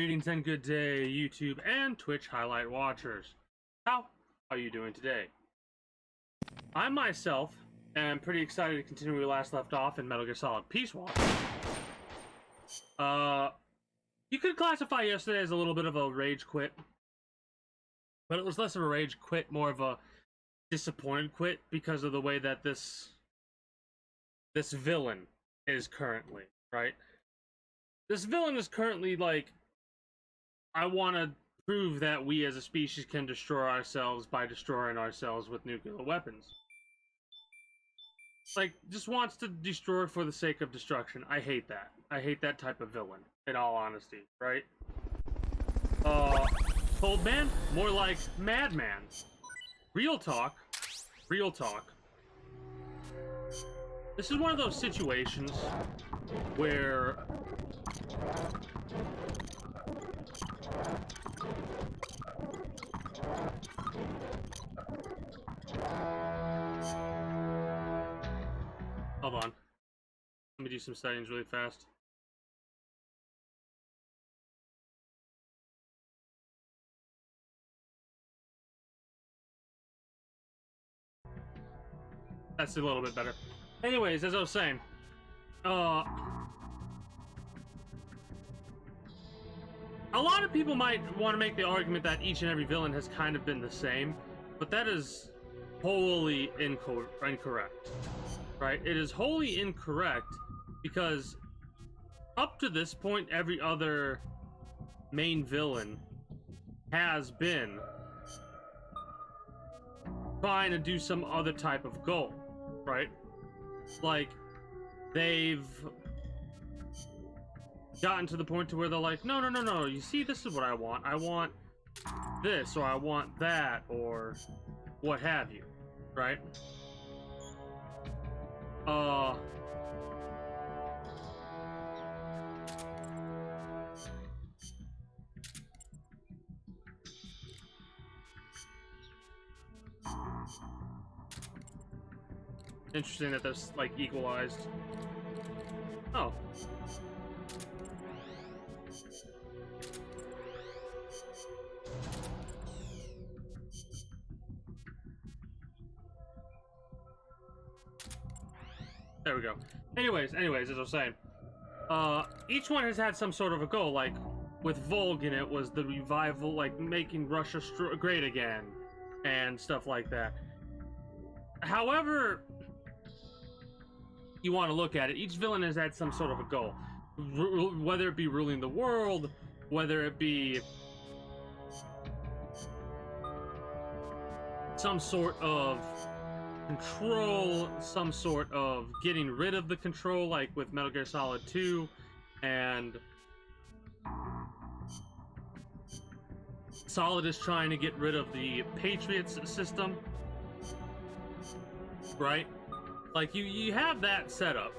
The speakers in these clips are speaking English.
Greetings and good day, YouTube and Twitch highlight watchers. How are you doing today? I myself am pretty excited to continue where we last left off in Metal Gear Solid Peace Walker. You could classify yesterday as a little bit of a rage quit, but it was less of a rage quit, more of a disappointed quit because of the way that this villain is currently, right? This villain is currently like, I want to prove that we as a species can destroy ourselves by destroying ourselves with nuclear weapons. Like, just wants to destroy for the sake of destruction. I hate that. I hate that type of villain, in all honesty, right? Cold Man? More like Madman. Real talk. Real talk. This is one of those situations where hold on. Let me do some settings really fast. That's a little bit better. Anyways, as I was saying, a lot of people might want to make the argument that each and every villain has kind of been the same, but that is wholly incorrect, right? It is wholly incorrect because up to this point, every other main villain has been trying to do some other type of goal, right? Like, they've gotten to the point to where they're like, no, you see, this is what I want this, or I want that, or what have you, right? Interesting that that's like equalized. Oh. There we go. Anyways, as I was saying, each one has had some sort of a goal. Like with Volgin, it was the revival, like making Russia great again, and stuff like that. However you want to look at it, each villain has had some sort of a goal, whether it be ruling the world, whether it be some sort of control, some sort of getting rid of the control, like with Metal Gear Solid 2, and Solid is trying to get rid of the Patriots system, right? Like, you have that set up.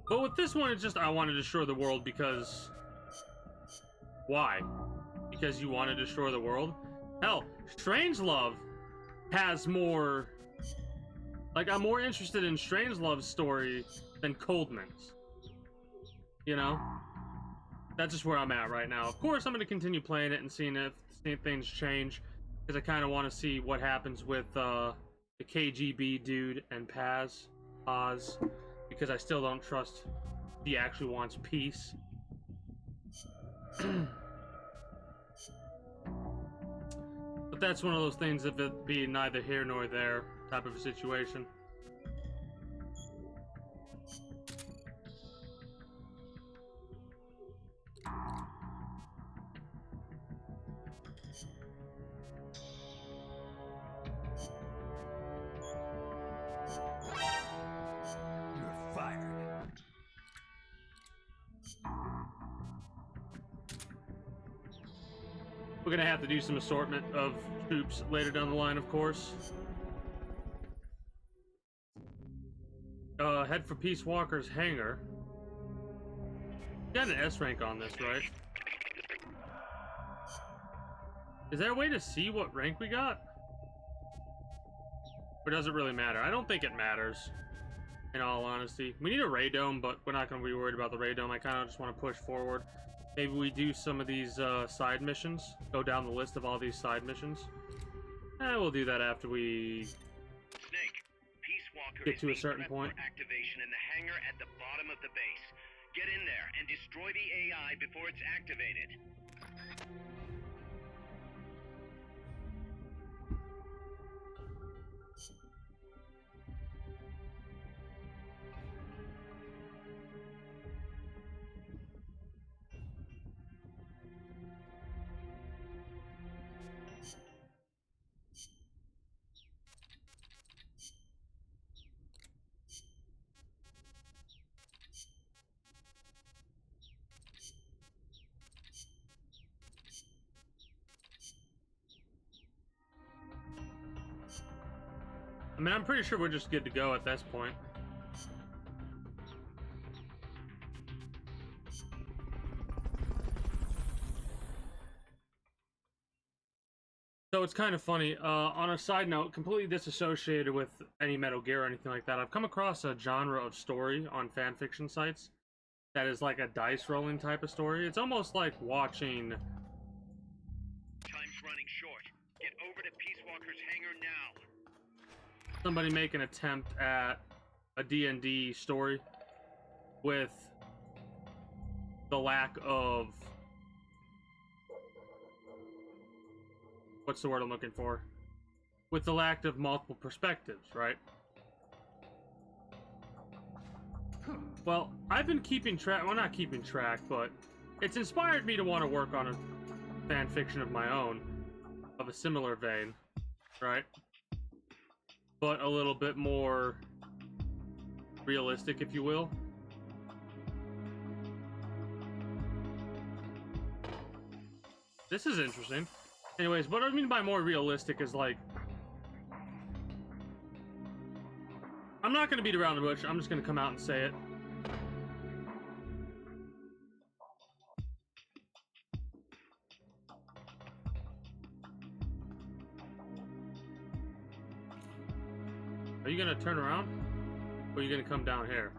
But with this one, it's just, I want to destroy the world because... Why? Because you want to destroy the world? Hell, Strangelove has more... Like, I'm more interested in Strangelove's story than Coldman's. You know? That's just where I'm at right now. Of course, I'm going to continue playing it and seeing if things change, because I kind of want to see what happens with the KGB dude and Paz, because I still don't trust he actually wants peace. But that's one of those things of it being neither here nor there type of a situation. We're gonna have to do some assortment of troops later down the line, of course. Head for Peace Walker's hangar. Got an S rank on this, right? Is there a way to see what rank we got? Or does it really matter? I don't think it matters, in all honesty. We need a ray dome, but we're not going to be worried about the ray dome. I kind of just want to push forward. Maybe we do some of these side missions. Go down the list of all these side missions. We'll do that after we get to a certain point. Activation in the hangar at the bottom of the base. Get in there and destroy the AI before it's activated. I mean, I'm pretty sure we're just good to go at this point. So it's kind of funny. On a side note, completely disassociated with any Metal Gear or anything like that, I've come across a genre of story on fanfiction sites that is like a dice rolling type of story. It's almost like watching... Time's running short. Get over to Peace Walker's hangar now. Somebody make an attempt at a D&D story with the lack of... What's the word I'm looking for? With the lack of multiple perspectives, right? Well, I've been keeping track... Well, not keeping track, but it's inspired me to want to work on a fan fiction of my own, of a similar vein, right? But a little bit more realistic, if you will. This is interesting. Anyways, what I mean by more realistic is like... I'm not going to beat around the bush. I'm just going to come out and say it. Are you gonna turn around? Or are you gonna come down here?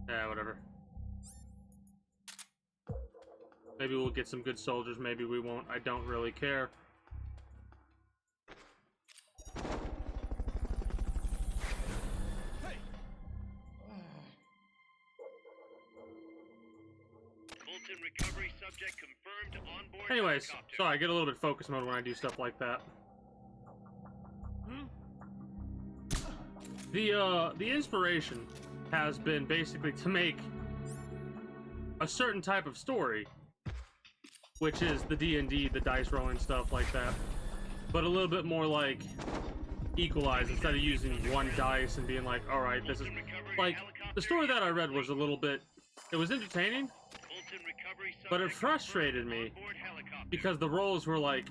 Yeah, whatever. Maybe we'll get some good soldiers, maybe we won't. I don't really care. Recovery subject confirmed on board. Anyways, sorry, I get a little bit focus mode when I do stuff like that. The inspiration has been basically to make a certain type of story, which is the D&D, the dice rolling stuff like that, but a little bit more like equalized instead of using one dice and being like, all right, this is like the story that I read was a little bit. It was entertaining. But it frustrated me because the rolls were like,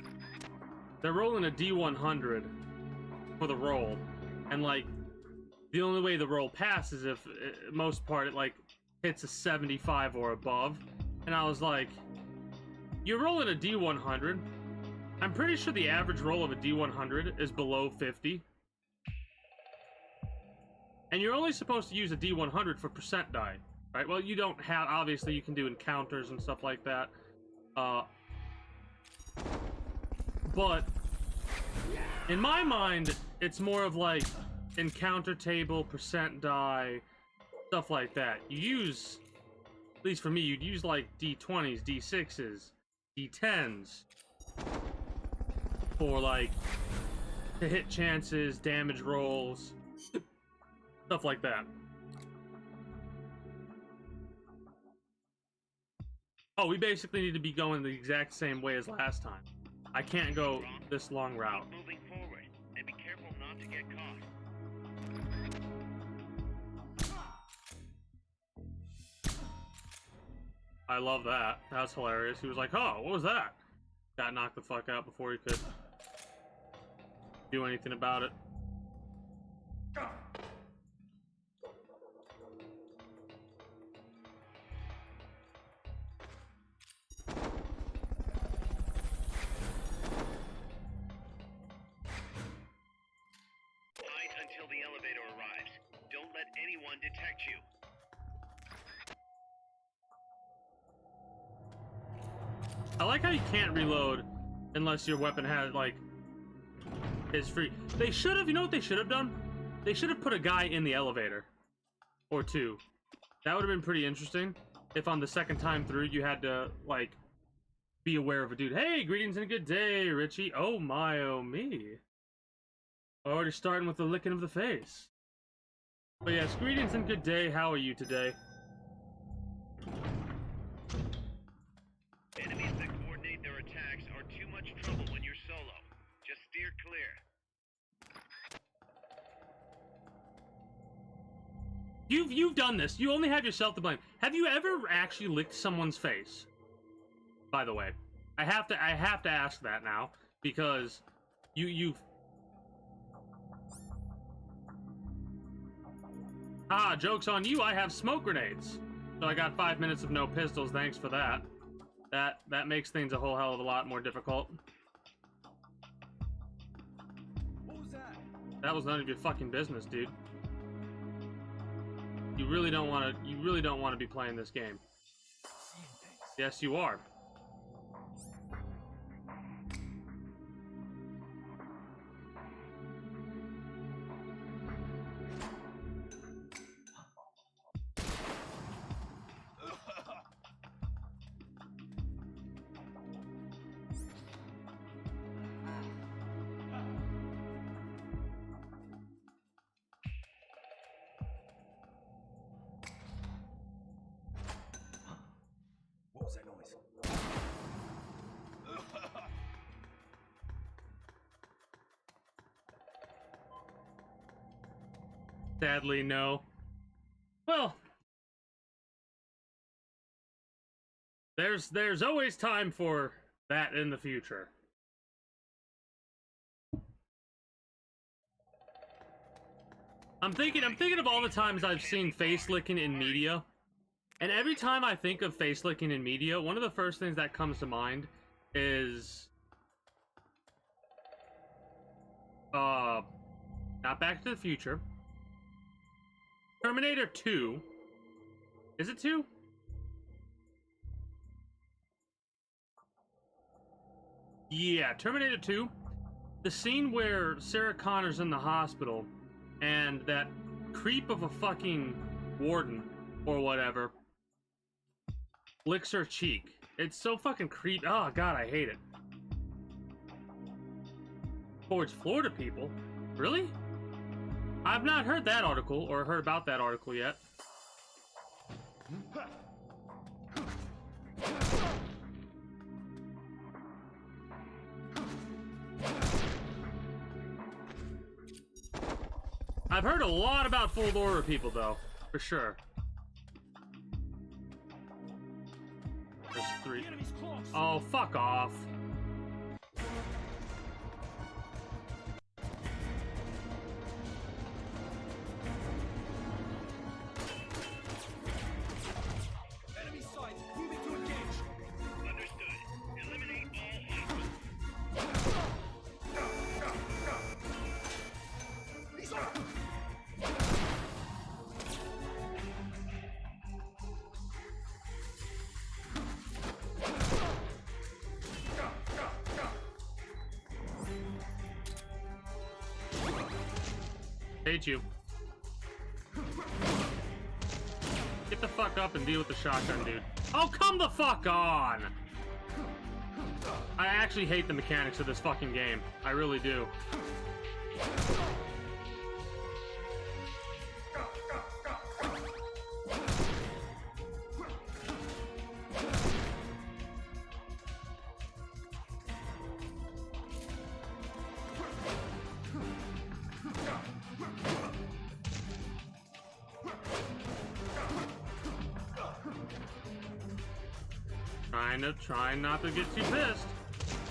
they're rolling a D100 for the roll, and like the only way the roll passes if most part it like hits a 75 or above, and I was like, you're rolling a D100. I'm pretty sure the average roll of a D100 is below 50, and you're only supposed to use a D100 for percent die. Right, well, you don't have, obviously you can do encounters and stuff like that, but in my mind, it's more of like encounter table, percent die, stuff like that. You use, at least for me, you'd use like D20s, D6s, D10s for like, to hit chances, damage rolls, stuff like that. Oh, we basically need to be going the exact same way as last time. I can't go this long route. Moving forward, and be careful not to get caught. I love that. That's hilarious. He was like, oh, what was that? Got knocked the fuck out before he could do anything about it. I like how you can't reload unless your weapon has, like, is free. They should have, you know what they should have done? They should have put a guy in the elevator. Or two. That would have been pretty interesting. If on the second time through you had to, like, be aware of a dude. Hey, greetings and a good day, Richie. Oh my, oh me. Already starting with the licking of the face. But yes, greetings and good day. How are you today? Enemies that coordinate their attacks are too much trouble when you're solo. Just steer clear. You've done this. You only have yourself to blame. Have you ever actually licked someone's face? By the way, I have to ask that now because you've. Ah, joke's on you. I have smoke grenades, so I got 5 minutes of no pistols. Thanks for that. That makes things a whole hell of a lot more difficult. What was that? That was none of your fucking business, dude. You really don't want to. You really don't want to be playing this game. Yes, you are. What was that noise? Sadly, no. Well, there's always time for that in the future. I'm thinking of all the times I've seen face licking in media, and every time I think of face licking in media, one of the first things that comes to mind is not Back to the Future. Terminator 2. Is it 2? Yeah, Terminator 2. The scene where Sarah Connor's in the hospital and that creep of a fucking warden or whatever licks her cheek. It's so fucking creep. Oh god, I hate it. Towards Florida people? Really? I've not heard that article or heard about that article yet. I've heard a lot about Florida people though, for sure. There's 3. Oh, fuck off. Enemy sight! Moving to engage! Understood. Eliminate all hostiles. He's on! Hate you. Get the fuck up and deal with the shotgun, dude. Oh, come the fuck on! I actually hate the mechanics of this fucking game. I really do. Trying not to get too pissed.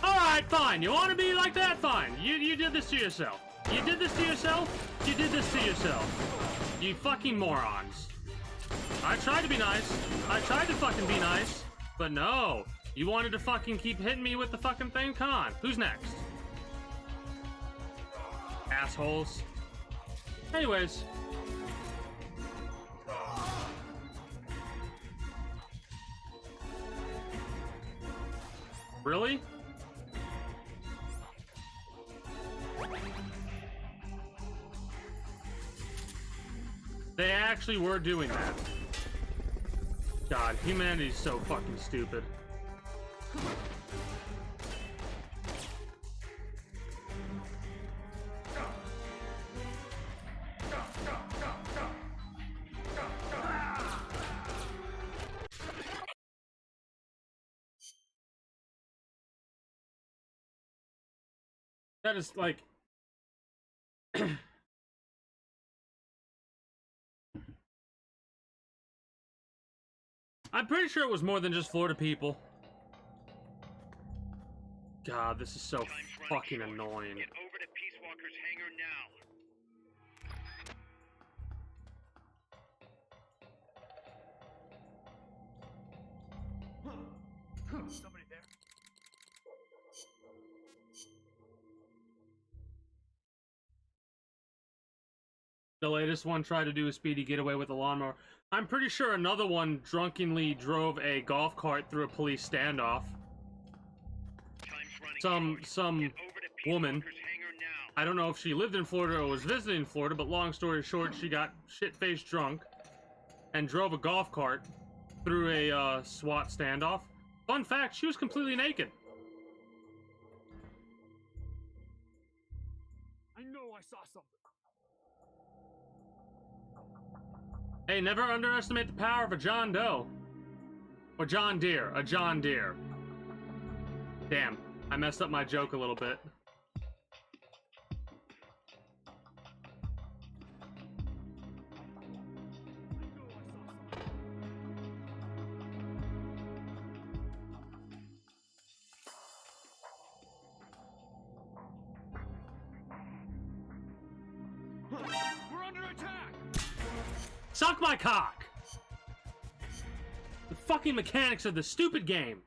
Alright, fine. You want to be like that? Fine. You did this to yourself. You did this to yourself? You did this to yourself. You fucking morons. I tried to be nice. I tried to fucking be nice. But no. You wanted to fucking keep hitting me with the fucking thing? Come on. Who's next? Assholes. Anyways. Really? They actually were doing that. God, humanity's so fucking stupid. That is like... I'm pretty sure it was more than just Florida people. God, this is so fucking annoying. Get over to Peace Walker's hangar now. Somebody there? The latest one tried to do a speedy getaway with a lawnmower. I'm pretty sure another one drunkenly drove a golf cart through a police standoff. Some woman, I don't know if she lived in Florida or was visiting Florida, but long story short, she got shit-faced drunk and drove a golf cart through a SWAT standoff. Fun fact, she was completely naked. I know I saw something. Hey, never underestimate the power of a John Doe. Or John Deere, a John Deere. Damn, I messed up my joke a little bit. We're under attack! Suck my cock! The fucking mechanics of this stupid game.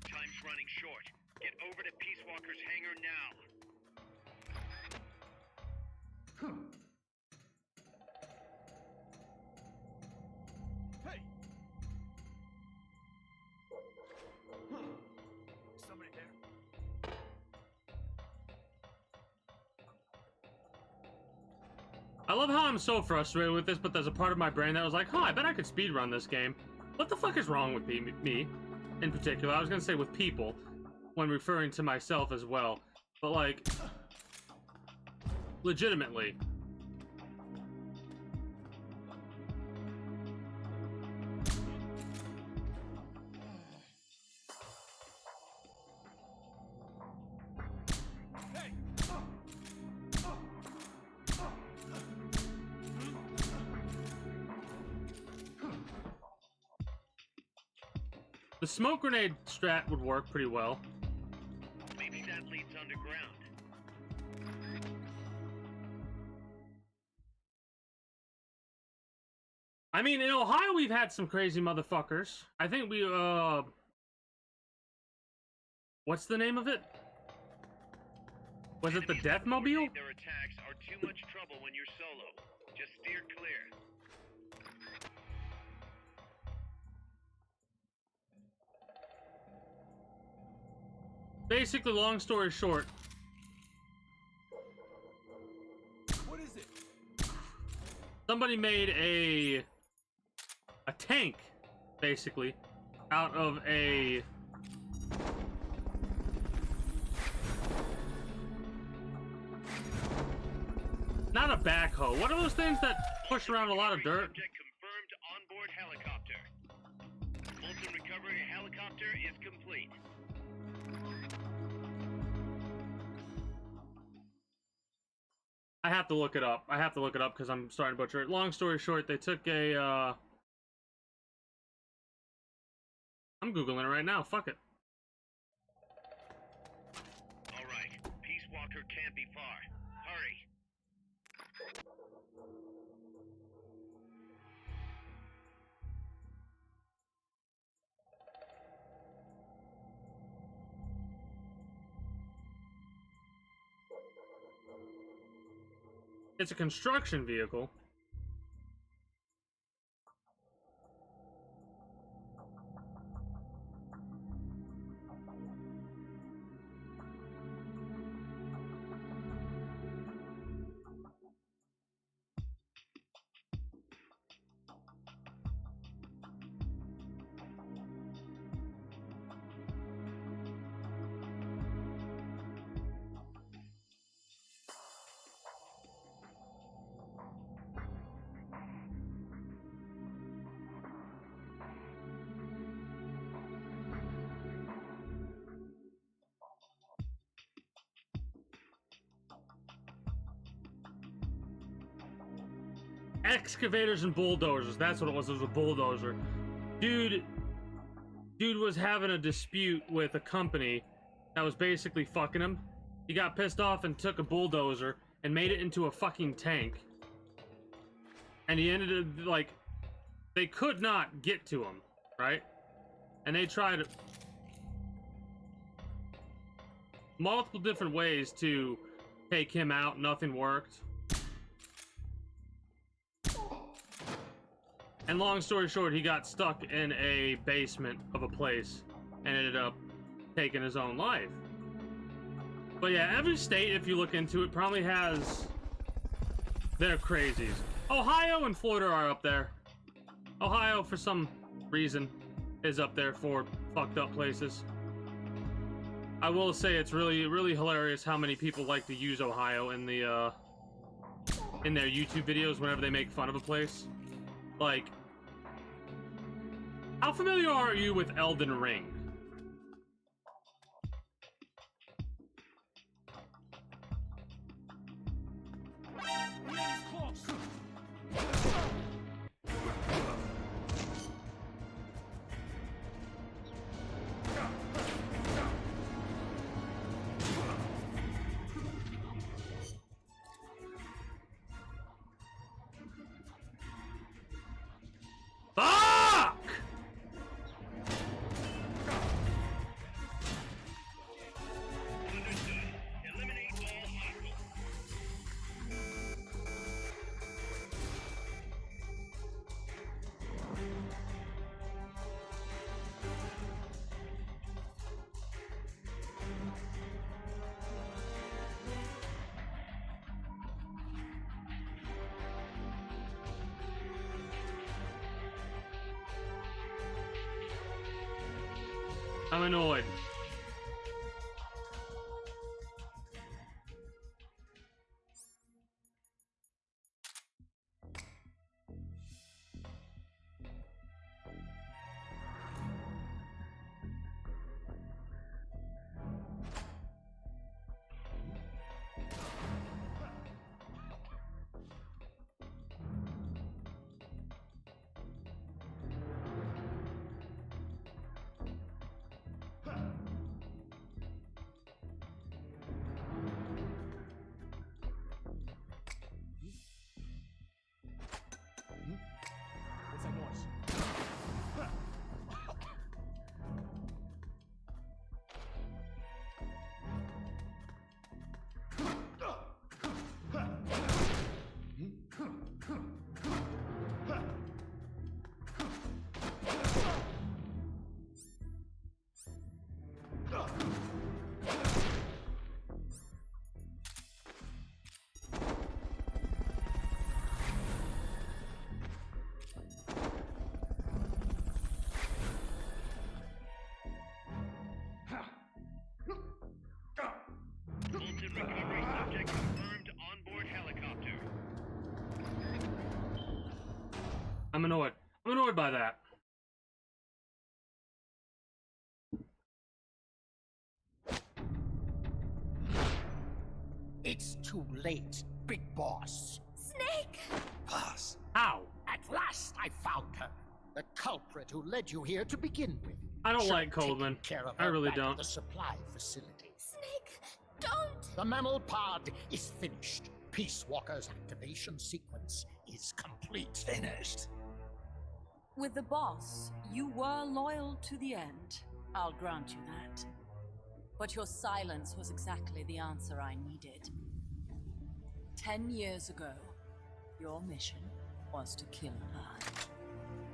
Time's running short. Get over to Peace Walker's hangar now. Hey! Somebody there? I love how I'm so frustrated with this, but there's a part of my brain that was like, huh, I bet I could speedrun this game. What the fuck is wrong with me in particular? I was gonna say with people, when referring to myself as well. But like, legitimately. Hey! The smoke grenade strat would work pretty well. Maybe that leads underground. I mean, in Ohio, we've had some crazy motherfuckers. I think we, what's the name of it? Was it the Enemies that Deathmobile? coordinate their attacks are too much trouble when you're solo. Just steer clear. Basically, long story short, What is it? somebody made a tank, basically, out of a not a backhoe. What are those things that push around a lot of dirt? Subject confirmed onboard helicopter. Molten recovery helicopter is complete. I have to look it up. I have to look it up because I'm starting to butcher it. Long story short, they took a, I'm Googling it right now. Fuck it. All right. Peace Walker can't be far. Hurry. It's a construction vehicle. Excavators and bulldozers. That's what it was. It was a bulldozer. Dude was having a dispute with a company that was basically fucking him. He got pissed off and took a bulldozer and made it into a fucking tank. And he ended up, like, they could not get to him, right? And they tried multiple different ways to take him out. Nothing worked. And long story short, he got stuck in a basement of a place and ended up taking his own life. But yeah, every state, if you look into it, probably has their crazies. Ohio and Florida are up there. Ohio, for some reason, is up there for fucked up places. I will say it's really, really hilarious how many people like to use Ohio in the in their YouTube videos whenever they make fun of a place. Like, how familiar are you with Elden Ring? He's close. Fuck! Understood. Eliminate all hostiles. I'm annoyed. What's that noise? Bolton recovery subject confirmed onboard helicopter. I'm annoyed. I'm annoyed by that. It's too late, Big Boss. Snake! Pass. How? At last I found her. The culprit who led you here to begin with. I don't Should like have taken Coleman. care of I her really back at don't. The supply facility. Snake! Don't! The mammal pod is finished. Peace Walker's activation sequence is complete. Finished. With the boss, you were loyal to the end. I'll grant you that. But your silence was exactly the answer I needed. 10 years ago, your mission was to kill her.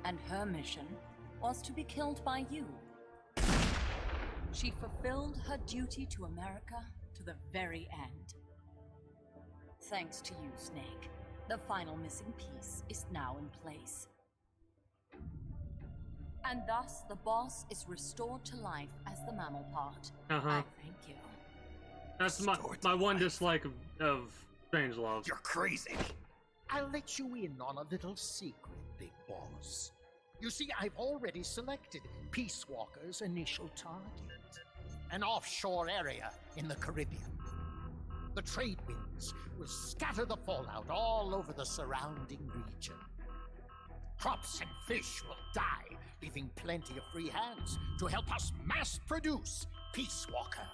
And her mission was to be killed by you. She fulfilled her duty to America to the very end. Thanks to you, Snake, the final missing piece is now in place. And thus, the boss is restored to life as the mammal part. I thank you. That's my one dislike of Strangelove. You're crazy. I'll let you in on a little secret, Big Boss. You see, I've already selected Peace Walker's initial target. An offshore area in the Caribbean. The trade winds will scatter the fallout all over the surrounding region. Crops and fish will die, leaving plenty of free hands to help us mass produce Peace Walker.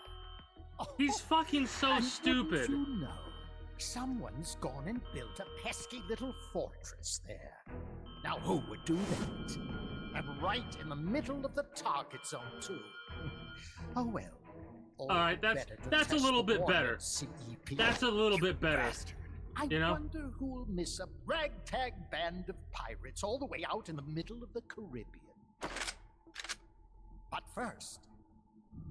He's fucking so And stupid. wouldn't you know, someone's gone and built a pesky little fortress there. Now who would do that? And right in the middle of the target zone too. Oh well. All right, that's a little bit better. That's a little bit better. You know? I wonder who'll miss a ragtag band of pirates all the way out in the middle of the Caribbean. But first,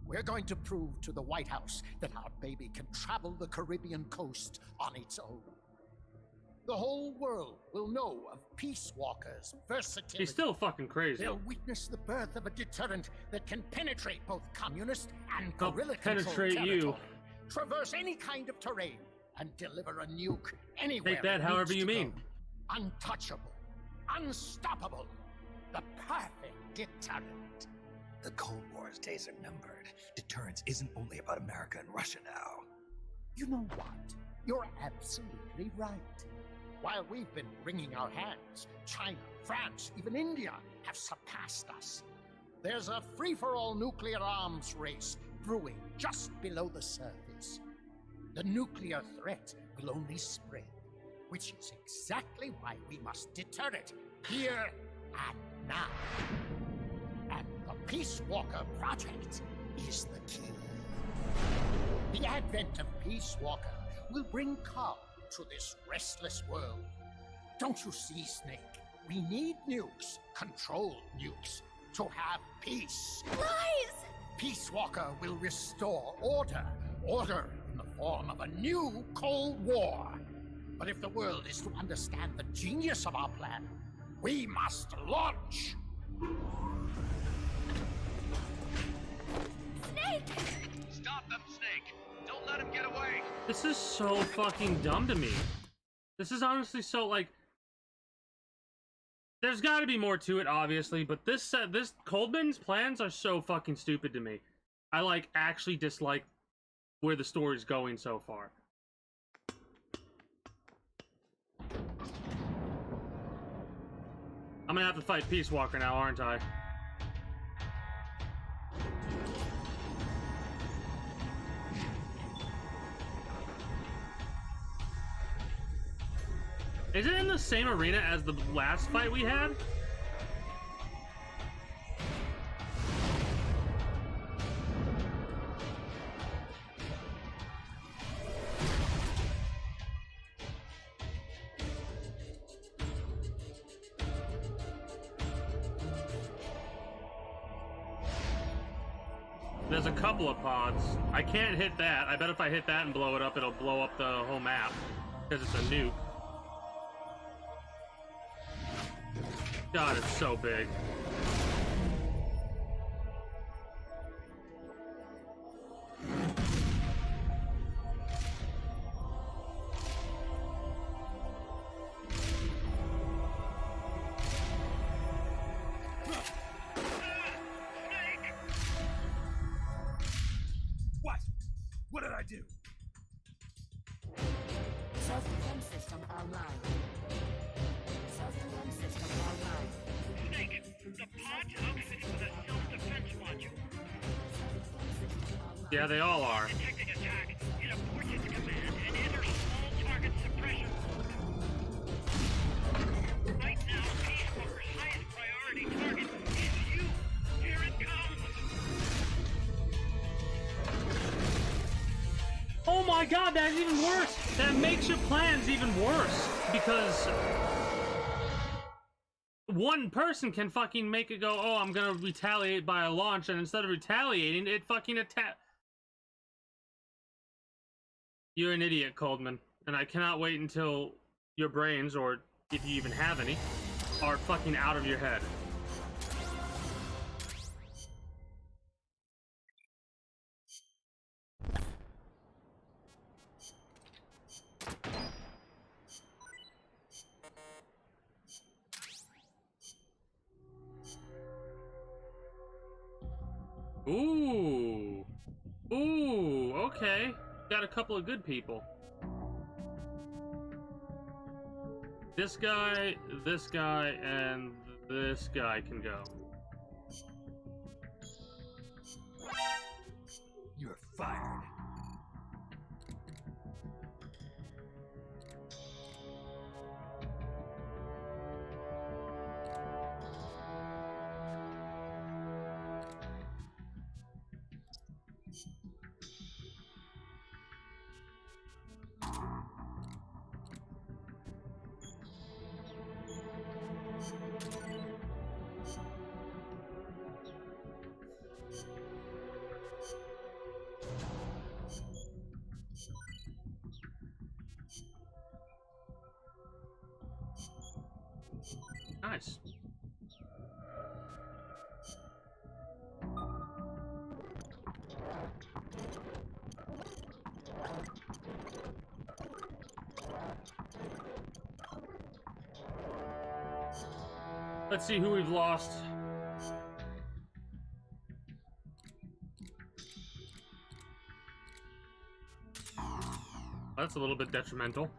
we're going to prove to the White House that our baby can travel the Caribbean coast on its own. The whole world will know of Peace Walker's versatility. He's still fucking crazy. They'll witness the birth of a deterrent that can penetrate both communist and I'll guerrilla-controlled penetrate territory, you. traverse any kind of terrain, and deliver a nuke anywhere. Take that it however needs you to mean. go. Untouchable, unstoppable, the perfect deterrent. The Cold War's days are numbered. Deterrence isn't only about America and Russia now. You know what? You're absolutely right. While we've been wringing our hands, China, France, even India have surpassed us. There's a free-for-all nuclear arms race brewing just below the surface. The nuclear threat will only spread, which is exactly why we must deter it here and now. And the Peace Walker Project is the key. The advent of Peace Walker will bring calm to this restless world. Don't you see, Snake? We need nukes, controlled nukes, to have peace. Lies! Peace Walker will restore order. Order in the form of a new Cold War. But if the world is to understand the genius of our plan, we must launch. Snake! Stop them, Snake! Don't let him get away! This is so fucking dumb to me. This is honestly so, like... There's gotta be more to it, obviously, but this Coldman's plans are so fucking stupid to me. I, like, actually dislike where the story's going so far. I'm gonna have to fight Peace Walker now, aren't I? Is it in the same arena as the last fight we had? There's a couple of pods. I can't hit that. I bet if I hit that and blow it up, it'll blow up the whole map. Because it's a nuke. God, it's so big. What? What did I do? Self-defense system online. Self-defense system online. Snake, the pod's outfitted with a self-defense module. Yeah, they all are. Detecting attack, it aborts its command and enters small target suppression mode. Right now, Peace Walker's highest priority target is you. Here it comes. Oh my god, that's even worse! That makes your plans even worse! Because one person can fucking make it go, oh, I'm gonna retaliate by a launch, and instead of retaliating, it fucking You're an idiot, Coldman. And I cannot wait until your brains, or if you even have any, are fucking out of your head. Ooh. Ooh, okay. Got a couple of good people. This guy, and this guy can go. You're fired. Nice. Let's see who we've lost. That's a little bit detrimental.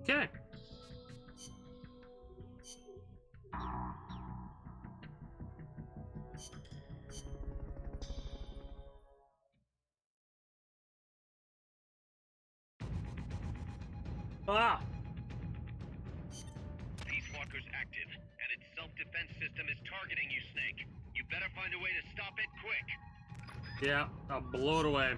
Okay. Ah! Peace Walker's active, and its self-defense system is targeting you, Snake. You better find a way to stop it quick. Yeah, I'll blow it away.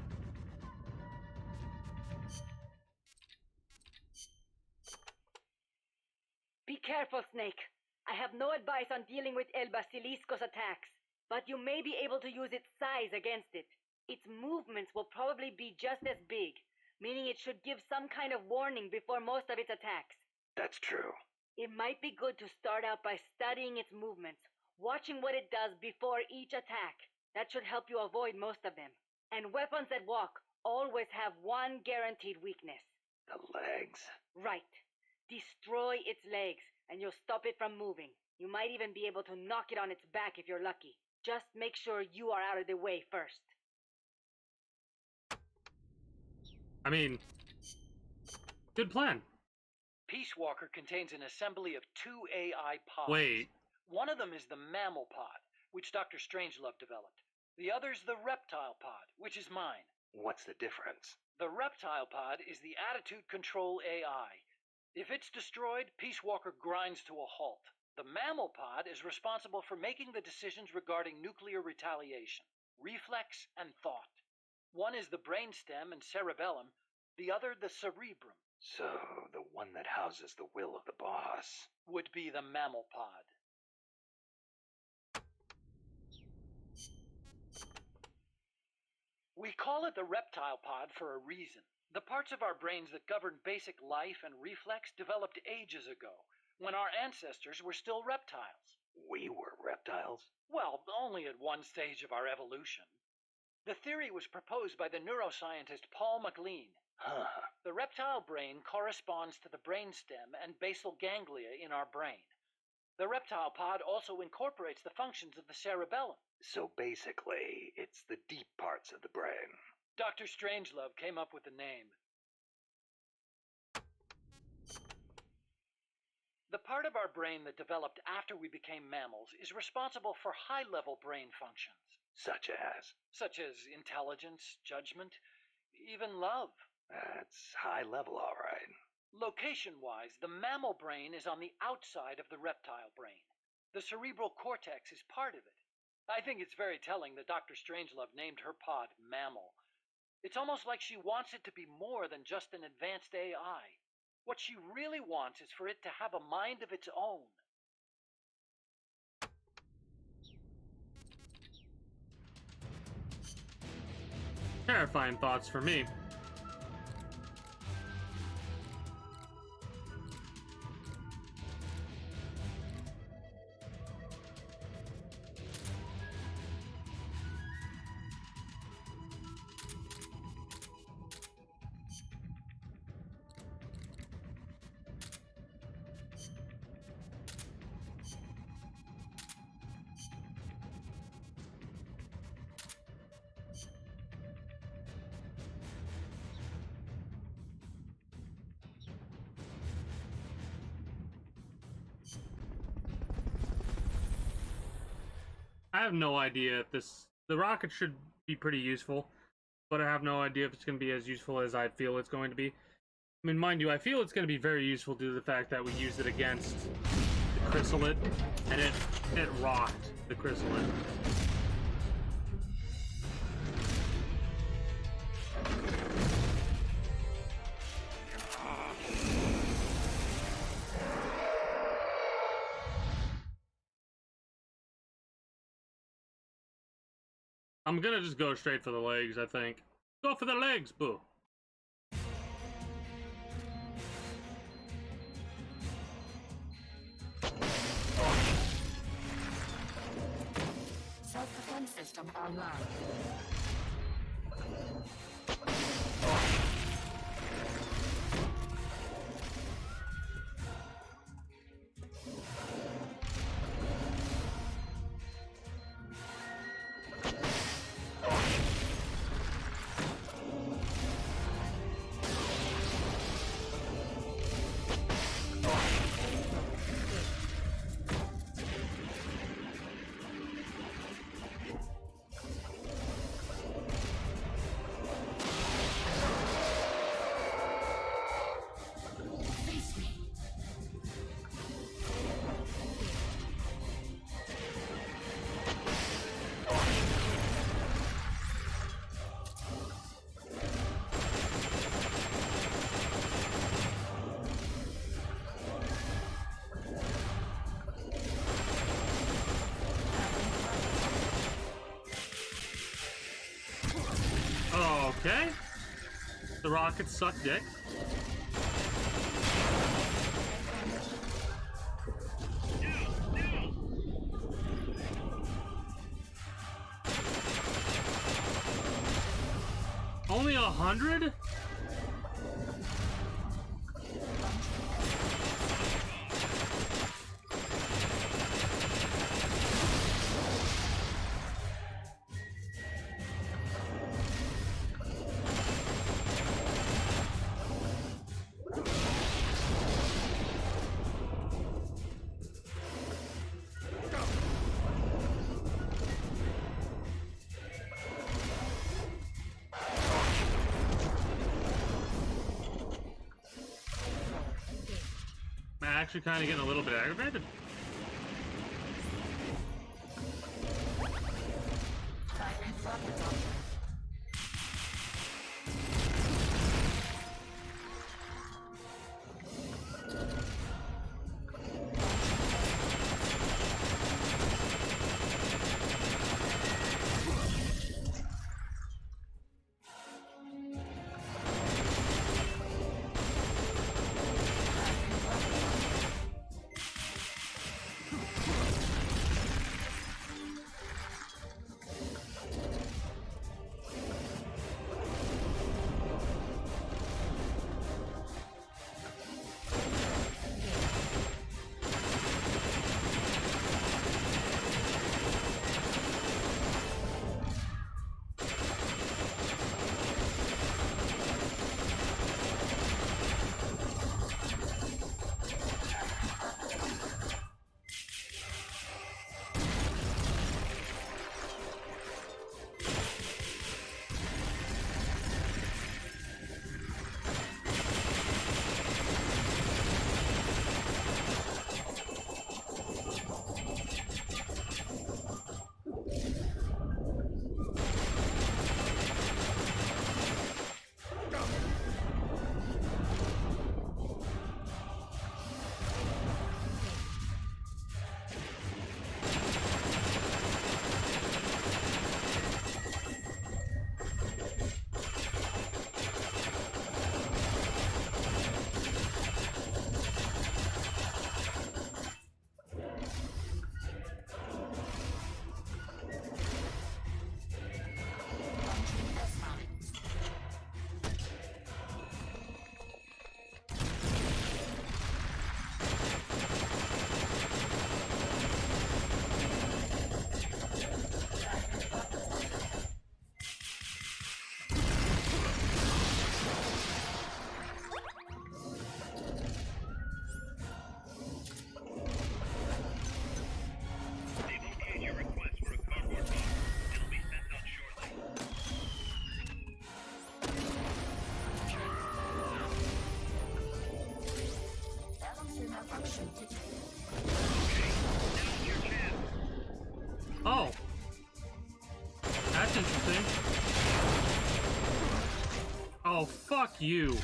Be careful, Snake. I have no advice on dealing with El Basilisco's attacks, but you may be able to use its size against it. Its movements will probably be just as big, meaning it should give some kind of warning before most of its attacks. That's true. It might be good to start out by studying its movements, watching what it does before each attack. That should help you avoid most of them. And weapons that walk always have one guaranteed weakness. The legs. Right. Destroy its legs, and you'll stop it from moving. You might even be able to knock it on its back if you're lucky. Just make sure you are out of the way first. I mean, good plan. Peace Walker contains an assembly of 2 AI pods. Wait. One of them is the mammal pod, which Dr. Strangelove developed. The other's the reptile pod, which is mine. What's the difference? The reptile pod is the attitude control AI. If it's destroyed, Peace Walker grinds to a halt. The mammal pod is responsible for making the decisions regarding nuclear retaliation, reflex, and thought. One is the brainstem and cerebellum, the other the cerebrum. So, the one that houses the will of the boss would be the mammal pod. We call it the reptile pod for a reason. The parts of our brains that govern basic life and reflex developed ages ago, when our ancestors were still reptiles. We were reptiles? Well, only at one stage of our evolution. The theory was proposed by the neuroscientist Paul MacLean. Huh. The reptile brain corresponds to the brainstem and basal ganglia in our brain. The reptile pod also incorporates the functions of the cerebellum. So basically, it's the deep parts of the brain. Dr. Strangelove came up with the name. The part of our brain that developed after we became mammals is responsible for high-level brain functions. Such as? Such as intelligence, judgment, even love. That's high level, all right. Location-wise, the mammal brain is on the outside of the reptile brain. The cerebral cortex is part of it. I think it's very telling that Dr. Strangelove named her pod Mammal. It's almost like she wants it to be more than just an advanced AI. What she really wants is for it to have a mind of its own. Terrifying thoughts for me. I have no idea if the rocket should be pretty useful, but I have no idea if it's going to be as useful as I feel it's going to be. I mean, mind you, I feel it's going to be very useful due to the fact that we used it against the chrysalid, and it rocked the chrysalid. I'm gonna just go straight for the legs, I think. Go for the legs, boo! Self-defense system online. Okay. The rockets suck dick. Only 100? Actually kind of getting a little bit aggravated. That's interesting. Oh, fuck you.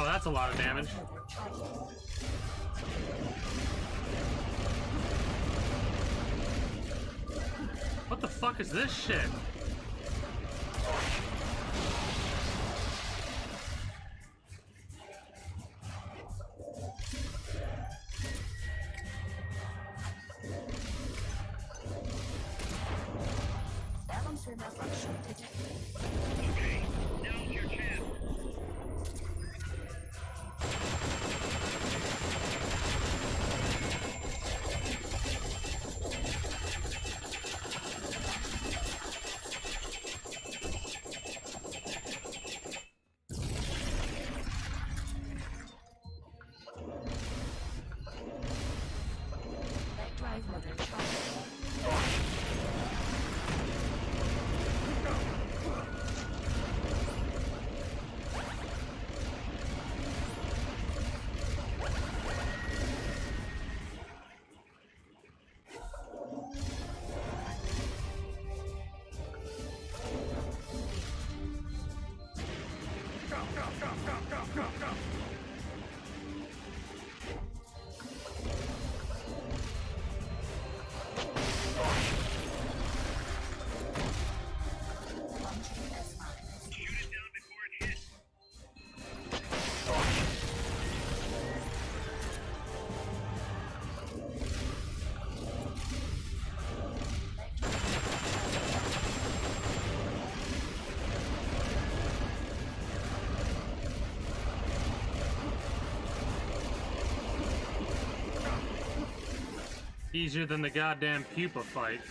Oh, that's a lot of damage. What the fuck is this shit? Okay, now's your chance. Easier than the goddamn pupa fight.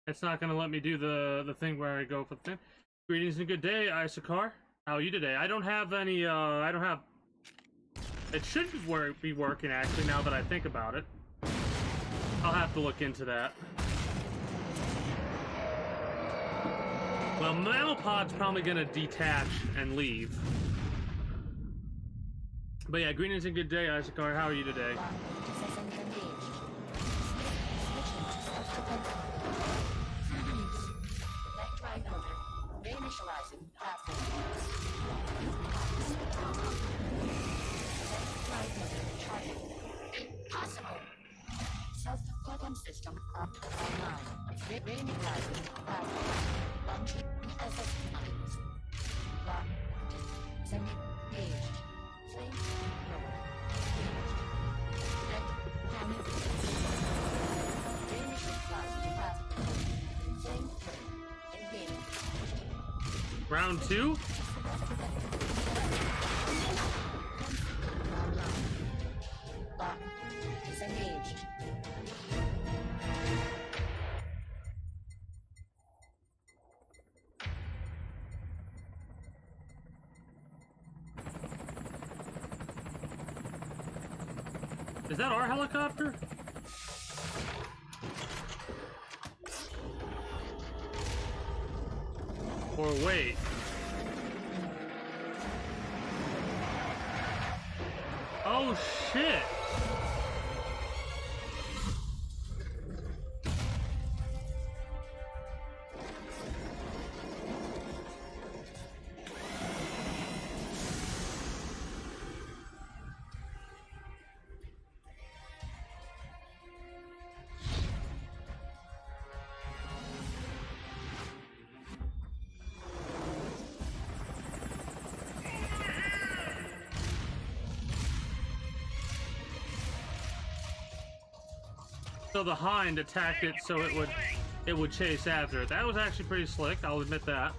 It's not gonna let me do the thing where I go for the thing. Greetings and good day, Isakar. How are you today? I don't have any, I don't have... It should be working, actually, now that I think about it. I'll have to look into that. Well, Mammalpod's probably gonna detach and leave. But yeah, greetings and good day, Isakar. How are you today? Reinitializing platform. Impossible. Self-program system online. Reinitializing platform. Launching SS lines. Lock. Disengaged. Flame lower. Red. Panic. Reinitializing platform. Flame through. Engaging. Round 2? Lock. Disengaged. Is that our helicopter? Or wait. Oh shit! So the hind attacked it so it would chase after it. That was actually pretty slick, I'll admit that.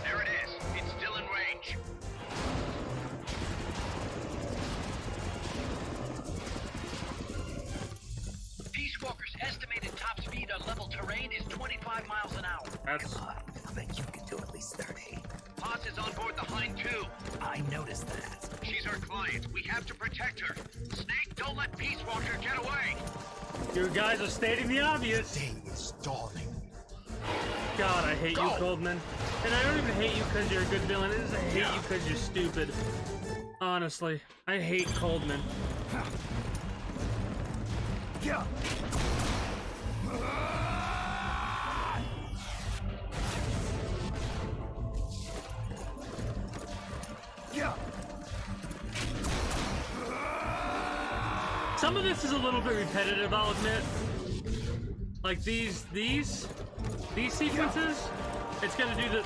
There it is. It's still in range. Peace Walker's estimated top speed on level terrain is 25 miles an hour. That's... Come on, I bet you can do at least 30. Paz is on board the Hind too. I noticed that. She's our client. We have to protect her. Snake, don't let Peace Walker get away. You guys are stating the obvious. Day is dawning. God, I hate you, Coldman. And I don't even hate you because you're a good villain. It is I hate you because you're stupid. Honestly, I hate Coldman. Yeah. Yeah. Some of this is a little bit repetitive, I'll admit. Like these sequences, it's gonna do the,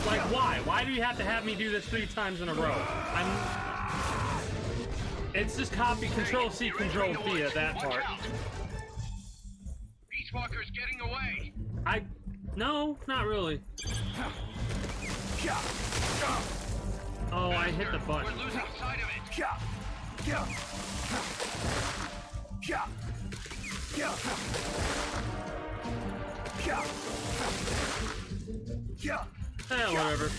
like why? Why do you have to have me do this 3 times in a row? It's just copy, control C, control V at that part. Peace Walker's getting away. No, not really. Oh, I hit the button. We're losing sight of it. Whatever.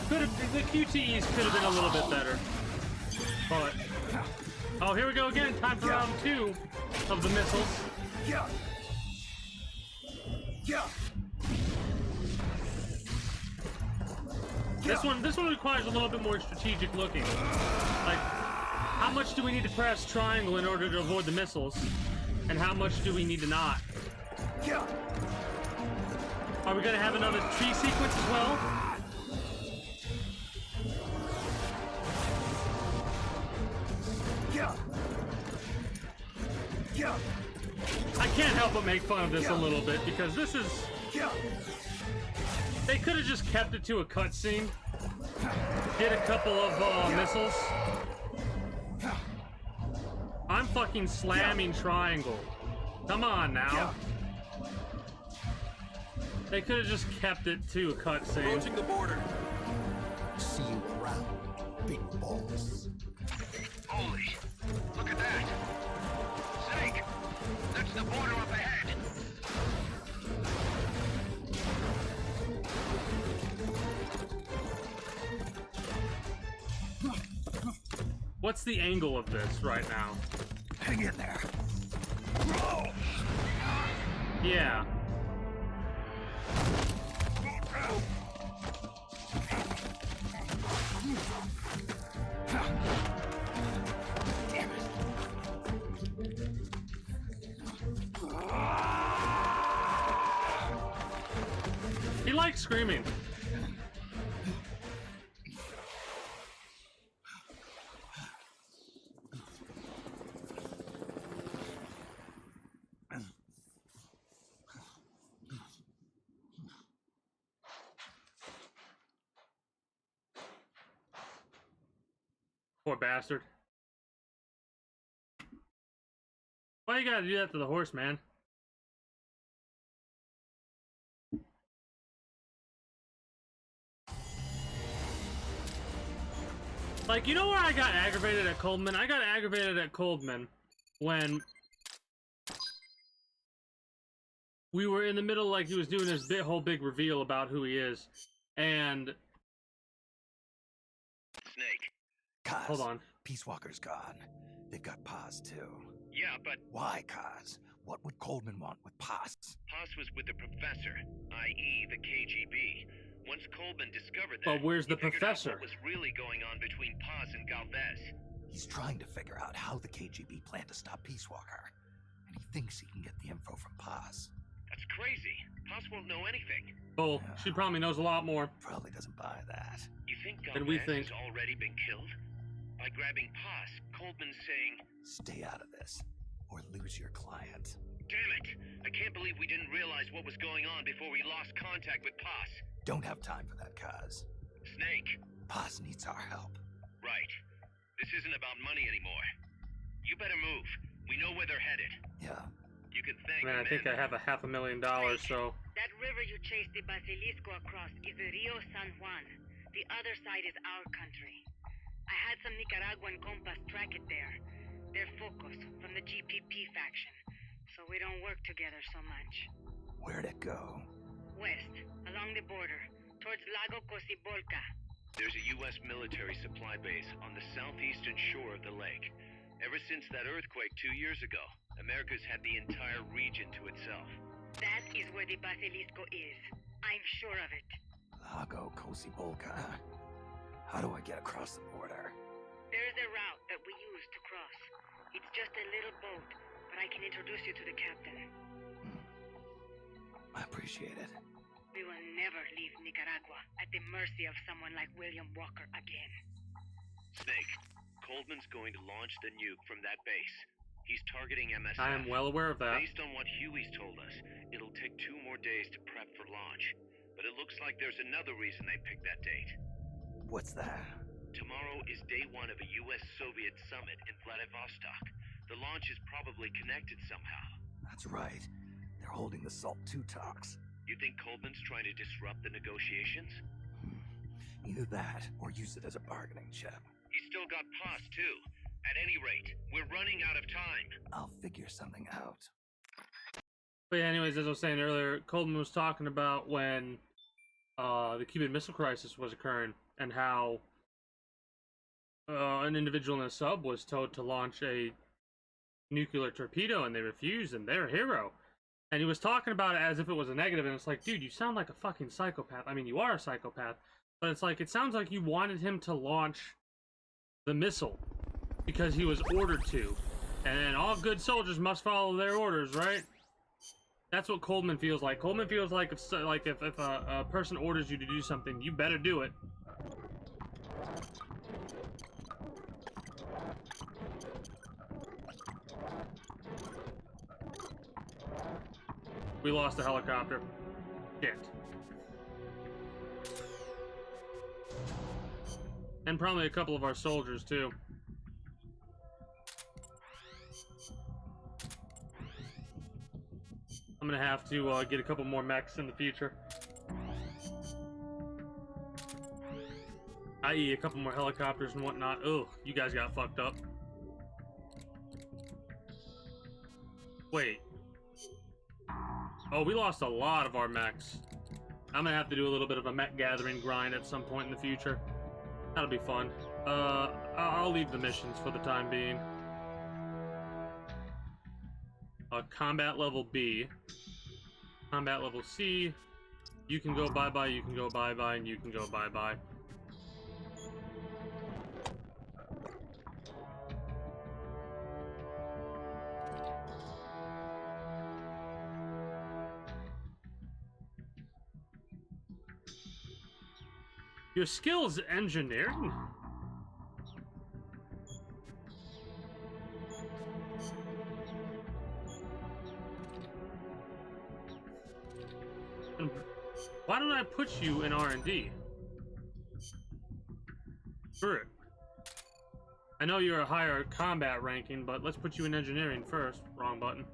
The QTEs could have been a little bit better. But... Oh, here we go again. Time for round 2 of the missiles. This one requires a little bit more strategic looking. Like, how much do we need to press triangle in order to avoid the missiles? And how much do we need to not? Are we gonna have another tree sequence as well? I can't help but make fun of this a little bit because this is... They could have just kept it to a cutscene. Did a couple of missiles. I'm fucking slamming triangle. Come on now. They could have just kept it to a cutscene. Approaching the border. See you around, big balls. Holy, look at that. Snake, that's the border up ahead. What's the angle of this right now? Hang in there. Yeah. He likes screaming. Poor bastard. Why you gotta do that to the horse, man? Like, you know where I got aggravated at Coldman? I got aggravated at Coldman when we were in the middle, like, he was doing his whole big reveal about who he is, and... Snake. Kaz, Hold on. Peace Walker's gone. They've got Paz, too. Yeah, but Why, Kaz? What would Coleman want with Paz? Paz was with the professor, i.e. the KGB. Once Coleman discovered that, But where's the he figured out professor? what was really going on between Paz and Galvez. He's trying to figure out how the KGB plan to stop Peace Walker, and he thinks he can get the info from Paz. That's crazy. Paz won't know anything. Well, she probably knows a lot more. Probably doesn't buy that. You think than we Gomez think. has already been killed? By grabbing Paz, Coldman's saying, Stay out of this, or lose your client. damn it! I can't believe we didn't realize what was going on before we lost contact with Paz. Don't have time for that, Kaz. Snake. Paz needs our help. Right. This isn't about money anymore. You better move. We know where they're headed. Yeah. You can thank Man, I think I have a $500,000, so... That river you chased the Basilisco across is the Rio San Juan. The other side is our country. I had some Nicaraguan compas track it there. They're focus from the GPP faction, so we don't work together so much. Where'd it go? West, along the border, towards Lago Cocibolca. There's a U.S. military supply base on the southeastern shore of the lake. Ever since that earthquake 2 years ago, America's had the entire region to itself. That is where the Basilisco is. I'm sure of it. Lago Cocibolca. How do I get across the border? There is a route that we use to cross. It's just a little boat, but I can introduce you to the captain. I appreciate it. We will never leave Nicaragua at the mercy of someone like William Walker again. Snake, Coldman's going to launch the nuke from that base. He's targeting MSF. I am well aware of that. Based on what Huey's told us, it'll take 2 more days to prep for launch. But it looks like there's another reason they picked that date. What's that? Tomorrow is day 1 of a U.S.-Soviet summit in Vladivostok. The launch is probably connected somehow. That's right. They're holding the SALT II talks. You think Coldman's trying to disrupt the negotiations? Either that, or use it as a bargaining chip. He's still got Paz, too. At any rate, we're running out of time. I'll figure something out. But yeah, anyways, as I was saying earlier, Coleman was talking about when the Cuban Missile Crisis was occurring and how an individual in a sub was told to launch a nuclear torpedo and they refused, and they're a hero. And he was talking about it as if it was a negative, and it's like, dude, you sound like a fucking psychopath. I mean, you are a psychopath, but it's like, it sounds like you wanted him to launch the missile because he was ordered to. And all good soldiers must follow their orders, right? That's what Coleman feels like. Coleman feels like if a person orders you to do something, you better do it. We lost a helicopter. Shit. And probably a couple of our soldiers, too. I'm gonna have to get a couple more mechs in the future. I.e. a couple more helicopters and whatnot. Ugh, you guys got fucked up. Wait. Oh, we lost a lot of our mechs. I'm gonna have to do a little bit of a mech gathering grind at some point in the future. That'll be fun. I'll leave the missions for the time being. Combat level B. Combat level C. You can go bye-bye, you can go bye-bye, and you can go bye-bye. Your skills engineering? Why don't I put you in R&D? Screw it. I know you're a higher combat ranking, but let's put you in engineering first. Wrong button.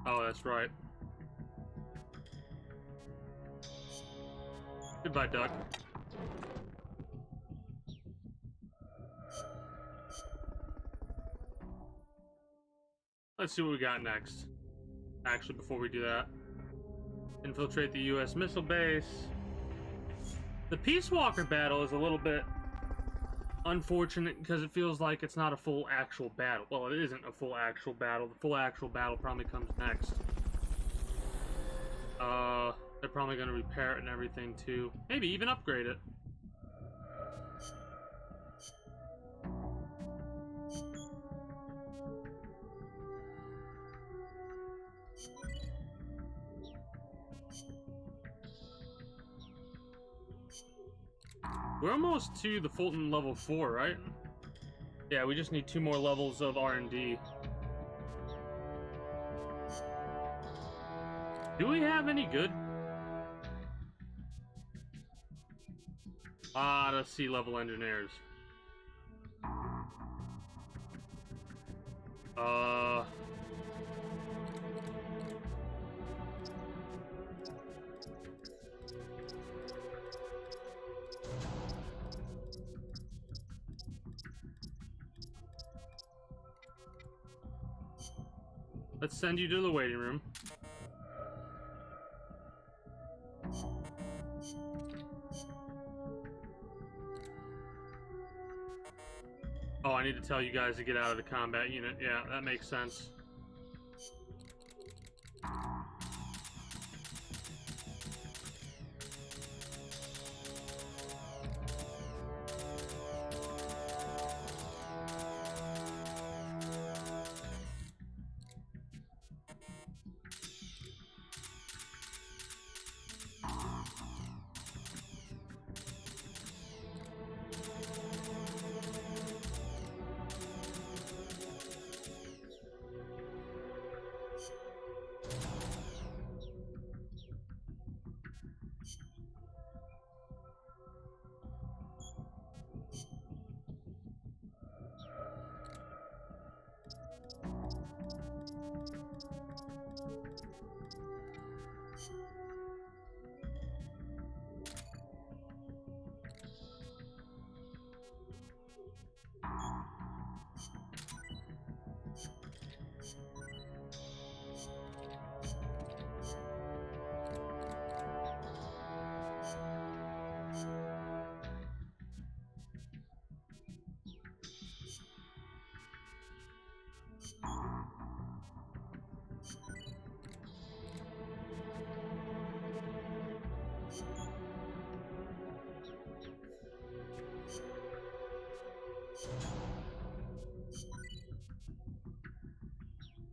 Oh, that's right. Goodbye, Doug. Let's see what we got next. Actually, before we do that, infiltrate the U.S. missile base. The Peace Walker battle is a little bit unfortunate because it feels like it's not a full actual battle. Well, it isn't a full actual battle. The full actual battle probably comes next. They're probably going to repair it and everything too. Maybe even upgrade it. We're almost to the Fulton level 4, right? Yeah, we just need 2 more levels of R&D. Do we have any good? The sea-level engineers. Let's send you to the waiting room. Oh, I need to tell you guys to get out of the combat unit. Yeah, that makes sense.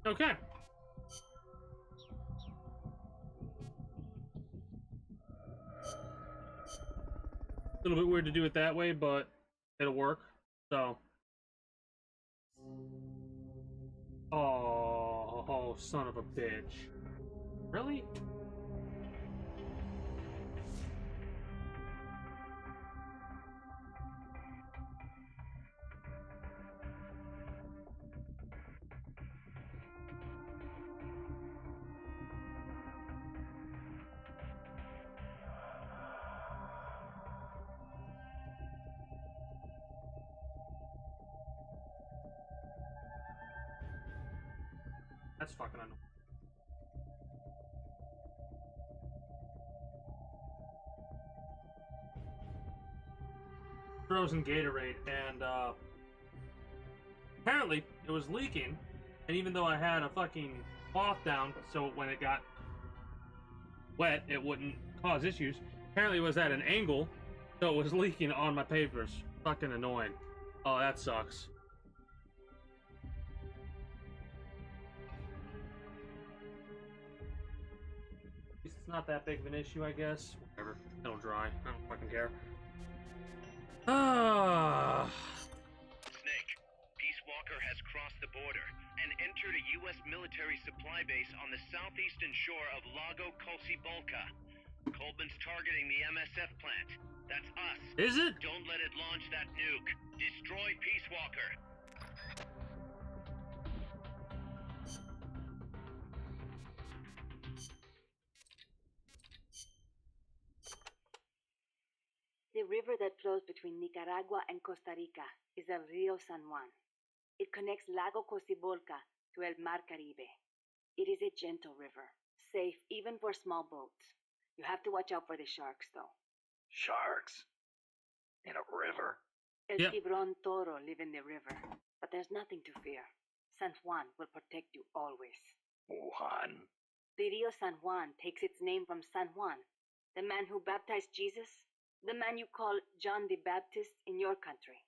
Okay. A little bit weird to do it that way, but it'll work. So. Oh, son of a bitch. Really? That's fucking annoying. Frozen Gatorade, and apparently it was leaking, and even though I had a fucking cloth down so when it got wet it wouldn't cause issues, apparently it was at an angle so it was leaking on my papers. Fucking annoying. Oh, that sucks. It's not that big of an issue, I guess. Whatever. It'll dry. I don't fucking care. Snake, Peace Walker has crossed the border and entered a U.S. military supply base on the southeastern shore of Lago Cosibolca. Coleman's targeting the MSF plant. That's us. Is it? Don't let it launch that nuke. Destroy Peace Walker. The river that flows between Nicaragua and Costa Rica is el Rio San Juan. It connects Lago Cocibolca to el Mar Caribe. It is a gentle river, safe even for small boats. You have to watch out for the sharks, though. Sharks? In a river? El Yep. Tiburon Toro live in the river, but there's nothing to fear. San Juan will protect you always. Wuhan? The Rio San Juan takes its name from San Juan, the man who baptized Jesus, the man you call John the Baptist in your country.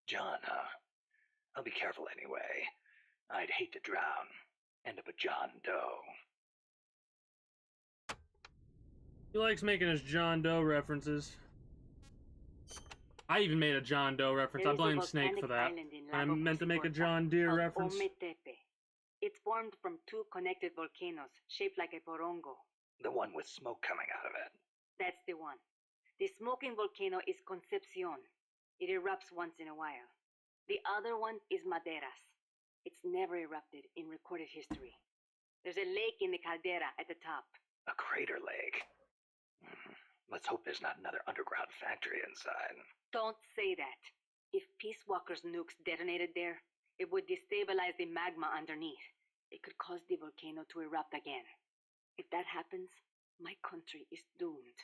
John, huh? I'll be careful anyway. I'd hate to drown. End up a John Doe. He likes making his John Doe references. I even made a John Doe reference. I There is a blame Snake for volcanic that. island in I Lago meant to make a Cosicorta John Deere called reference. Ometepe. It's formed from two connected volcanoes shaped like a porongo. The one with smoke coming out of it. That's the one. The smoking volcano is Concepcion. It erupts once in a while. The other one is Maderas. It's never erupted in recorded history. There's a lake in the caldera at the top. A crater lake. Let's hope there's not another underground factory inside. Don't say that. If Peace Walker's nukes detonated there, it would destabilize the magma underneath. It could cause the volcano to erupt again. If that happens, my country is doomed.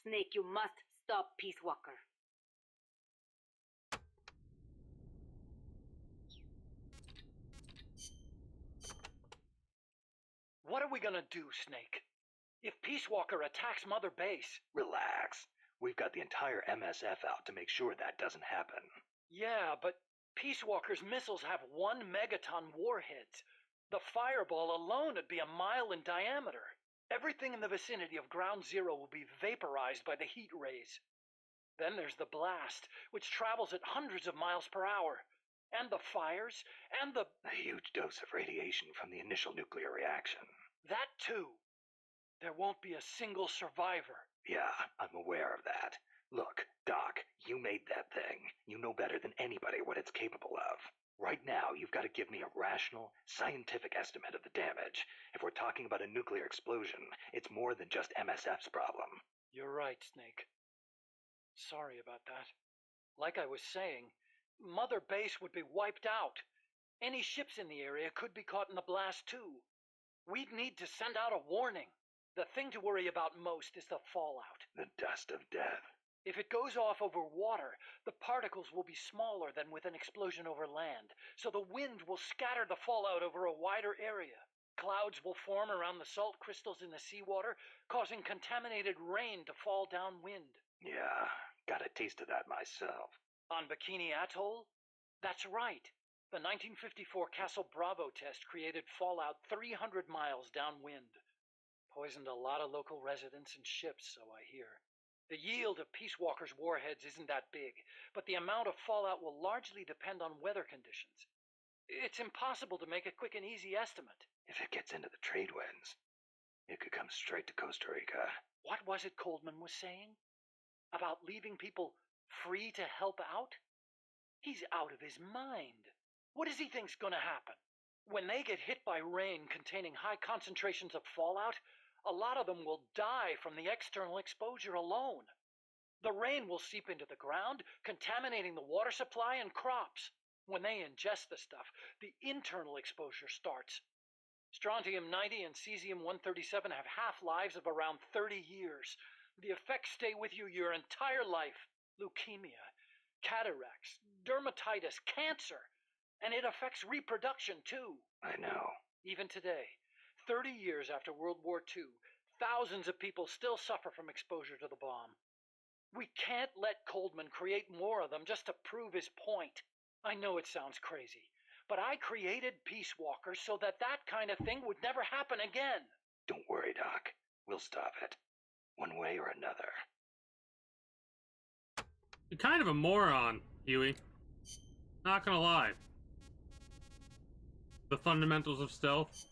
Snake, you must stop Peace Walker. What are we gonna do, Snake? If Peace Walker attacks Mother Base... Relax. We've got the entire MSF out to make sure that doesn't happen. Yeah, but Peace Walker's missiles have 1 megaton warheads. The fireball alone would be a mile in diameter. Everything in the vicinity of Ground Zero will be vaporized by the heat rays. Then there's the blast, which travels at hundreds of miles per hour. And the fires, and the... A huge dose of radiation from the initial nuclear reaction. That too. There won't be a single survivor. Yeah, I'm aware of that. Look, Doc, you made that thing. You know better than anybody what it's capable of. Right now, you've got to give me a rational, scientific estimate of the damage. If we're talking about a nuclear explosion, it's more than just MSF's problem. You're right, Snake. Sorry about that. Like I was saying, Mother Base would be wiped out. Any ships in the area could be caught in the blast too. We'd need to send out a warning. The thing to worry about most is the fallout. The dust of death. If it goes off over water, the particles will be smaller than with an explosion over land, so the wind will scatter the fallout over a wider area. Clouds will form around the salt crystals in the seawater, causing contaminated rain to fall downwind. Yeah, got a taste of that myself. On Bikini Atoll? That's right. The 1954 Castle Bravo test created fallout 300 miles downwind. Poisoned a lot of local residents and ships, so I hear. The yield of Peace Walker's warheads isn't that big, but the amount of fallout will largely depend on weather conditions. It's impossible to make a quick and easy estimate. If it gets into the trade winds, it could come straight to Costa Rica. What was it Coldman was saying? About leaving people free to help out? He's out of his mind. What does he think's gonna happen? When they get hit by rain containing high concentrations of fallout, a lot of them will die from the external exposure alone. The rain will seep into the ground, contaminating the water supply and crops. When they ingest the stuff, the internal exposure starts. Strontium-90 and cesium-137 have half-lives of around 30 years. The effects stay with you your entire life. Leukemia, cataracts, dermatitis, cancer. And it affects reproduction, too. I know. Even today, 30 years after World War II, thousands of people still suffer from exposure to the bomb. We can't let Coldman create more of them just to prove his point. I know it sounds crazy, but I created Peace Walker so that kind of thing would never happen again. Don't worry, Doc. We'll stop it. One way or another. You're kind of a moron, Huey. Not gonna lie. The fundamentals of stealth.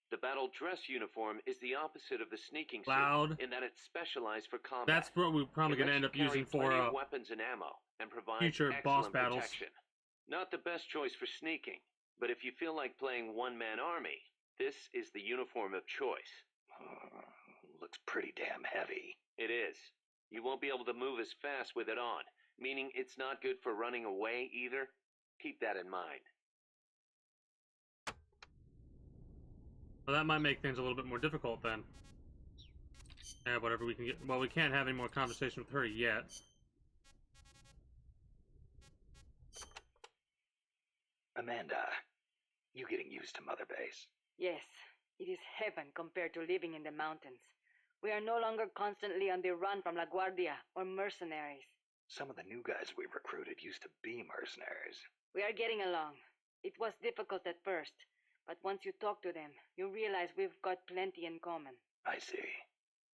The battle dress uniform is the opposite of the sneaking Loud. suit in that it's specialized for combat. That's what we're probably going to end up using for weapons and ammo and provide future boss excellent battles. protection. Not the best choice for sneaking, but if you feel like playing one-man army, this is the uniform of choice. Looks pretty damn heavy. It is. You won't be able to move as fast with it on, meaning it's not good for running away either. Keep that in mind. Well, that might make things a little bit more difficult then. Yeah, whatever we can get. Well, we can't have any more conversation with her yet. Amanda, you getting used to Mother Base? Yes, it is heaven compared to living in the mountains. We are no longer constantly on the run from La Guardia or mercenaries. Some of the new guys we recruited used to be mercenaries. We are getting along. It was difficult at first, but once you talk to them, you realize we've got plenty in common. I see.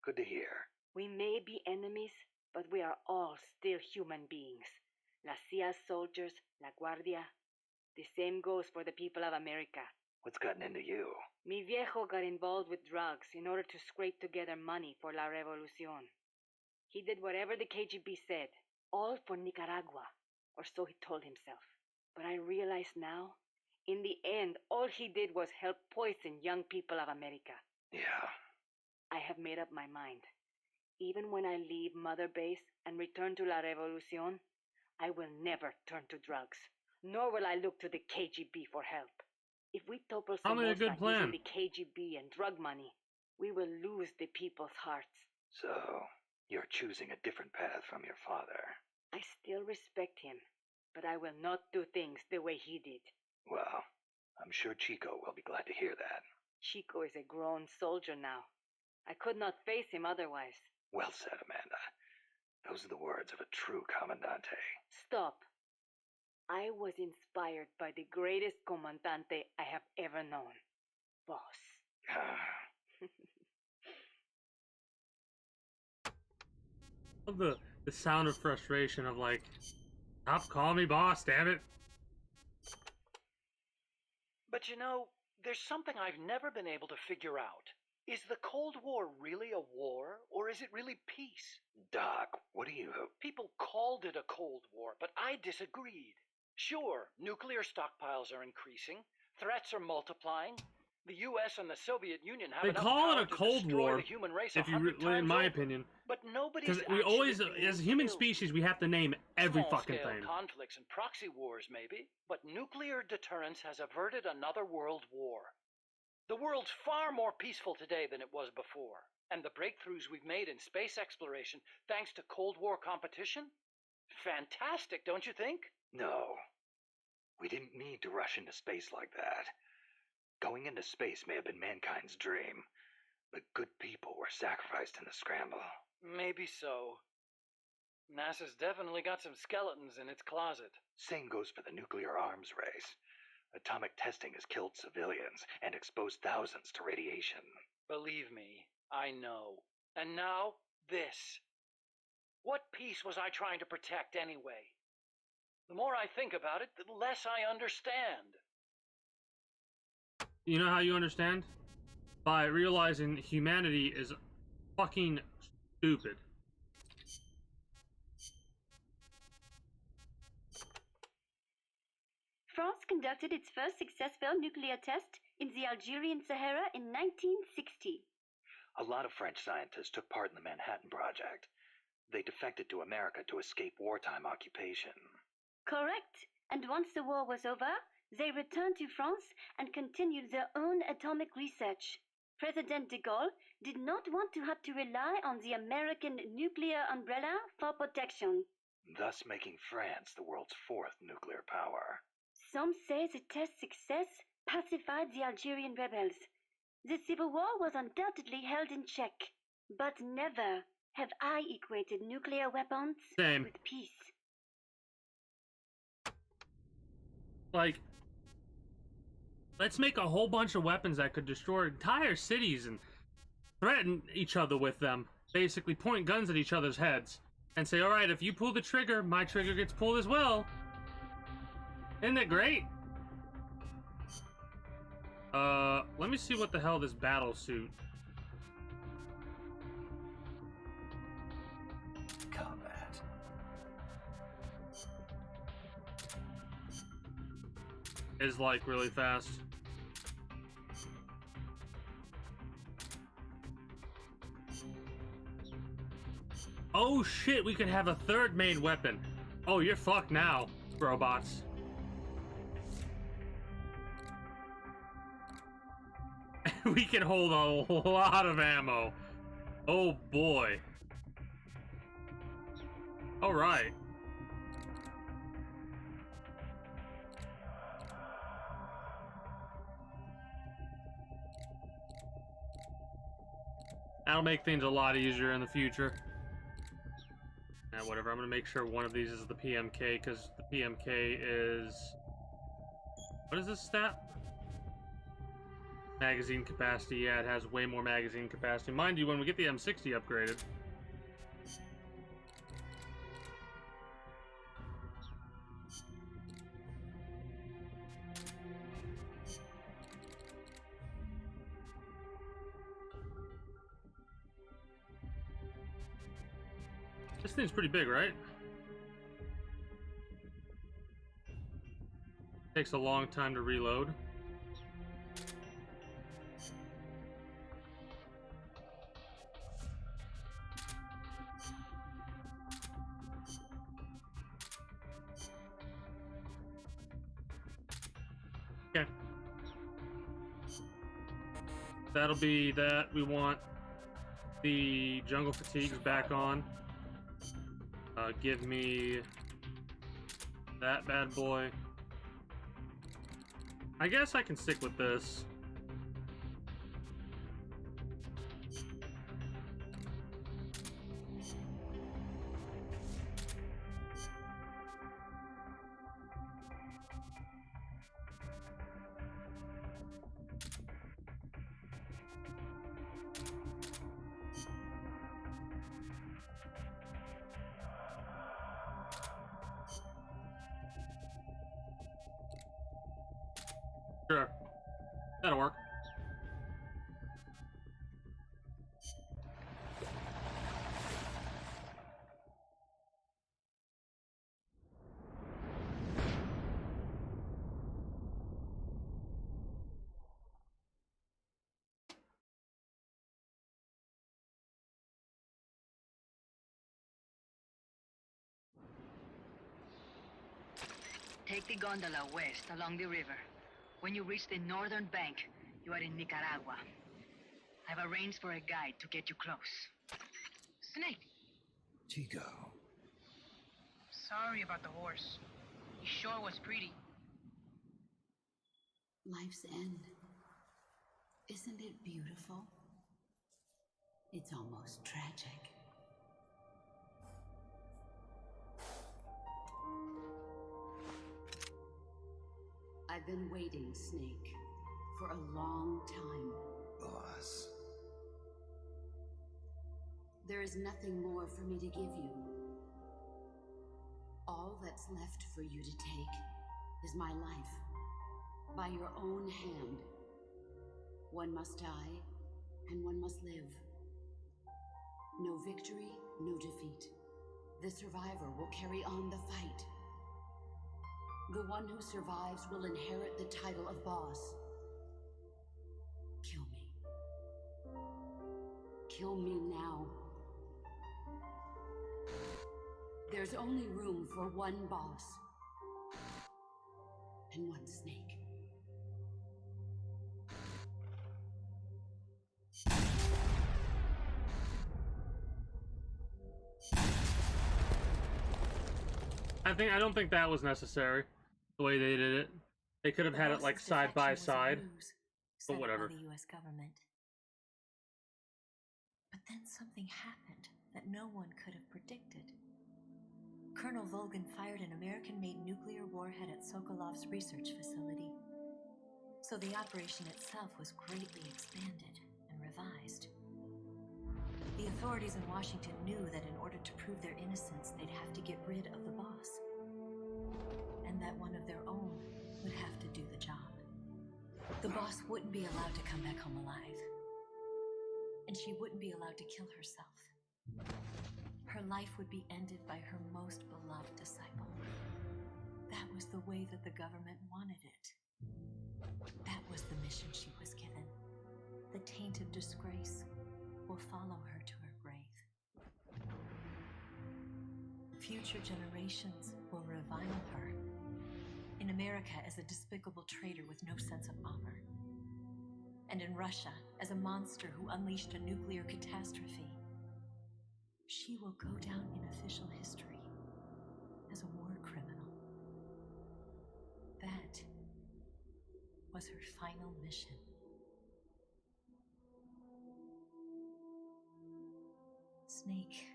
Good to hear. We may be enemies, but we are all still human beings. La CIA soldiers, La Guardia. The same goes for the people of America. What's gotten into you? Mi viejo got involved with drugs in order to scrape together money for La Revolucion. He did whatever the KGB said, all for Nicaragua, or so he told himself. But I realize now, in the end, all he did was help poison young people of America. Yeah. I have made up my mind. Even when I leave Mother Base and return to La Revolucion, I will never turn to drugs, nor will I look to the KGB for help. If we topple Probably a Somoza good plan. using the KGB and drug money, we will lose the people's hearts. So, you're choosing a different path from your father. I still respect him, but I will not do things the way he did. Well, I'm sure Chico will be glad to hear that. Chico is a grown soldier now. I could not face him otherwise. Well said, Amanda. Those are the words of a true Comandante. Stop. I was inspired by the greatest Comandante I have ever known. Boss. Love the sound of frustration of like, stop calling me boss, damn it. But you know, there's something I've never been able to figure out. Is the Cold War really a war, or is it really peace? Doc, what do you... People called it a Cold War, but I disagreed. Sure, nuclear stockpiles are increasing, threats are multiplying. The U.S. and the Soviet Union have They enough call power it a to Cold destroy War, the human race if you, 100 in times my over. opinion. But nobody's Because we actually always, being as human killed. species, we have to name every fucking Small-scale thing. conflicts and proxy wars, maybe, but nuclear deterrence has averted another world war. The world's far more peaceful today than it was before, and the breakthroughs we've made in space exploration thanks to Cold War competition? Fantastic, don't you think? No. We didn't need to rush into space like that. Going into space may have been mankind's dream, but good people were sacrificed in the scramble. Maybe so. NASA's definitely got some skeletons in its closet. Same goes for the nuclear arms race. Atomic testing has killed civilians and exposed thousands to radiation. Believe me, I know. And now, this. What peace was I trying to protect anyway? The more I think about it, the less I understand. You know how you understand? By realizing humanity is fucking stupid. France conducted its first successful nuclear test in the Algerian Sahara in 1960. A lot of French scientists took part in the Manhattan Project. They defected to America to escape wartime occupation. Correct. And once the war was over, they returned to France and continued their own atomic research. President de Gaulle did not want to have to rely on the American nuclear umbrella for protection, Thus making France the world's fourth nuclear power. Some say the test's success pacified the Algerian rebels. The civil war was undoubtedly held in check, but never have I equated nuclear weapons Same. with peace. Like, let's make a whole bunch of weapons that could destroy entire cities and threaten each other with them. Basically point guns at each other's heads and say, alright, if you pull the trigger, my trigger gets pulled as well. Isn't that great? Let me see what the hell this battle suit. Combat. Is like really fast. Oh shit, we could have a third main weapon. Oh, you're fucked now, robots. We can hold a lot of ammo. Oh boy. Alright. That'll make things a lot easier in the future. Whatever, I'm gonna make sure one of these is the PMK, because the PMK is... What is this stat? Magazine capacity, yeah, it has way more magazine capacity. Mind you, when we get the M60 upgraded. This thing's pretty big, right? Takes a long time to reload. Okay. That'll be that. We want the jungle fatigues back on. Give me that bad boy. I guess I can stick with this. Sure. That'll work. Take the gondola west along the river. When you reach the northern bank, you are in Nicaragua. I've arranged for a guide to get you close. Snake! Tico. Sorry about the horse. He sure was pretty. Life's end. Isn't it beautiful? It's almost tragic. I've been waiting, Snake, for a long time. Boss. There is nothing more for me to give you. All that's left for you to take is my life, by your own hand. One must die, and one must live. No victory, no defeat. The survivor will carry on the fight. The one who survives will inherit the title of boss. Kill me. Kill me now. There's only room for one boss. And one snake. I don't think that was necessary. The way they did it. They could have had it like side by side. But whatever. The US government. But then something happened that no one could have predicted. Colonel Volgan fired an American-made nuclear warhead at Sokolov's research facility. So the operation itself was greatly expanded and revised. The authorities in Washington knew that in order to prove their innocence, they'd have to get rid of the boss. And that one of their own would have to do the job. The boss wouldn't be allowed to come back home alive. And she wouldn't be allowed to kill herself. Her life would be ended by her most beloved disciple. That was the way that the government wanted it. That was the mission she was given. The tainted disgrace will follow her to her grave. Future generations will revile her. In America as a despicable traitor with no sense of honor. And in Russia as a monster who unleashed a nuclear catastrophe. She will go down in official history as a war criminal. That was her final mission. Snake,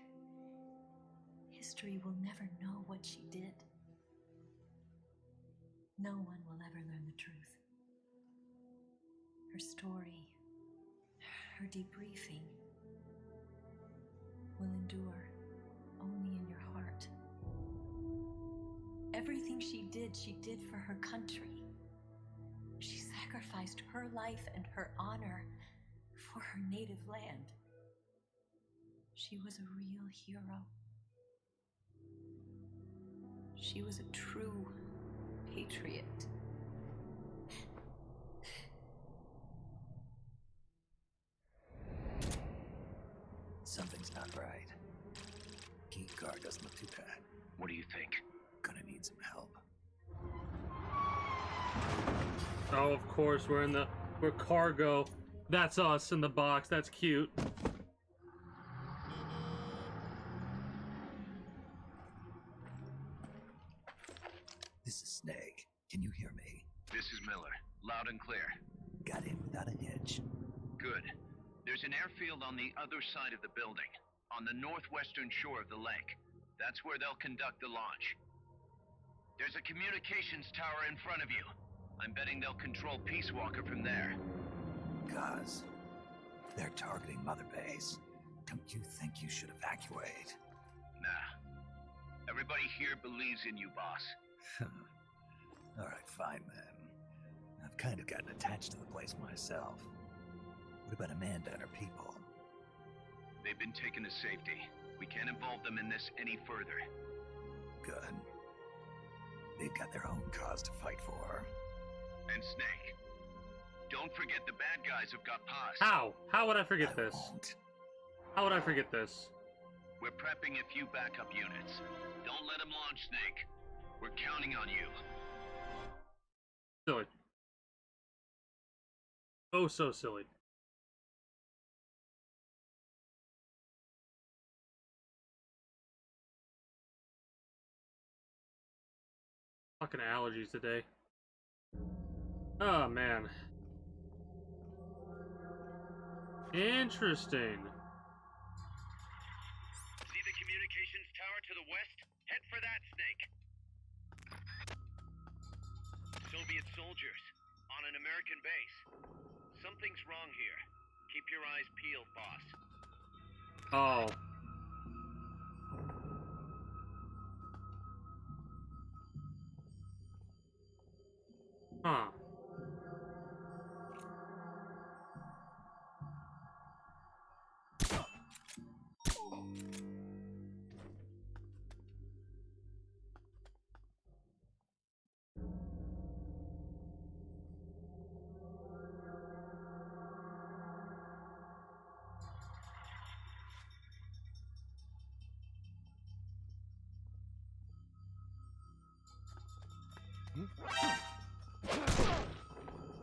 history will never know what she did. No one will ever learn the truth. Her story, her debriefing, will endure only in your heart. Everything she did for her country. She sacrificed her life and her honor for her native land. She was a real hero. She was a true patriot. Something's not right. Key card doesn't look too bad. What do you think? Gonna need some help. Oh, of course, we're cargo. That's us in the box. That's cute. This is Snake. Can you hear me? This is Miller. Loud and clear. Got in without a hitch. Good. There's an airfield on the other side of the building, on the northwestern shore of the lake. That's where they'll conduct the launch. There's a communications tower in front of you. I'm betting they'll control Peace Walker from there. Cuz they're targeting Mother Base. Don't you think you should evacuate? Nah. Everybody here believes in you, boss. Alright, fine then. I've kind of gotten attached to the place myself. What about Amanda and her people? They've been taken to safety. We can't involve them in this any further. Good. They've got their own cause to fight for. And Snake. Don't forget the bad guys have got Paz. How? How would I forget this? Won't. How would I forget this? We're prepping a few backup units. Don't let them launch, Snake. We're counting on you. Silly. Oh, so silly. Fucking allergies today. Oh, man. Interesting. See the communications tower to the west? Head for that, Snake. Soviet soldiers on an American base. Something's wrong here. Keep your eyes peeled, boss. Oh. Huh.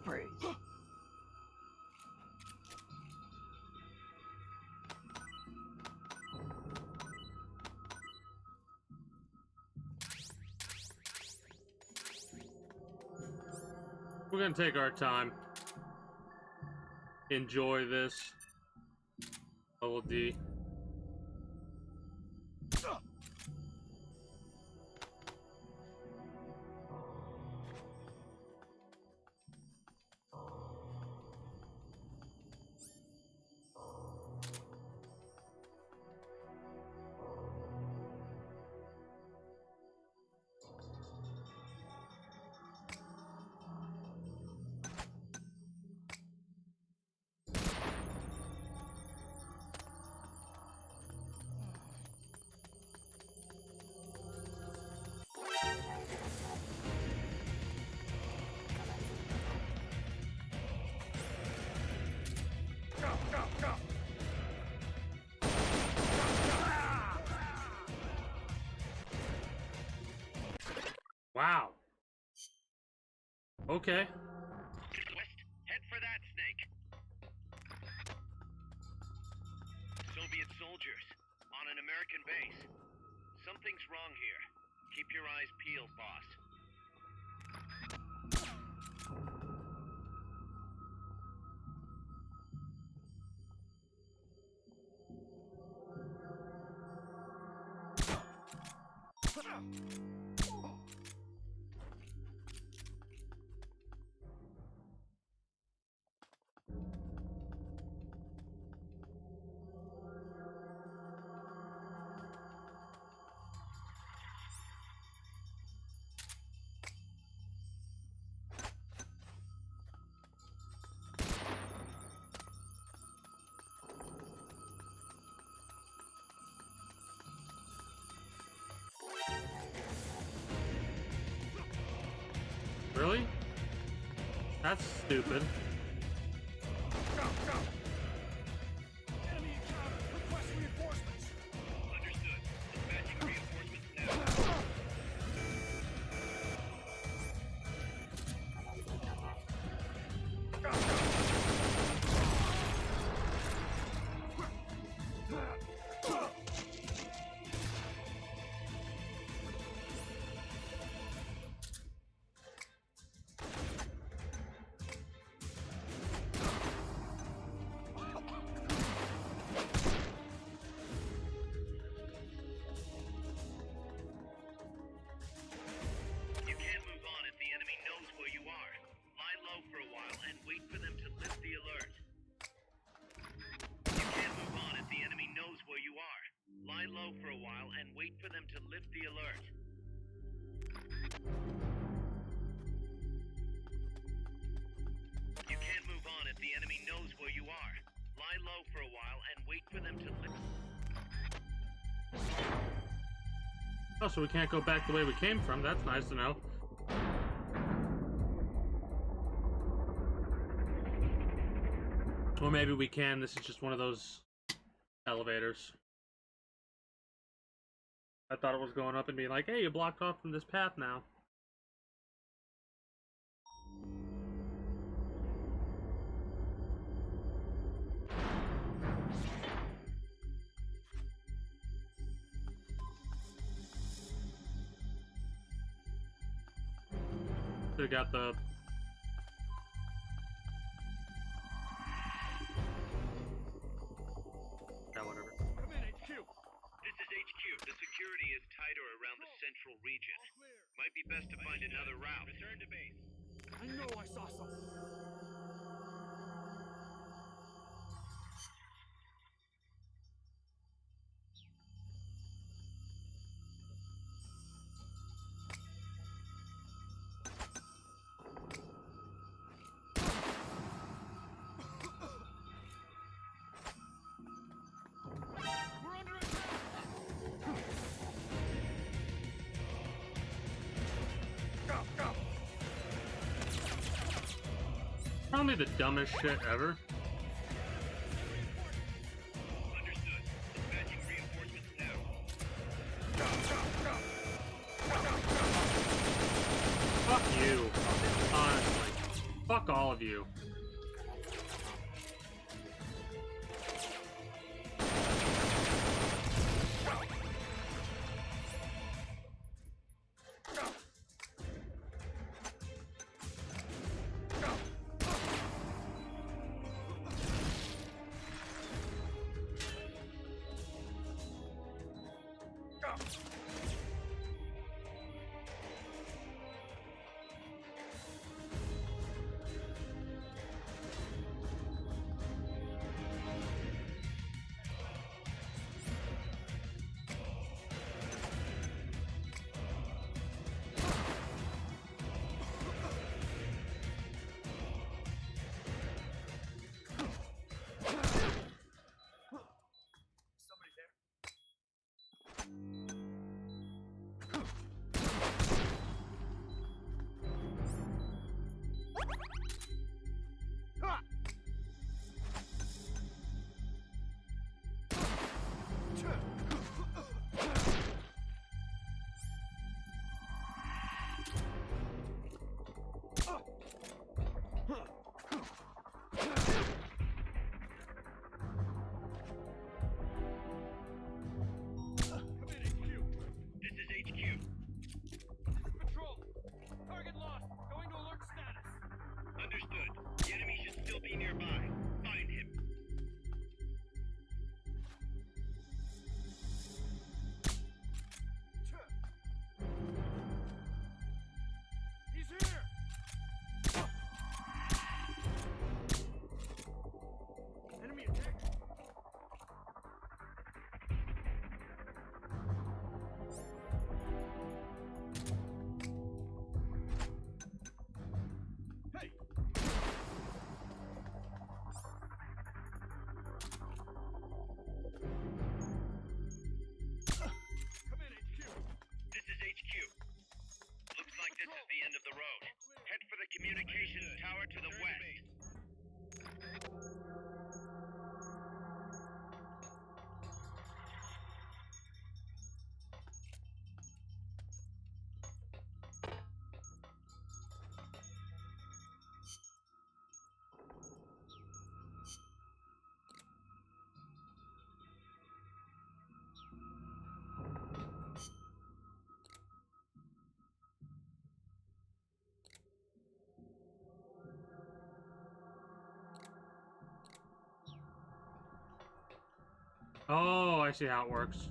Freeze. We're gonna take our time. Enjoy this. Level D. Wow. Okay. West, head for that, Snake. Soviet soldiers on an American base. Something's wrong here. Keep your eyes peeled, boss. Really? That's stupid. Go, go! Enemy encounter! Request reinforcements! Understood. Dispatching reinforcements now. Go, go! You can't move on if the enemy knows where you are. Lie low for a while and wait for them to lift the alert. You can't move on if the enemy knows where you are. Lie low for a while and wait for them to lift the alert. You can't move on if the enemy knows where you are. Lie low for a while and wait for them to lift. Oh, so we can't go back the way we came from. That's nice to know. Or maybe we can. This is just one of those elevators. I thought it was going up and being like, hey, you blocked off from this path now. They got the... Yeah, whatever. Come in, HQ! This is HQ. The security is tighter around the central region. Might be best to find another route. Return to base. I know I saw something! We're under attack! Go, go! Probably the dumbest shit ever. Understood. Dispatching reinforcements now. Go, go, go! Go, go, go! Fuck you. Honestly. Fuck all of you. Head for the communications tower to the west. Oh, I see how it works.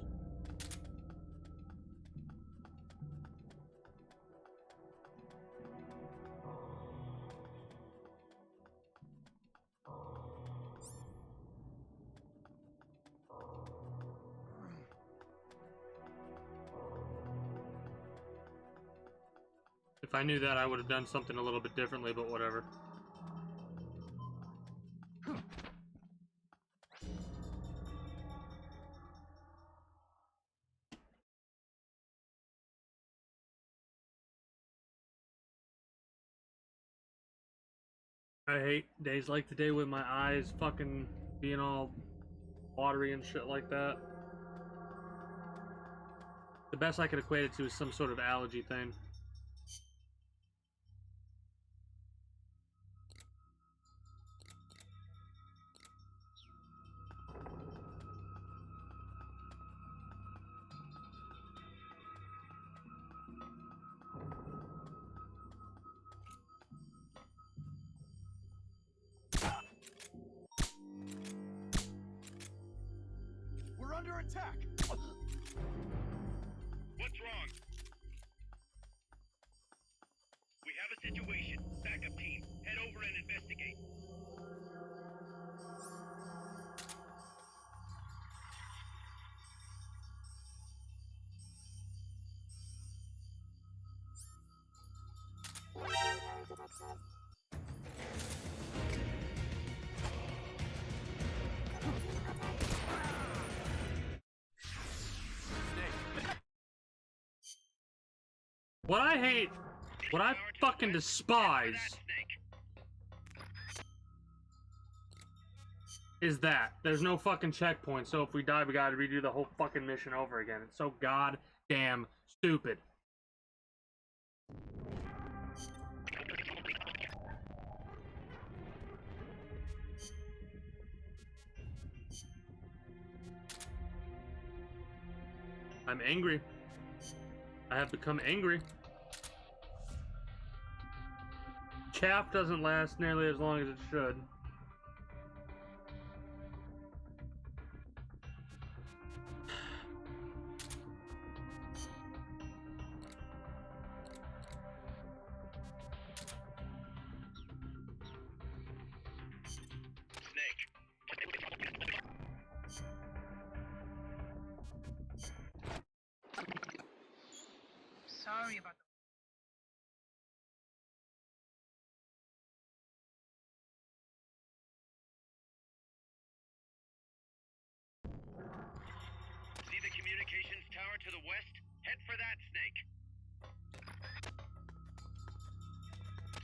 If I knew that, I would have done something a little bit differently, but whatever. I hate days like today with my eyes fucking being all watery and shit like that. The best I could equate it to is some sort of allergy thing. We're under attack! What's wrong? We have a situation. Backup team, head over and investigate. What I hate, what I fucking despise is that there's no fucking checkpoint, so if we die, we gotta redo the whole fucking mission over again. It's so goddamn stupid. I'm angry. I have become angry. Chaff doesn't last nearly as long as it should. Sorry about the... See the communications tower to the west? Head for that, Snake.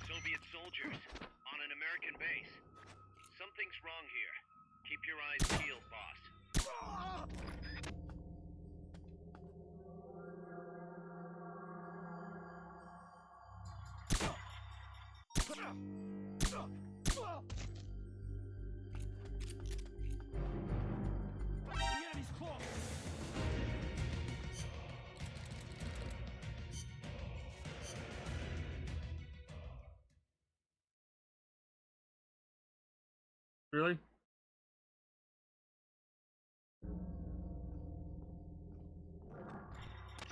Soviet soldiers on an American base. Something's wrong here. Keep your eyes peeled, boss. The enemy's close! Really?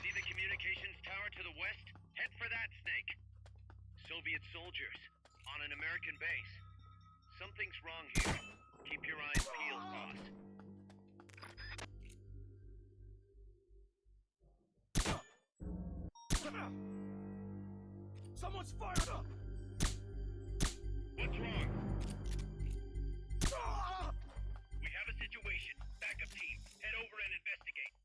See the communications tower to the west? Head for that, Snake. Soviet soldiers on an American base. Something's wrong here. Keep your eyes peeled, boss. Someone's fired up! What's wrong? We have a situation. Backup team, head over and investigate.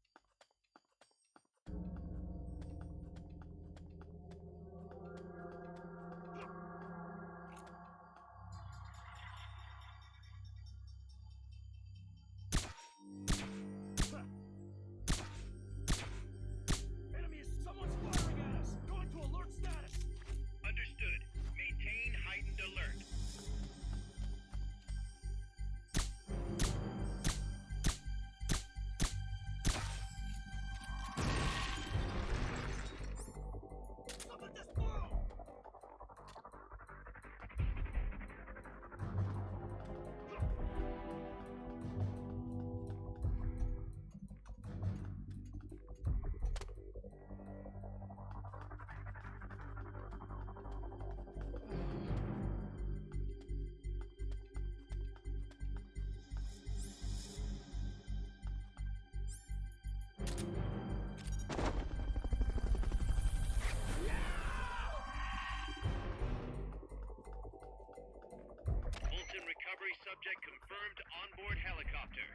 recovery subject confirmed onboard helicopter.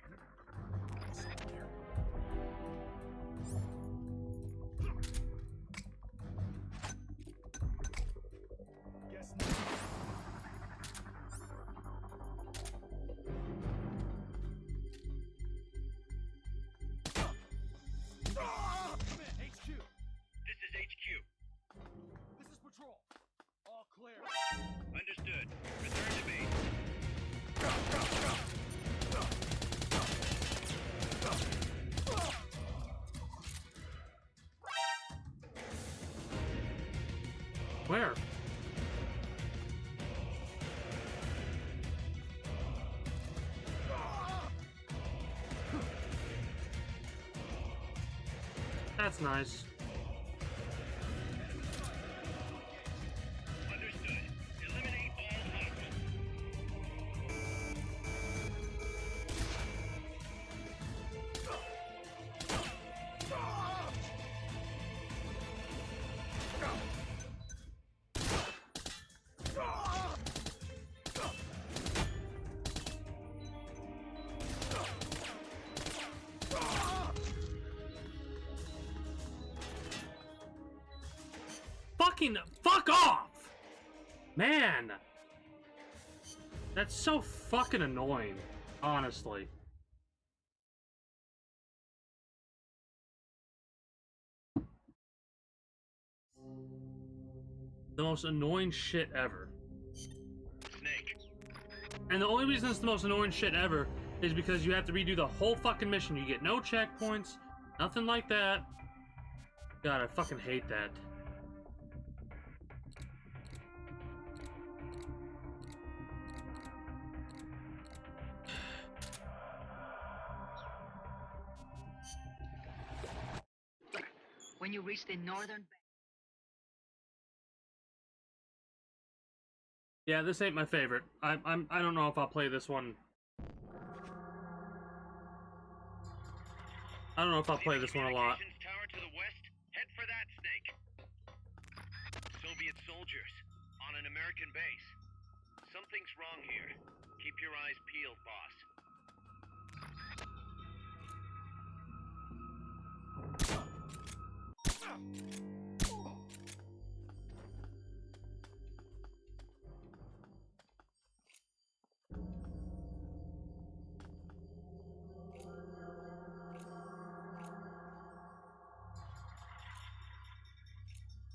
Guess not. Come in, HQ. This is HQ. This is patrol. All clear. Understood. Return to base. Where? That's nice. Understood. Eliminate all hostiles. Fucking fuck off! Man! That's so fucking annoying, honestly. The most annoying shit ever. Snake. And the only reason it's the most annoying shit ever is because you have to redo the whole fucking mission. You get no checkpoints, nothing like that. God, I fucking hate that. When you reach the northern bank. Yeah, this ain't my favorite. I don't know if I'll play this one. I don't know if I'll play this one a lot. Communications tower to the west. Head for that, Snake. Soviet soldiers on an American base. Something's wrong here. Keep your eyes peeled, boss.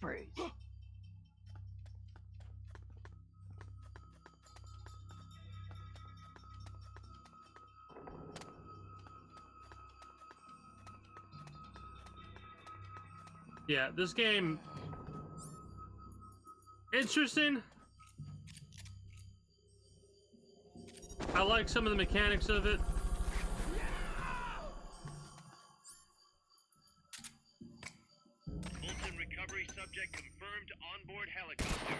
Freeze. Yeah, this game... interesting. I like some of the mechanics of it. Fulton recovery subject confirmed onboard helicopter.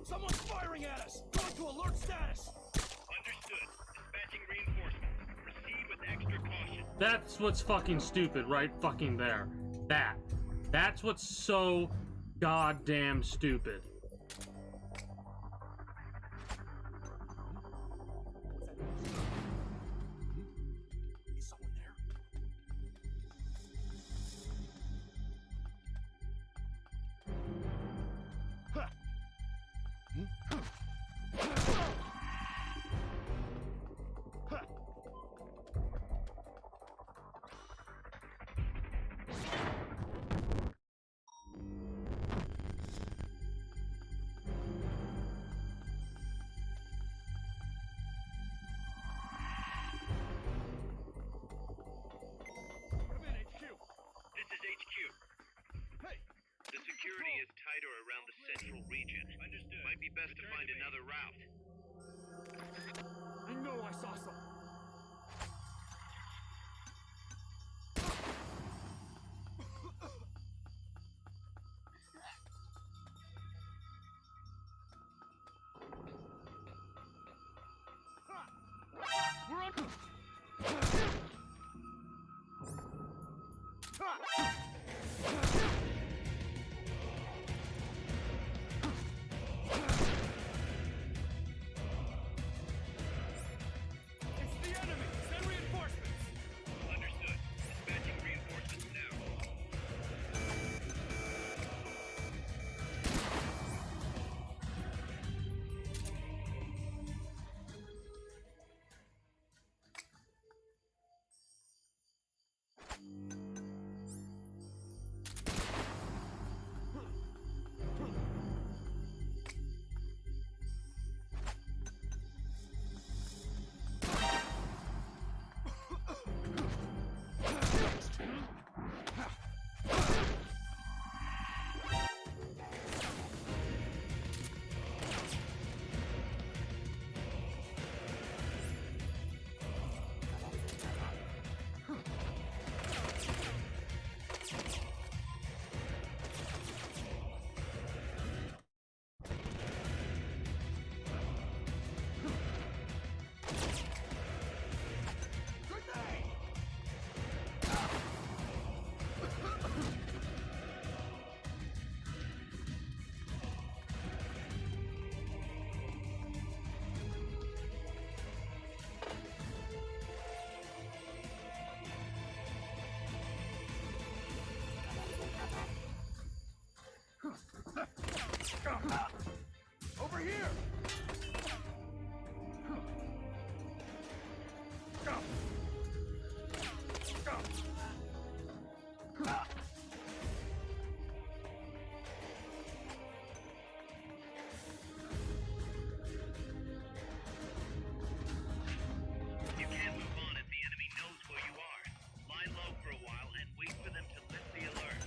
Someone's firing at us! Going to alert status! Understood. Dispatching reinforcements. Proceed with extra caution. That's what's fucking stupid, right fucking there. That's what's so goddamn stupid. Is someone there? Come in, HQ. This is HQ. Hey, The security is tighter around the central region. Understood. Might be best to find another route. I know I saw some. It's the enemy! Send reinforcements! Understood. Dispatching reinforcements now. Over here! You can't move on if the enemy knows where you are. Lie low for a while and wait for them to lift the alert.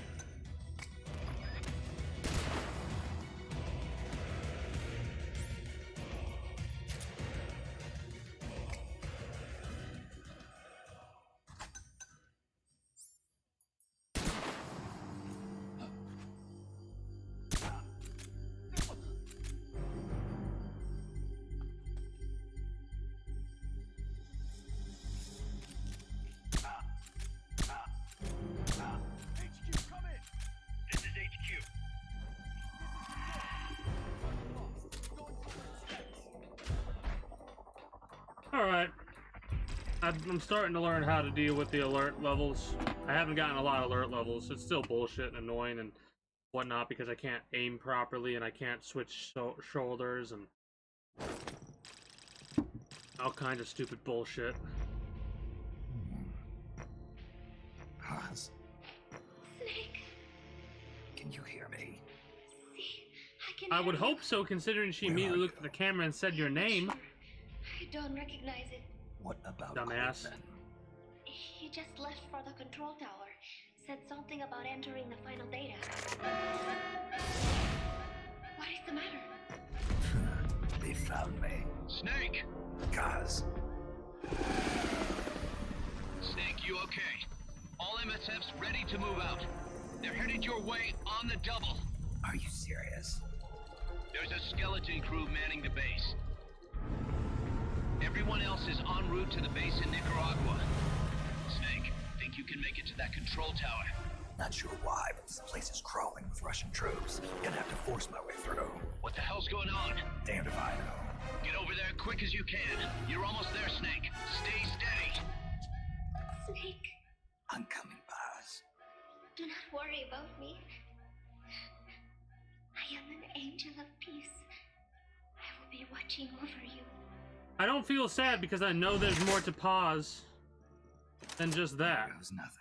HQ, come in! This is HQ. All right. I'm starting to learn how to deal with the alert levels. I haven't gotten a lot of alert levels. It's still bullshit and annoying and whatnot because I can't aim properly and I can't switch shoulders and all kinds of stupid bullshit. Haas, Snake, can you hear me? see, I can I hear would you. hope so, considering she immediately looked at the camera and said your name. I don't recognize it. What about Dumbass. Coleman? He just left for the control tower. Said something about entering the final data. What is the matter? They found me. Snake! Kaz, Snake, you okay? All MSFs ready to move out. They're headed your way on the double. are you serious? There's a skeleton crew manning the base. Everyone else is en route to the base in Nicaragua. Snake, think you can make it to that control tower? Not sure why, but this place is crawling with Russian troops. Gonna have to force my way through. What the hell's going on? Damned if I know. Get over there quick as you can. You're almost there, Snake. Stay steady. Snake, I'm coming, Baz. do not worry about me. I am an angel of peace. I will be watching over you. I don't feel sad because I know there's more to pause than just that. There goes nothing.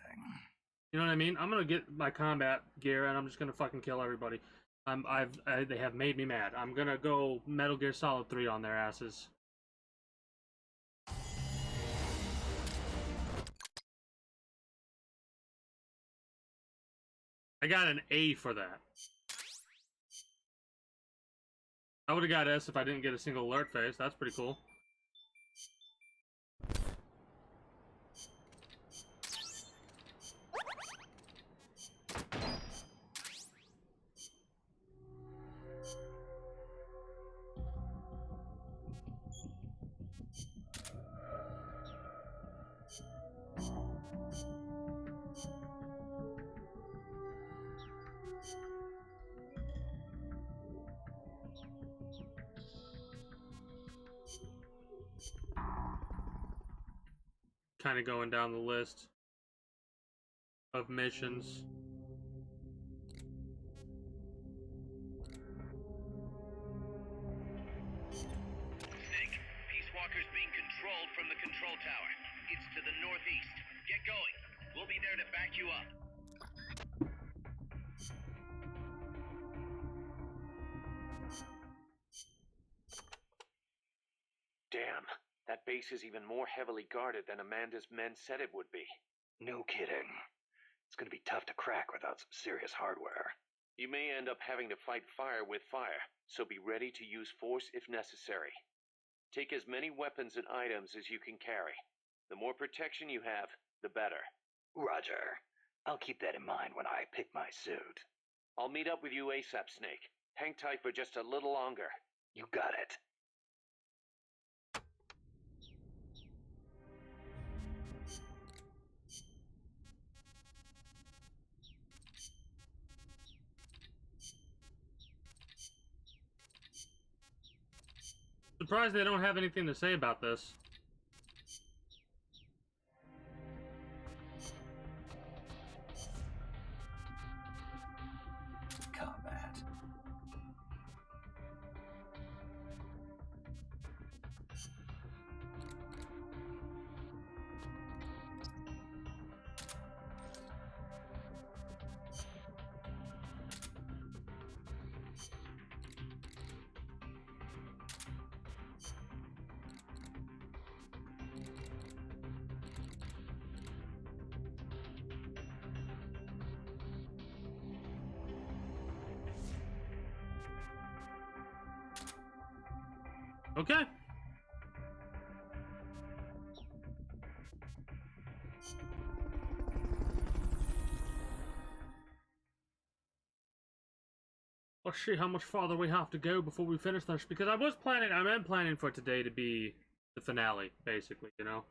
You know what I mean? I'm gonna get my combat gear and I'm just gonna fucking kill everybody. They have made me mad. I'm gonna go Metal Gear Solid 3 on their asses. I got an A for that. I would have got S if I didn't get a single alert face. That's pretty cool. kind of going down the list of missions. Snake, Peace Walker's being controlled from the control tower. It's to the northeast. Get going. We'll be there to back you up. Damn, that base is even more heavily guarded than Amanda's men said it would be. No kidding. It's gonna be tough to crack without some serious hardware. You may end up having to fight fire with fire, so be ready to use force if necessary. Take as many weapons and items as you can carry. The more protection you have, the better. Roger. I'll keep that in mind when I pick my suit. I'll meet up with you ASAP, Snake. Hang tight for just a little longer. You got it. Surprised they don't have anything to say about this. Combat. Okay. Let's see how much farther we have to go before we finish this, because I am planning for today to be the finale, basically, you know?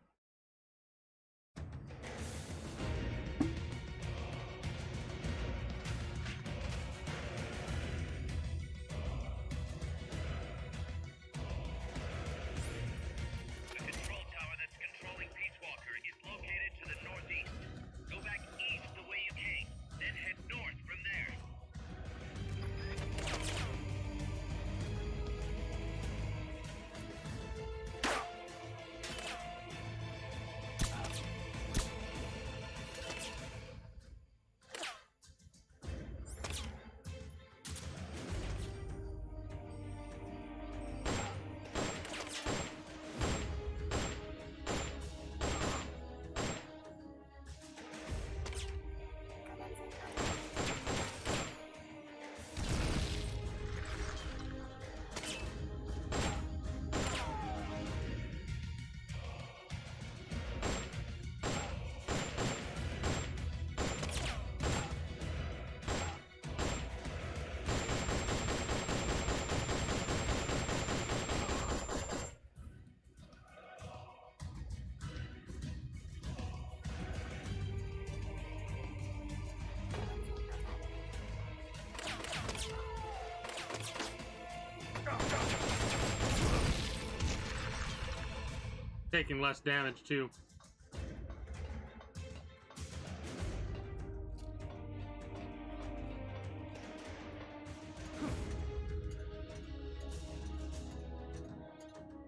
Taking less damage too.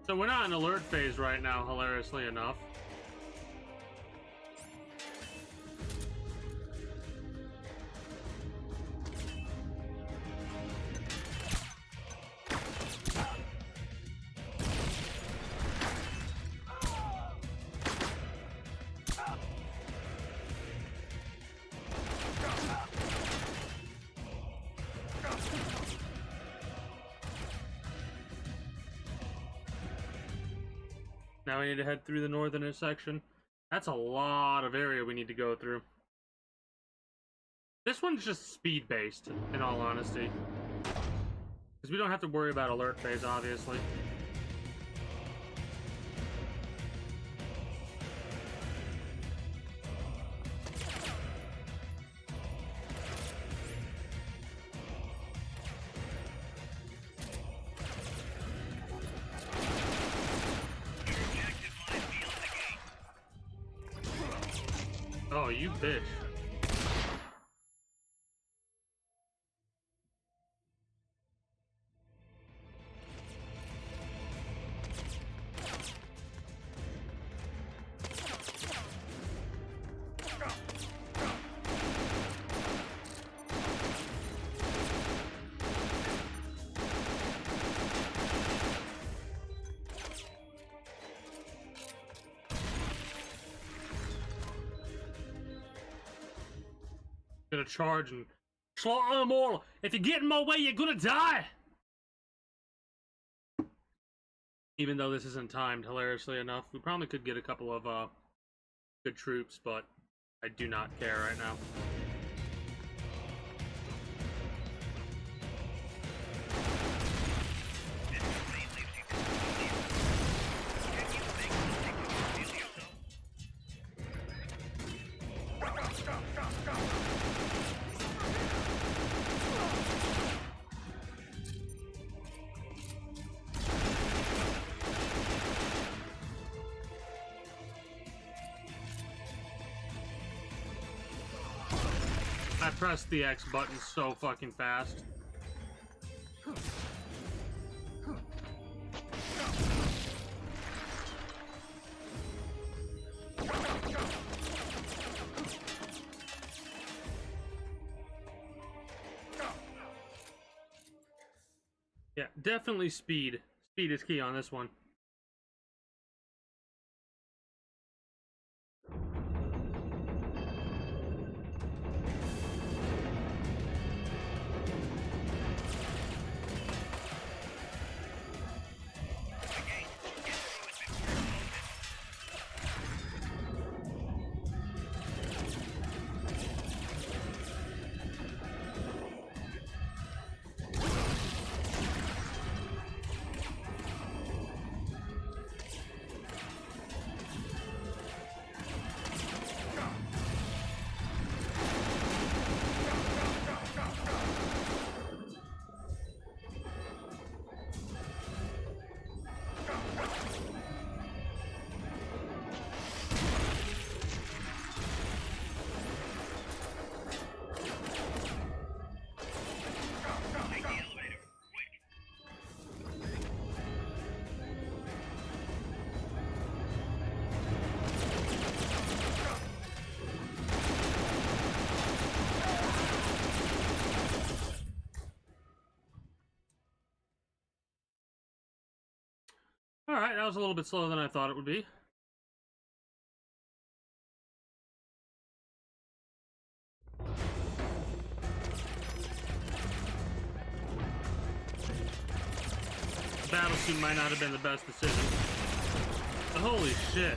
So we're not in alert phase right now, hilariously enough. Now we need to head through the northern intersection. That's a lot of area we need to go through. This one's just speed-based, in all honesty. Because we don't have to worry about alert phase, obviously. Oh, you bitch. Gonna charge and slaughter them all. If you get in my way, you're gonna die. Even though this isn't timed, hilariously enough, we probably could get a couple of good troops, but I do not care right now. I pressed the X button so fucking fast. Yeah, definitely speed. Speed is key on this one. Alright, that was a little bit slower than I thought it would be. Battle suit might not have been the best decision. But holy shit.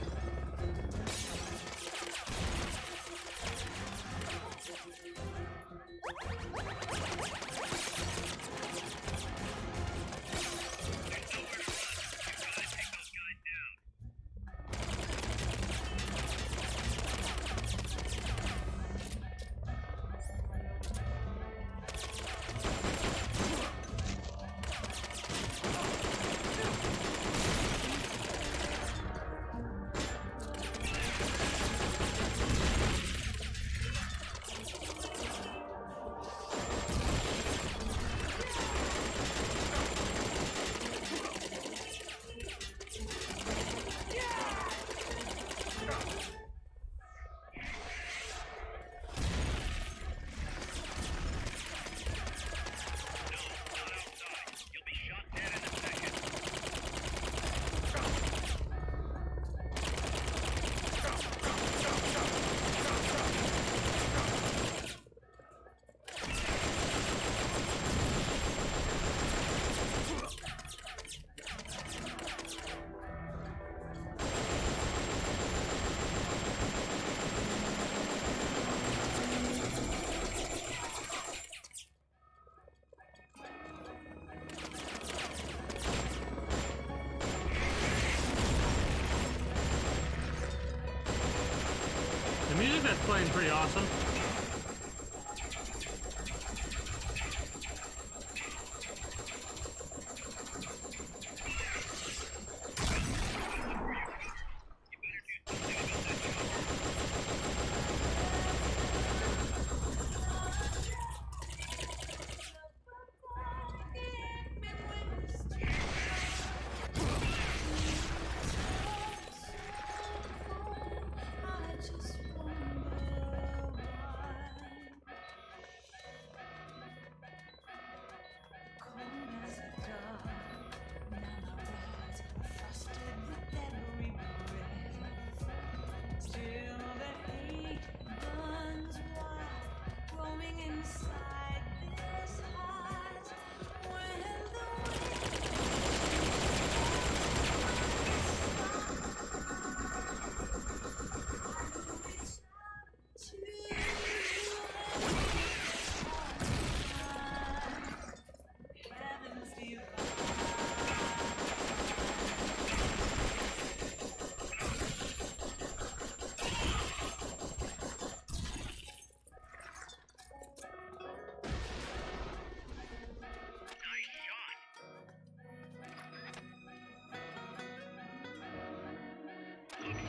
The music that's playing pretty awesome.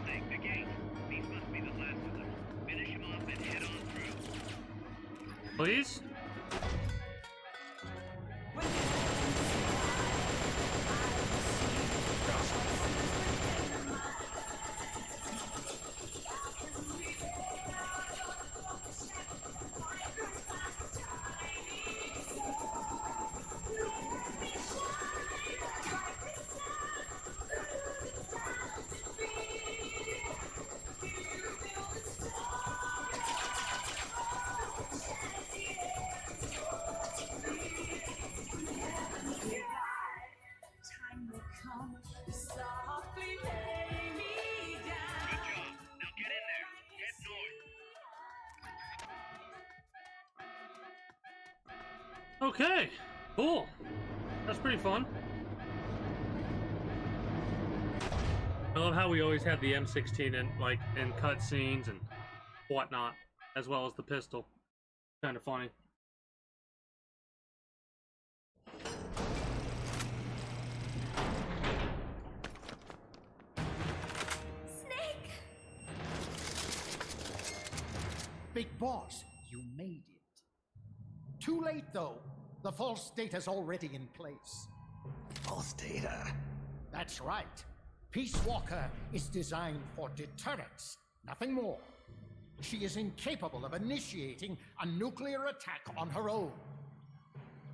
Snake, the gate. These must be the last of them. Finish them off and head on through. Please? Okay, cool. That's pretty fun. I love how we always had the M16 in cutscenes and whatnot, as well as the pistol. Kind of funny. Snake! Big boss, you made it. Too late, though. The false data's already in place. False data? That's right. Peace Walker is designed for deterrence, nothing more. She is incapable of initiating a nuclear attack on her own.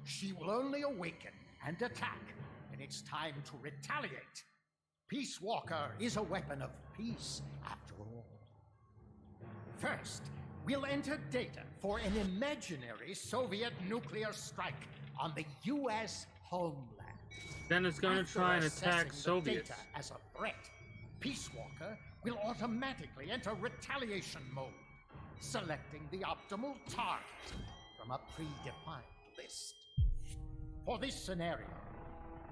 She will only awaken and attack when it's time to retaliate. Peace Walker is a weapon of peace, after all. First, we'll enter data for an imaginary Soviet nuclear strike on the U.S. homeland. Then it's going to try and attack Soviets. Data as a threat, Peace Walker will automatically enter retaliation mode, selecting the optimal target from a predefined list. For this scenario,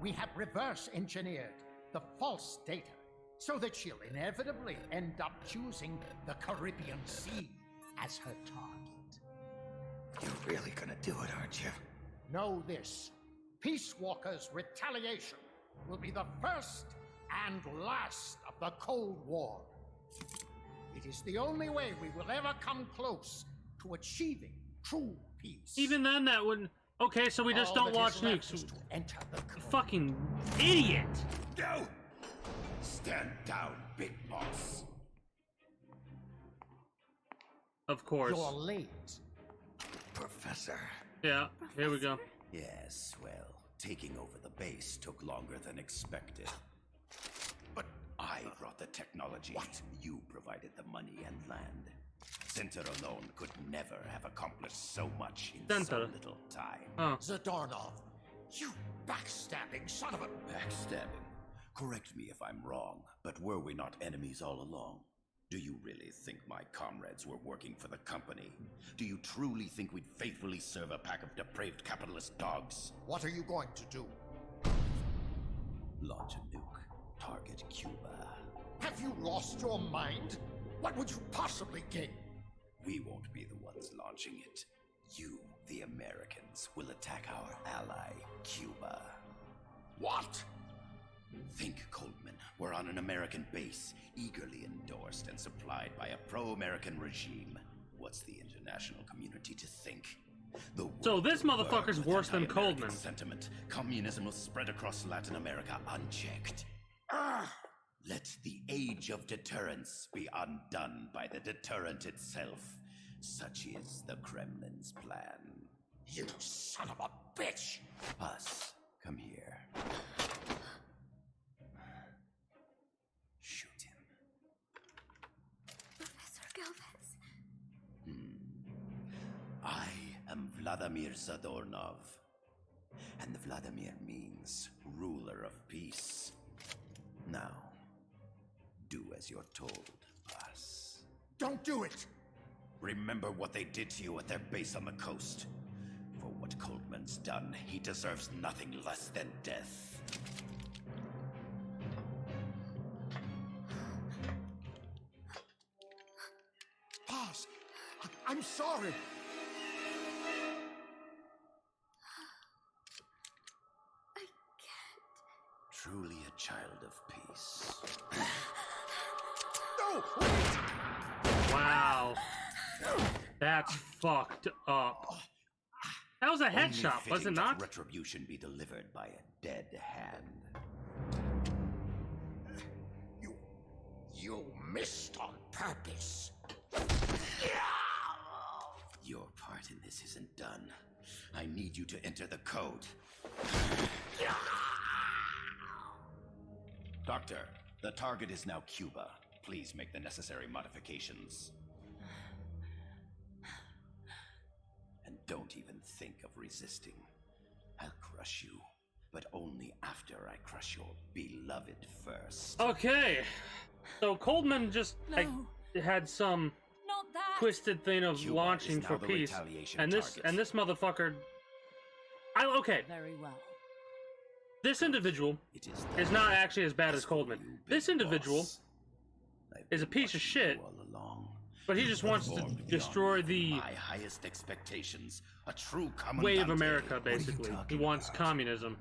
we have reverse engineered the false data so that she'll inevitably end up choosing the Caribbean Sea as her target. You're really gonna do it, aren't you? Know this. Peace Walker's retaliation will be the first and last of the Cold War. It is the only way we will ever come close to achieving true peace. Even then, that wouldn't... Okay, so we just All don't that watch is left nukes. is to enter the You fucking idiot! Go! Stand down, big boss. Of course. You're late. Professor. Yeah, here we go. Yes, well, taking over the base took longer than expected. But I brought the technology. What? You provided the money and land. Center alone could never have accomplished so much in so little time. Oh. Zadornov, you backstabbing son of a... Backstabbing? Correct me if I'm wrong, but were we not enemies all along? Do you really think my comrades were working for the company? Do you truly think we'd faithfully serve a pack of depraved capitalist dogs? What are you going to do? Launch a nuke. Target Cuba. Have you lost your mind? What would you possibly gain? We won't be the ones launching it. You, the Americans, will attack our ally, Cuba. What? Think, Coldman. We're on an American base, eagerly endorsed and supplied by a pro-American regime. What's the international community to think? So this motherfucker's worse than Coldman. Sentiment. Communism will spread across Latin America unchecked. Let the age of deterrence be undone by the deterrent itself. Such is the Kremlin's plan. You son of a bitch! Us, come here. Shoot him. Professor Galvez. I am Vladimir Zadornov. And Vladimir means ruler of peace. Now, do as you're told, boss. Don't do it! Remember what they did to you at their base on the coast. For what Coldman's done, he deserves nothing less than death. Boss, I'm sorry. Truly a child of peace. That's fucked up. That was a headshot, was it not? Retribution be delivered by a dead hand. You missed on purpose. Your part in this isn't done. I need you to enter the code. Doctor, the target is now Cuba. Please make the necessary modifications. And don't even think of resisting. I'll crush you, but only after I crush your beloved first. Okay. So Coldman just had some twisted thing of Cuba launching is now for the peace, retaliation and this motherfucker. Okay. Very well. This individual is not actually as bad as Coldman. This individual is a piece of shit, but he just wants to destroy the my highest expectations. A true way of America, basically. He wants communism.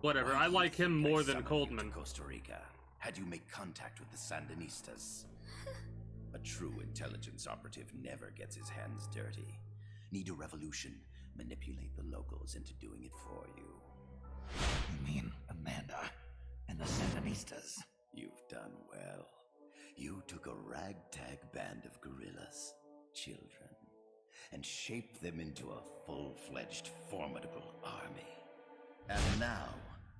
Whatever. I like him more than Coldman. Costa Rica. Had you make contact with the Sandinistas? A true intelligence operative never gets his hands dirty. Need a revolution? Manipulate the locals into doing it for you. You mean Amanda and the Sandinistas? You've done well. You took a ragtag band of guerrillas, children, and shaped them into a full-fledged, formidable army. And now,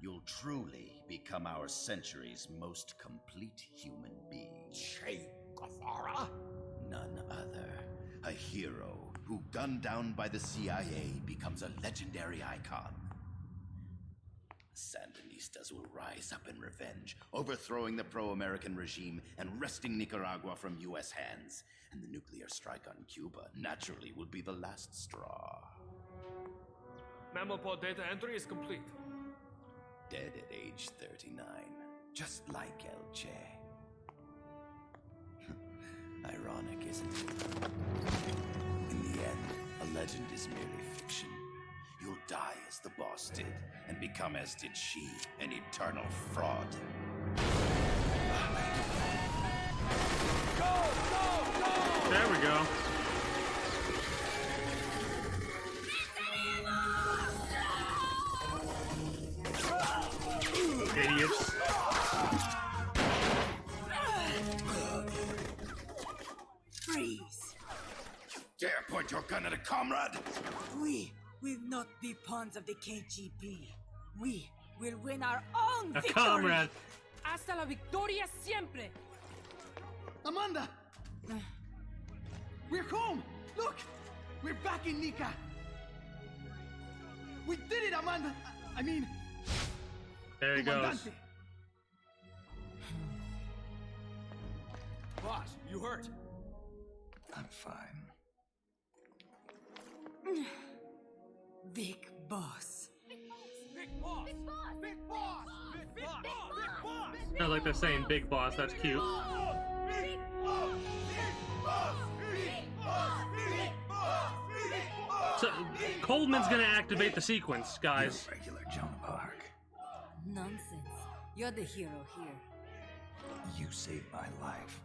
you'll truly become our century's most complete human being. Che Guevara? None other. A hero who, gunned down by the CIA, becomes a legendary icon. The Sandinistas will rise up in revenge, overthrowing the pro-American regime and wresting Nicaragua from U.S. hands. And the nuclear strike on Cuba naturally will be the last straw. Mammal pod data entry is complete. Dead at age 39, just like El Che. Ironic, isn't it? In the end, a legend is merely fiction. You'll die as the boss did, and become as did she, an eternal fraud. There we go. Idiots. Freeze! Dare point your gun at a comrade? We will not be pawns of the KGB. We will win our own A victory! comrade. Hasta la victoria siempre! Amanda! We're home! Look! We're back in Nika! We did it, Amanda! I mean... There he goes. Comandante. Boss, you hurt? I'm fine. Big boss. Big boss! Big boss! Big boss! Big boss! Big boss! I like they're saying big boss, that's cute. Big boss! Big boss! Big boss! Big boss! Big boss! So, Coldman's gonna activate the sequence, guys. You're a regular Joan of Arc. Nonsense. You're the hero here. You saved my life.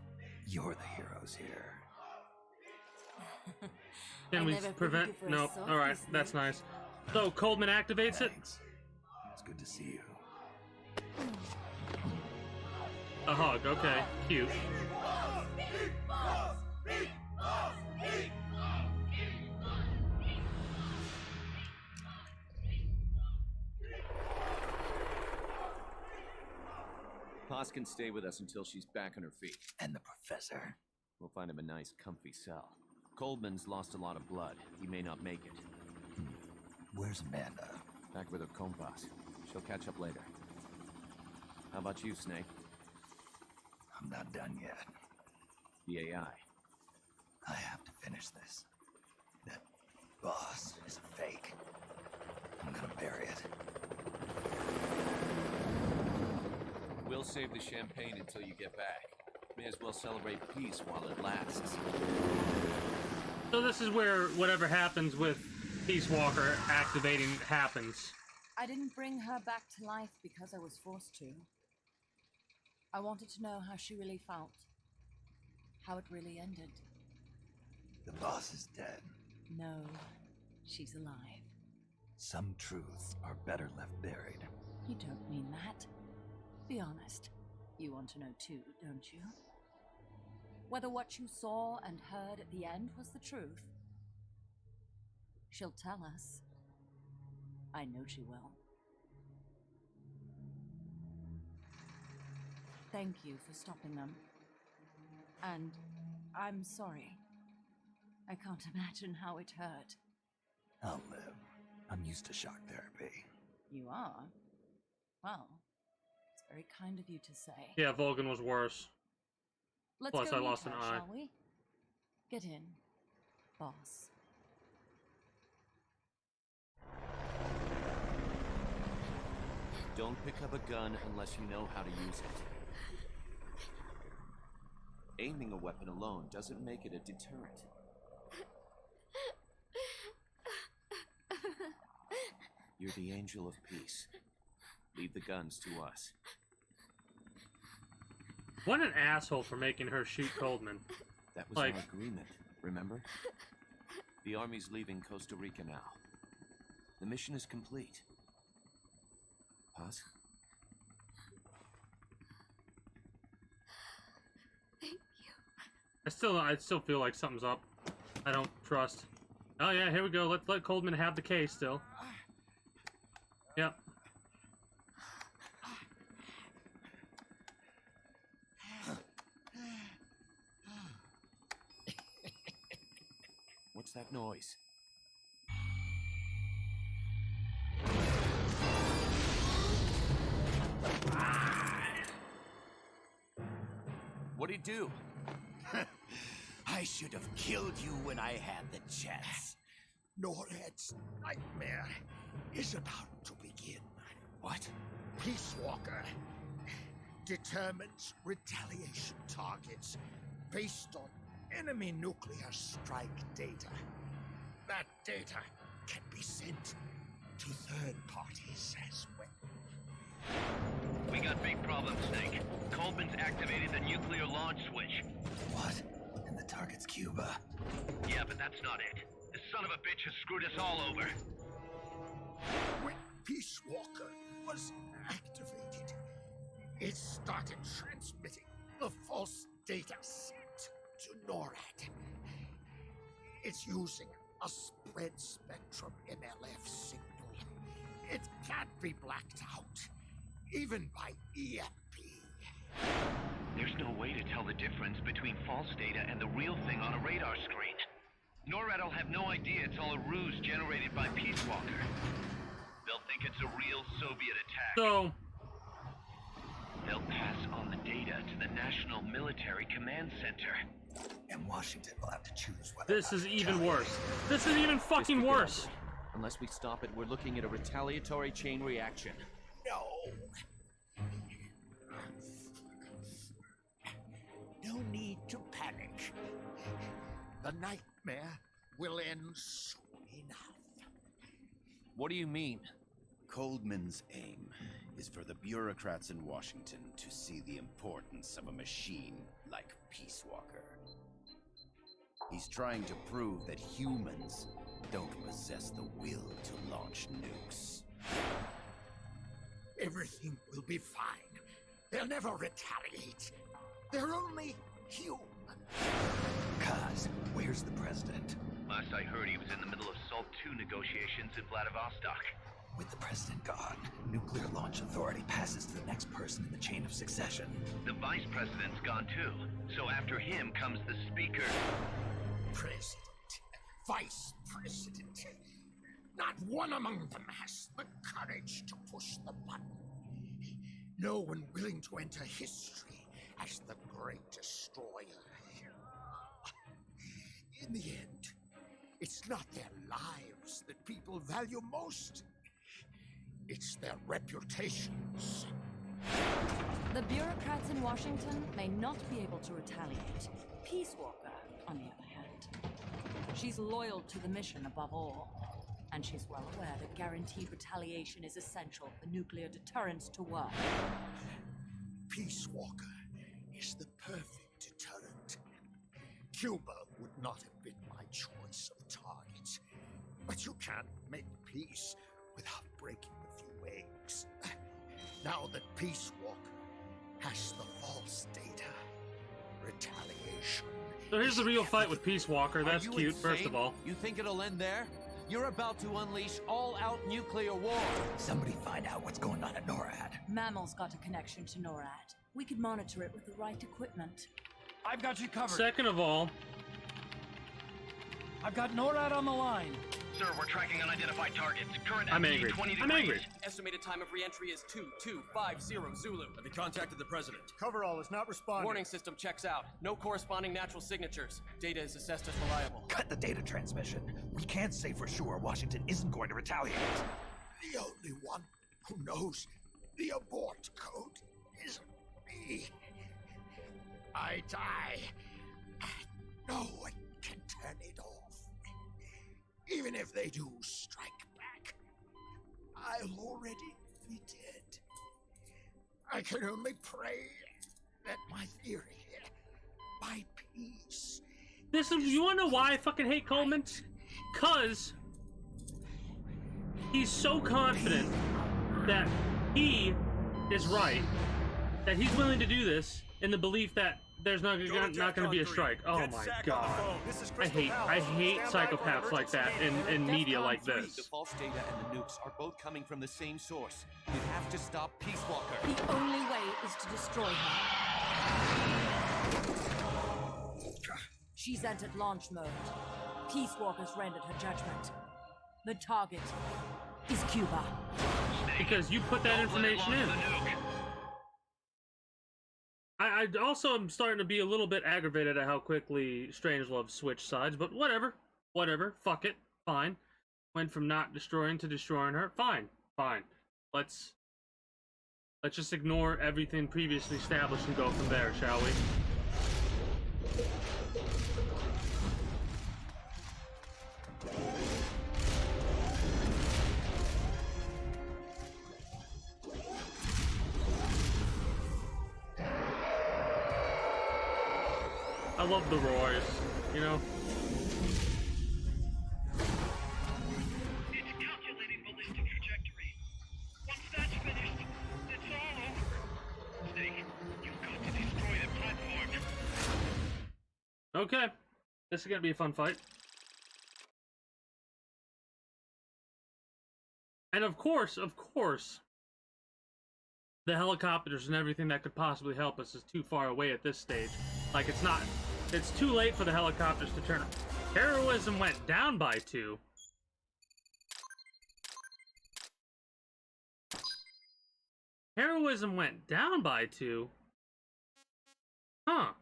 You're the heroes here. Can we prevent? Nope. Alright, that's nice. So, Coldman activates it? Thanks. It's good to see you. A hug, okay. Cute. Paz can stay with us until she's back on her feet. And the professor? We'll find him a nice, comfy cell. Coldman's lost a lot of blood. He may not make it. Where's Amanda? Back with her compas. She'll catch up later. How about you, Snake? I'm not done yet. The AI. I have to finish this. That boss is a fake. I'm gonna bury it. We'll save the champagne until you get back. May as well celebrate peace while it lasts. So this is where whatever happens with Peace Walker activating happens. I didn't bring her back to life because I was forced to. I wanted to know how she really felt. How it really ended. The boss is dead. No, she's alive. Some truths are better left buried. You don't mean that. Be honest. You want to know too, don't you? Whether what you saw and heard at the end was the truth. She'll tell us. I know she will. Thank you for stopping them. And I'm sorry. I can't imagine how it hurt. I'll live. I'm used to shock therapy. You are? Well, it's very kind of you to say. Yeah, Vulcan was worse. Let's Plus, go I meet lost her, an eye. shall we? Get in, boss. Don't pick up a gun unless you know how to use it. Aiming a weapon alone doesn't make it a deterrent. You're the angel of peace. Leave the guns to us. What an asshole for making her shoot Coldman. That was Like- our agreement, remember? The army's leaving Costa Rica now. The mission is complete. Paz? Thank you. I still feel like something's up. I don't trust. Oh yeah, here we go. Let's let Coldman have the case still. Yep. What's that noise? What'd he do? I should have killed you when I had the chance. Norred's nightmare is about to begin. What? Peace Walker determines retaliation targets based on enemy nuclear strike data. That data can be sent to third parties as well. We got big problems, Snake. Coldman's activated the nuclear launch switch. What? And the target's Cuba. Yeah, but that's not it. The son of a bitch has screwed us all over. When Peace Walker was activated, it started transmitting the false data sent to NORAD. It's using a spread spectrum MLF signal. It can't be blacked out, even by EMP. There's no way to tell the difference between false data and the real thing on a radar screen. NORAD will have no idea it's all a ruse generated by Peace Walker. They'll think it's a real Soviet attack. So they'll pass on the data to the National Military Command Center. And Washington will have to choose whether this is even worse. This is even fucking worse. Unless we stop it, we're looking at a retaliatory chain reaction. No. No need to panic. The nightmare will end soon enough. What do you mean? Coldman's aim is for the bureaucrats in Washington to see the importance of a machine like Peace Walker. He's trying to prove that humans don't possess the will to launch nukes. Everything will be fine. They'll never retaliate. They're only human. Kaz, where's the president? Last I heard, he was in the middle of SALT II negotiations in Vladivostok. With the president gone, Nuclear Launch Authority passes to the next person in the chain of succession. The vice president's gone too. So after him comes the speaker. President, vice president. Not one among them has the courage to push the button. No one willing to enter history as the great destroyer. In the end, it's not their lives that people value most. It's their reputations. The bureaucrats in Washington may not be able to retaliate. Peace Walker, on the other hand, she's loyal to the mission above all. And she's well aware that guaranteed retaliation is essential for nuclear deterrence to work. Peace Walker is the perfect deterrent. Cuba would not have been my But you can't make peace without breaking a few eggs. Now that Peace Walker has the false data, retaliation. So here's the real fight with Peace Walker. That's cute, first of all. You think it'll end there? You're about to unleash all-out nuclear war. Somebody find out what's going on at NORAD. Mammal's got a connection to NORAD. We could monitor it with the right equipment. I've got you covered. Second of all, I've got NORAD on the line. Sir, we're tracking unidentified targets. Current I'm FD angry. 20 I'm degrees. angry. Estimated time of re-entry is 2250 Zulu. Have they contacted the president? Coverall is not responding. Warning system checks out. No corresponding natural signatures. Data is assessed as reliable. Cut the data transmission. We can't say for sure Washington isn't going to retaliate. The only one who knows the abort code is me. I die, and no one can turn it off. Even if they do strike back, I'll already be dead. I can only pray that my theory, my peace. You wanna know why I fucking hate Coleman? Cause he's so confident that he is right, that he's willing to do this in the belief that there's not gonna be a strike. Oh my god. I hate psychopaths like that in media like this. The false data and the nukes are both coming from the same source. You have to stop Peace Walker. The only way is to destroy her. She's entered launch mode. Peace Walker's rendered her judgment. The target is Cuba. Because you put that information in. I also am starting to be a little bit aggravated at how quickly Strangelove switched sides, but whatever. Whatever. Fuck it. Fine. Went from not destroying to destroying her. Fine. Fine. Let's just ignore everything previously established and go from there, shall we? I love the roars, you know? It's calculating ballistic trajectory. Once that's finished, it's all over. Snake, you've got to destroy the platform. Okay. This is gonna be a fun fight. And of course, the helicopters and everything that could possibly help us is too far away at this stage. Like, it's too late for the helicopters to turn. Heroism went down by 2. Heroism went down by 2? Huh.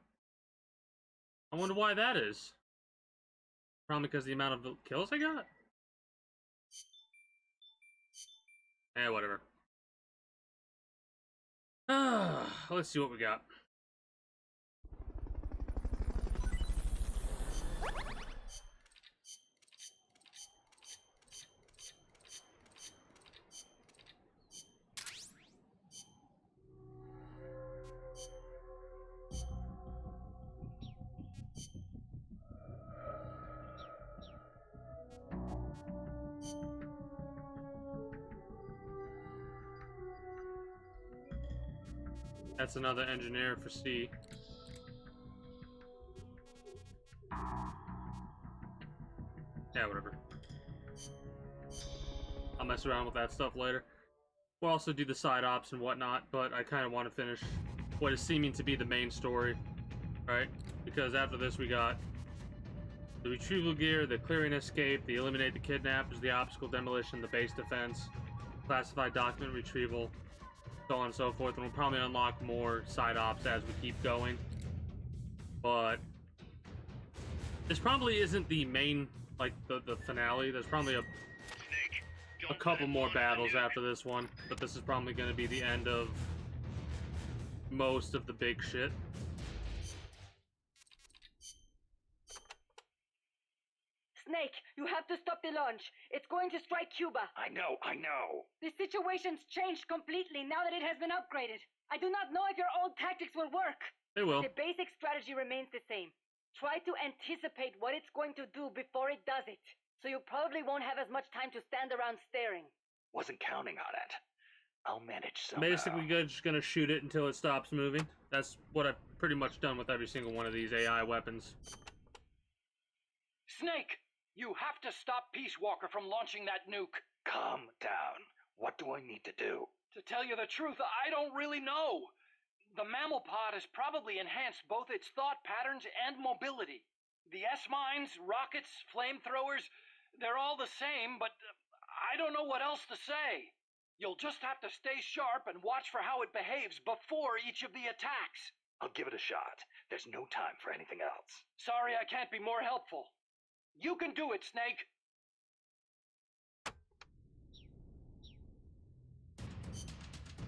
I wonder why that is. Probably because of the amount of kills I got? Eh, whatever. Let's see what we got. That's another engineer for C. Yeah, whatever. I'll mess around with that stuff later. We'll also do the side ops and whatnot, but I kind of want to finish what is seeming to be the main story, right? Because after this we got the retrieval gear, the clearing escape, the eliminate the kidnappers, the obstacle demolition, the base defense, classified document retrieval, so on and so forth, and we'll probably unlock more side ops as we keep going. But this probably isn't the main, like, the finale. There's probably a couple more battles after this one, but this is probably going to be the end of most of the big shit. Snake, you have to stop the launch. It's going to strike Cuba. I know. The situation's changed completely now that it has been upgraded. I do not know if your old tactics will work. They will. The basic strategy remains the same. Try to anticipate what it's going to do before it does it. so you probably won't have as much time to stand around staring. Wasn't counting on it. I'll manage somehow. Basically, just gonna shoot it until it stops moving. That's what I've pretty much done with every single one of these AI weapons. Snake, you have to stop Peace Walker from launching that nuke. Calm down. What do I need to do? To tell you the truth, I don't really know. The mammal pod has probably enhanced both its thought patterns and mobility. The S-mines, rockets, flamethrowers, they're all the same, but I don't know what else to say. You'll just have to stay sharp and watch for how it behaves before each of the attacks. I'll give it a shot. There's no time for anything else. Sorry I can't be more helpful. You can do it, Snake.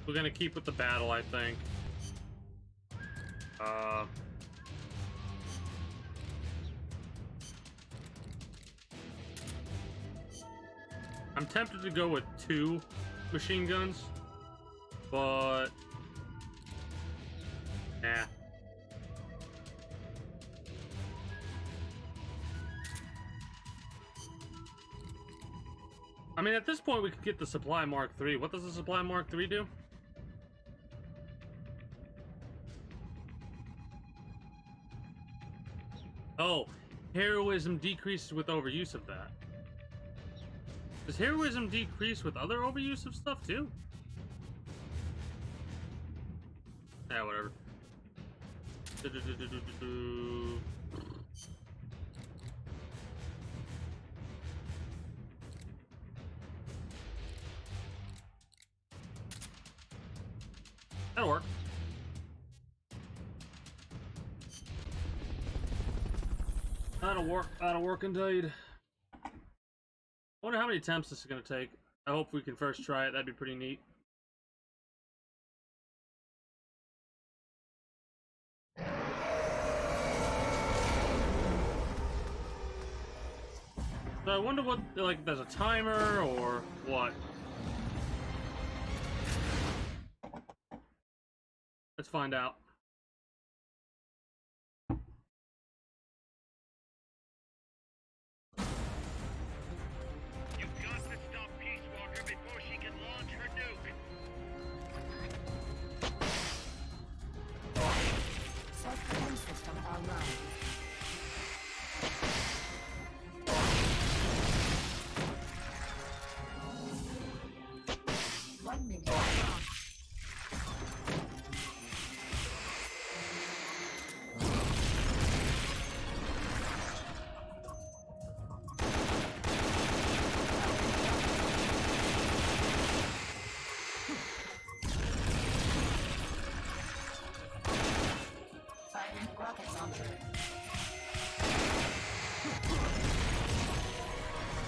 We're gonna keep with the battle, I think. I'm tempted to go with 2 machine guns, but nah. I mean, at this point, we could get the Supply Mark III. What does the Supply Mark III do? Oh, heroism decreases with overuse of that. Does heroism decrease with other overuse of stuff too? Yeah, whatever. That'll work. That'll work indeed. I wonder how many attempts this is going to take. I hope we can first try it. That'd be pretty neat. So I wonder what, like, there's a timer or what? Let's find out.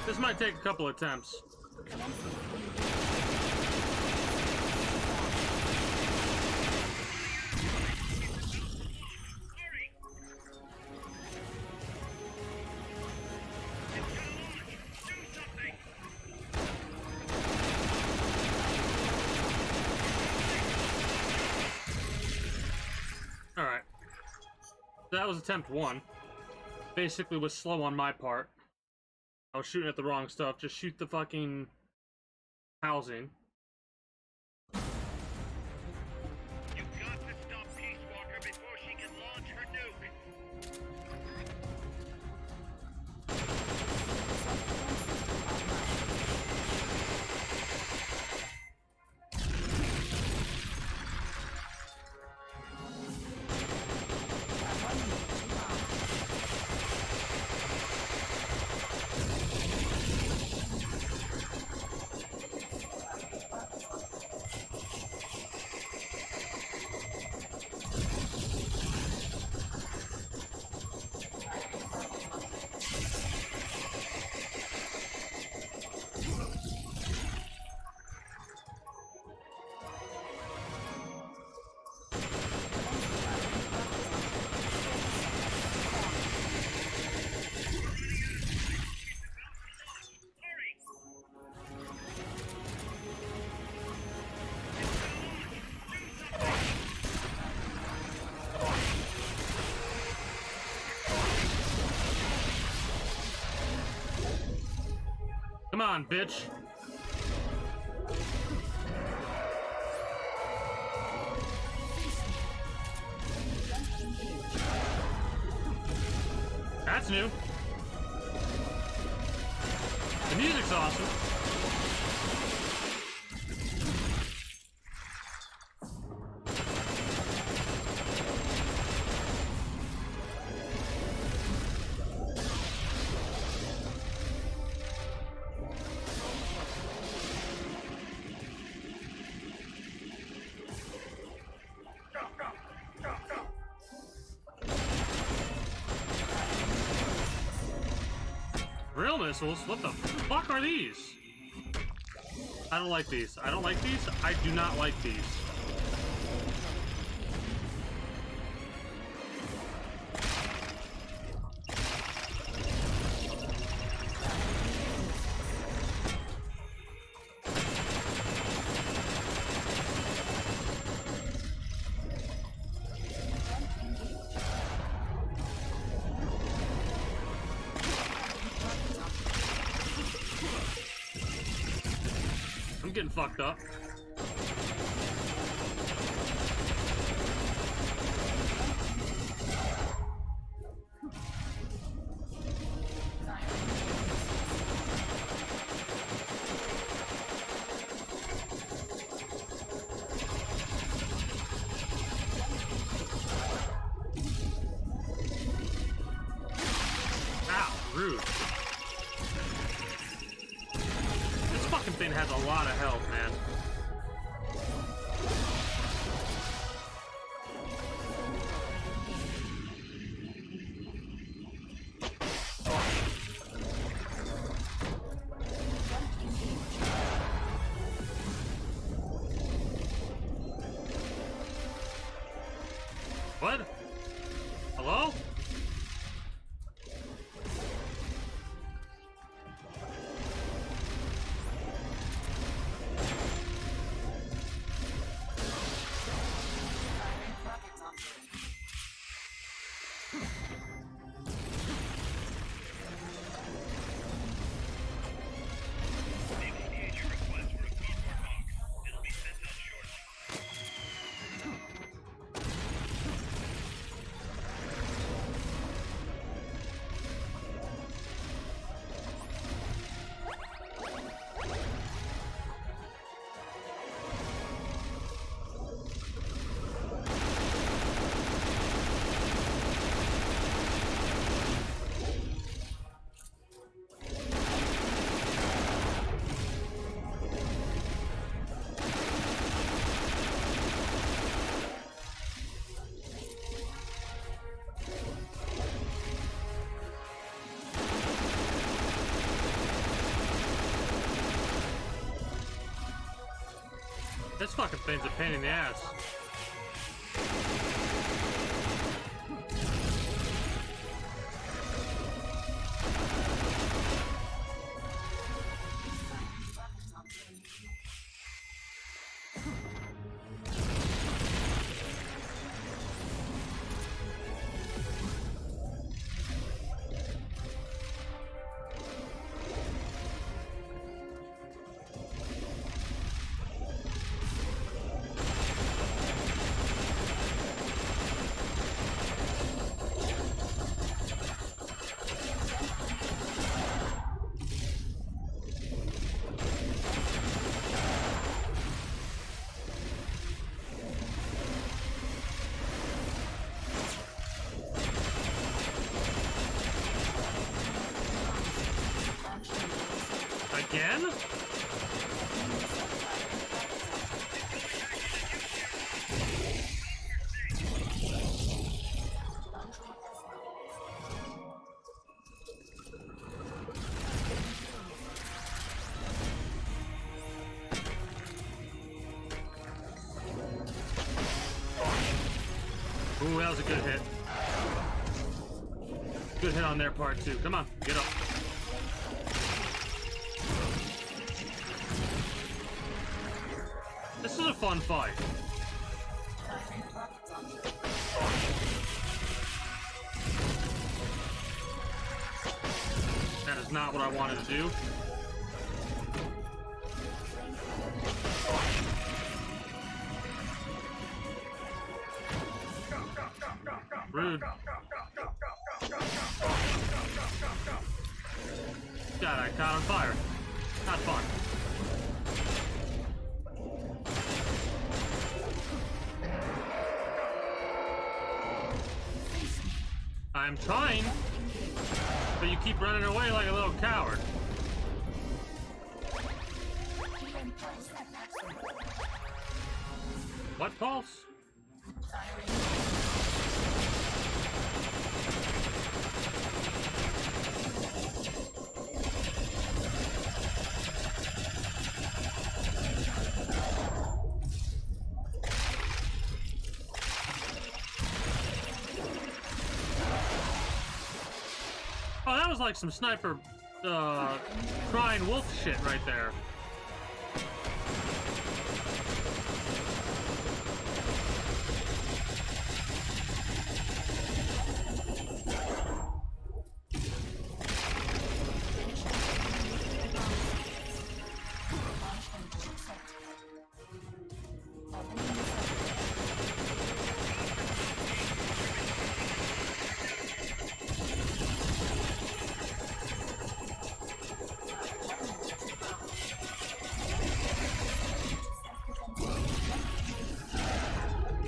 This might take a couple attempts. Alright. That was attempt 1. Basically was slow on my part. I was shooting at the wrong stuff. Just shoot the fucking housing. You've got to stop Peace Walker before she can launch her nuke. Come on, bitch. That's new. The music's awesome. Real missiles? What the fuck are these? I don't like these. I don't like these. I do not like these. I'm getting fucked up. Ow, rude. This fucking thing has a lot of health, man. What? Hello? This fucking thing's a pain in the ass. Again? Ooh, that was a good hit. Good hit on their part too. Come on, get up. This is a fun fight. That is not what I wanted to do. Rude. God, I caught on fire. Not fun. I'm trying, but you keep running away like a little coward. What pulse? Oh, that was like some sniper, crying wolf shit right there.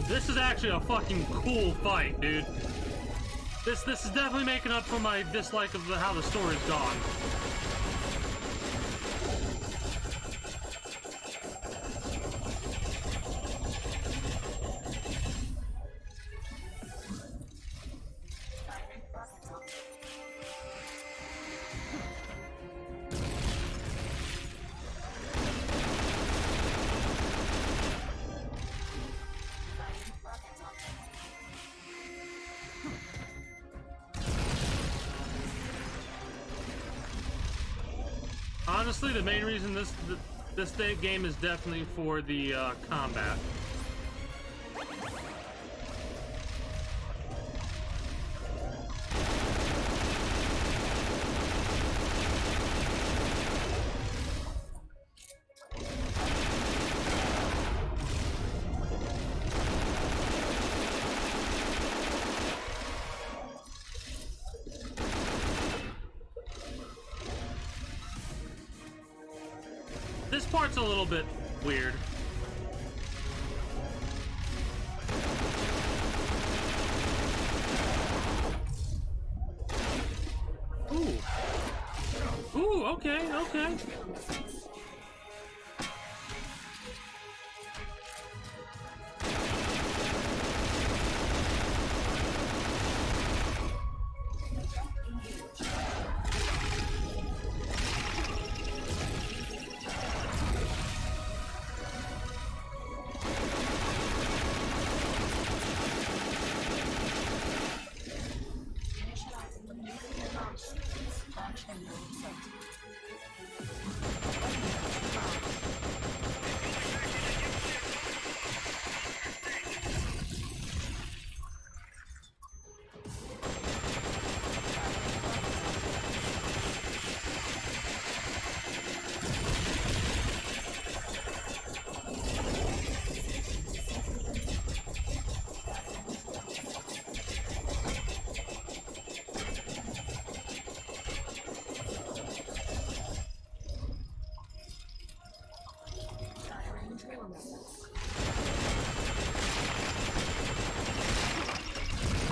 This is actually a fucking cool fight, dude. This is definitely making up for my dislike of how the story's gone. Honestly, the main reason this game is definitely for the combat. This part's a little bit weird. Ooh. Ooh, okay, okay.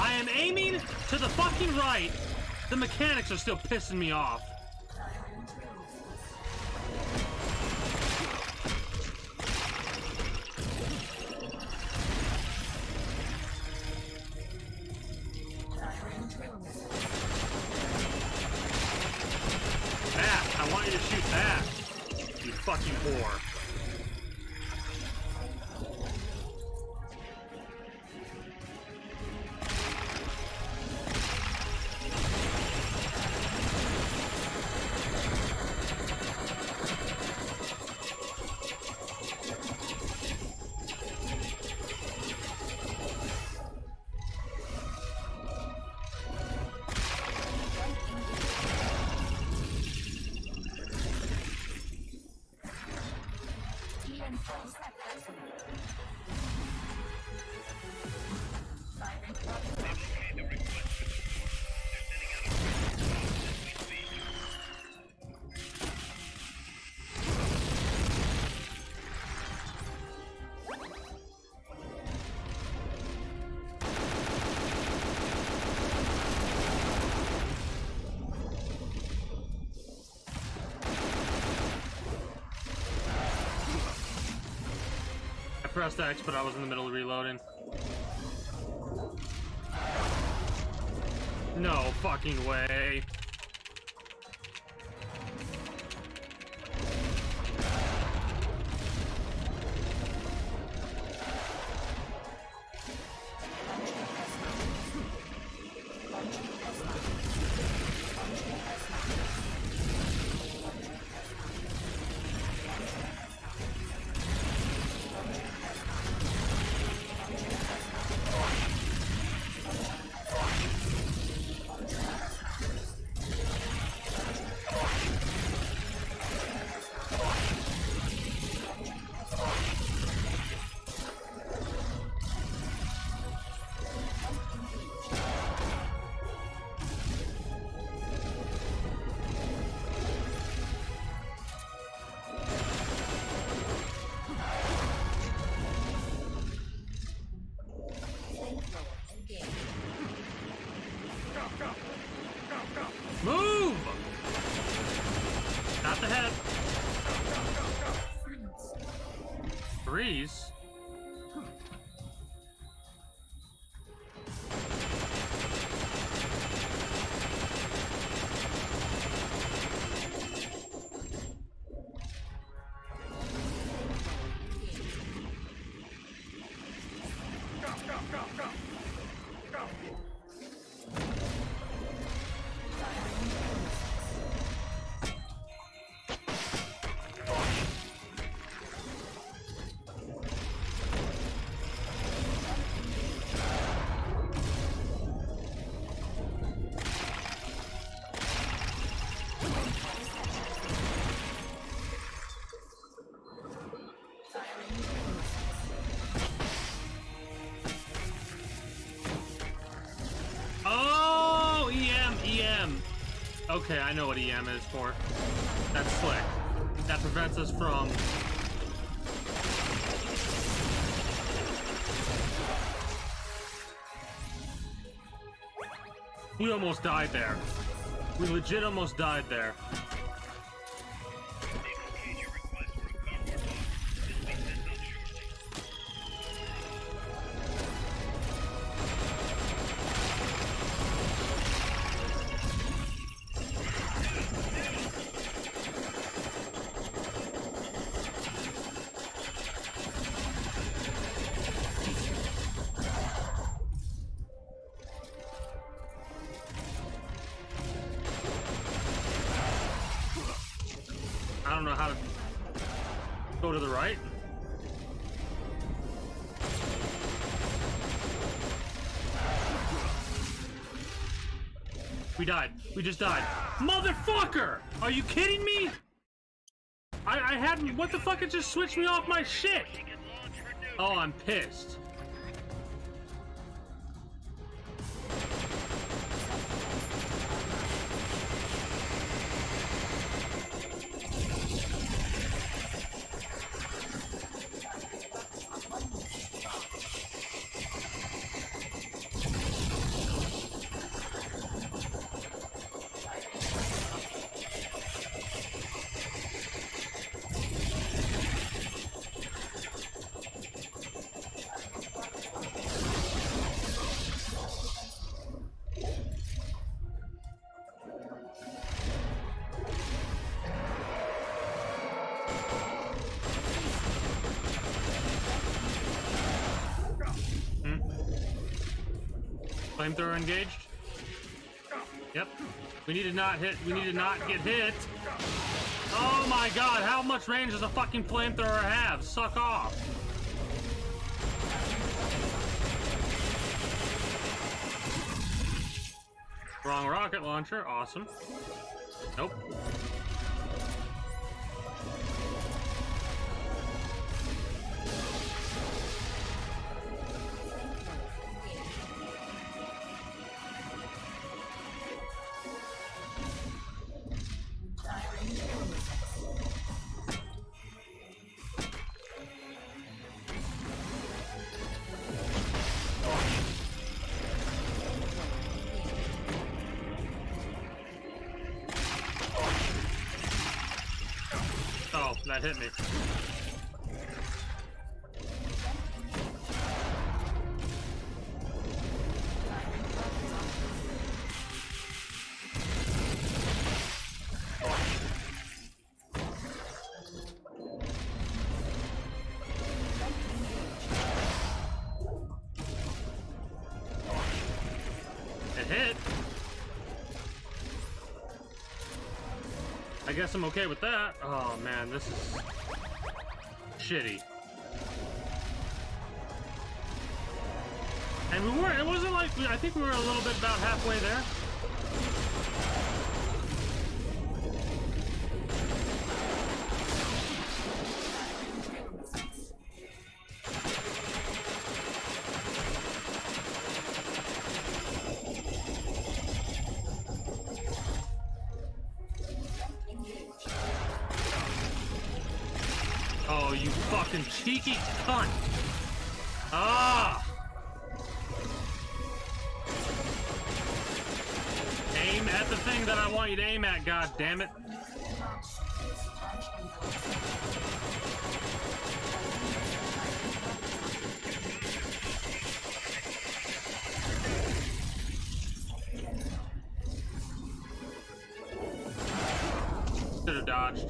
I am aiming to the fucking right. The mechanics are still pissing me off. That, I want you to shoot that, you fucking whore. pressed X, but I was in the middle of reloading. No fucking way. Move! Not the head. Freeze. Oh, EM. Okay, I know what EM is for. That's slick. That prevents us from... We almost died there. We legit almost died there. I don't know how to go to the right. We died. We just died. Motherfucker! Are you kidding me? I hadn't... What the fuck? It just switched me off my shit! Oh, I'm pissed. Flamethrower engaged. Yep. We need to not hit. We need to not get hit. Oh my god, how much range does a fucking flamethrower have? Suck off. Wrong rocket launcher. Awesome. Nope. Oh, that hit me. It hit. I guess I'm okay with that. Oh man, this is shitty. And we weren't, it wasn't like, I think we were a little bit about halfway there. Oh, you fucking cheeky cunt. Ah! Aim at the thing that I want you to aim at, god damn it. Should have dodged.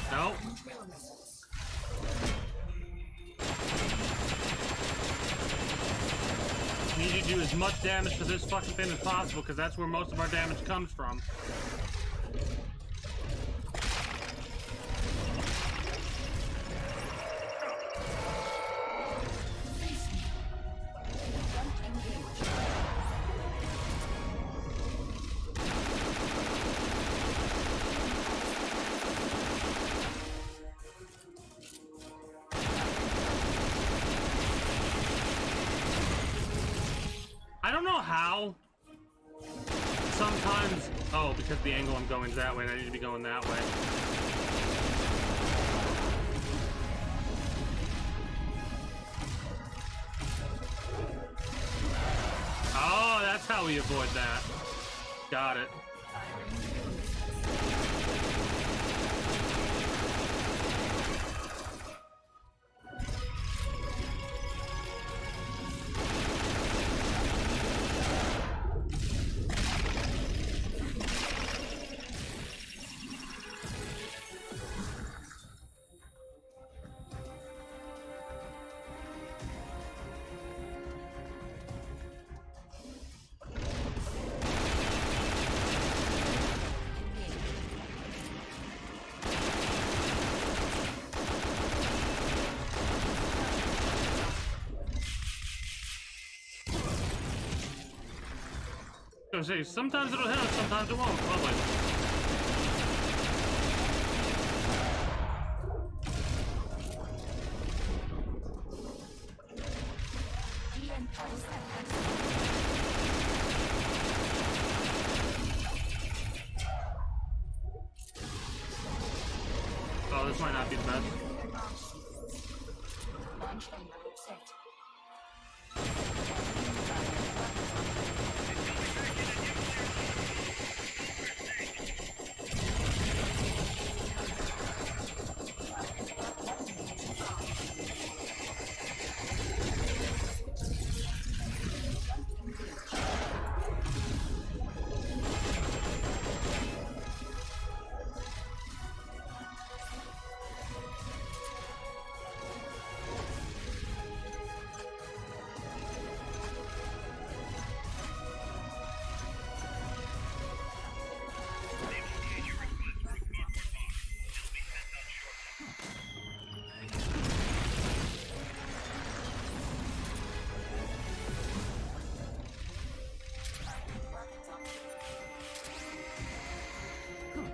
Nope. Need you to do as much damage to this fucking thing as possible, because that's where most of our damage comes from. I don't know how. Sometimes, oh, because the angle I'm going is that way and I need to be going that way. Oh, that's how we avoid that. Got it. I was gonna say, sometimes it'll hit us, sometimes it won't. Lovely. Oh, this might not be the best.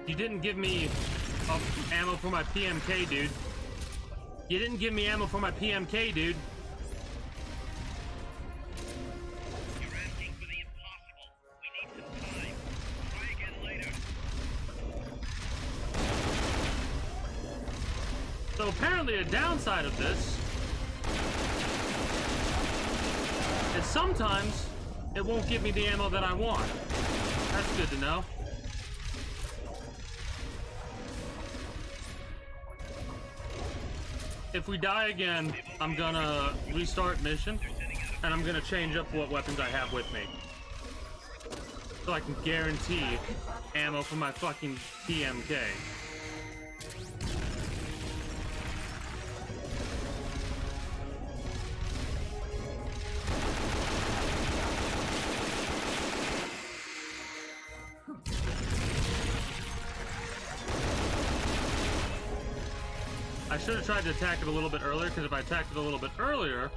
You didn't give me ammo for my PMK, dude. You didn't give me ammo for my PMK, dude. You're asking for the impossible. We need some time. Try again later. So apparently a downside of this is sometimes it won't give me the ammo that I want. That's good to know. if we die again, I'm gonna restart mission, and I'm gonna change up what weapons I have with me. So I can guarantee ammo for my fucking PMK. I should have tried to attack it a little bit earlier, because if I attacked it a little bit earlier...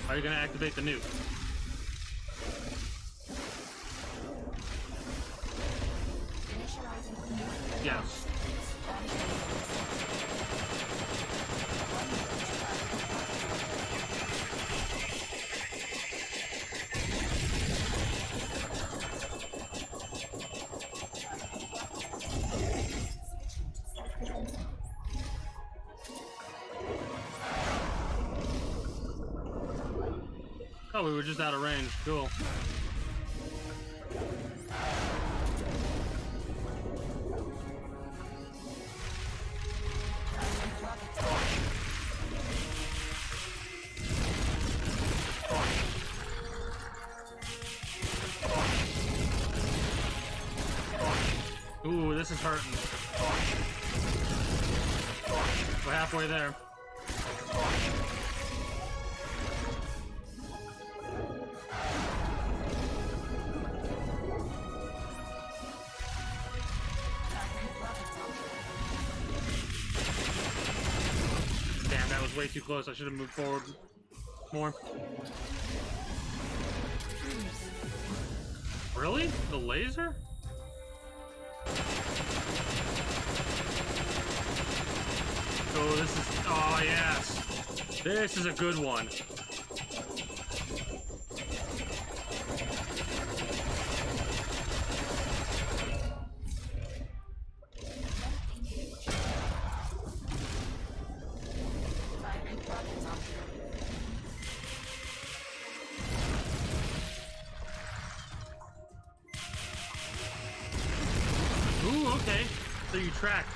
Are you going to activate the nuke? Yes. Oh, we were just out of range. Cool. Ooh, this is hurting. We're halfway there. Damn, that was way too close. I should have moved forward more. Really? The laser? Oh, this is... Oh, yes. This is a good one. Ooh, okay. So you tracked.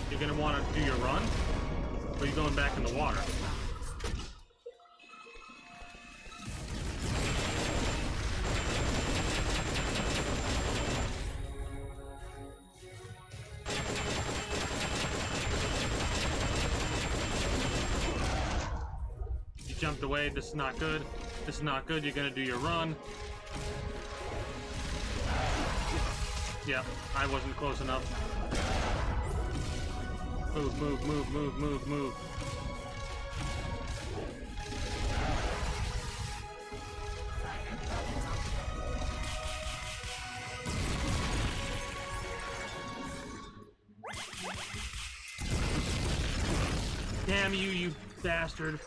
You're gonna want to do your run, or are you going back in the water? You jumped away. This is not good. This is not good. You're gonna do your run. Yeah, I wasn't close enough. Move, move, move, move, move, move. Damn you, you bastard.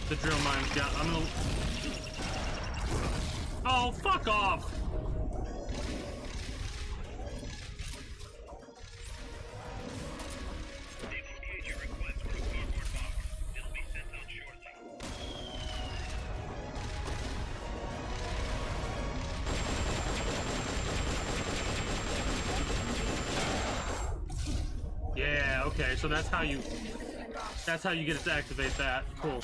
The drill mine's got. I'm gonna. Oh, fuck off! Yeah, okay, so that's how you get it to activate that. Cool.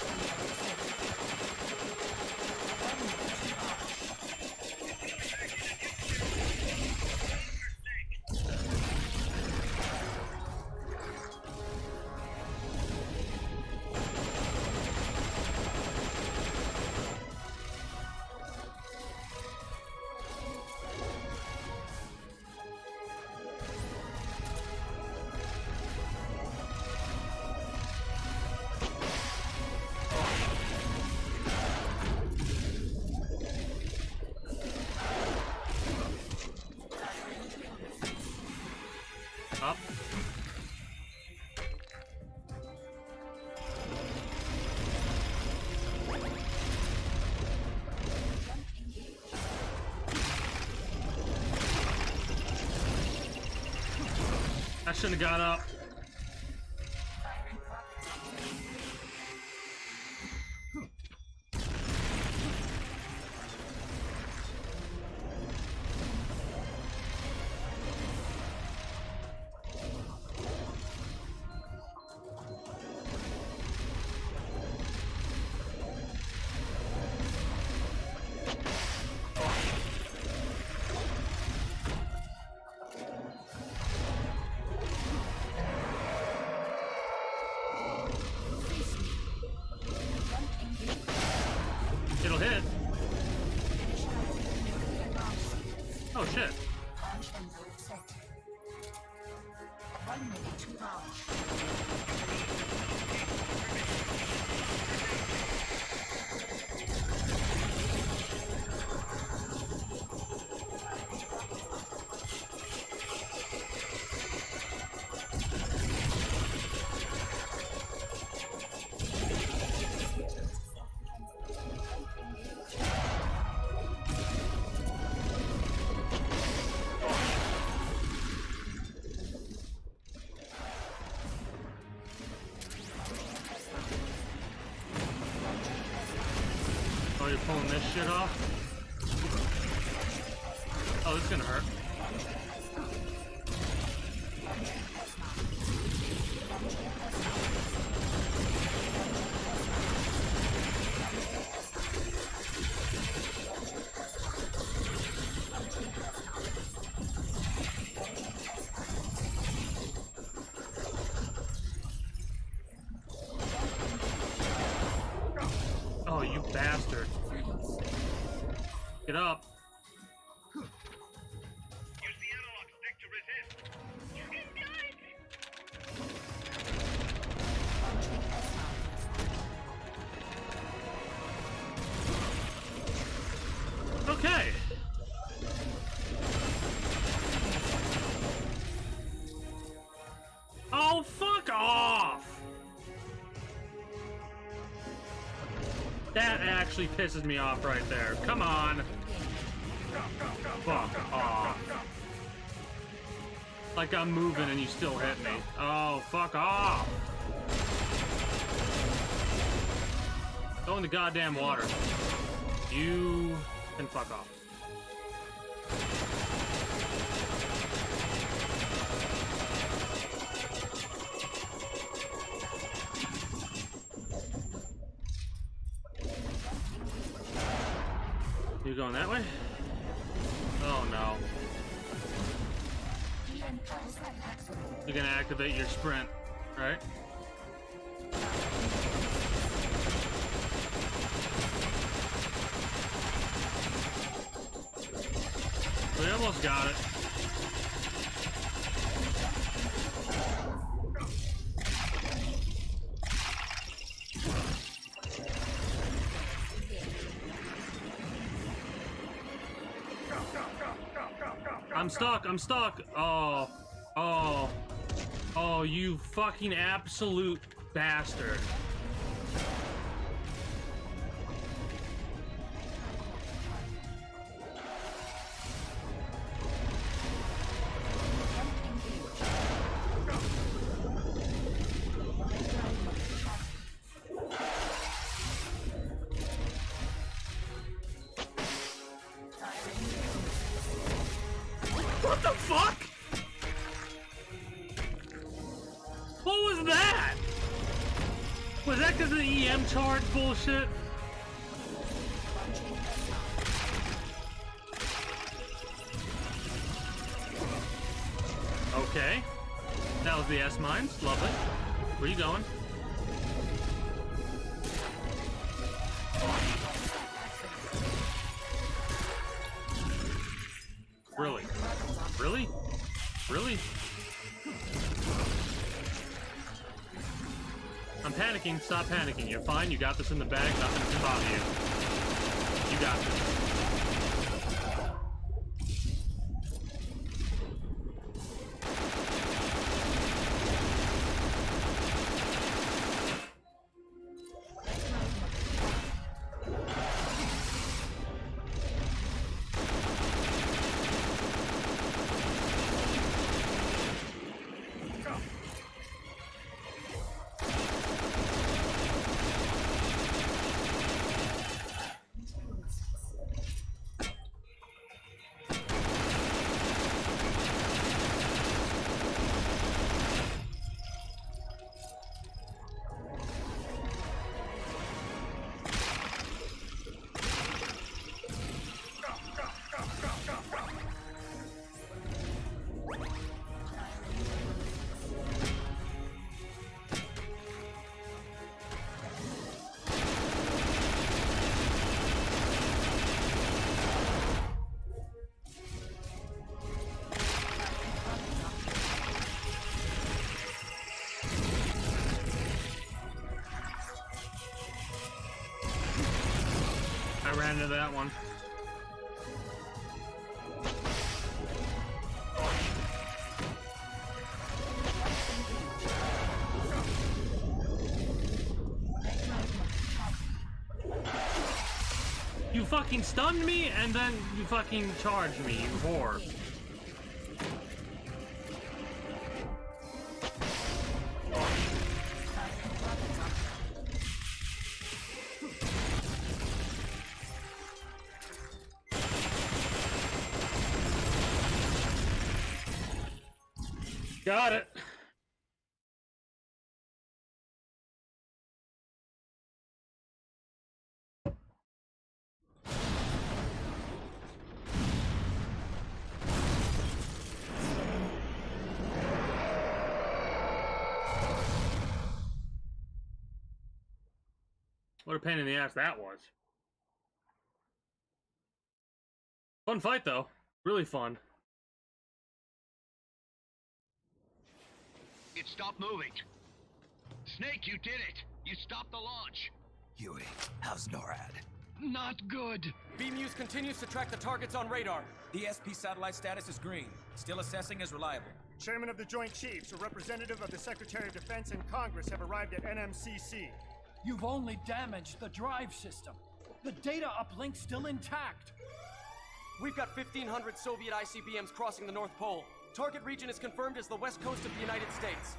Up. I shouldn't have got up. It'll hit. Oh shit. Oh, you're pulling this shit off? Oh, this is gonna hurt. Oh, you bastard. Get up. Use the analog stick to resist. You can guide. Okay. Oh, fuck off! That actually pisses me off right there. Come on. Fuck off. Like I'm moving and you still hit me. Oh, fuck off. Go in the goddamn water. You can fuck off. You going that way? Oh no. You're gonna activate your sprint, right? We almost got it. I'm stuck. Oh, you fucking absolute bastard. What the fuck? Was that because of the EM charge bullshit? Okay. That was the S-mines. Lovely. Where are you going? Really? Really? Really? I'm panicking. Stop panicking. You're fine. You got this in the bag. Nothing can bother you. You got this. I ran into that one. You fucking stunned me and then you fucking charged me, you whore. Got it. What a pain in the ass that was. Fun fight though. Really fun. It stopped moving. Snake, you did it! You stopped the launch! Huey, how's NORAD? Not good! Beam-Use continues to track the targets on radar. The SP satellite status is green. Still assessing as reliable. Chairman of the Joint Chiefs, a representative of the Secretary of Defense and Congress have arrived at NMCC. You've only damaged the drive system. The data uplink's still intact. We've got 1,500 Soviet ICBMs crossing the North Pole. Target region is confirmed as the west coast of the United States.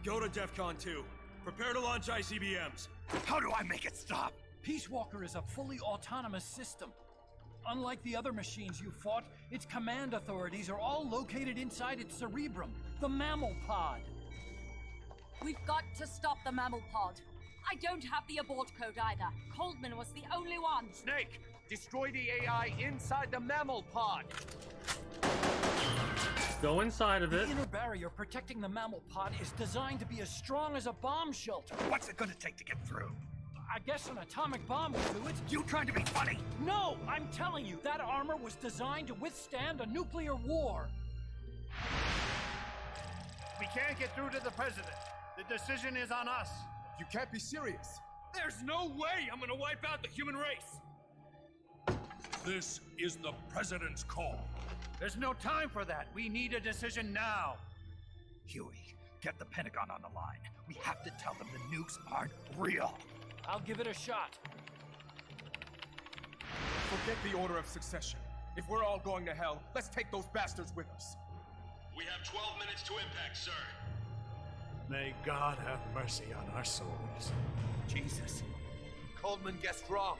Go to DEFCON 2. Prepare to launch ICBMs. How do I make it stop? Peace Walker is a fully autonomous system. Unlike the other machines you fought, its command authorities are all located inside its cerebrum, the mammal pod. We've got to stop the mammal pod. I don't have the abort code either. Coldman was the only one. Snake, destroy the AI inside the mammal pod. Go inside of it. The inner barrier protecting the mammal pod is designed to be as strong as a bomb shelter. What's it gonna take to get through? I guess an atomic bomb will do it. You trying to be funny? No, I'm telling you, that armor was designed to withstand a nuclear war. We can't get through to the president. The decision is on us. You can't be serious. There's no way I'm gonna wipe out the human race. This is the president's call. There's no time for that. We need a decision now. Huey, get the Pentagon on the line. We have to tell them the nukes aren't real. I'll give it a shot. Forget the order of succession. If we're all going to hell, let's take those bastards with us. We have 12 minutes to impact, sir. May God have mercy on our souls. Jesus. Coldman guessed wrong.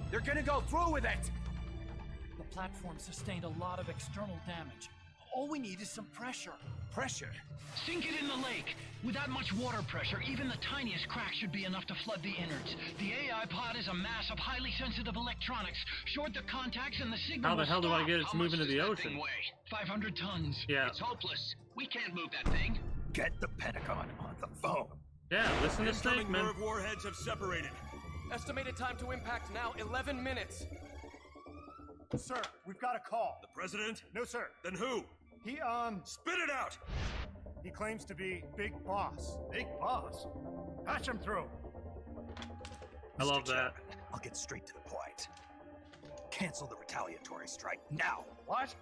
They're gonna go through with it! The platform sustained a lot of external damage. All we need is some pressure. Pressure? Sink it in the lake! With that much water pressure, even the tiniest crack should be enough to flood the innards. The AI pod is a mass of highly sensitive electronics. Short the contacts and the signal. How the hell do I get it to move into the ocean? 500 tons. Yeah. It's hopeless. We can't move that thing. Get the Pentagon on the phone. Yeah, listen to Snake, man. Nerve warheads have separated. Estimated time to impact now, 11 minutes. Sir, we've got a call. The president? No, sir. Then who? He, Spit it out! He claims to be Big Boss. Big Boss? Patch him through. I love that. I'll get straight to the point. Cancel the retaliatory strike now. What?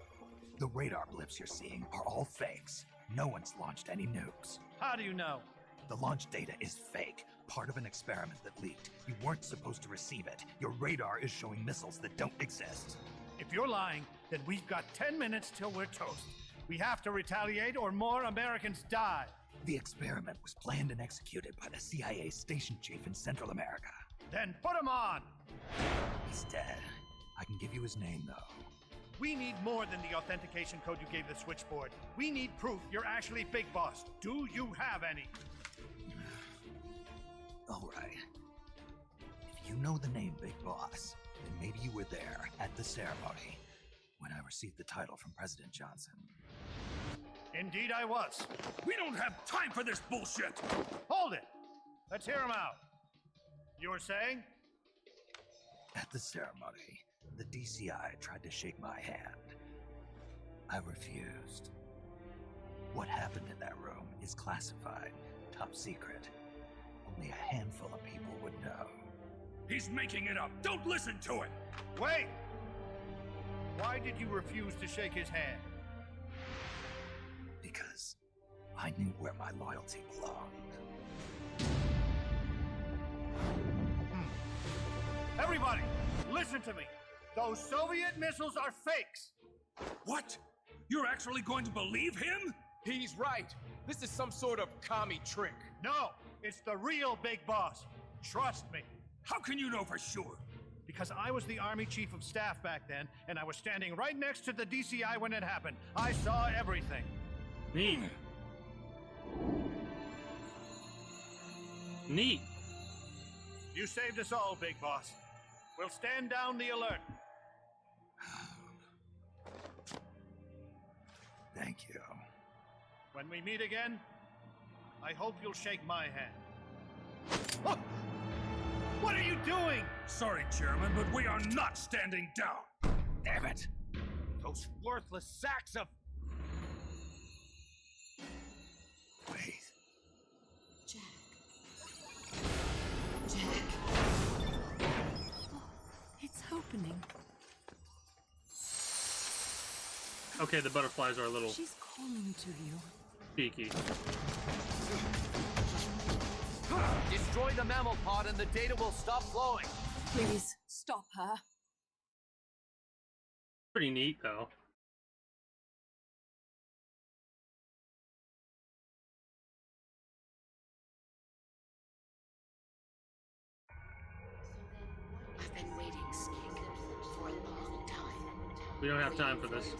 The radar blips you're seeing are all fakes. No one's launched any nukes. How do you know? The launch data is fake, part of an experiment that leaked. You weren't supposed to receive it. Your radar is showing missiles that don't exist. If you're lying, then we've got 10 minutes till we're toast. We have to retaliate or more Americans die. The experiment was planned and executed by the CIA station chief in Central America. Then put him on! He's dead. I can give you his name, though. We need more than the authentication code you gave the switchboard. We need proof you're actually Big Boss. Do you have any? All right. If you know the name Big Boss, then maybe you were there at the ceremony when I received the title from President Johnson. Indeed I was. We don't have time for this bullshit! Hold it! Let's hear him out. You were saying? At the ceremony, the DCI tried to shake my hand. I refused. What happened in that room is classified, top secret. Only a handful of people would know. He's making it up! Don't listen to it! Wait! Why did you refuse to shake his hand? Because I knew where my loyalty belonged. Everybody, listen to me. Those Soviet missiles are fakes. What? You're actually going to believe him? He's right. This is some sort of commie trick. No, it's the real Big Boss. Trust me. How can you know for sure? Because I was the Army Chief of Staff back then, and I was standing right next to the DCI when it happened. I saw everything. Neat. Neat. You saved us all, Big Boss. We'll stand down the alert. Thank you. When we meet again, I hope you'll shake my hand. Oh! What are you doing? Sorry, Chairman, but we are not standing down. Damn it. Those worthless sacks of... Wait. Jack. Jack. Oh, it's opening. Okay, the butterflies are a little... She's calling to you. Cheeky. Destroy the mammal pod and the data will stop flowing. Please, stop her. Pretty neat, though. I've been waiting, Snake, for a long time. We don't have time for this.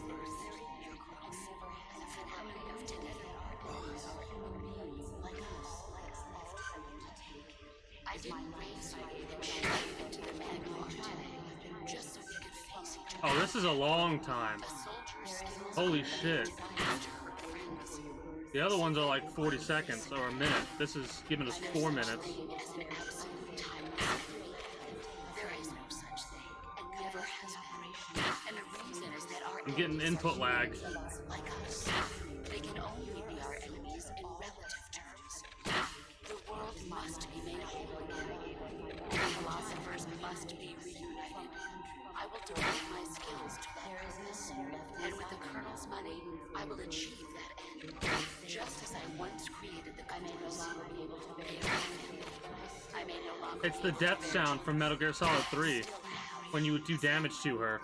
I didn't raise you and shape into the man you are today, just so we could face each other. Oh, this is a long time. Holy shit. The other ones are like 40 seconds or a minute. This is giving us 4 minutes. There is no such thing, and never has been. And the reason is that our I'm getting input lag. like us, they can only be our enemies in relative terms. The world must be made whole again. The philosophers must be reunited. I will devote my skills to that purpose, and with the Colonel's money, I will achieve that end. Just as I once created the companies. I may no longer. It's the death sound from Metal Gear Solid 3 when you would do damage to her.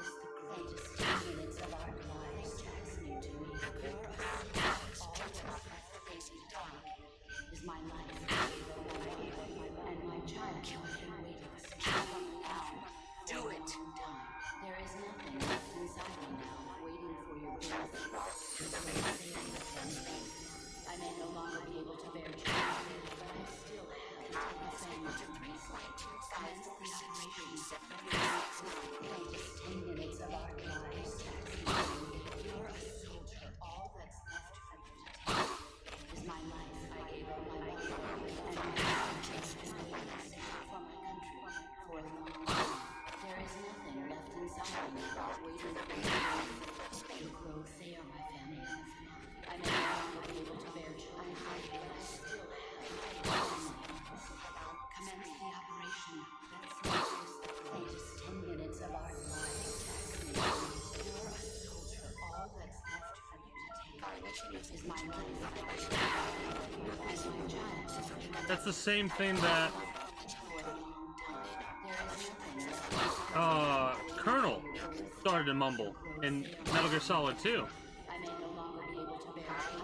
Do it. There is nothing left inside me now, waiting for your birth. I may no longer be able to bear children. That's the same thing that Colonel started to mumble in Metal Gear Solid 2. I may no longer be able to bear pain.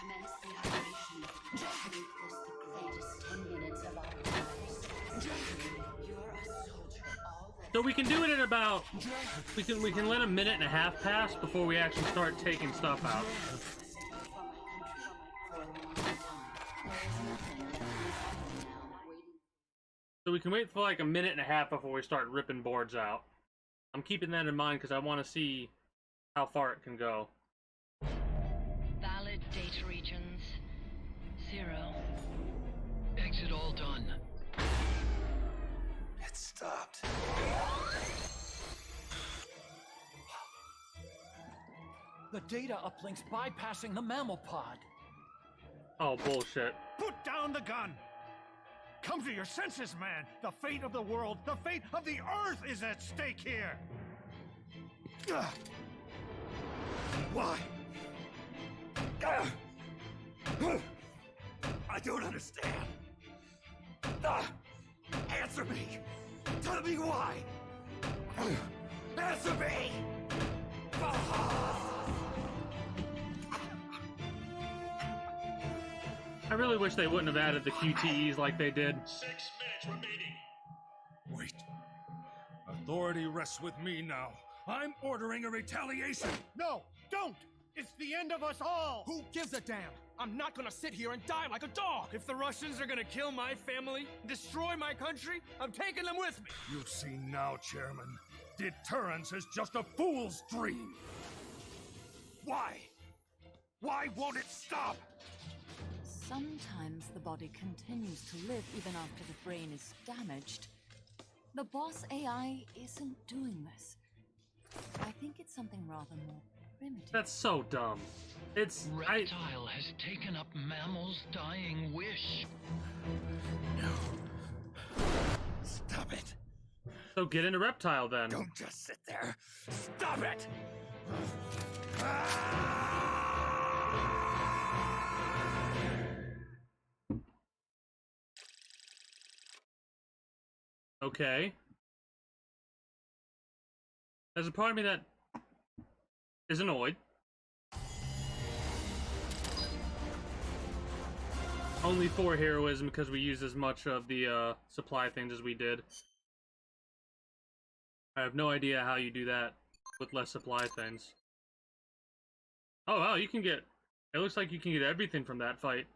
Commence the operation. Make this the greatest 10 minutes of our lives. You're a soldier already. So we can do it in about we can let a minute and a half pass before we actually start taking stuff out. So we can wait for like a minute and a half before we start ripping boards out. I'm keeping that in mind because I want to see how far it can go. Valid data regions. 0. Exit all done. It stopped. The data uplink's bypassing the mammal pod. Oh, bullshit. Put down the gun! Come to your senses, man! The fate of the world, the fate of the Earth is at stake here! Why? I don't understand. Answer me! Tell me why! Answer me! I really wish they wouldn't have added the QTEs like they did. 6 minutes remaining. Wait. Authority rests with me now. I'm ordering a retaliation. No, don't! It's the end of us all! Who gives a damn? I'm not gonna sit here and die like a dog! If the Russians are gonna kill my family, destroy my country, I'm taking them with me! You see now, Chairman. Deterrence is just a fool's dream. Why? Why won't it stop? Sometimes the body continues to live even after the brain is damaged. The boss AI isn't doing this. I think it's something rather more primitive. That's so dumb. It's Reptile has taken up Mammal's dying wish. No. Stop it. So get into Reptile then. Don't just sit there. Stop it! Okay. There's a part of me that is annoyed. Only for heroism because we used as much of the supply things as we did. I have no idea how you do that with less supply things. Oh wow, you can get... It looks like you can get everything from that fight.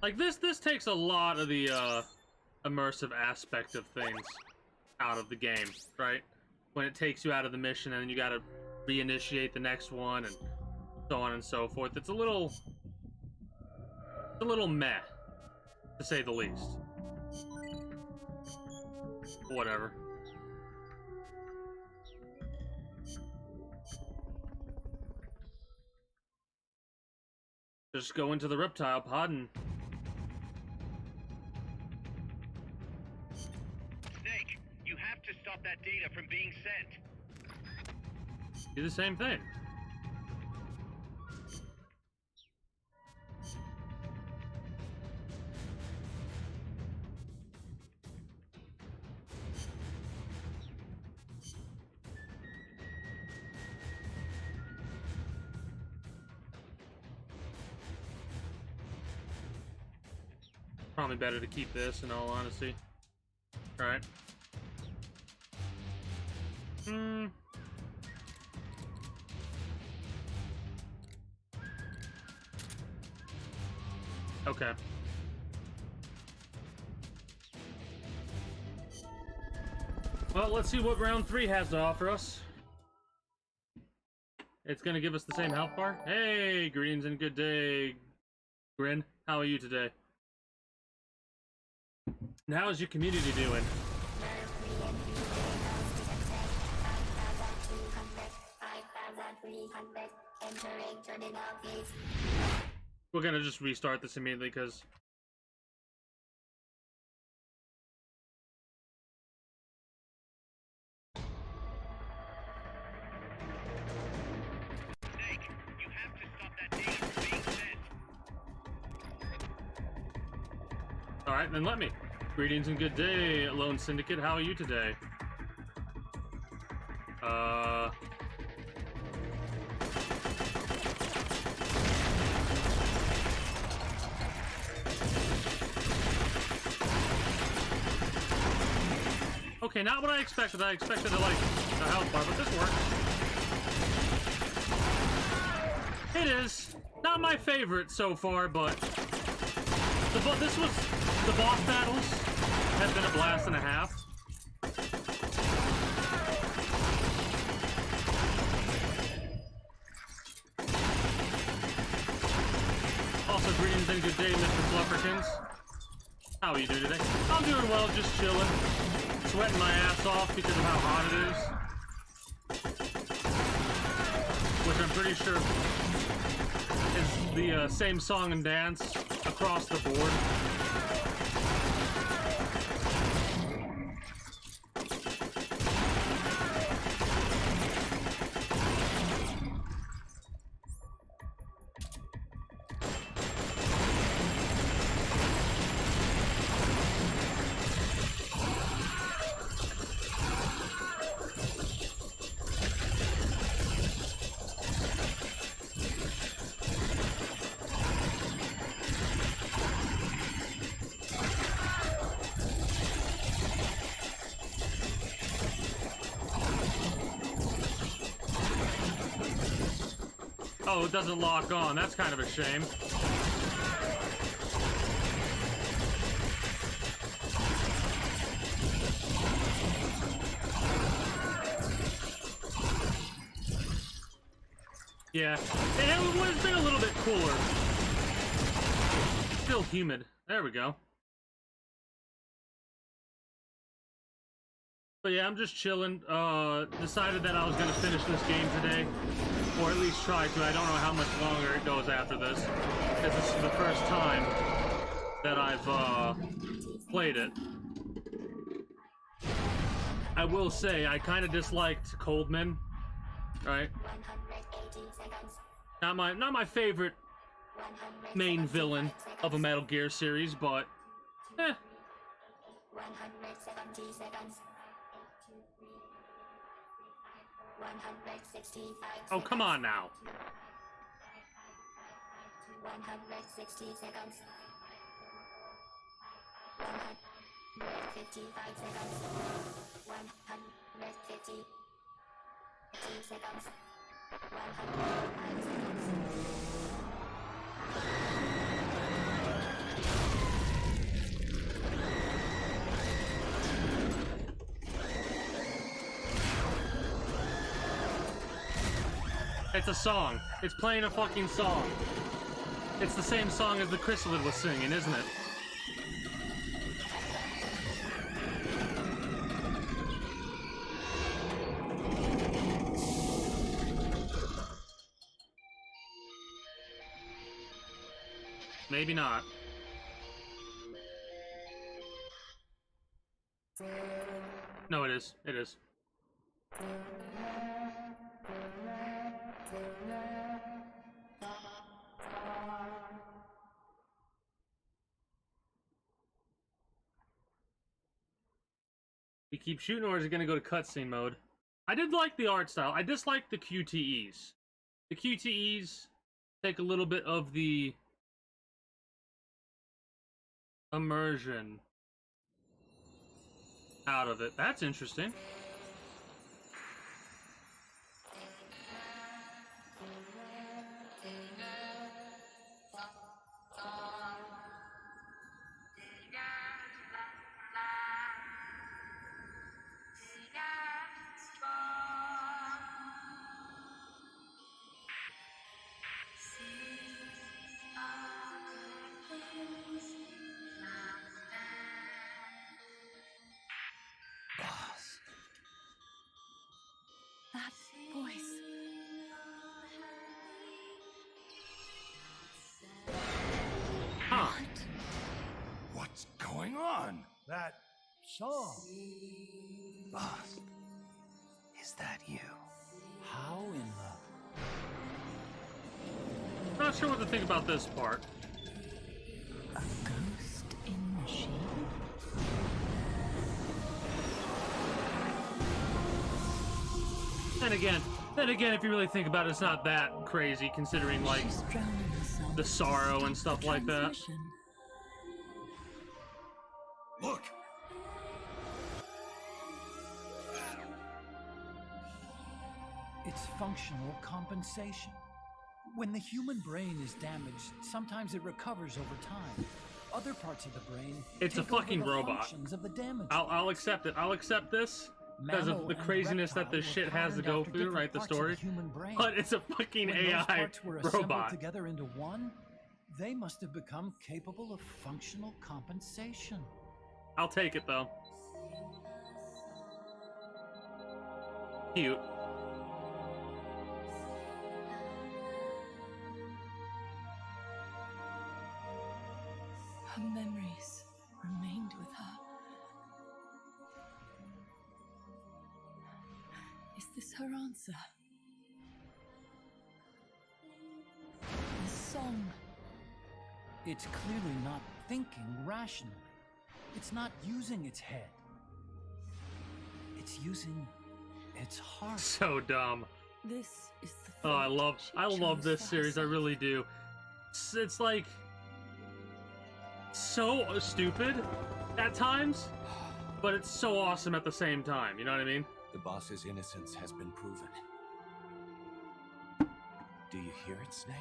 Like this takes a lot of the immersive aspect of things out of the game, right? When it takes you out of the mission and then you gotta reinitiate the next one and so on and so forth. It's a little meh, to say the least. Whatever. Just go into the reptile pod and... Snake, you have to stop that data from being sent. do the same thing. Probably better to keep this, in all honesty. Alright. Okay. Well, let's see what round 3 has to offer us. It's gonna give us the same health bar. Hey, greetings and good day, Grin. How are you today? And how's your community doing? We're gonna just restart this immediately because. Alright, then let me. Greetings and good day, Lone Syndicate. How are you today? Okay, not what I expected. I expected like a health bar, but this works. It is. Not my favorite so far, but the boss battles have been a blast and a half. Also, greetings and good day, Mr. Flufferkins. How are you doing today? I'm doing well, just chilling. Sweating my ass off because of how hot it is. Which I'm pretty sure is the same song and dance across the board. Oh, it doesn't lock on. That's kind of a shame. Yeah, it would have been a little bit cooler. Still humid. There we go. But yeah, I'm just chilling. Decided that I was gonna finish this game today, or at least try to. I don't know how much longer it goes after this, because this is the first time that I've played it. I will say I kind of disliked Coldman, right? Not my favorite main villain of a Metal Gear series, but eh. 170 seconds. 165 Oh, come on now. 160 seconds. 155 seconds. 150 seconds. 105 seconds. It's a song. It's playing a fucking song. It's the same song as the Chrysalid was singing, isn't it? Maybe not. No, it is. It is. We keep shooting, or is it gonna go to cutscene mode? I did like the art style. I dislike the QTEs. The QTEs take a little bit of the immersion out of it. That's interesting. going on? That song. Boss, is that you? How in the... Not sure what to think about this part. A ghost in machine? Then again, if you really think about it, it's not that crazy considering like the sorrow and stuff like that. Look! It's functional compensation. When the human brain is damaged, sometimes it recovers over time. Other parts of the brain It's a take over fucking the robot. functions of the damaged. I'll accept it. I'll accept this because of the craziness that this shit has to go through, right? The story. But it's a fucking When those AI parts were assembled robot. together into one, they must have become capable of functional compensation. I'll take it though. Cute. Her memories remained with her. Is this her answer? The song. It's clearly not thinking rationally. It's not using its head. It's using its heart. So dumb. This is the Oh, I love this series. I really do. It's like so stupid at times, but it's so awesome at the same time. You know what I mean? The boss's innocence has been proven. Do you hear it, Snake?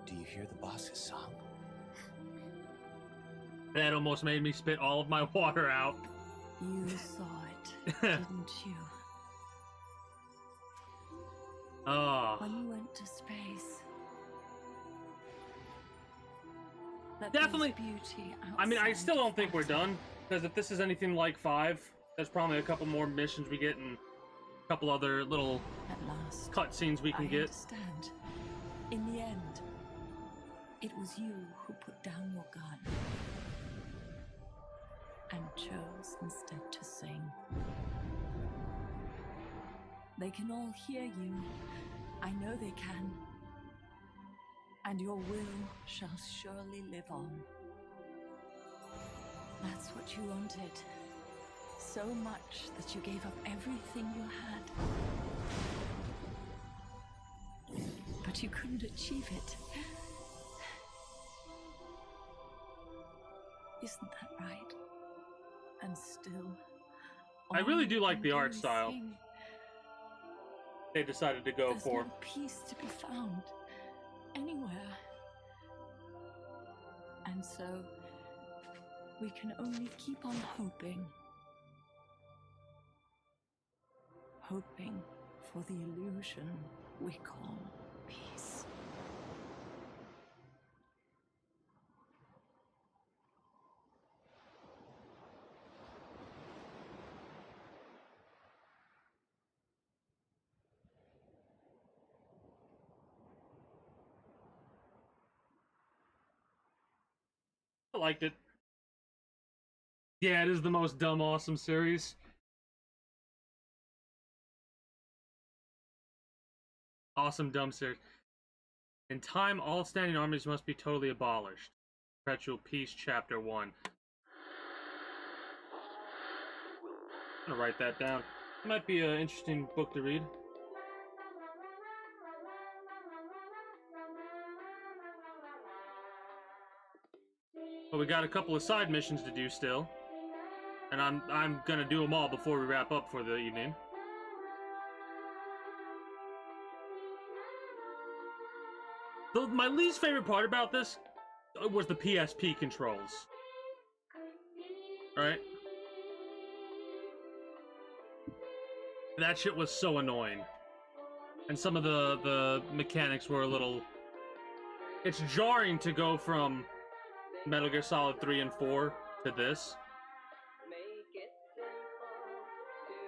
Do you hear the boss's song? That almost made me spit all of my water out. You saw it, didn't you? Oh. When you went to space. That Definitely. Beauty I mean, I outside still don't think we're done, because if this is anything like 5, there's probably a couple more missions we get and a couple other little cutscenes we can get. Understand. In the end, it was you who put down your gun and chose instead to sing. They can all hear you. I know they can. And your will shall surely live on. That's what you wanted. So much that you gave up everything you had. But you couldn't achieve it. Isn't that right? And still... I really do like the art style they decided to go There's for. no peace to be found anywhere. And so we can only keep on hoping. Hoping for the illusion we call peace. I liked it. Yeah, it is the most dumb awesome series. Awesome dumb series. In time, all standing armies must be totally abolished. Perpetual Peace, Chapter 1. I'm gonna write that down. It might be an interesting book to read. But we got a couple of side missions to do still, and I'm gonna do them all before we wrap up for the evening. My least favorite part about this was the PSP controls. Right? That shit was so annoying. And some of the mechanics were a little... It's jarring to go from Metal Gear Solid 3 and 4 to this.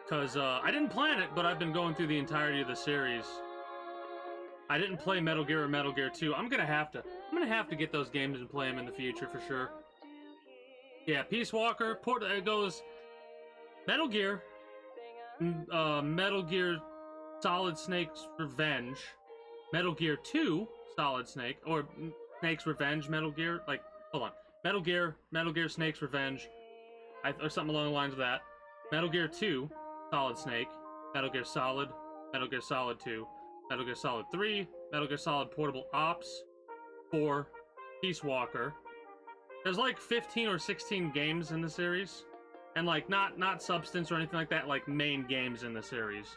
Because I didn't plan it, but I've been going through the entirety of the series. I didn't play Metal Gear or Metal Gear 2. I'm gonna have to get those games and play them in the future for sure. Yeah, Peace Walker. It goes Metal Gear, Metal Gear Solid Snake's Revenge, Metal Gear 2 Solid Snake, or Snake's Revenge, Metal Gear. Like, hold on, Metal Gear Snake's Revenge, or something along the lines of that. Metal Gear 2 Solid Snake, Metal Gear Solid 2, Metal Gear Solid 3, Metal Gear Solid Portable Ops, 4, Peace Walker. There's like 15 or 16 games in the series, and like not Substance or anything like that, like main games in the series.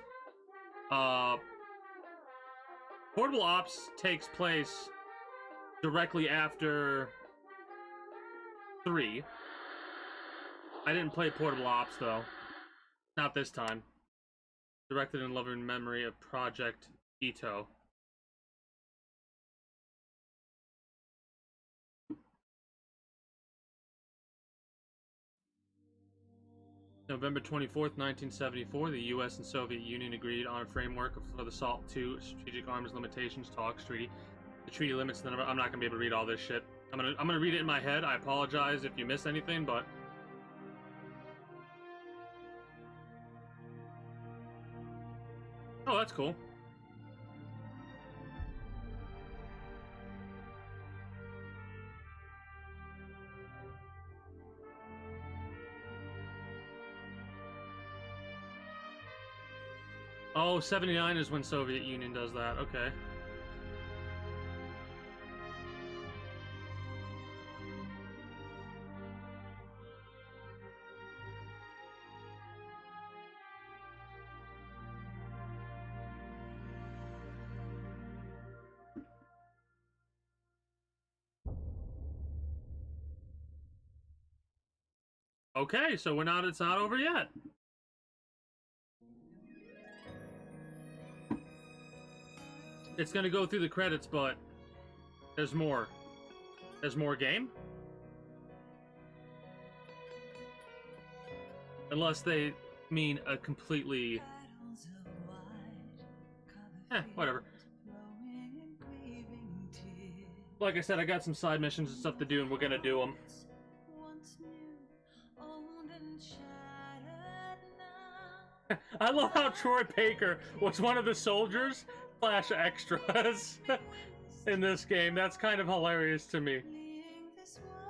Portable Ops takes place directly after 3. I didn't play Portable Ops though, not this time. Directed in loving memory of Project Ito. November 24th, 1974, the U.S. and Soviet Union agreed on a framework for the SALT II Strategic Arms Limitations Talks Treaty. The treaty limits the number. I'm not gonna be able to read all this shit. I'm gonna read it in my head. I apologize if you miss anything, but oh, that's cool. Oh, 79 is when Soviet Union does that. Okay. Okay, so it's not over yet. It's gonna go through the credits, but there's more. There's more game? Unless they mean a completely... whatever. Like I said, I got some side missions and stuff to do, and we're gonna do them. I love how Troy Baker was one of the soldiers / extras in this game. That's kind of hilarious to me.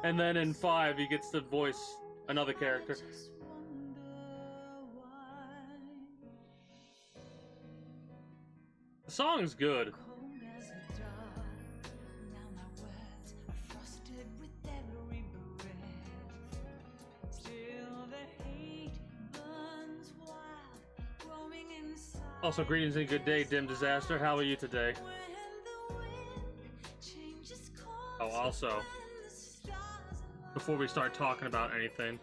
And then in 5, he gets to voice another character. The song's good. Also, greetings and good day, Dim Disaster. How are you today? Oh, also, before we start talking about anything,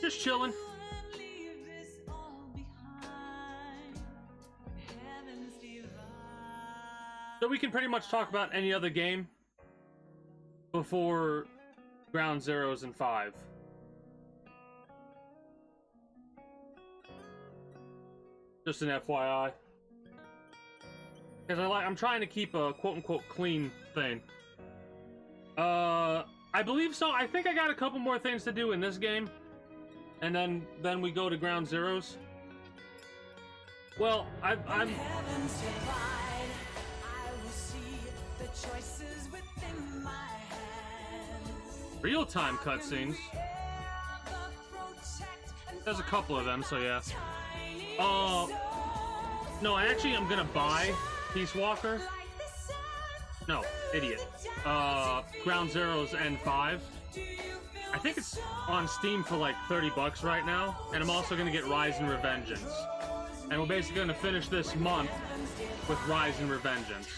just chilling. So we can pretty much talk about any other game before Ground Zeroes and 5. Just an FYI. Because I'm trying to keep a quote-unquote clean thing. I believe so. I think I got a couple more things to do in this game. And then we go to Ground Zeroes. Well, I'm... Real-time cutscenes. There's a couple of them, so yeah. No, actually I'm gonna buy Peace Walker. No, idiot. Ground Zeroes and 5. I think it's on Steam for like $30 right now, and I'm also gonna get Rise and Revengeance. And we're basically gonna finish this month with Rise and Revengeance.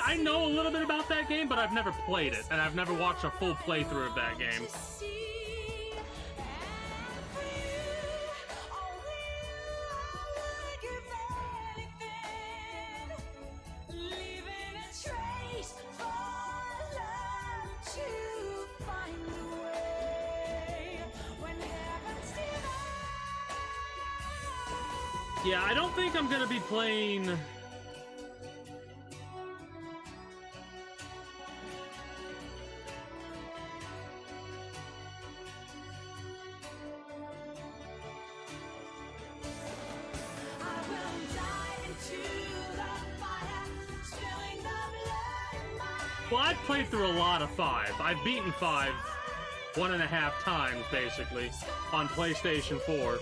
I know a little bit about that game, but I've never played it, and I've never watched a full playthrough of that game. Yeah, I don't think I'm gonna be playing Well, I've played through a lot of 5. I've beaten 5 1.5 times, basically, on PlayStation 4.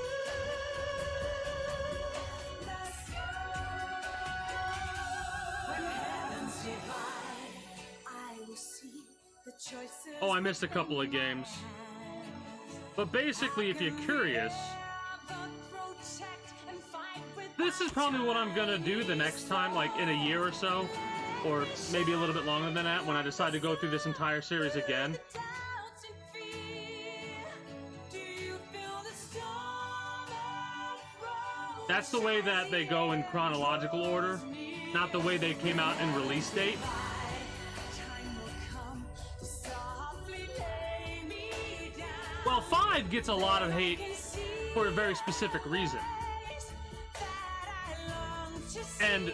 Oh, I missed a couple of games. But basically, if you're curious, this is probably what I'm gonna do the next time, like in a year or so, or maybe a little bit longer than that, when I decide to go through this entire series again. That's the way that they go in chronological order, not the way they came out in release date. Well, 5 gets a lot of hate for a very specific reason. And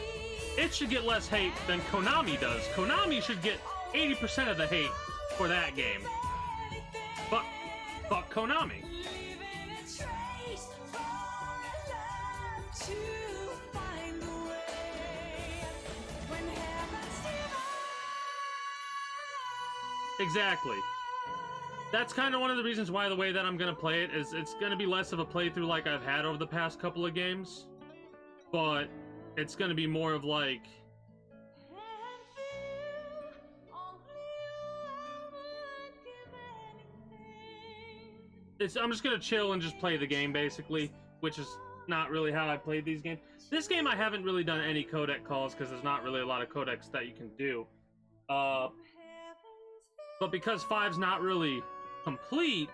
it should get less hate than Konami does. Konami should get 80% of the hate for that game. But fuck Konami. Exactly. That's kind of one of the reasons why the way that I'm going to play it is it's going to be less of a playthrough like I've had over the past couple of games. But it's going to be more of like... I'm just going to chill and just play the game, basically, which is not really how I played these games. This game I haven't really done any codec calls because there's not really a lot of codecs that you can do. But because 5's not really complete,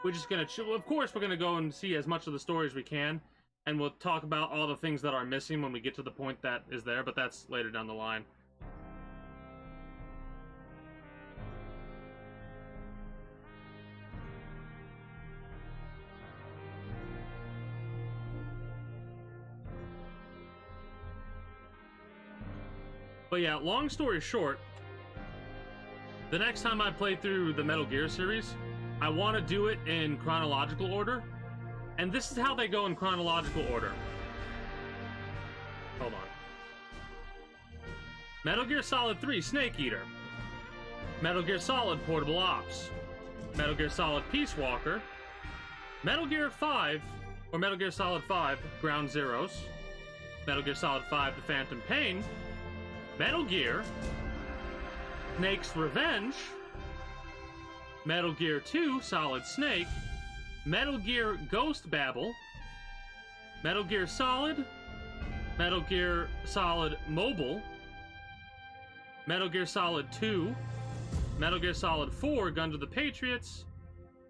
we're just gonna chill. Of course, we're gonna go and see as much of the story as we can, and we'll talk about all the things that are missing when we get to the point that is there, but that's later down the line. But yeah, long story short, the next time I play through the Metal Gear series, I want to do it in chronological order. And this is how they go in chronological order. Hold on. Metal Gear Solid 3, Snake Eater. Metal Gear Solid, Portable Ops. Metal Gear Solid, Peace Walker. Metal Gear 5, or Metal Gear Solid 5, Ground Zeroes. Metal Gear Solid 5, The Phantom Pain. Metal Gear, Snake's Revenge, Metal Gear 2, Solid Snake, Metal Gear Ghost Babel, Metal Gear Solid, Metal Gear Solid Mobile, Metal Gear Solid 2, Metal Gear Solid 4, Gun to the Patriots,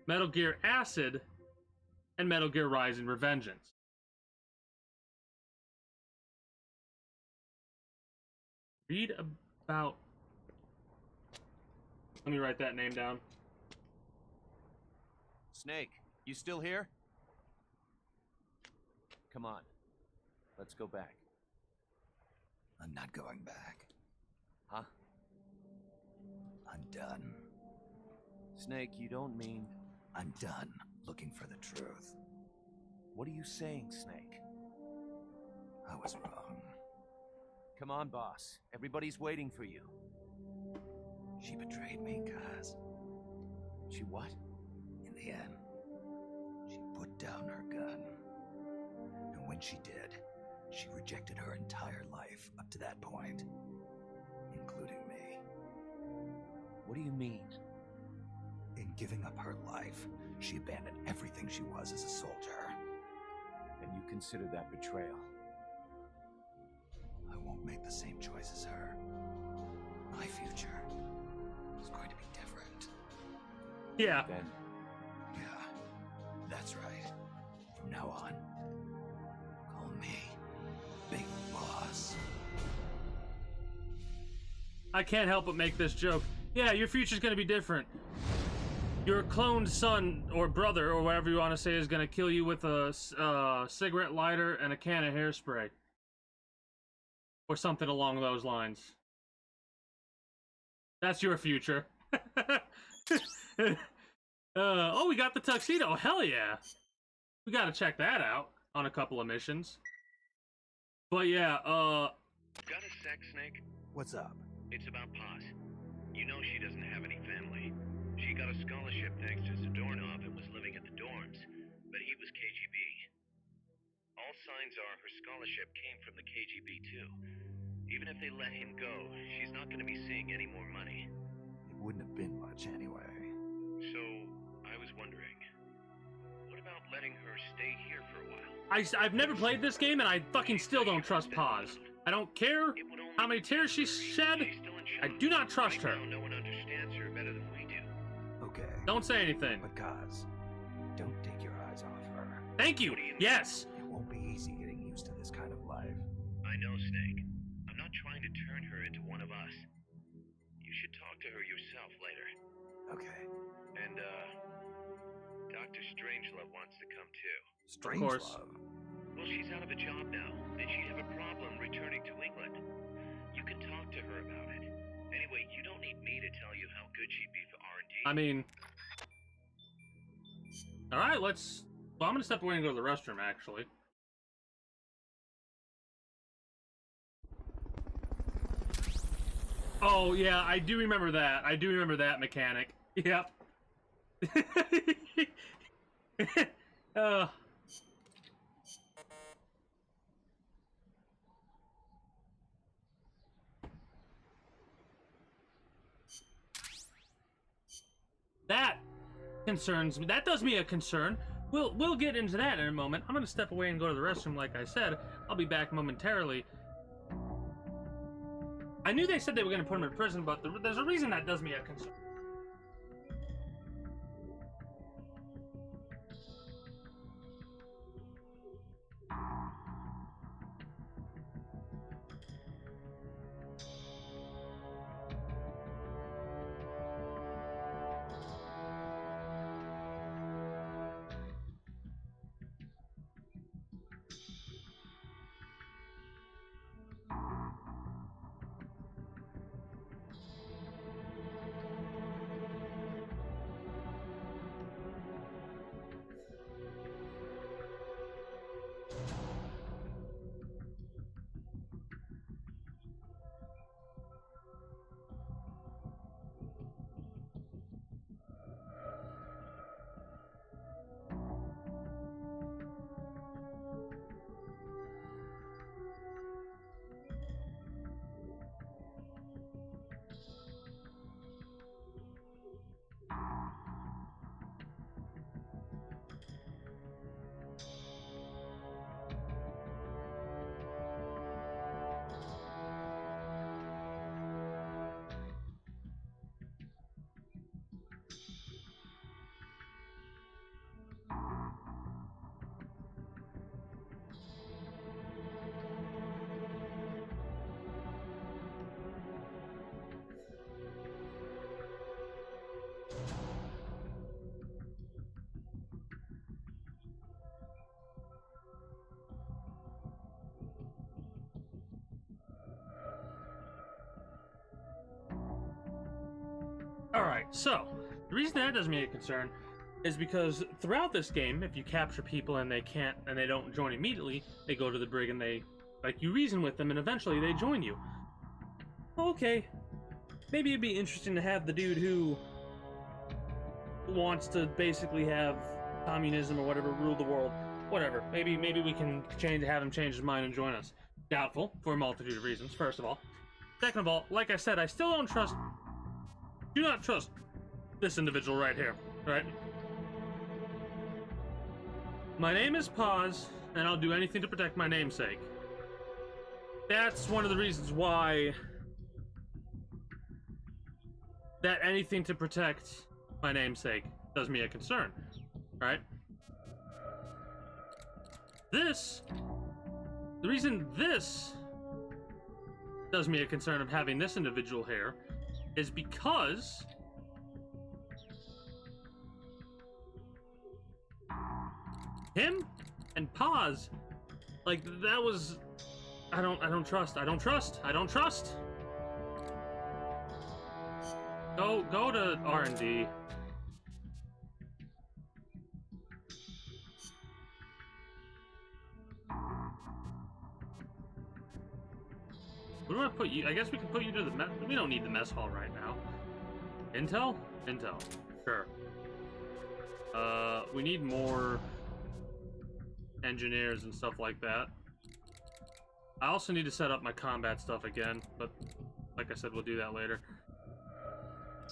Metal Gear Acid, and Metal Gear Rising: Revengeance. Read about... Let me write that name down. Snake, you still here? Come on. Let's go back. I'm not going back. Huh? I'm done. Snake, you don't mean... I'm done looking for the truth. What are you saying, Snake? I was wrong. Come on, boss. Everybody's waiting for you. She betrayed me, Kaz. She what? In the end, she put down her gun. And when she did, she rejected her entire life up to that point, including me. What do you mean? In giving up her life, she abandoned everything she was as a soldier. And you consider that betrayal? I won't make the same choice as her. My future is going to be different. Yeah. Then. Yeah, that's right. From now on, call me Big Boss. I can't help but make this joke. Yeah, your future's gonna be different. Your cloned son or brother or whatever you want to say is gonna kill you with a cigarette lighter and a can of hairspray. Or something along those lines. That's your future. Oh, we got the tuxedo. Hell yeah. We gotta check that out on a couple of missions. But yeah, Got a sec, Snake? What's up? It's about Paz. You know she doesn't have any family. She got a scholarship thanks to Zadornov and was living at the dorms, but he was KGB. All signs are her scholarship came from the KGB too. Even if they let him go, she's not going to be seeing any more money. It wouldn't have been much anyway. So, I was wondering, what about letting her stay here for a while? I've never played this game, and I fucking still don't trust Paz. I don't care how many tears she shed. I do not trust her. No one understands her better than we do. Okay. Don't say anything. But Kaz, don't take your eyes off her. Thank you. Yes. It won't be easy getting used to this kind of life. I know, Snake. I'm not trying to turn her into one of us. You should talk to her yourself later. Okay. And, Dr. Strangelove wants to come too. Strangelove? Well, she's out of a job now, and she'd have a problem returning to England. You can talk to her about it. Anyway, you don't need me to tell you how good she'd be for R&D. I mean... Alright, let's... Well, I'm gonna step away and go to the restroom, actually. Oh, yeah, I do remember that. I do remember that mechanic. Yep. That concerns me. That does me a concern. We'll get into that in a moment. I'm gonna step away and go to the restroom, like I said. I'll be back momentarily. I knew they said they were gonna put him in prison, but there's a reason that does me a concern. Alright, so, the reason that does me a concern is because throughout this game, if you capture people and they don't join immediately, they go to the brig and you reason with them and eventually they join you. Okay, maybe it'd be interesting to have the dude who wants to basically have communism or whatever rule the world. Whatever, maybe we can have him change his mind and join us. Doubtful, for a multitude of reasons, first of all. Second of all, like I said, I still do not trust this individual right here, right? My name is Paz, and I'll do anything to protect my namesake. That's one of the reasons why that anything to protect my namesake does me a concern, right? The reason this does me a concern of having this individual here is because him and Paz, like, that was, I don't trust. Go to R&D. Where do I put you? I guess we can put you to the mess. We don't need the mess hall right now. Intel? Intel. Sure. We need more engineers and stuff like that. I also need to set up my combat stuff again, but like I said, we'll do that later.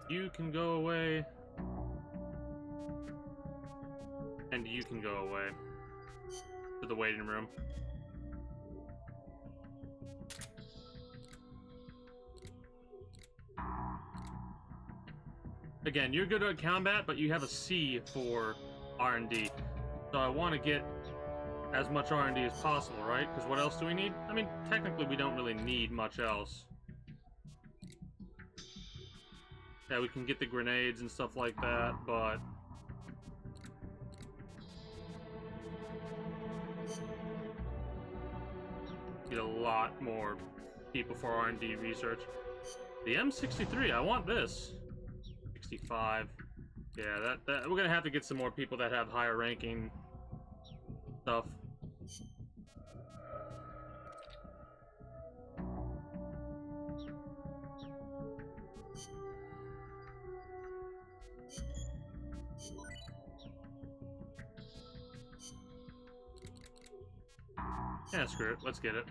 You can go away. And you can go away to the waiting room. Again, you're good at combat, but you have a C for R&D. So I want to get as much R&D as possible, right? Because what else do we need? I mean, technically we don't really need much else. Yeah, we can get the grenades and stuff like that, but... need a lot more people for R&D research. The M63, I want this. 65. Yeah, that we're gonna have to get some more people that have higher ranking stuff. Yeah, screw it. Let's get it.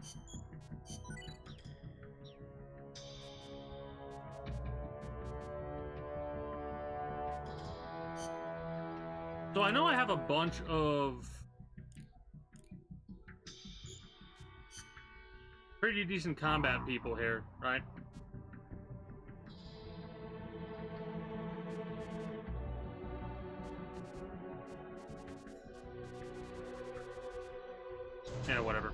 So I know I have a bunch of pretty decent combat people here, right? Yeah, whatever.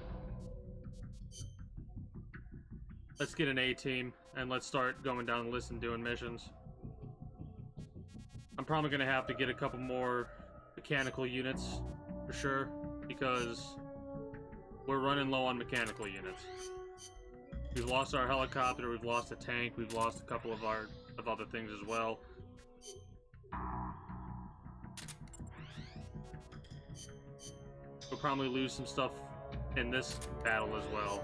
Let's get an A team and let's start going down the list and doing missions. I'm probably gonna have to get a couple more mechanical units for sure, because we're running low on mechanical units. We've lost our helicopter, we've lost a tank, we've lost a couple of other things as well. We'll probably lose some stuff in this battle as well.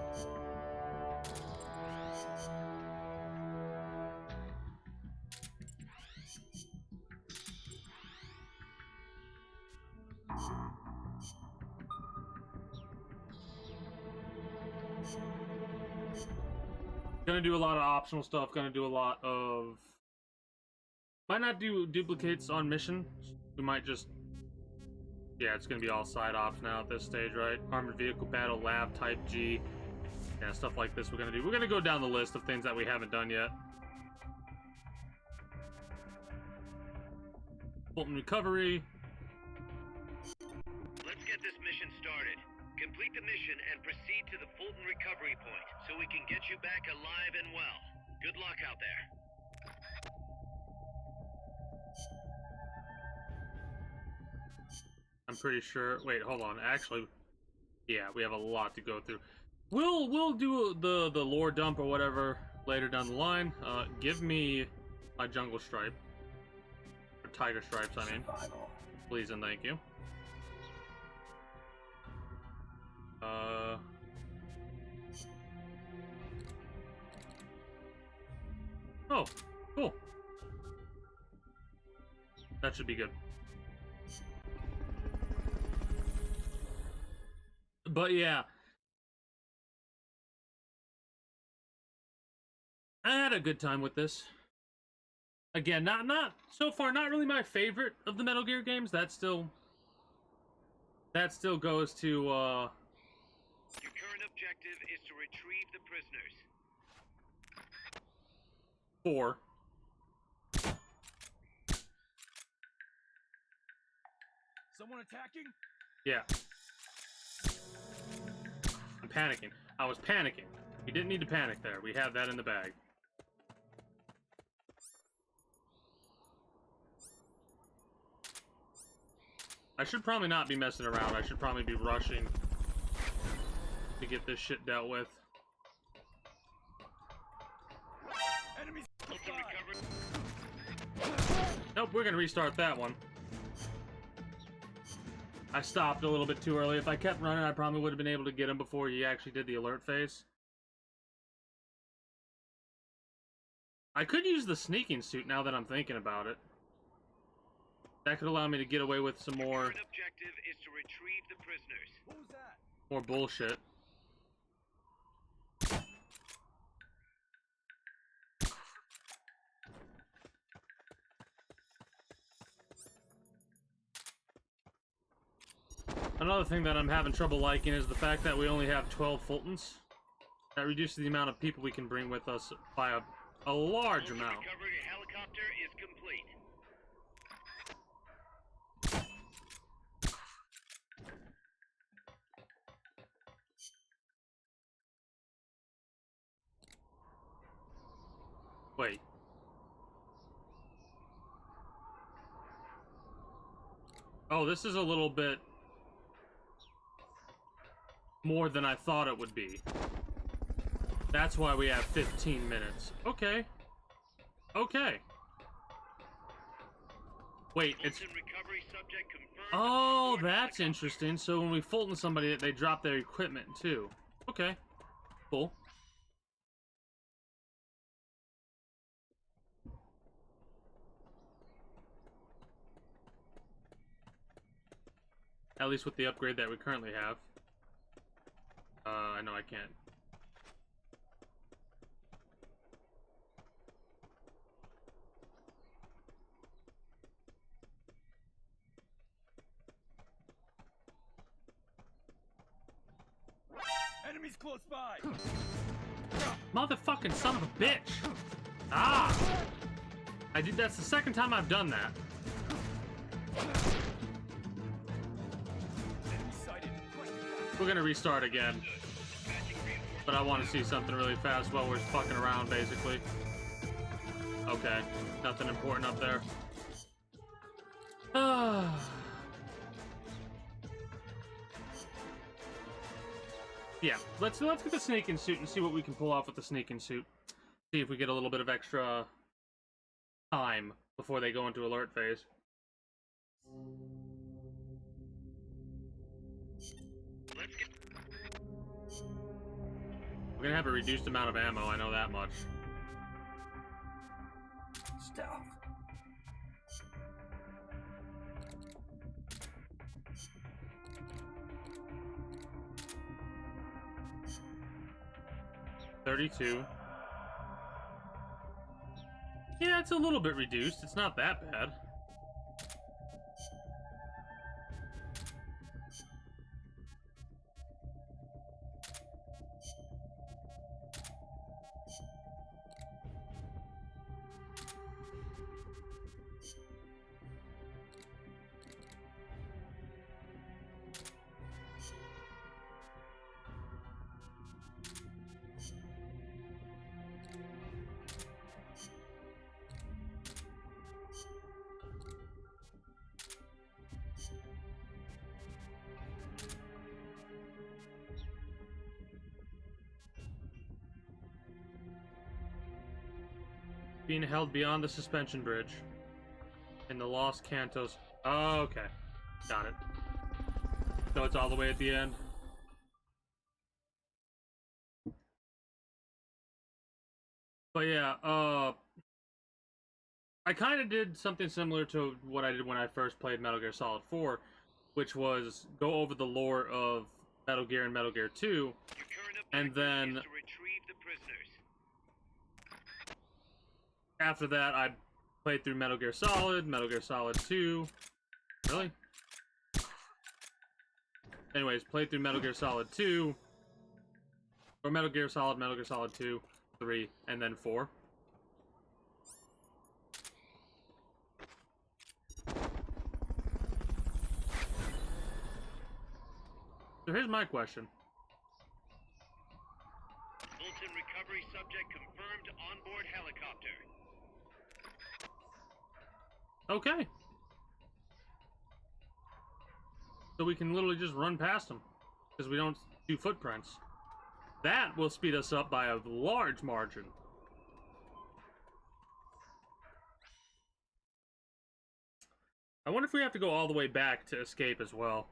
Gonna do a lot of optional stuff, gonna do a lot of... Might not do duplicates on mission. We might just... Yeah, it's gonna be all side ops now at this stage, right? Armored vehicle battle, lab, type G. Yeah, stuff like this we're gonna do. We're gonna go down the list of things that we haven't done yet. Fulton recovery. Let's get this mission started. Complete the mission and proceed to the Fulton recovery point so we can get you back alive and well. Good luck out there. I'm pretty sure. Wait, hold on. Actually, yeah, we have a lot to go through. We'll do the lore dump or whatever later down the line. Give me my jungle stripe. Or tiger stripes, I mean. Please and thank you. Oh, cool. That should be good. But yeah, I had a good time with this. Again, not so far, not really my favorite of the Metal Gear games. That still goes to Your current objective is to retrieve the prisoners. 4. Someone attacking? Yeah. I'm panicking. I was panicking. You didn't need to panic there. We have that in the bag. I should probably not be messing around. I should probably be rushing to get this shit dealt with. Enemies. Nope, we're gonna restart that one. I stopped a little bit too early. If I kept running, I probably would have been able to get him before he actually did the alert phase. I could use the sneaking suit now that I'm thinking about it. That could allow me to get away with some more... objective is to retrieve the prisoners. Who's that? more bullshit. Another thing that I'm having trouble liking is the fact that we only have 12 Fultons. That reduces the amount of people we can bring with us by a large amount. Recovery helicopter is complete. Wait. Oh, this is a little bit more than I thought it would be. That's why we have 15 minutes. Okay. Okay. Wait, it's... Oh, that's interesting. So when we Fulton somebody, they drop their equipment too. Okay. Cool. At least with the upgrade that we currently have. I know I can't. Enemies close by. Motherfucking son of a bitch! Ah! That's the second time I've done that. We're gonna restart again. But I want to see something really fast while we're fucking around, basically. Okay. Nothing important up there. Yeah, let's get the sneaking suit and see what we can pull off with the sneaking suit. See if we get a little bit of extra time before they go into alert phase. We're gonna have a reduced amount of ammo, I know that much. Stealth. $32. Yeah, it's a little bit reduced. It's not that bad. Being held beyond the suspension bridge in the Los Cantos. Oh, okay. Got it. So it's all the way at the end. But yeah, I kind of did something similar to what I did when I first played Metal Gear Solid 4, which was go over the lore of Metal Gear and Metal Gear 2, and then after that, I played through Metal Gear Solid 2. Really? Anyways, played through Metal Gear Solid 2. Or Metal Gear Solid 2, 3, and then 4. So here's my question. Fulton recovery subject confirmed onboard helicopter. Okay. So we can literally just run past them because we don't do footprints. That will speed us up by a large margin. I wonder if we have to go all the way back to escape as well.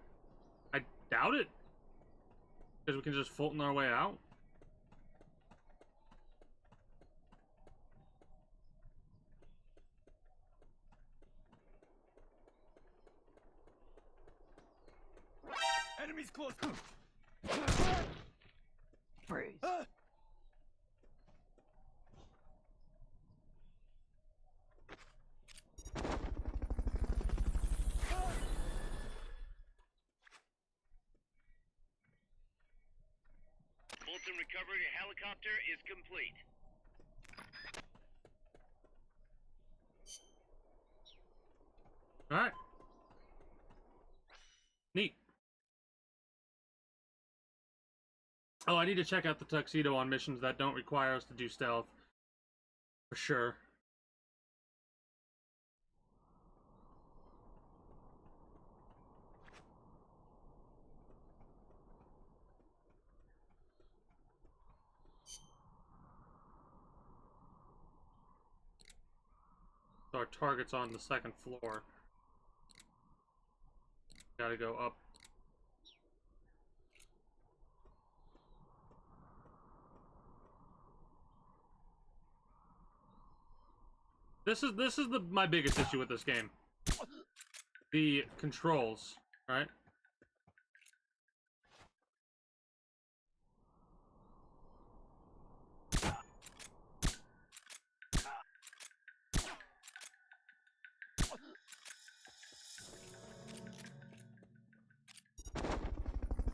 I doubt it. Because we can just Fulton our way out. Enemy's close. Freeze. Fulton recovery helicopter is complete. All right. Neat. Oh, I need to check out the tuxedo on missions that don't require us to do stealth. For sure. So our target's on the second floor. Gotta go up. This is my biggest issue with this game. The controls, right?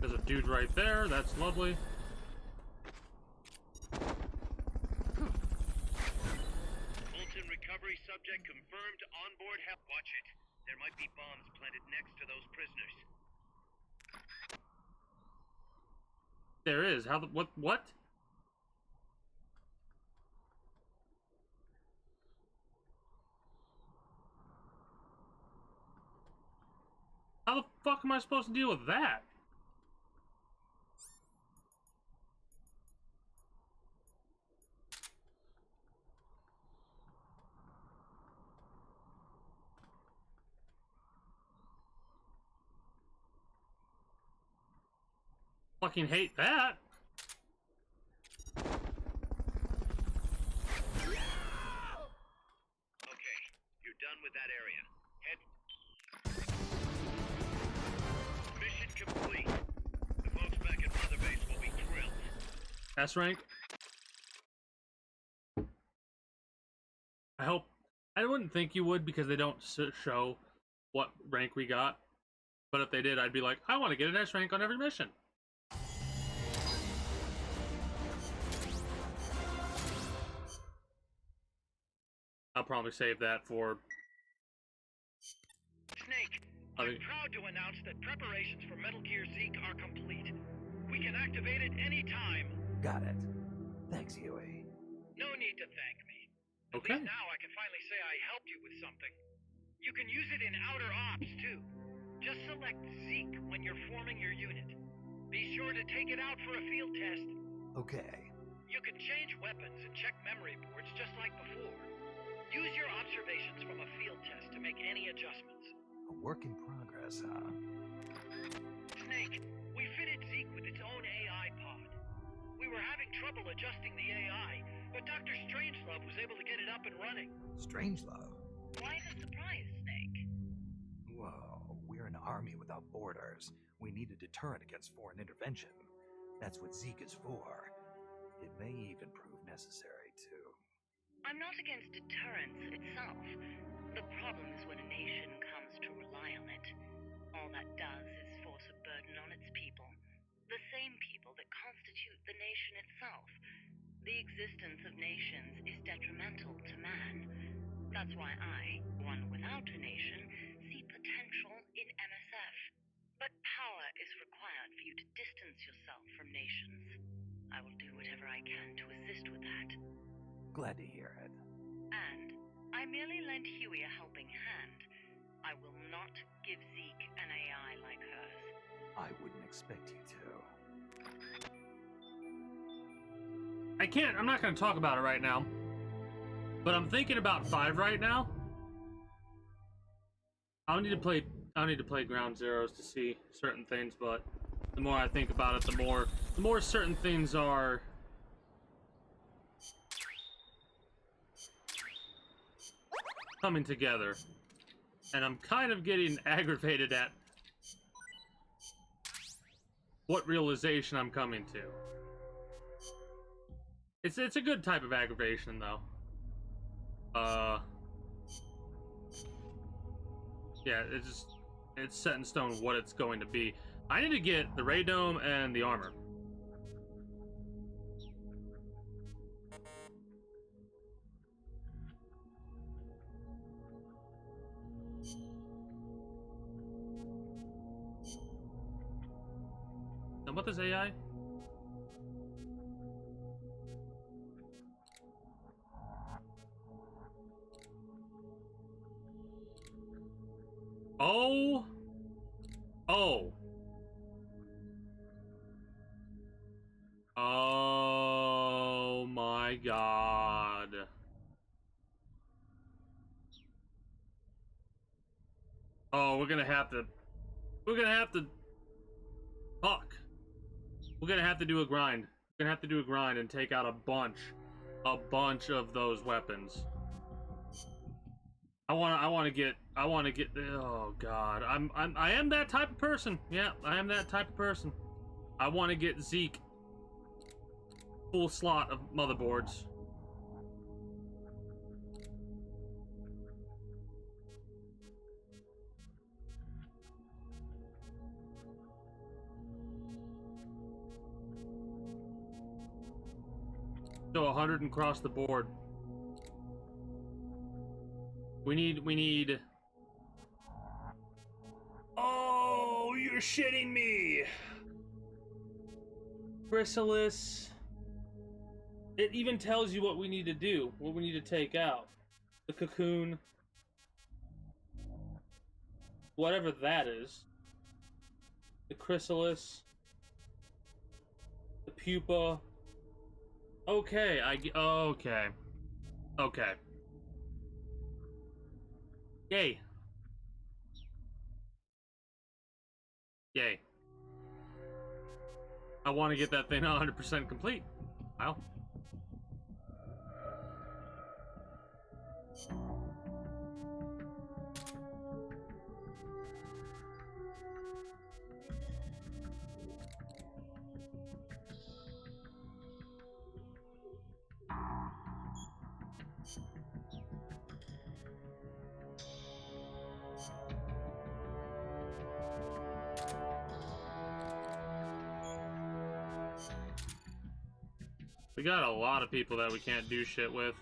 There's a dude right there. That's lovely. Fulton recovery subject confirmed onboard help. Watch it. There might be bombs planted next to those prisoners. There is. How the what? How the fuck am I supposed to deal with that? Fucking hate that. Okay, you're done with that area. Head. Mission complete. The folks back at Mother Base will be thrilled. S rank. I hope. I wouldn't think you would because they don't show what rank we got. But if they did, I'd be like, I want to get an S rank on every mission. I'll probably save that for... Snake, I'm proud to announce that preparations for Metal Gear Zeke are complete. We can activate it any time. Got it. Thanks, Huey. No need to thank me. Okay. At least now I can finally say I helped you with something. You can use it in outer ops, too. Just select Zeke when you're forming your unit. Be sure to take it out for a field test. Okay. You can change weapons and check memory boards just like before. Use your observations from a field test to make any adjustments. A work in progress, huh? Snake, we fitted Zeke with its own AI pod. We were having trouble adjusting the AI, but Dr. Strangelove was able to get it up and running. Strangelove? Why the surprise, Snake? Whoa, we're an army without borders. We need a deterrent against foreign intervention. That's what Zeke is for. It may even prove necessary, too. I'm not against deterrence itself. The problem is when a nation comes to rely on it. All that does is force a burden on its people. The same people that constitute the nation itself. The existence of nations is detrimental to man. That's why I, one without a nation, see potential in MSF. But power is required for you to distance yourself from nations. I will do whatever I can to assist with that. Glad to hear it. And I merely lent Huey a helping hand. I will not give Zeke an AI like hers. I wouldn't expect you to. I'm not going to talk about it right now. But I'm thinking about 5 right now. I'll need to play Ground Zeroes to see certain things, but the more I think about it, the more certain things are coming together. And I'm kind of getting aggravated at what realization I'm coming to. It's a good type of aggravation, though. Yeah, it's set in stone what it's going to be. I need to get the ray dome and the armor. And what is AI? Oh. Oh. Oh my god. Oh, we're gonna have to fuck. We're gonna have to do a grind. We're gonna have to do a grind and take out a bunch of those weapons. I wanna get, oh god. I am that type of person. Yeah, I am that type of person. I wanna get Zeke full slot of motherboards. So 100 and cross the board. We need. Oh, you're shitting me. Chrysalis. It even tells you what we need to do, what we need to take out. The cocoon. Whatever that is. The chrysalis. The pupa. Okay, okay. Okay. Yay. Yay. I want to get that thing 100% complete. Wow. We got a lot of people that we can't do shit with.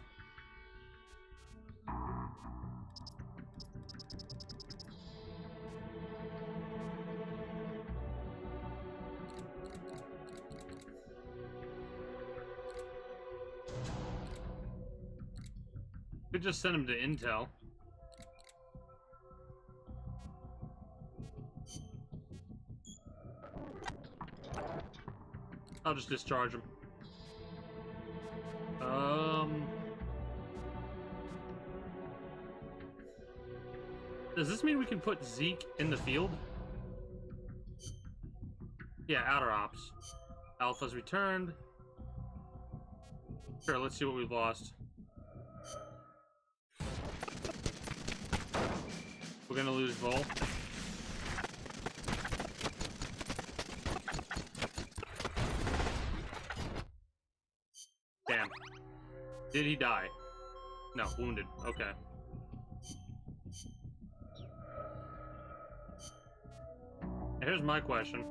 Could just send him to Intel. I'll just discharge him. Does this mean we can put Zeke in the field? Yeah, outer ops. Alpha's returned. Sure, let's see what we've lost. We're gonna lose Vol. Damn. Did he die? No, wounded. Okay. Here's my question.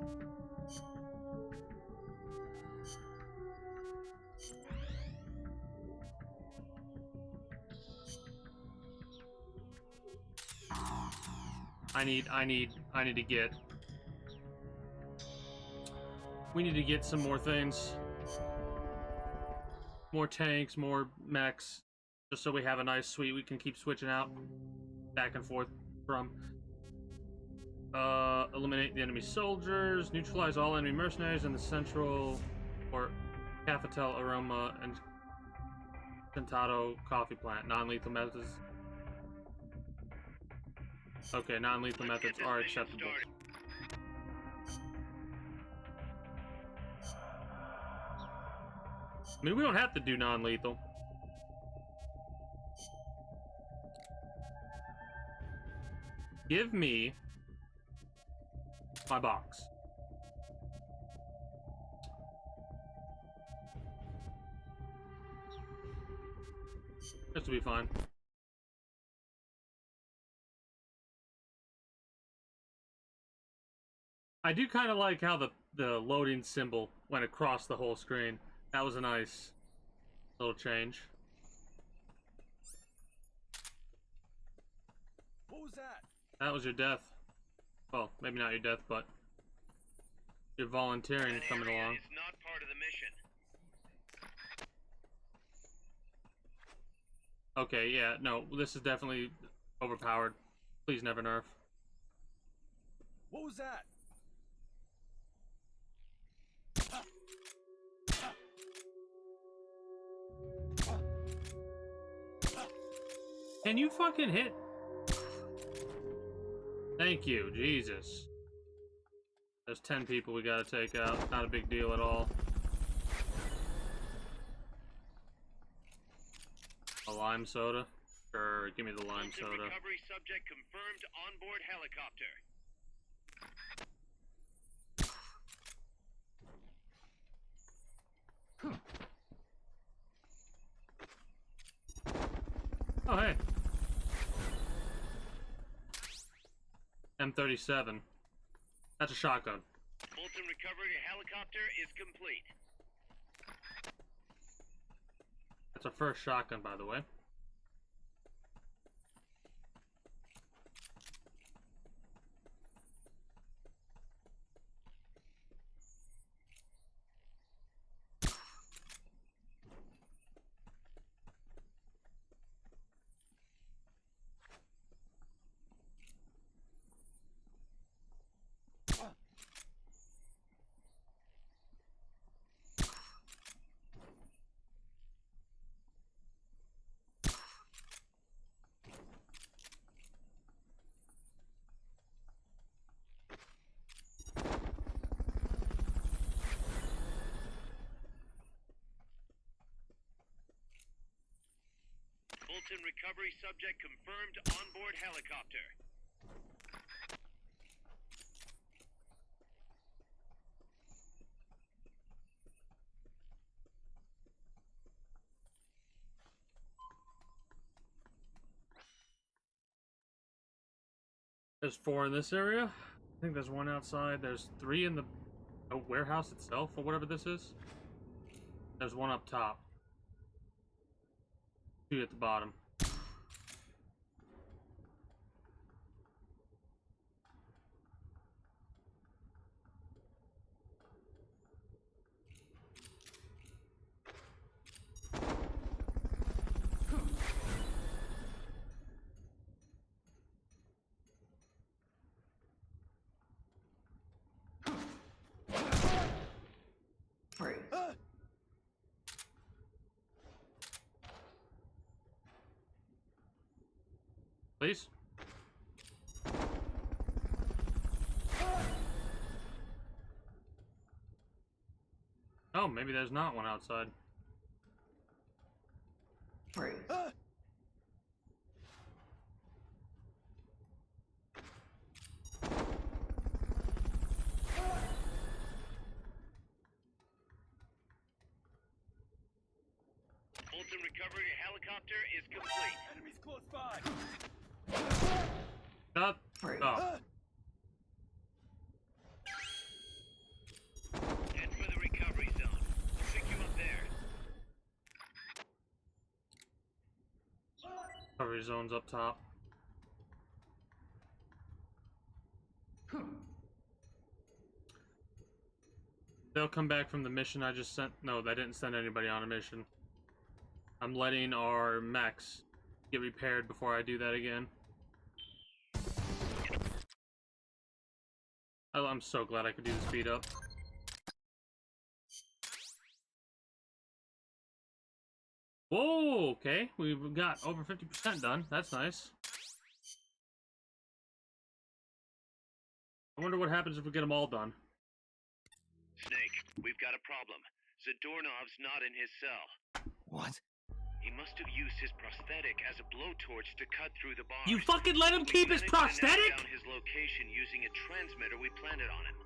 I need to get... We need to get some more things. More tanks, more mechs. Just so we have a nice suite we can keep switching out. Back and forth from. Eliminate the enemy soldiers. Neutralize all enemy mercenaries in the central... or Cafetel Aroma and Tentado coffee plant. Non-lethal methods. Okay, non-lethal methods are acceptable. I mean, we don't have to do non-lethal. Give me my box. This will be fine. I do kind of like how the loading symbol went across the whole screen. That was a nice little change. What was that? That was your death. Well, maybe not your death, but your volunteering coming along. It's not part of the mission. Okay, yeah, no, this is definitely overpowered. Please never nerf. What was that? Can you fucking hit? Thank you, Jesus. There's 10 people we gotta take out. Not a big deal at all. A lime soda? Sure, give me the lime soda. Recovery subject confirmed onboard helicopter. Oh, hey. M37. That's a shotgun. Fulton recovery helicopter is complete. That's our first shotgun, by the way. Fulton recovery subject confirmed onboard helicopter. There's 4 in this area. I think there's 1 outside. There's 3 in the warehouse itself, or whatever this is. There's 1 up top. 2 at the bottom. Please? Oh, maybe there's not 1 outside. Fulton recovery helicopter is complete. Enemies close by. Stop. Oh. Head for the recovery zone. We'll pick you up there. Recovery zone's up top. They'll come back from the mission I just sent. No, I didn't send anybody on a mission. I'm letting our mechs get repaired before I do that again. I'm so glad I could do the speed up. Whoa, okay. We've got over 50% done. That's nice. I wonder what happens if we get them all done. Snake, we've got a problem. Zadornov's not in his cell. What? He must have used his prosthetic as a blowtorch to cut through the bars. You fucking let him keep his prosthetic? Down his location using a transmitter we planted on him.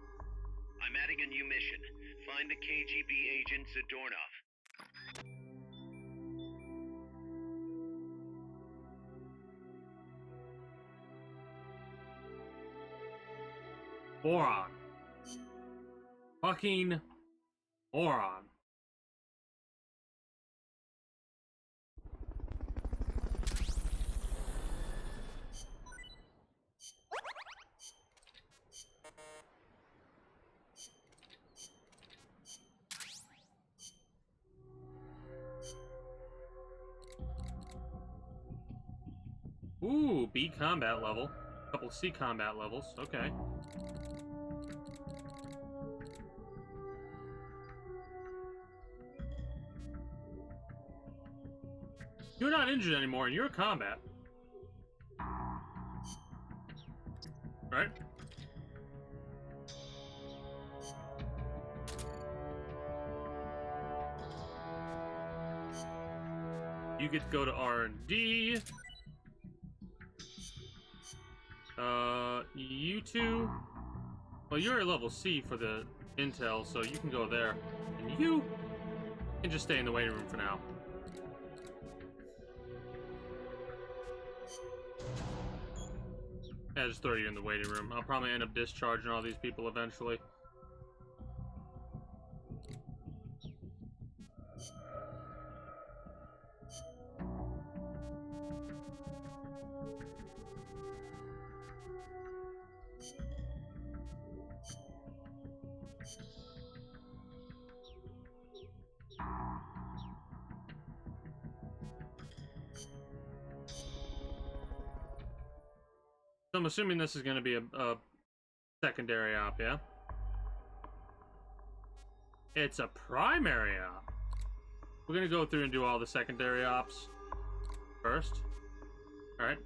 I'm adding a new mission. Find the KGB agent Zadornov. Moron. Fucking moron. Ooh, B combat level. A couple C combat levels. Okay. You're not injured anymore, and you're combat. Right? You get to go to R&D. You two... Well, you're at level C for the intel, so you can go there. And you can just stay in the waiting room for now. Yeah, just throw you in the waiting room. I'll probably end up discharging all these people eventually. So I'm assuming this is going to be a secondary op, yeah? It's a primary op. We're going to go through and do all the secondary ops first. Alright.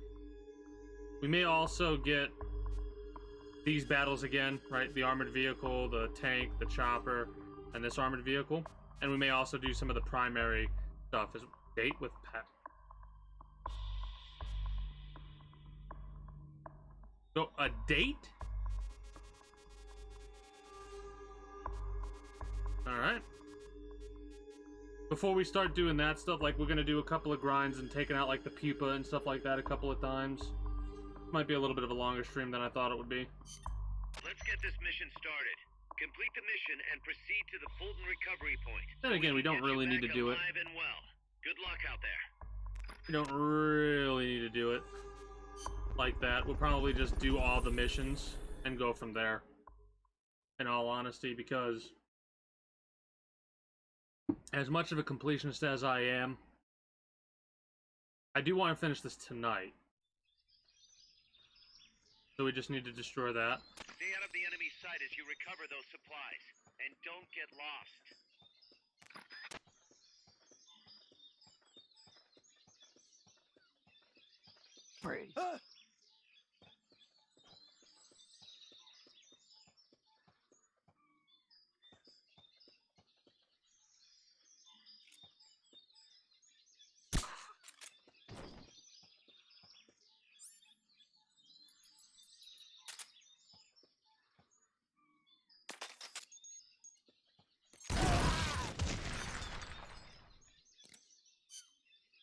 We may also get these battles again, right? The armored vehicle, the tank, the chopper, and this armored vehicle. And we may also do some of the primary stuff as date with Pet. So, a date? Alright. Before we start doing that stuff, like, we're gonna do a couple of grinds and taking out, like, the pupa and stuff like that a couple of times. Might be a little bit of a longer stream than I thought it would be. Let's get this mission started. Complete the mission and proceed to the Fulton recovery point. Then again, we don't really need to do it. Alive and well. Good luck out there. We don't really need to do it like that. We'll probably just do all the missions and go from there, in all honesty, because as much of a completionist as I am, I do want to finish this tonight. So we just need to destroy that. Stay out of the enemy's sight as you recover those supplies, and don't get lost. Freeze.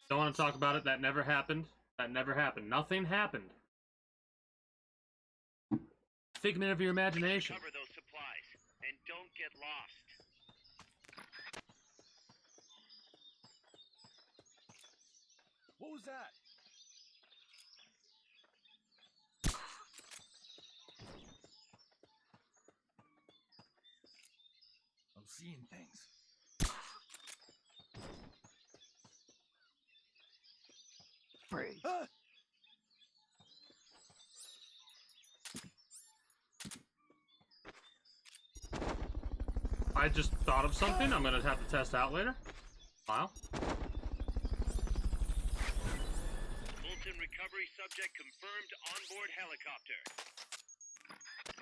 Don't want to talk about it. That never happened. That never happened. Nothing happened. Figment of your imagination. Recover those supplies, and don't get lost. What was that? I'm seeing things. Freeze. I just thought of something I'm gonna have to test out later. Wow. Fulton recovery subject confirmed onboard helicopter.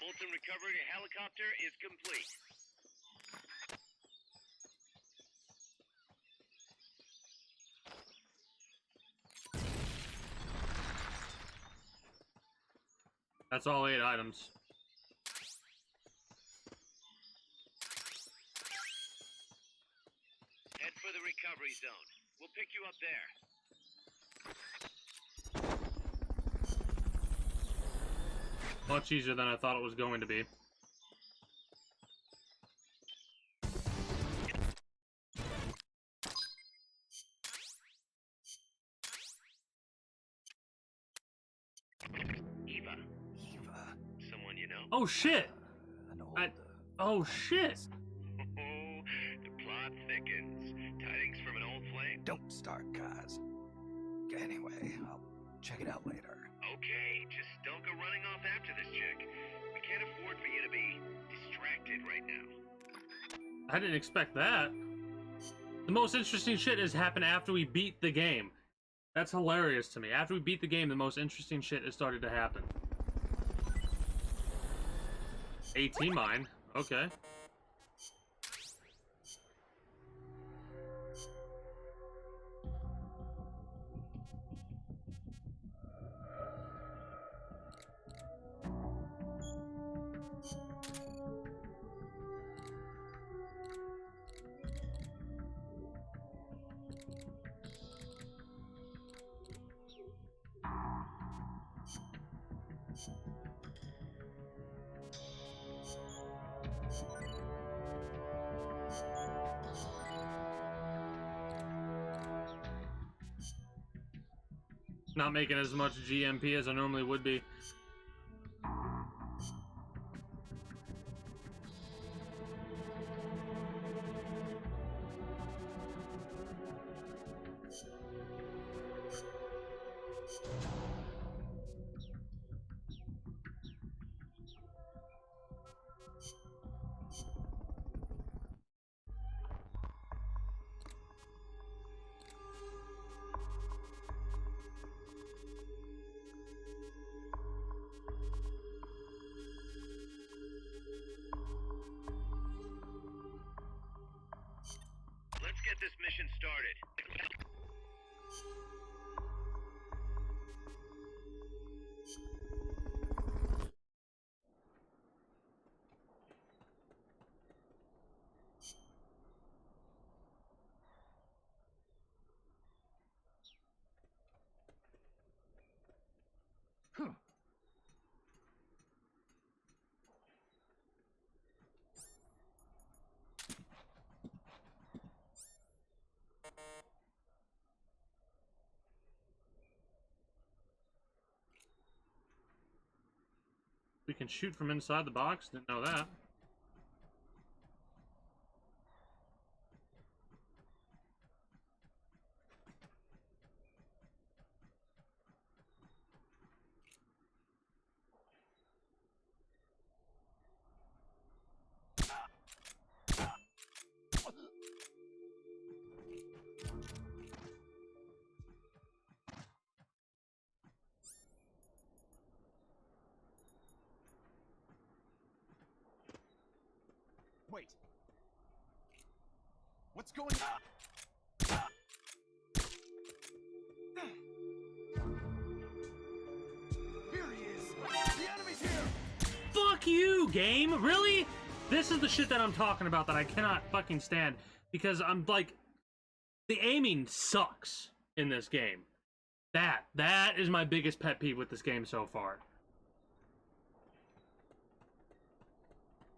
Fulton recovery helicopter is complete. That's all 8 items. Head for the recovery zone. We'll pick you up there. Much easier than I thought it was going to be. Oh shit! Oh shit! The plot thickens. Tidings from an old flame? Don't start, guys. Anyway, I'll check it out later. Okay, just don't go running off after this chick. We can't afford for you to be distracted right now. I didn't expect that. The most interesting shit has happened after we beat the game. That's hilarious to me. After we beat the game, the most interesting shit has started to happen. AT mine. Okay. Not making as much GMP as I normally would be. Let's get this mission started. We can shoot from inside the box. Didn't know that. Wait. What's going on? Here he is! The enemy's here! Fuck you, game! Really? This is the shit that I'm talking about that I cannot fucking stand. Because I'm like... The aiming sucks in this game. That is my biggest pet peeve with this game so far.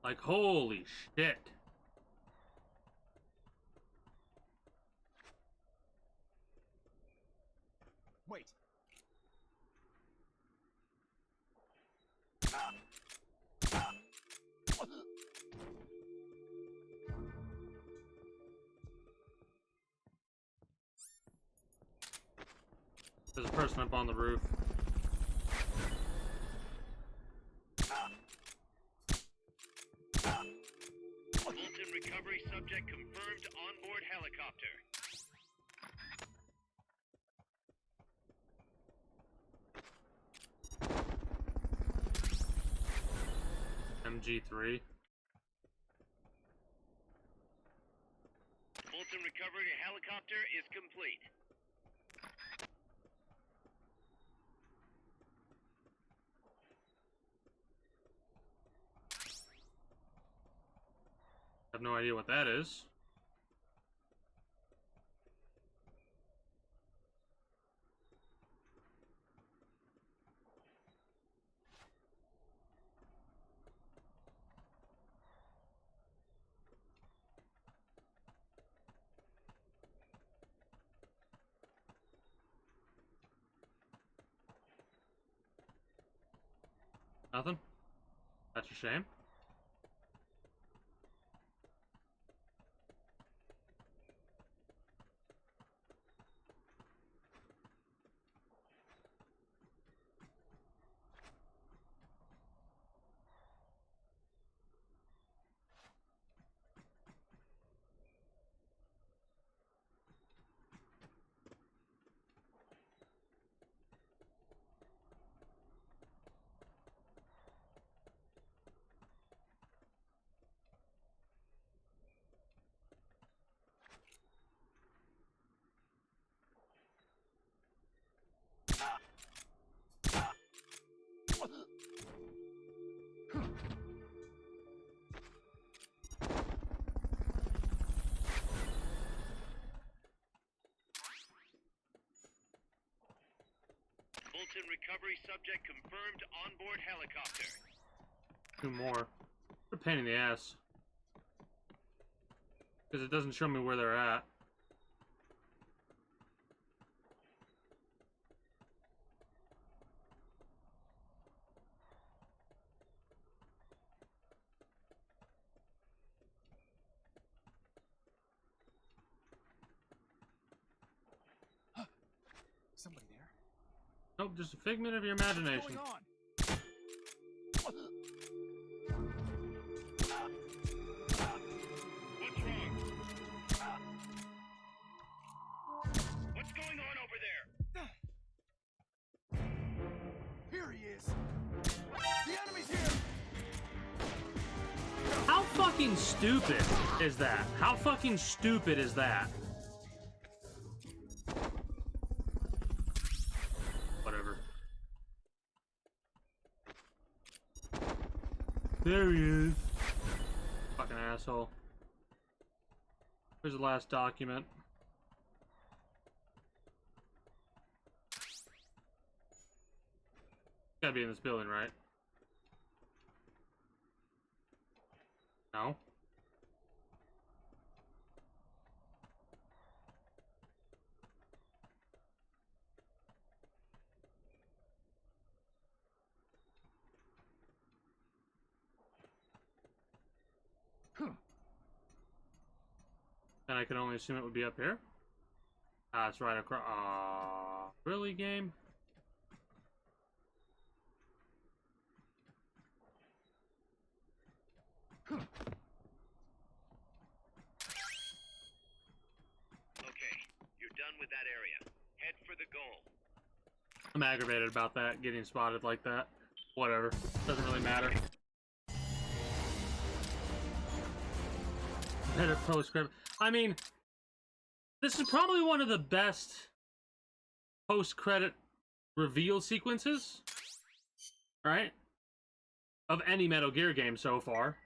Like, holy shit. Wait. There's a person up on the roof. Fulton recovery subject confirmed onboard helicopter. MG3. Fulton recovery helicopter is complete. I have no idea what that is. Nothing? That's a shame. Fulton recovery subject confirmed onboard helicopter. 2 more. What a pain in the ass. Because it doesn't show me where they're at. Somebody there? Nope, just a figment of your imagination. What's going on? What's wrong? What's going on over there? Here he is. The enemy's here. How fucking stupid is that? How fucking stupid is that? Whatever. There he is. Fucking asshole. Here's the last document. Gotta be in this building, right? No? Then I can only assume it would be up here. Ah, it's right across. Really, game? Okay, you're done with that area. Head for the goal. I'm aggravated about that, getting spotted like that. Whatever. Doesn't really matter. Better post-credit. I mean, this is probably one of the best post-credit reveal sequences, right? Of any Metal Gear game so far.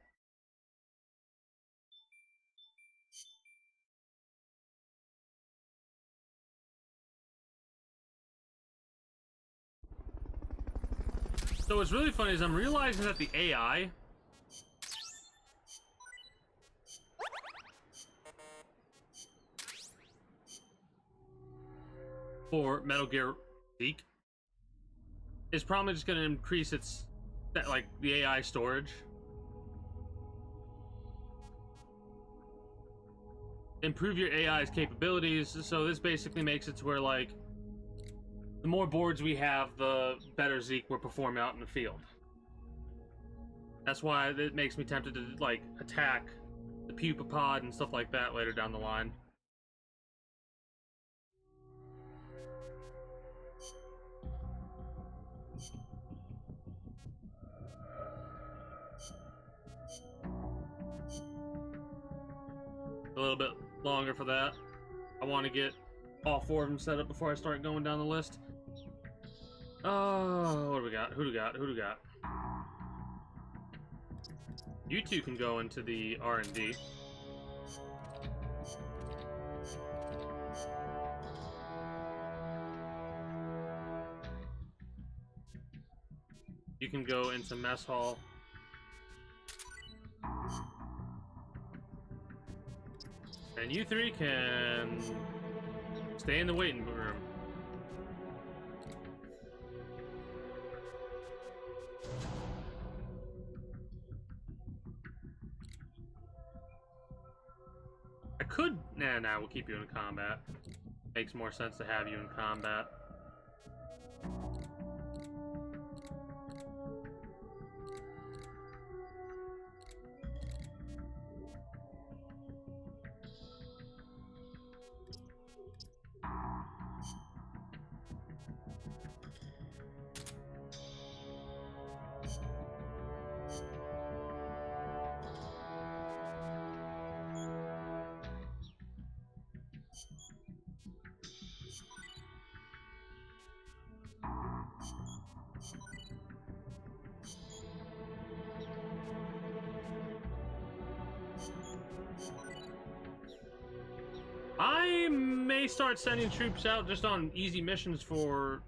So what's really funny is I'm realizing that the AI for Metal Gear Zeke is probably just going to increase its, like, the AI storage. Improve your AI's capabilities, so this basically makes it to where, like, the more boards we have, the better Zeke will perform out in the field. That's why it makes me tempted to, like, attack the pupa pod and stuff like that later down the line. A little bit longer for that. I want to get all 4 of them set up before I start going down the list. Oh, what do we got? Who do we got? Who do we got? You two can go into the R&D. You can go into mess hall. And you 3 can stay in the waiting room. could... Nah, we'll keep you in combat. Makes more sense to have you in combat. I may start sending troops out just on easy missions for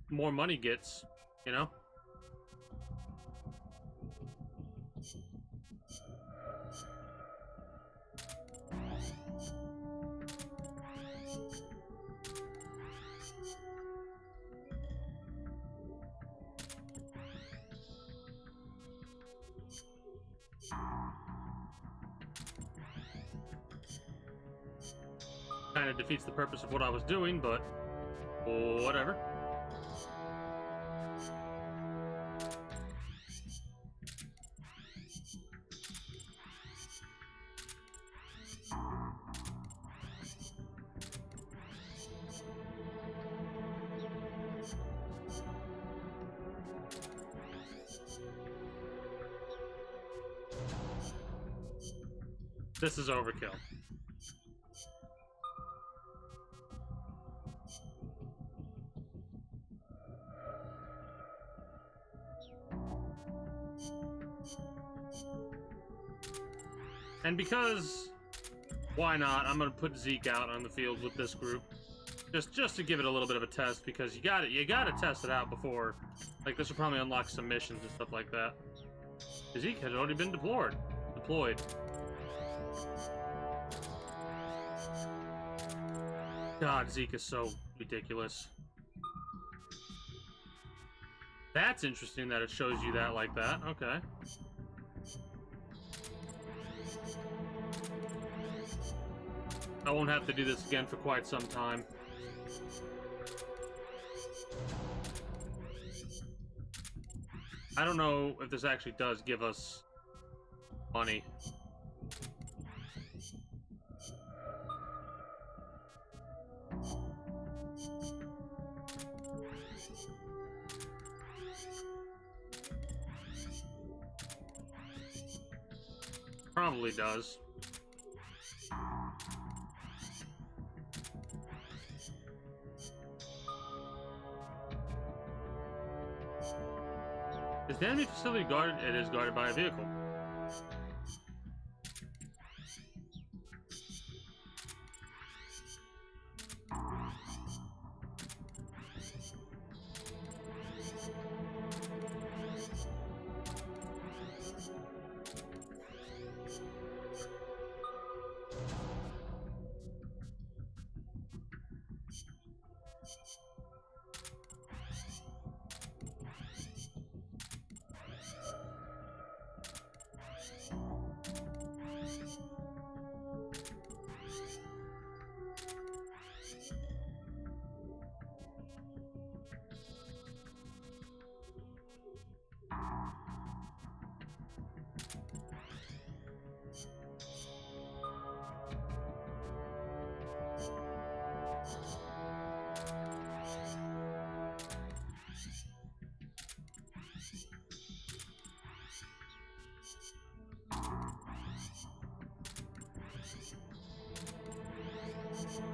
more money gets, you know? Kind of defeats the purpose of what I was doing, but whatever. This is overkill. And because, why not, I'm gonna put Zeke out on the field with this group. Just to give it a little bit of a test, because you gotta test it out before, like, this will probably unlock some missions and stuff like that. Zeke has already been deployed. God, Zeke is so ridiculous. That's interesting that it shows you that like that. Okay. I won't have to do this again for quite some time. I don't know if this actually does give us money. Probably does. Is the enemy facility guarded? It is guarded by a vehicle.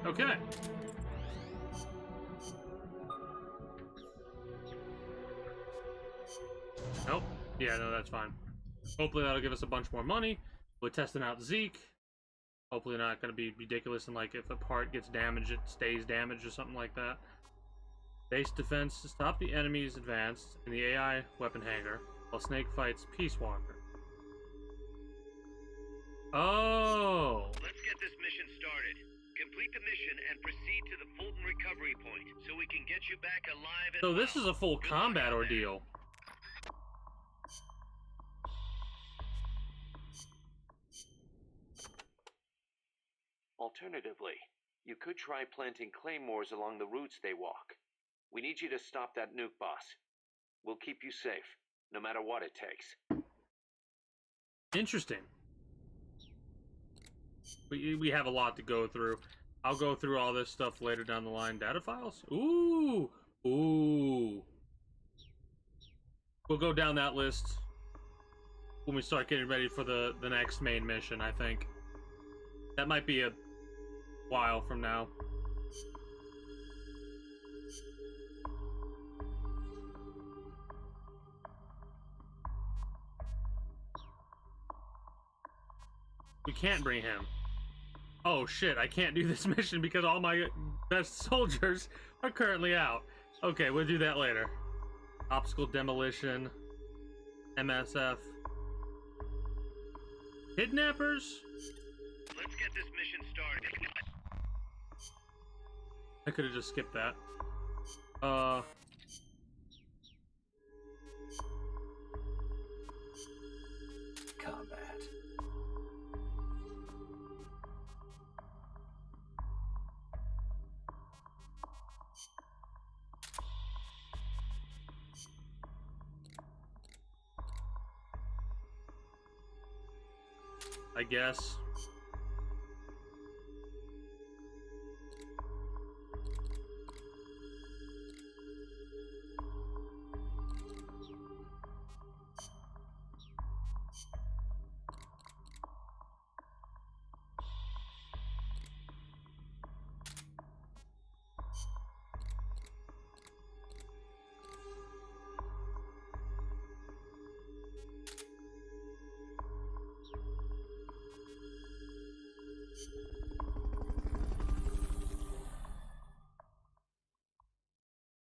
Okay. Nope. Yeah, no, that's fine. Hopefully that'll give us a bunch more money. We're testing out Zeke. Hopefully not going to be ridiculous and like if a part gets damaged, it stays damaged or something like that. Base defense to stop the enemy's advance in the AI weapon hangar while Snake fights Peace Walker. Oh. Let's get this mission started. Complete the mission and proceed to the Fulton recovery point so we can get you back alive and So this is a full combat ordeal. Alternatively, you could try planting claymores along the routes they walk. We need you to stop that nuke boss. We'll keep you safe, no matter what it takes. Interesting. We have a lot to go through. I'll go through all this stuff later down the line. Data files? Ooh! Ooh. We'll go down that list when we start getting ready for the next main mission, I think. That might be a while from now. We can't bring him. Oh shit, I can't do this mission because all my best soldiers are currently out. Okay, we'll do that later. Obstacle demolition. MSF. Kidnappers? Let's get this mission started. I could have just skipped that. Combat. I guess.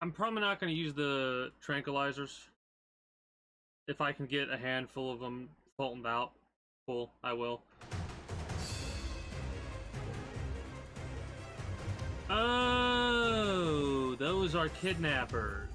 I'm probably not going to use the tranquilizers. If I can get a handful of them fultoned out, cool, I will. Oh, those are kidnappers.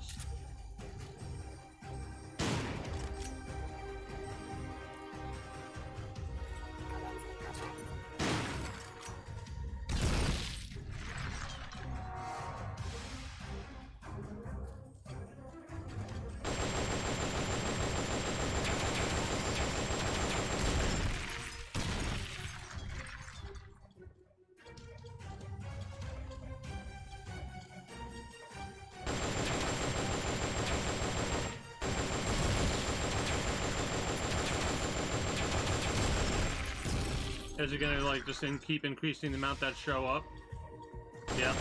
Is it gonna like just keep increasing the amount that show up? Yeah.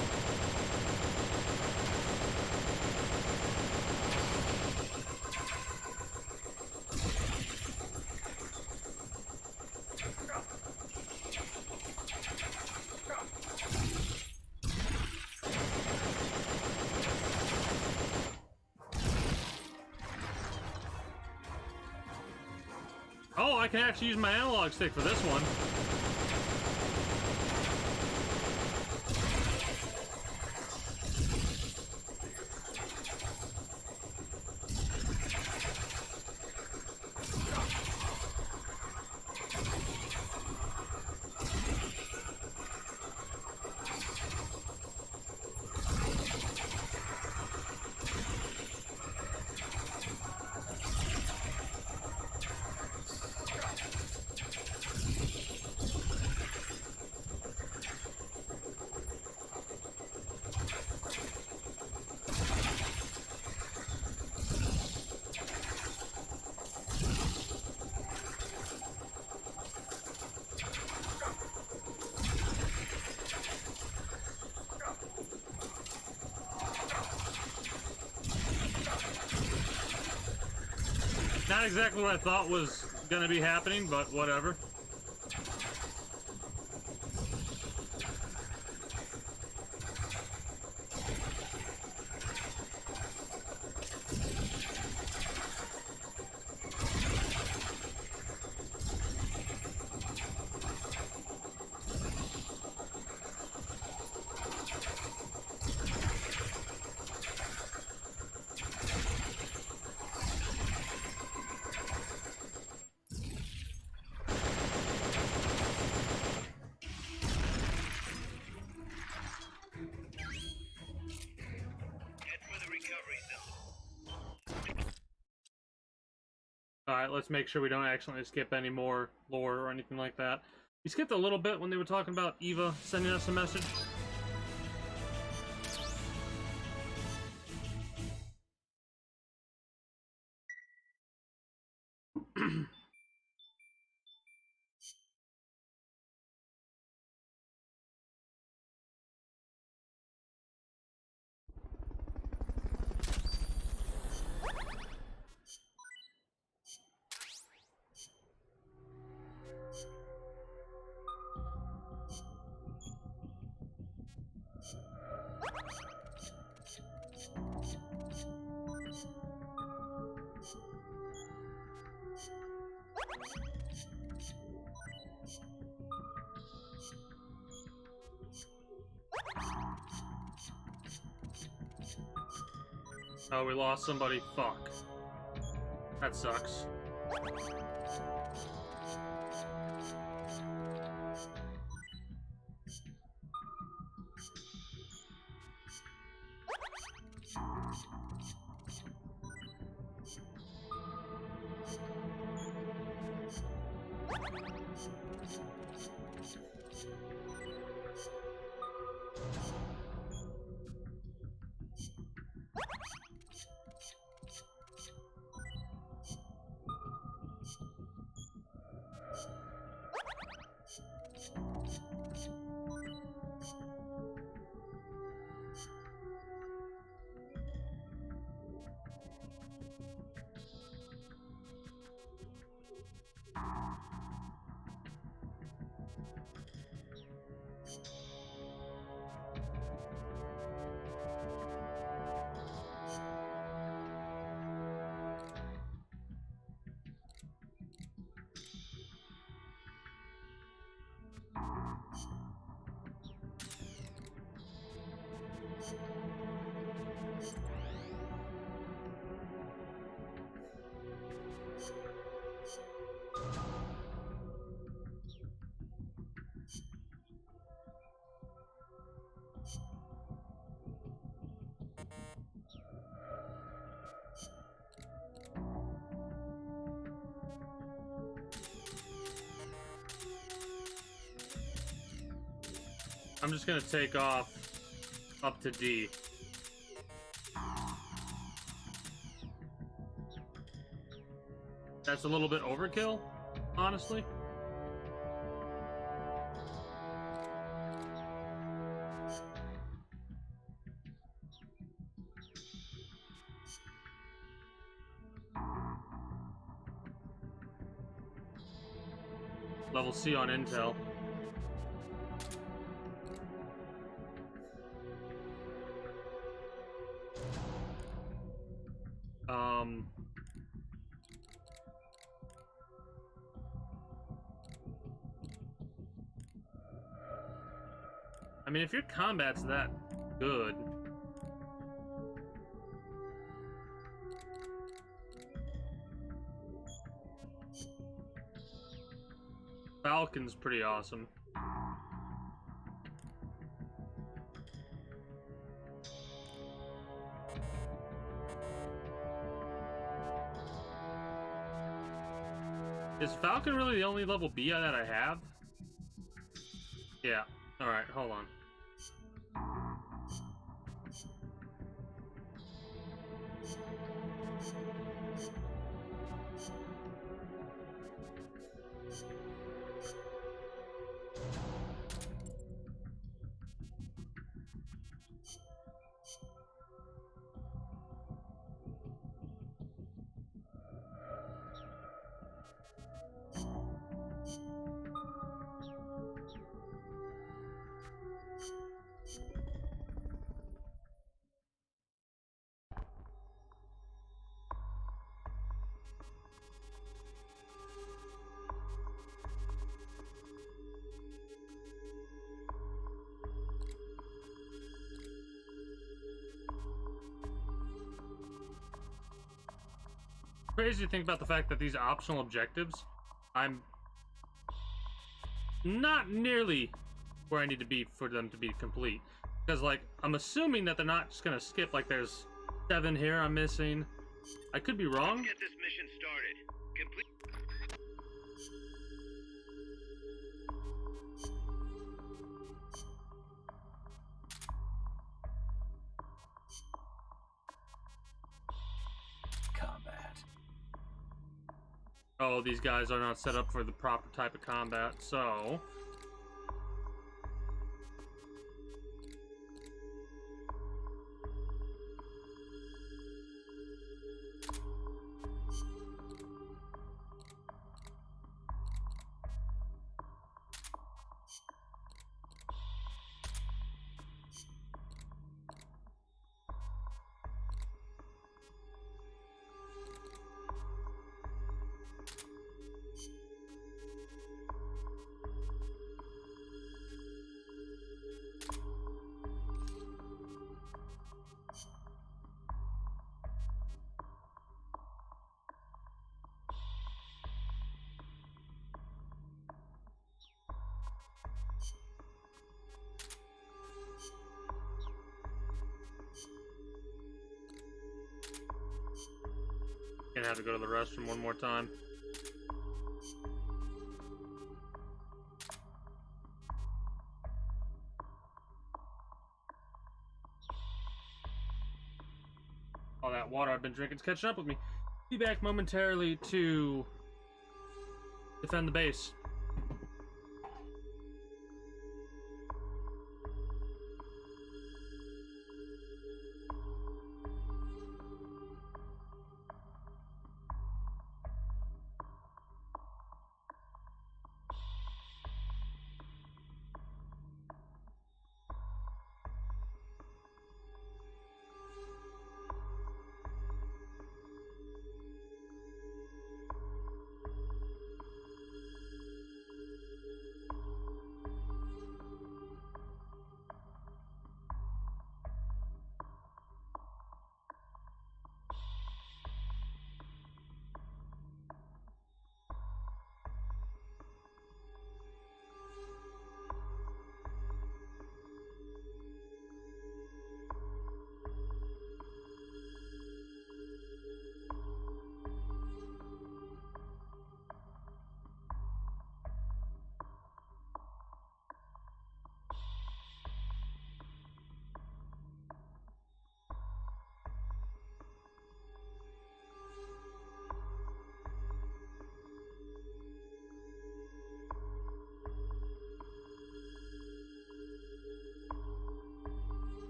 Oh, I can actually use my analog stick for this one. Not exactly what I thought was gonna be happening, but whatever. Alright, let's make sure we don't accidentally skip any more lore or anything like that. We skipped a little bit when they were talking about Eva sending us a message. Oh, we lost somebody. Fuck. That sucks. I'm just gonna take off up to D. That's a little bit overkill, honestly. Level C on Intel. I mean, if your combat's that good, Falcon's pretty awesome. Is Falcon really the only level B that I have? Yeah. Alright, hold on. Crazy to think about the fact that these optional objectives, I'm not nearly where I need to be for them to be complete. Because, like, I'm assuming that they're not just gonna skip, like, there's 7 here I'm missing. I could be wrong. Let's get this mission started. Complete oh, these guys are not set up for the proper type of combat, so... Gonna have to go to the restroom one more time. All that water I've been drinking's catching up with me. Be back momentarily to defend the base.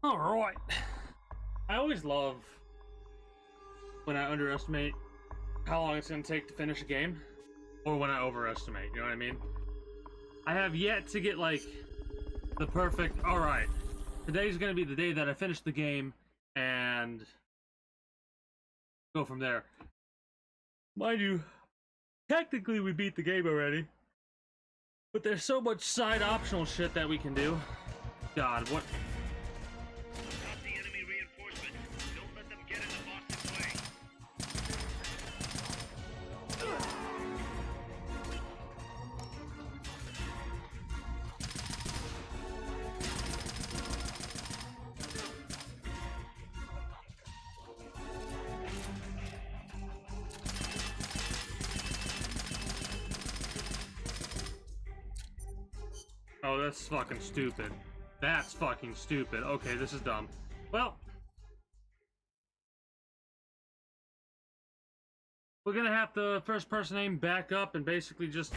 Alright. I always love when I underestimate how long it's going to take to finish a game, or when I overestimate, you know what I mean? I have yet to get, like, the perfect, alright, today's going to be the day that I finish the game, and go from there. Mind you, technically we beat the game already, but there's so much side optional shit that we can do. God, what... Oh, that's fucking stupid. That's fucking stupid. Okay, this is dumb. Well, we're gonna have to first person aim back up and basically just...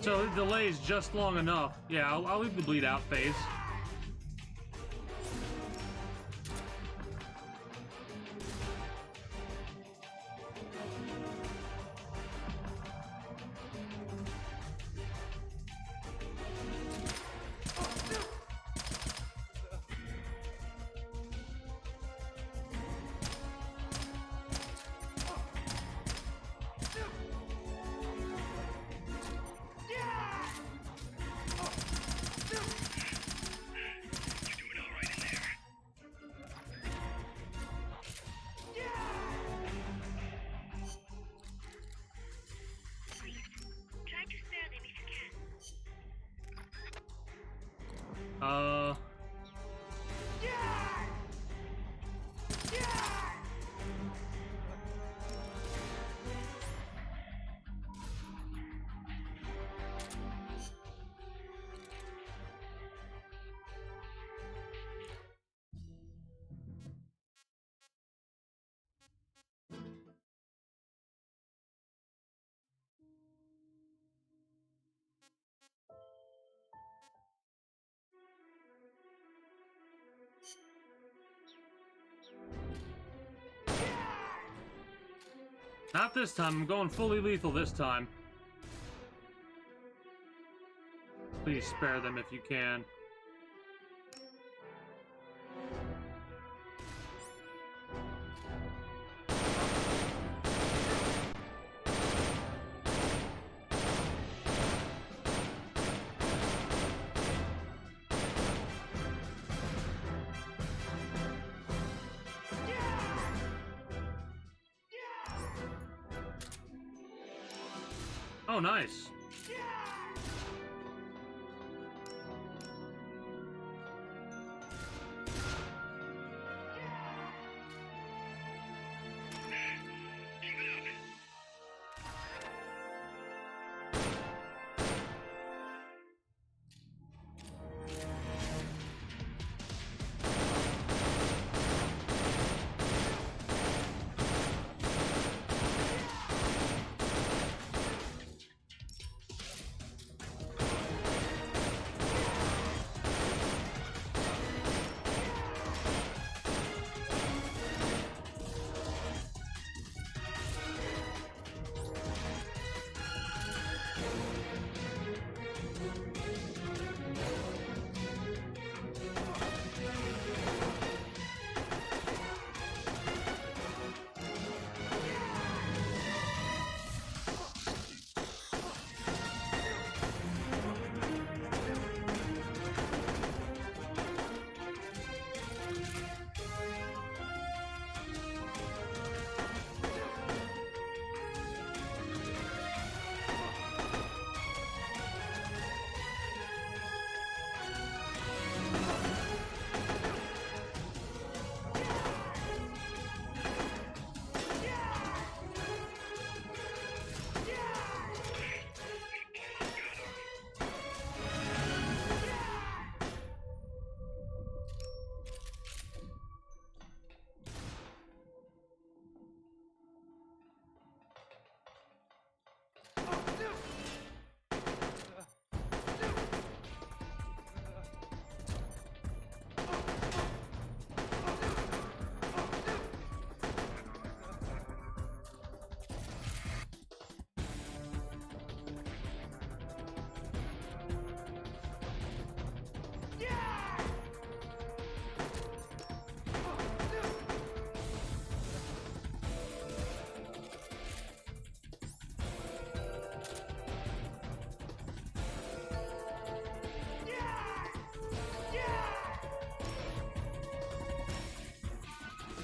So it delays just long enough. Yeah, I'll leave the bleed out phase. Not this time. I'm going fully lethal this time. Please spare them if you can. Oh, nice.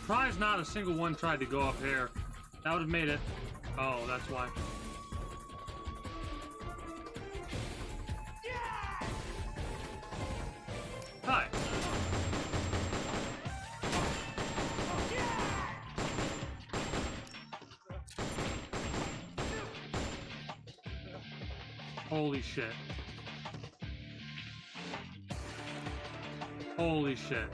Surprised not a single one tried to go up here. That would have made it. Oh, that's why. Hi. Holy shit. Holy shit.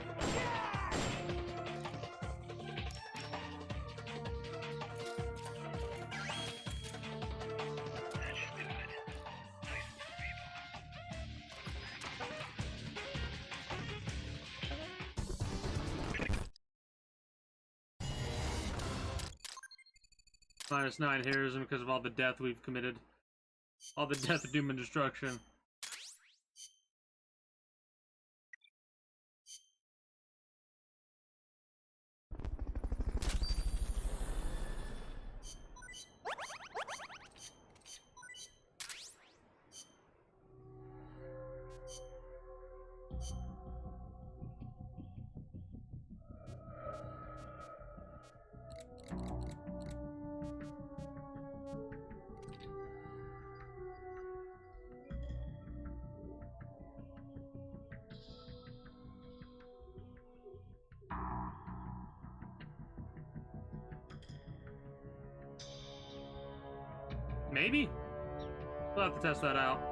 -9 heroism because of all the death we've committed. All the death, doom, and destruction. Maybe? We'll have to test that out.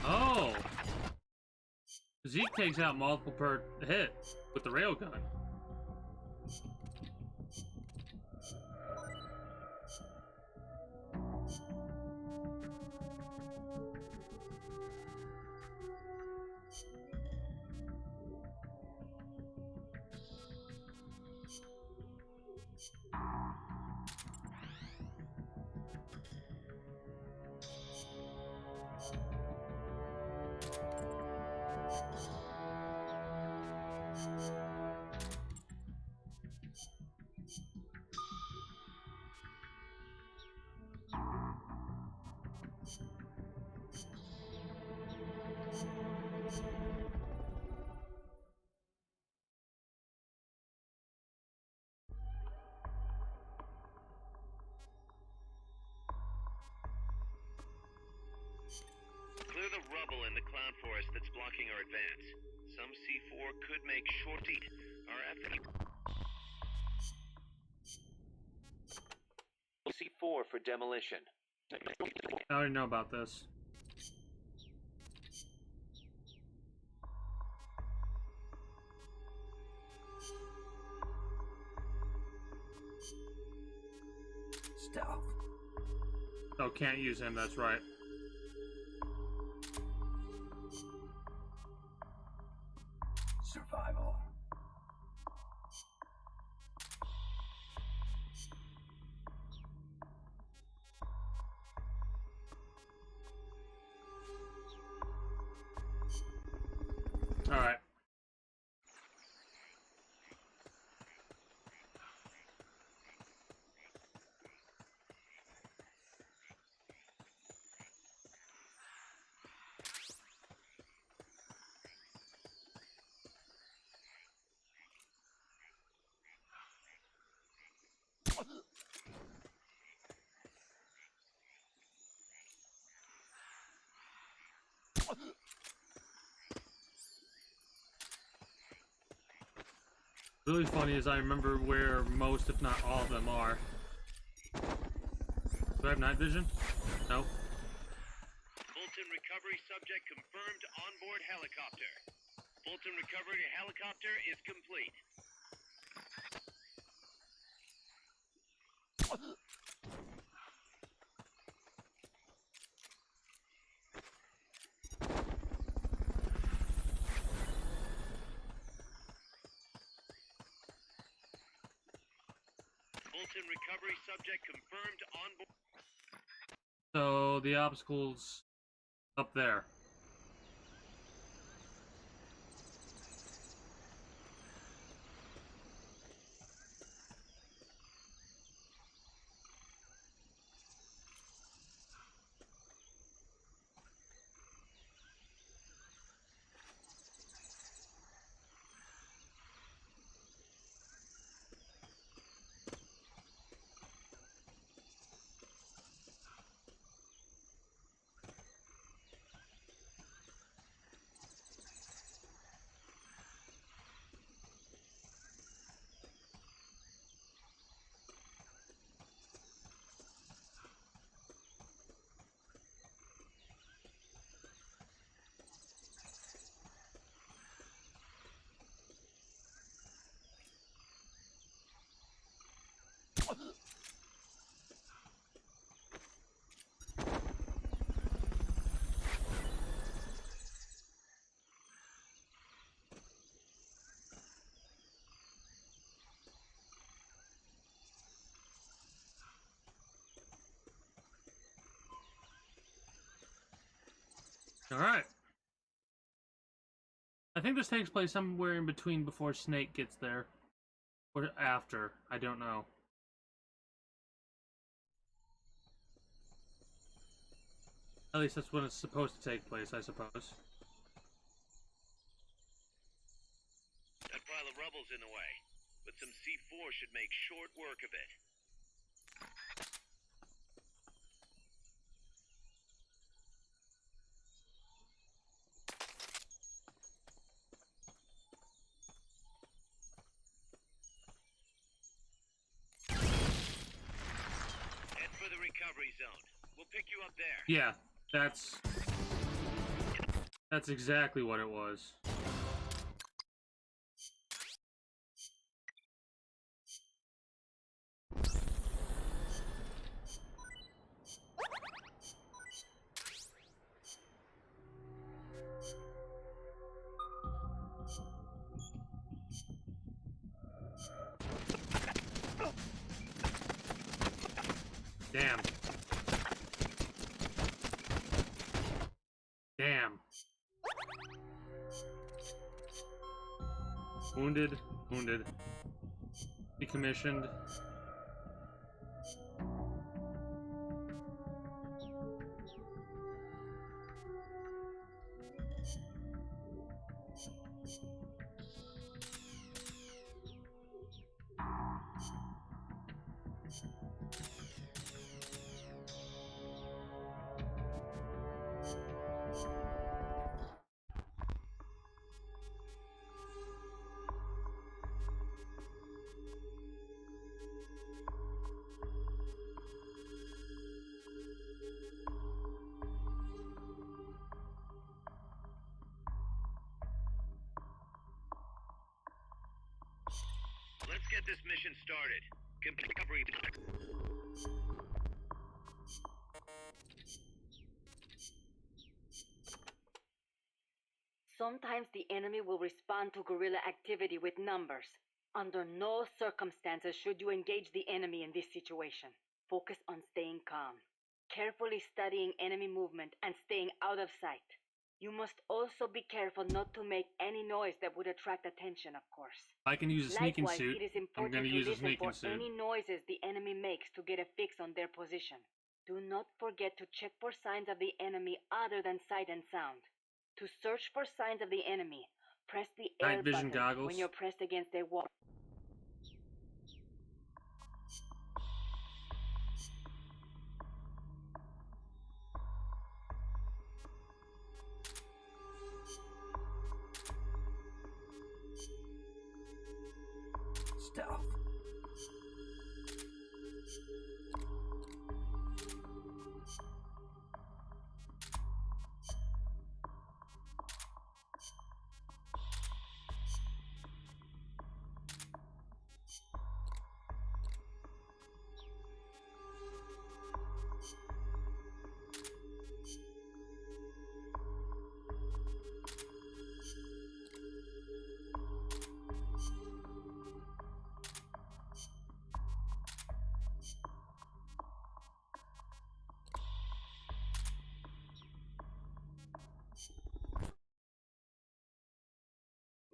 Oh! Zeke takes out multiple per hit with the railgun. Clear the rubble in the cloud forest that's blocking our advance. Some C4 could make short feet. Our C4 for demolition. I already know about this. Stealth. Oh, can't use him, that's right. Survival. All right. Really funny is I remember where most, if not all of them are. Do I have night vision? No. Fulton recovery subject confirmed onboard helicopter. Fulton recovery helicopter is complete. Fulton recovery subject confirmed on board. So the obstacle's up there. Alright. I think this takes place somewhere in between before Snake gets there. Or after. I don't know. At least that's when it's supposed to take place, I suppose. That pile of rubble's in the way, but some C4 should make short work of it. Head for the recovery zone. We'll pick you up there. Yeah, that's exactly what it was. Damn. Damn. Wounded. Wounded. Decommissioned. Let's get this mission started. Recovery. Sometimes the enemy will respond to guerrilla activity with numbers. Under no circumstances should you engage the enemy in this situation. Focus on staying calm, carefully studying enemy movement, and staying out of sight. You must also be careful not to make any noise that would attract attention, of course. I can use a sneaking Likewise, suit. it is I'm important going to to use a listen sneaking for suit. any noises the enemy makes to get a fix on their position. Do not forget to check for signs of the enemy other than sight and sound. To search for signs of the enemy, press the Night L vision button goggles. when you're pressed against a wall. Stealth.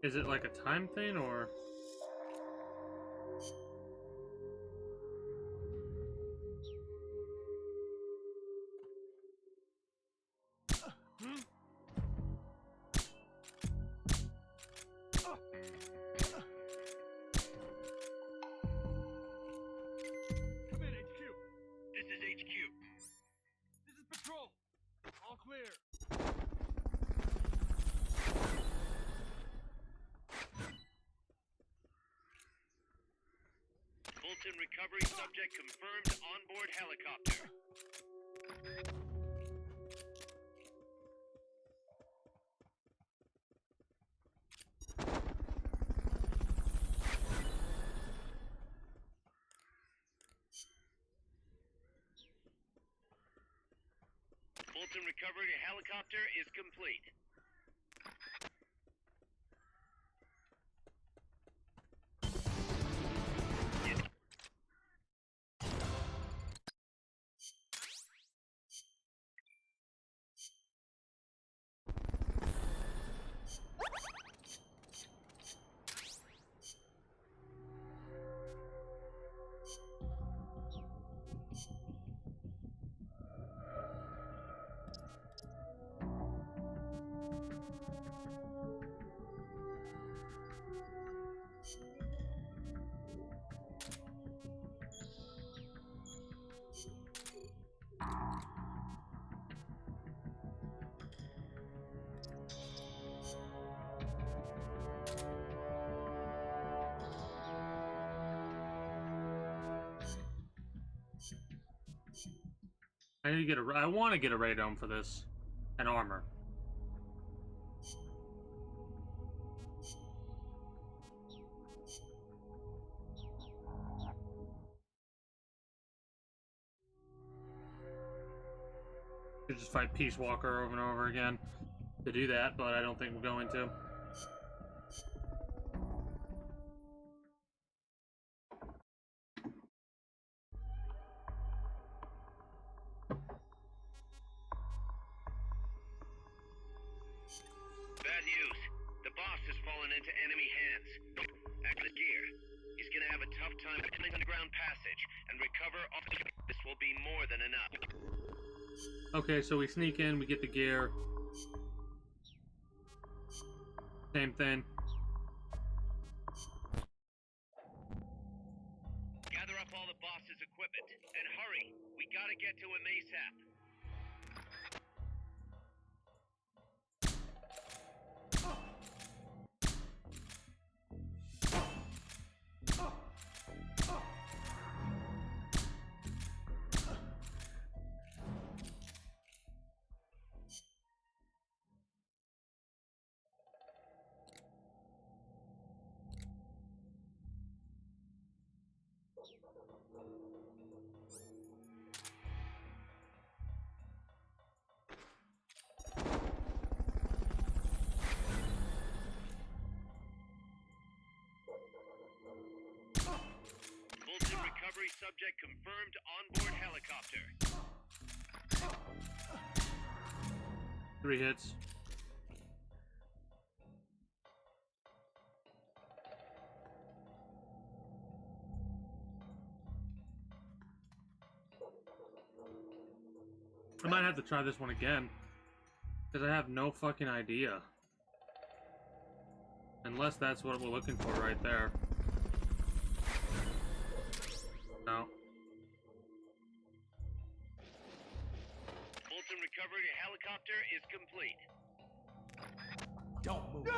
Is it like a time thing, or? Come in, HQ. This is HQ. This is patrol. All clear. Fulton recovery subject confirmed onboard helicopter. Fulton recovery helicopter is complete. I need to get a. I want to get a radome for this, and armor. Could just fight Peace Walker over and over again to do that, but I don't think we're going to. Bad news. The boss has fallen into enemy hands. After the gear, he's gonna have a tough time finding the underground passage and recover all. This will be more than enough. Okay, so we sneak in, we get the gear. Same thing. Gather up all the boss's equipment and hurry. We gotta get to him ASAP. Recovery subject confirmed onboard helicopter. 3 hits. I might have to try this one again, because I have no fucking idea. Unless that's what we're looking for right there. No. Fulton recovery helicopter is complete. Don't move.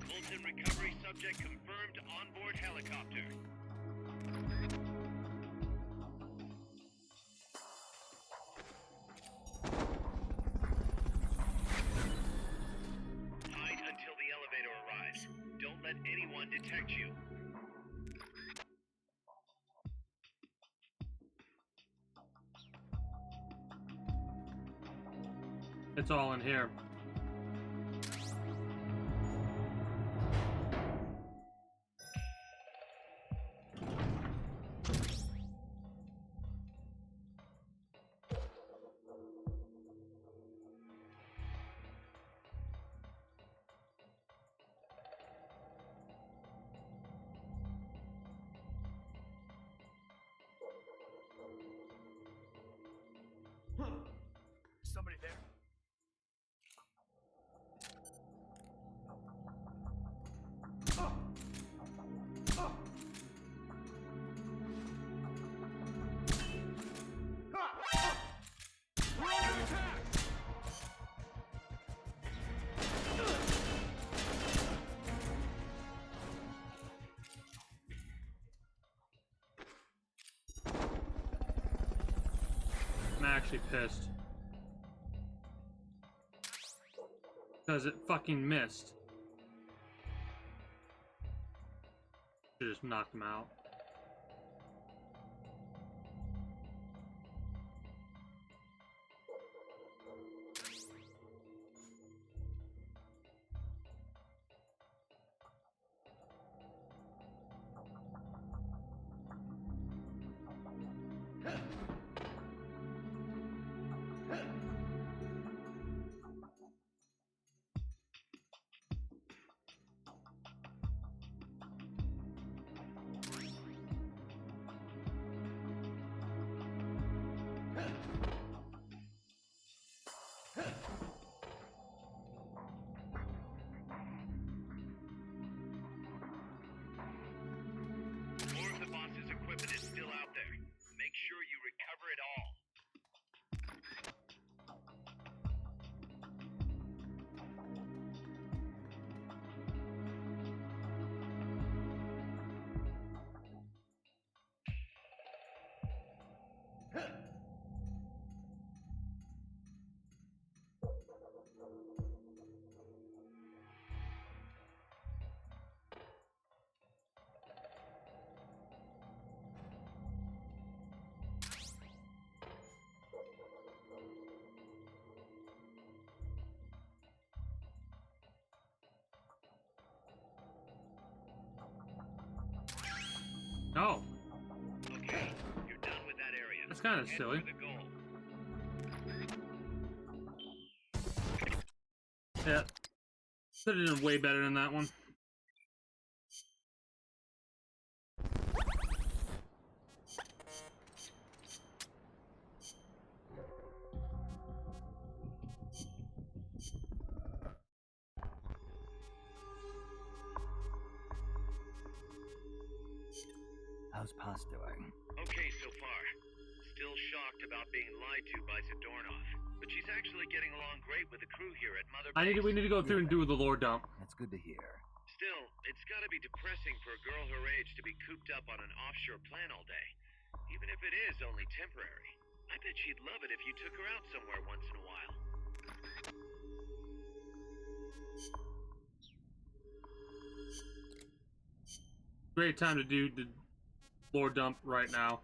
Fulton recovery subject confirmed onboard helicopter. Hide until the elevator arrives. Don't let anyone detect you. It's all in here. Somebody there. We're under attack! I'm actually pissed. Because it fucking missed. Should just knocked him out. More of the boss's equipment is still out there. Make sure you recover it all. That's kind of silly. Yeah. Could have done way better than that one. How's Paz doing? Okay so far. Still shocked about being lied to by Zadornov, but she's actually getting along great with the crew here at Mother Base. We need to go through and do the lore dump. That's good to hear. Still, it's gotta be depressing for a girl her age to be cooped up on an offshore plant all day. Even if it is only temporary. I bet she'd love it if you took her out somewhere once in a while. Great time to do the lore dump right now.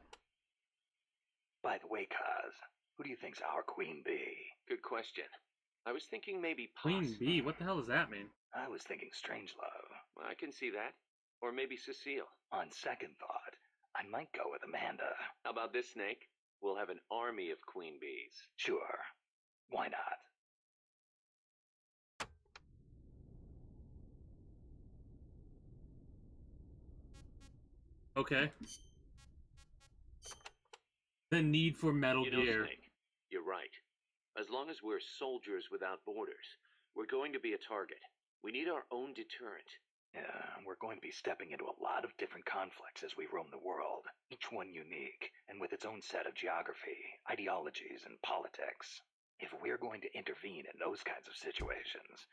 By the way, Kaz, who do you think's our queen bee? Good question. I was thinking maybe Queen Bee? What the hell does that mean? I was thinking Strangelove. I can see that. Or maybe Cecile. On second thought, I might go with Amanda. How about this, Snake? We'll have an army of queen bees. Sure. Why not? Okay. The need for Metal Gear. Snake, you're right. As long as we're soldiers without borders, we're going to be a target. We need our own deterrent. Yeah, we're going to be stepping into a lot of different conflicts as we roam the world, each one unique, and with its own set of geography, ideologies, and politics. If we're going to intervene in those kinds of situations,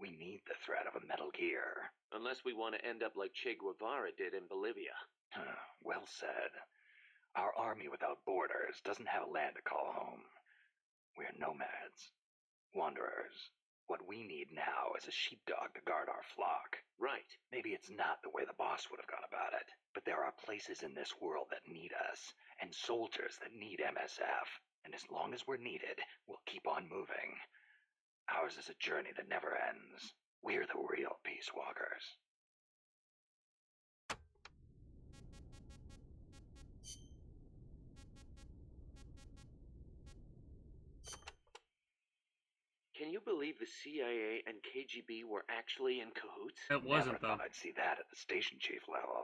we need the threat of a Metal Gear. Unless we want to end up like Che Guevara did in Bolivia. Well said. Our army without borders doesn't have a land to call home. We're nomads, wanderers. What we need now is a sheepdog to guard our flock. Right. Maybe it's not the way the boss would have gone about it, but there are places in this world that need us, and soldiers that need MSF. And as long as we're needed, we'll keep on moving. Ours is a journey that never ends. We're the real Peace Walkers. Can you believe the CIA and KGB were actually in cahoots? It wasn't, Never thought I'd see that at the station chief level.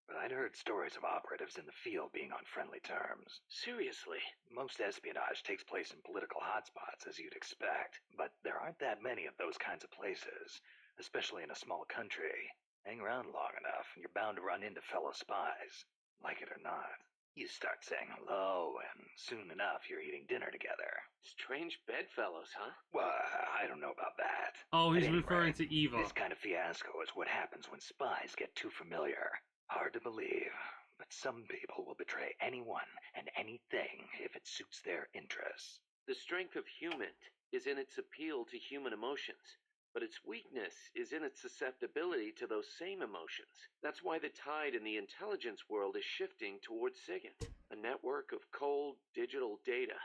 But I'd heard stories of operatives in the field being on friendly terms. Seriously? Most espionage takes place in political hotspots, as you'd expect. But there aren't that many of those kinds of places, especially in a small country. Hang around long enough, and you're bound to run into fellow spies. Like it or not. You start saying hello, and soon enough you're eating dinner together. Strange bedfellows, huh? Well, I don't know about that. Oh, he's At any referring rate, to Eva. This kind of fiasco is what happens when spies get too familiar. Hard to believe, but some people will betray anyone and anything if it suits their interests. The strength of human is in its appeal to human emotions, but its weakness is in its susceptibility to those same emotions. That's why the tide in the intelligence world is shifting towards SIGINT, a network of cold digital data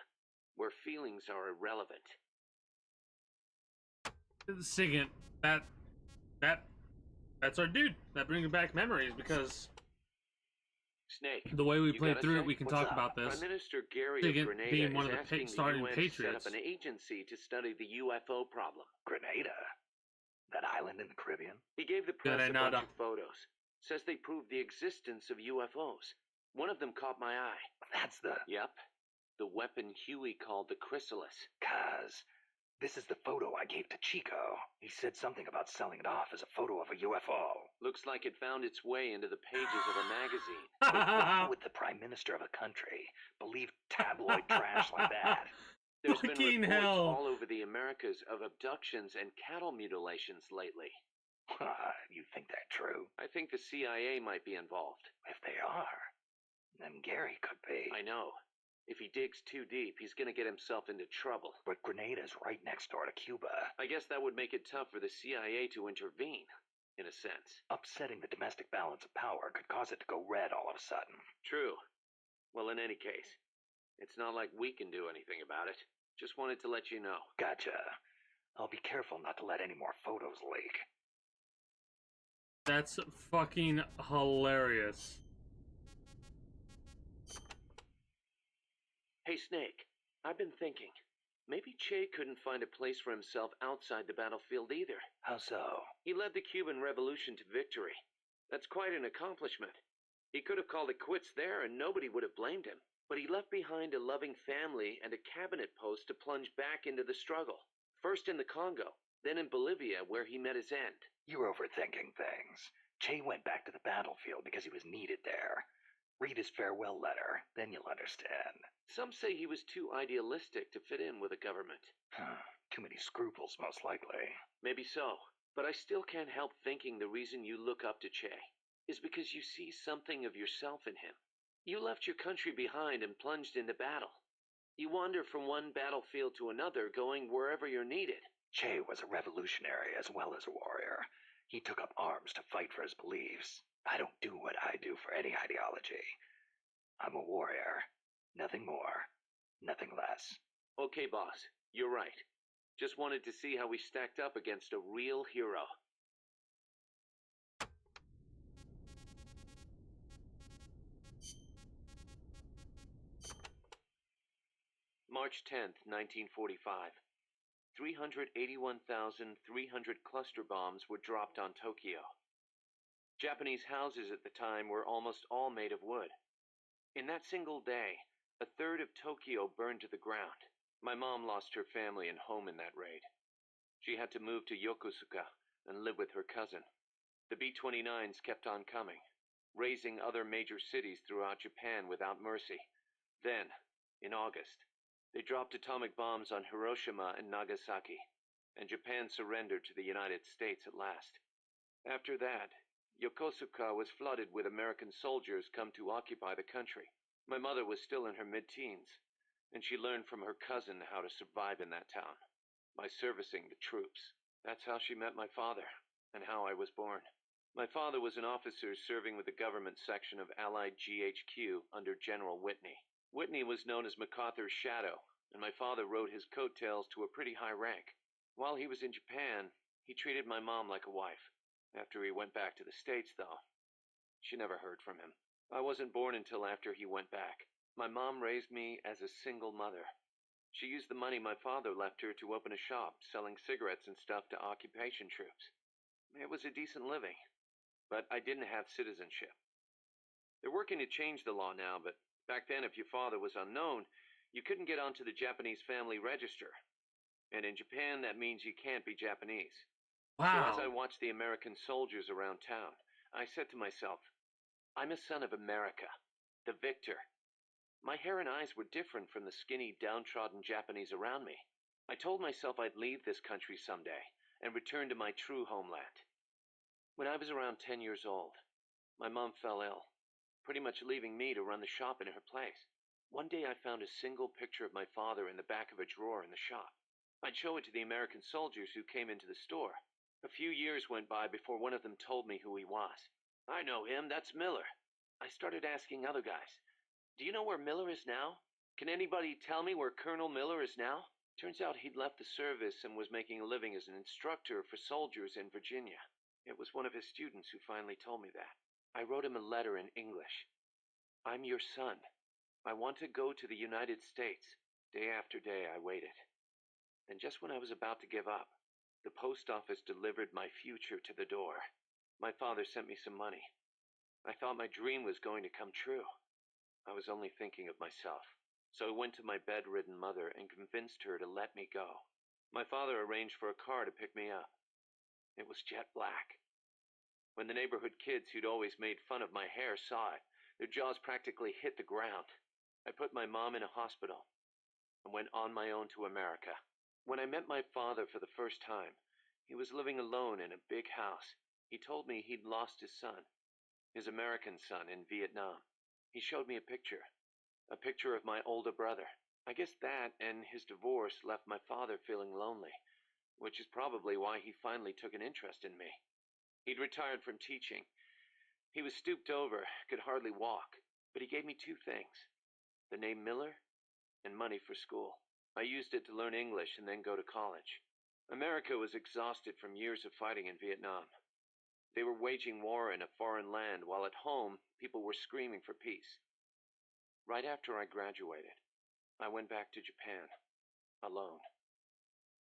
where feelings are irrelevant. SIGINT, that's our dude. That brings back memories because Snake, the way we you played gotta through say, it, we can what's talk up? about this. Prime Minister Gary SIGINT of Grenada being one is of the asking starting the UN patriots. to set up an agency to study the UFO problem. Grenada? That island in the Caribbean? He gave the press a Grenada. bunch of photos. Says they prove the existence of UFOs. One of them caught my eye. That's the... Yep. The weapon Huey called the Chrysalis. Kaz, this is the photo I gave to Chico. He said something about selling it off as a photo of a UFO. Looks like it found its way into the pages of a magazine. But why would the Prime Minister of a country believe tabloid trash like that? There's been Fucking reports hell. all over the Americas of abductions and cattle mutilations lately. You think that true? I think the CIA might be involved. If they are, then Gary could be. I know. If he digs too deep, he's gonna get himself into trouble. But Grenada's right next door to Cuba. I guess that would make it tough for the CIA to intervene, in a sense. Upsetting the domestic balance of power could cause it to go red all of a sudden. True. Well, in any case, it's not like we can do anything about it. Just wanted to let you know. Gotcha. I'll be careful not to let any more photos leak. That's fucking hilarious. Hey, Snake, I've been thinking. Maybe Che couldn't find a place for himself outside the battlefield either. How so? He led the Cuban Revolution to victory. That's quite an accomplishment. He could have called it quits there and nobody would have blamed him. But he left behind a loving family and a cabinet post to plunge back into the struggle. First in the Congo, then in Bolivia where he met his end. You're overthinking things. Che went back to the battlefield because he was needed there. Read his farewell letter, then you'll understand. Some say he was too idealistic to fit in with the government. Too many scruples, most likely. Maybe so, but I still can't help thinking the reason you look up to Che is because you see something of yourself in him. You left your country behind and plunged into battle. You wander from one battlefield to another, going wherever you're needed. Che was a revolutionary as well as a warrior. He took up arms to fight for his beliefs. I don't do what I do for any ideology. I'm a warrior. Nothing more. Nothing less. Okay, boss. You're right. Just wanted to see how we stacked up against a real hero. March 10th, 1945. 381,300 cluster bombs were dropped on Tokyo. Japanese houses at the time were almost all made of wood. In that single day, a third of Tokyo burned to the ground. My mom lost her family and home in that raid. She had to move to Yokosuka and live with her cousin. The B-29s kept on coming, razing other major cities throughout Japan without mercy. Then, in August, they dropped atomic bombs on Hiroshima and Nagasaki, and Japan surrendered to the United States at last. After that, Yokosuka was flooded with American soldiers come to occupy the country. My mother was still in her mid-teens, and she learned from her cousin how to survive in that town, by servicing the troops. That's how she met my father, and how I was born. My father was an officer serving with the government section of Allied GHQ under General Whitney. Whitney was known as MacArthur's shadow, and my father rode his coattails to a pretty high rank. While he was in Japan, he treated my mom like a wife. After he went back to the States, though, she never heard from him. I wasn't born until after he went back. My mom raised me as a single mother. She used the money my father left her to open a shop selling cigarettes and stuff to occupation troops. It was a decent living, but I didn't have citizenship. They're working to change the law now, but back then if your father was unknown, you couldn't get onto the Japanese family register. And in Japan, that means you can't be Japanese. Wow. So as I watched the American soldiers around town, I said to myself, I'm a son of America, the victor. My hair and eyes were different from the skinny, downtrodden Japanese around me. I told myself I'd leave this country someday and return to my true homeland. When I was around 10 years old, my mom fell ill, pretty much leaving me to run the shop in her place. One day I found a single picture of my father in the back of a drawer in the shop. I'd show it to the American soldiers who came into the store. A few years went by before one of them told me who he was. I know him, that's Miller. I started asking other guys, do you know where Miller is now? Can anybody tell me where Colonel Miller is now? Turns out he'd left the service and was making a living as an instructor for soldiers in Virginia. It was one of his students who finally told me that. I wrote him a letter in English. I'm your son. I want to go to the United States. Day after day I waited. And just when I was about to give up, the post office delivered my future to the door. My father sent me some money. I thought my dream was going to come true. I was only thinking of myself. So I went to my bedridden mother and convinced her to let me go. My father arranged for a car to pick me up. It was jet black. When the neighborhood kids who'd always made fun of my hair saw it, their jaws practically hit the ground. I put my mom in a hospital and went on my own to America. When I met my father for the first time, he was living alone in a big house. He told me he'd lost his son, his American son, in Vietnam. He showed me a picture of my older brother. I guess that and his divorce left my father feeling lonely, which is probably why he finally took an interest in me. He'd retired from teaching. He was stooped over, could hardly walk, but he gave me two things: the name Miller and money for school. I used it to learn English and then go to college. America was exhausted from years of fighting in Vietnam. They were waging war in a foreign land, while at home, people were screaming for peace. Right after I graduated, I went back to Japan, alone.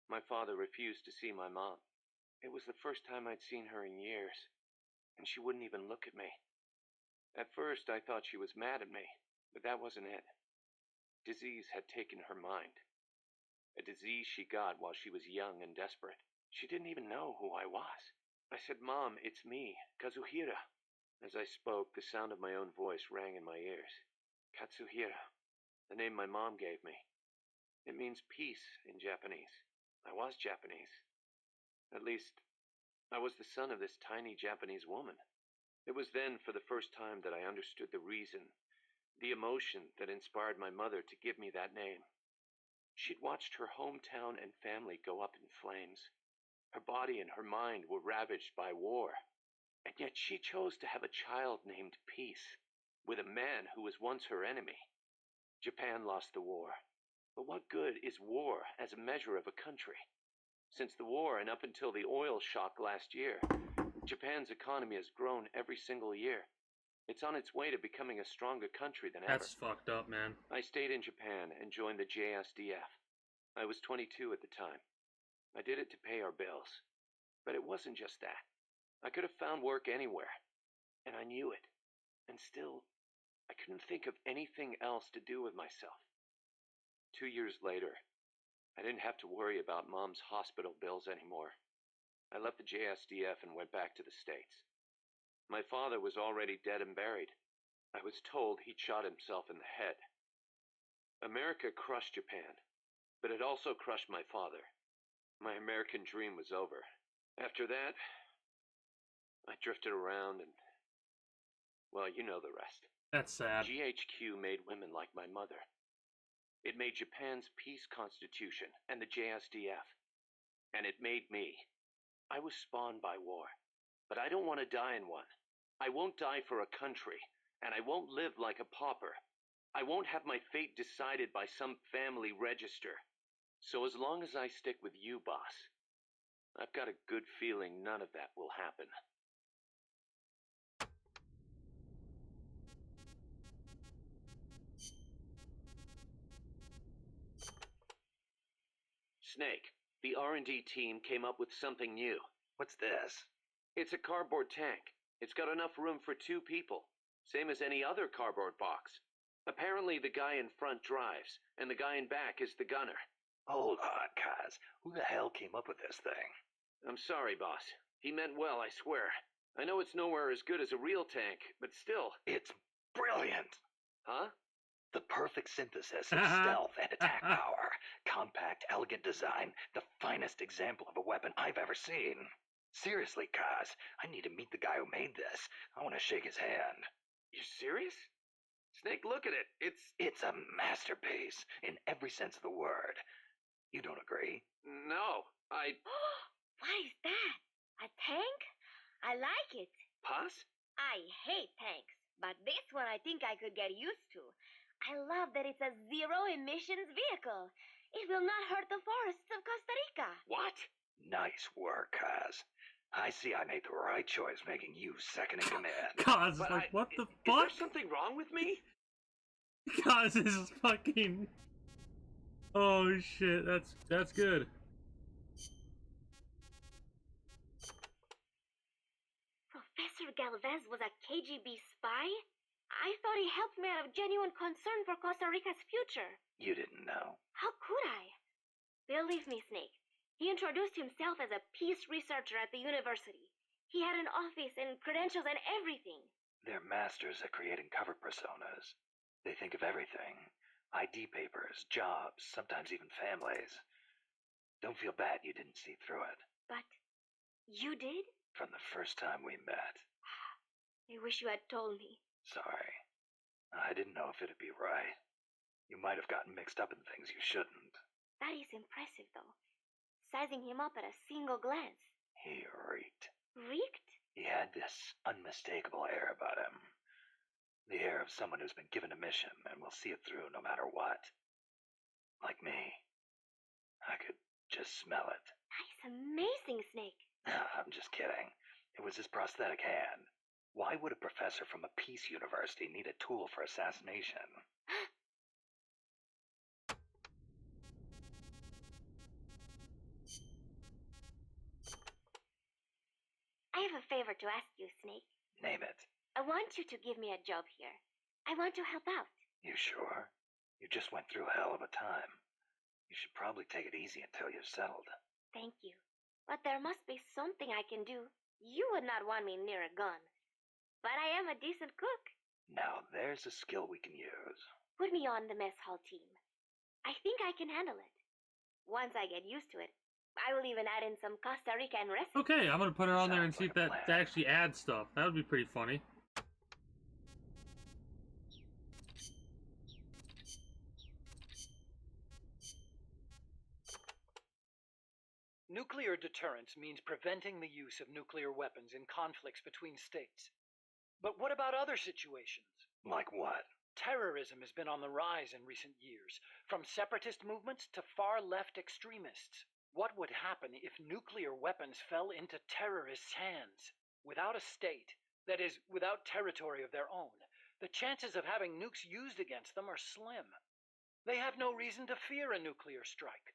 My father refused to see my mom. It was the first time I'd seen her in years, and she wouldn't even look at me. At first, I thought she was mad at me, but that wasn't it. Disease had taken her mind. A disease she got while she was young and desperate. She didn't even know who I was. I said, "Mom, it's me, Kazuhira." As I spoke, the sound of my own voice rang in my ears. Katsuhira, the name my mom gave me. It means peace in Japanese. I was Japanese. At least, I was the son of this tiny Japanese woman. It was then, for the first time, that I understood the reason, the emotion that inspired my mother to give me that name. She'd watched her hometown and family go up in flames. Her body and her mind were ravaged by war. And yet she chose to have a child named Peace, with a man who was once her enemy. Japan lost the war. But what good is war as a measure of a country? Since the war and up until the oil shock last year, Japan's economy has grown every single year. It's on its way to becoming a stronger country than ever. That's fucked up, man. I stayed in Japan and joined the JSDF. I was 22 at the time. I did it to pay our bills. But it wasn't just that. I could have found work anywhere. And I knew it. And still, I couldn't think of anything else to do with myself. 2 years later, I didn't have to worry about Mom's hospital bills anymore. I left the JSDF and went back to the States. My father was already dead and buried. I was told he'd shot himself in the head. America crushed Japan, but it also crushed my father. My American dream was over. After that, I drifted around and, well, you know the rest. That's sad. GHQ made women like my mother. It made Japan's peace constitution and the JSDF. And it made me. I was spawned by war, but I don't want to die in one. I won't die for a country, and I won't live like a pauper. I won't have my fate decided by some family register. So as long as I stick with you, boss, I've got a good feeling none of that will happen. Snake, the R&D team came up with something new. What's this? It's a cardboard tank. It's got enough room for 2 people, same as any other cardboard box. Apparently the guy in front drives, and the guy in back is the gunner. Hold on, Kaz. Who the hell came up with this thing? I'm sorry, boss. He meant well, I swear. I know it's nowhere as good as a real tank, but still. It's brilliant! Huh? The perfect synthesis of stealth and attack power. Compact, elegant design. The finest example of a weapon I've ever seen. Seriously, Kaz, I need to meet the guy who made this. I want to shake his hand. You serious? Snake, look at it. It's a masterpiece, in every sense of the word. You don't agree? No, I... What is that? A tank? I like it. Puss? I hate tanks, but this one I think I could get used to. I love that it's a zero-emissions vehicle. It will not hurt the forests of Costa Rica. What? Nice work, Kaz. I see I made the right choice making you second in command. Kaz is like, what the fuck? Is there something wrong with me? Kaz is fucking... Oh shit, that's good. Professor Galvez was a KGB spy? I thought he helped me out of genuine concern for Costa Rica's future. You didn't know. How could I? Believe me, Snake. He introduced himself as a peace researcher at the university. He had an office and credentials and everything. They're masters at creating cover personas. They think of everything. ID papers, jobs, sometimes even families. Don't feel bad you didn't see through it. But you did? From the first time we met. I wish you had told me. Sorry. I didn't know if it'd be right. You might have gotten mixed up in things you shouldn't. That is impressive, though. Sizing him up at a single glance. He reeked. Reeked? He had this unmistakable air about him. The air of someone who's been given a mission and will see it through no matter what. Like me. I could just smell it. That is amazing, Snake. I'm just kidding. It was his prosthetic hand. Why would a professor from a peace university need a tool for assassination? have a favor to ask you, Snake. Name it. I want you to give me a job here. I want to help out. You sure? You just went through a hell of a time. You should probably take it easy until you're settled. Thank you. But there must be something I can do. You would not want me near a gun. But I am a decent cook. Now there's a skill we can use. Put me on the mess hall team. I think I can handle it. Once I get used to it, I will even add in some Costa Rican recipes. Okay, I'm gonna put her on there and see if that actually adds stuff. That would be pretty funny. Nuclear deterrence means preventing the use of nuclear weapons in conflicts between states. But what about other situations? Like what? Terrorism has been on the rise in recent years, from separatist movements to far-left extremists. What would happen if nuclear weapons fell into terrorists' hands? Without a state, that is, without territory of their own, the chances of having nukes used against them are slim. They have no reason to fear a nuclear strike.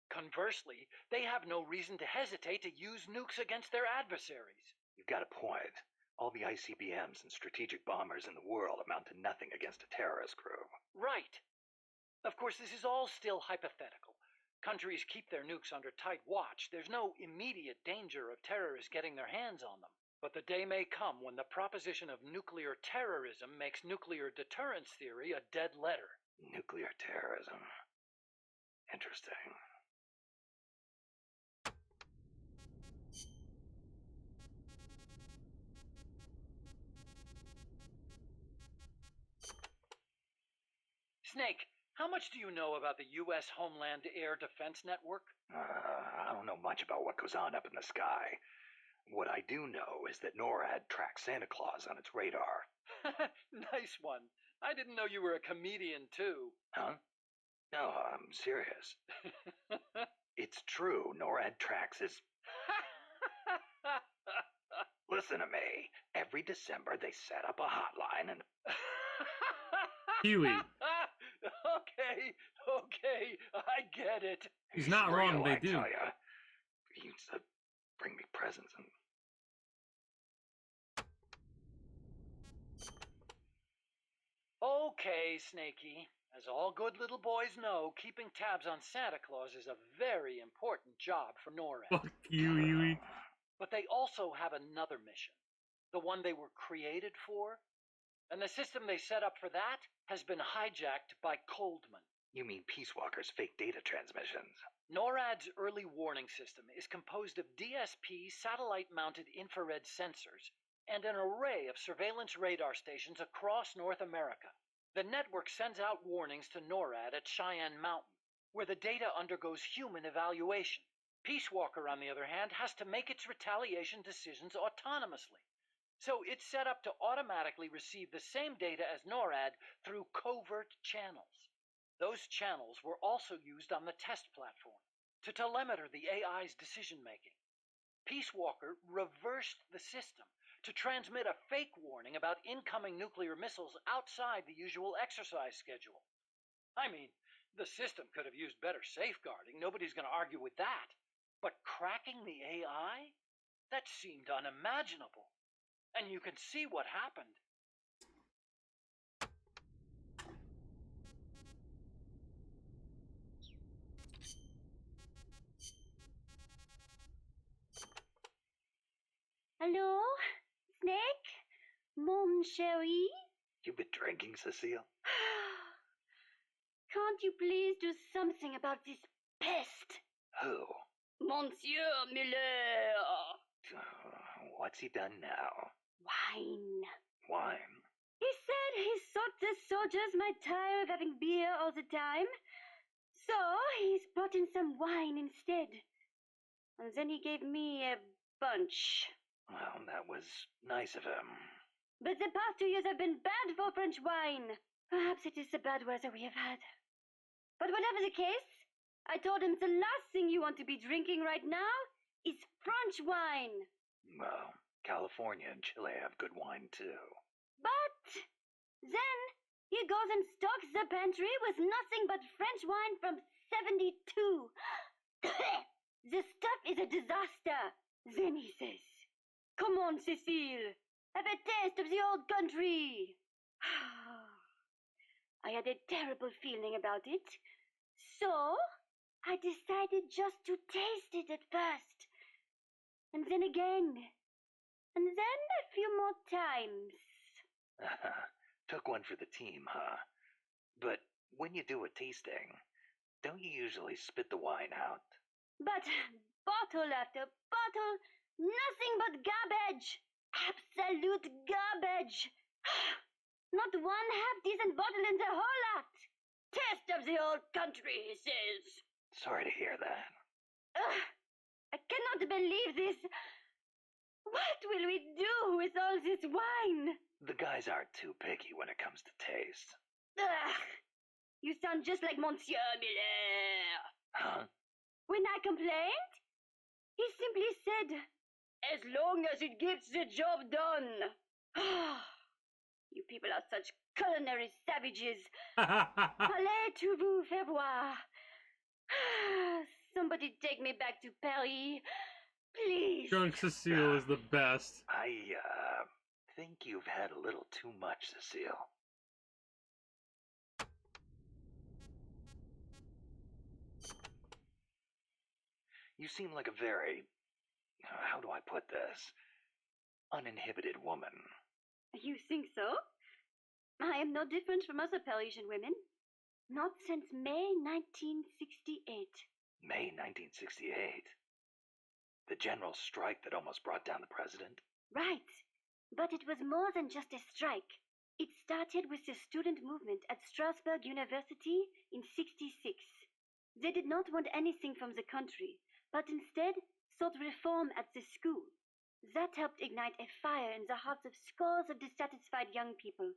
Conversely, they have no reason to hesitate to use nukes against their adversaries. You've got a point. All the ICBMs and strategic bombers in the world amount to nothing against a terrorist group. Right. Of course, this is all still hypothetical. Countries keep their nukes under tight watch. There's no immediate danger of terrorists getting their hands on them. But the day may come when the proposition of nuclear terrorism makes nuclear deterrence theory a dead letter. Nuclear terrorism. Interesting. Snake, how much do you know about the U.S. Homeland Air Defense Network? I don't know much about what goes on up in the sky. What I do know is that NORAD tracks Santa Claus on its radar. Nice one. I didn't know you were a comedian, too. Huh? No, I'm serious. It's true, NORAD tracks his... Listen to me. Every December they set up a hotline and... Huey. Okay, I get it. He's not It's wrong, real, they I do. tell ya. He used to bring me presents and... Okay, Snakey. As all good little boys know, keeping tabs on Santa Claus is a very important job for NORAD. Fuck you, Huey. But they also have another mission. The one they were created for. And the system they set up for that has been hijacked by Coldman. You mean Peace Walker's fake data transmissions? NORAD's early warning system is composed of DSP satellite-mounted infrared sensors and an array of surveillance radar stations across North America. The network sends out warnings to NORAD at Cheyenne Mountain, where the data undergoes human evaluation. Peace Walker, on the other hand, has to make its retaliation decisions autonomously. So it's set up to automatically receive the same data as NORAD through covert channels. Those channels were also used on the test platform to telemeter the AI's decision-making. Peace Walker reversed the system to transmit a fake warning about incoming nuclear missiles outside the usual exercise schedule. I mean, the system could have used better safeguarding. Nobody's going to argue with that. But cracking the AI? That seemed unimaginable. And you can see what happened. Hello? Snake? Mon chéri? You been drinking, Cecile? Can't you please do something about this pest? Who? Monsieur Muller! What's he done now? Wine. Wine? He said he thought the soldiers might tire of having beer all the time. So he's brought in some wine instead. And then he gave me a bunch. Well, that was nice of him. But the past 2 years have been bad for French wine. Perhaps it is the bad weather we have had. But whatever the case, I told him the last thing you want to be drinking right now is French wine. Well, California and Chile have good wine, too. But then he goes and stocks the pantry with nothing but French wine from 72. The stuff is a disaster, then he says. Come on, Cecile. Have a taste of the old country. I had a terrible feeling about it. So, I decided just to taste it at first. And then again. And then a few more times. Took one for the team, huh? But when you do a tasting, don't you usually spit the wine out? But bottle after bottle, nothing but garbage. Absolute garbage. Not one half-decent bottle in the whole lot. Taste of the old country, he says. Sorry to hear that. I cannot believe this. What will we do with all this wine? The guys aren't too picky when it comes to taste. You sound just like Monsieur Miller. Huh? When I complained, he simply said, as long as it gets the job done. You people are such culinary savages. Allez to vous faire voir. Somebody take me back to Paris. Please. Drunk Cecile is the best. I think you've had a little too much, Cecile. You seem like a very, how do I put this, uninhibited woman. You think so? I am no different from other Parisian women. Not since May 1968. May 1968? The general strike that almost brought down the president? Right. But it was more than just a strike. It started with the student movement at Strasbourg University in '66. They did not want anything from the country, but instead sought reform at the school. That helped ignite a fire in the hearts of scores of dissatisfied young people,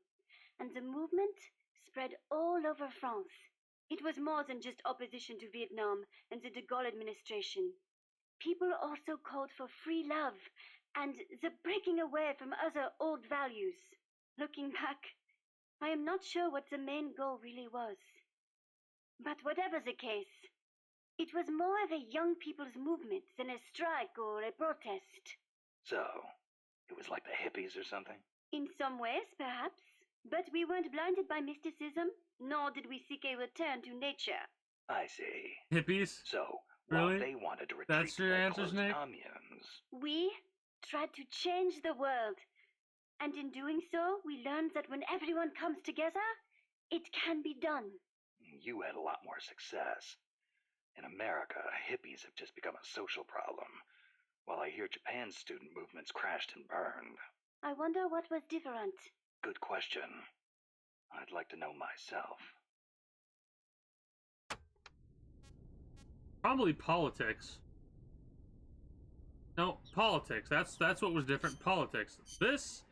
and the movement spread all over France. It was more than just opposition to Vietnam and the de Gaulle administration. People also called for free love and the breaking away from other old values. Looking back, I am not sure what the main goal really was. But whatever the case, it was more of a young people's movement than a strike or a protest. So, it was like the hippies or something? In some ways, perhaps. But we weren't blinded by mysticism, nor did we seek a return to nature. I see. Hippies? So, Really? while they wanted to retreat That's to your their answer, closed Snake? communes, We tried to change the world. And in doing so, we learned that when everyone comes together, it can be done. you had a lot more success. In America, hippies have just become a social problem, while I hear Japan's student movements crashed and burned. I wonder what was different. Good question. I'd like to know myself. Probably politics. No, politics. That's what was different. Politics. This?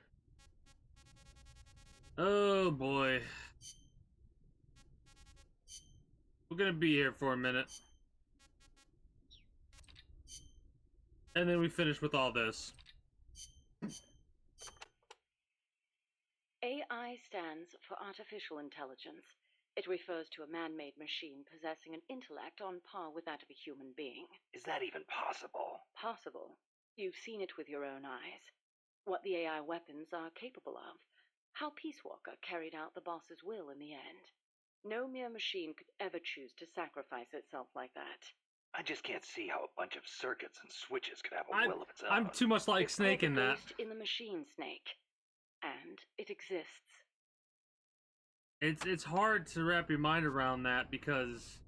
Oh boy. We're gonna be here for a minute. And then we finish with all this. AI stands for Artificial Intelligence. It refers to a man-made machine possessing an intellect on par with that of a human being. Is that even possible? Possible. You've seen it with your own eyes. What the AI weapons are capable of. How Peace Walker carried out the boss's will in the end. No mere machine could ever choose to sacrifice itself like that. I just can't see how a bunch of circuits and switches could have a will of its own. I'm too much like It's Snake called in the that. beast in the machine, Snake. And it exists. It's hard to wrap your mind around that because,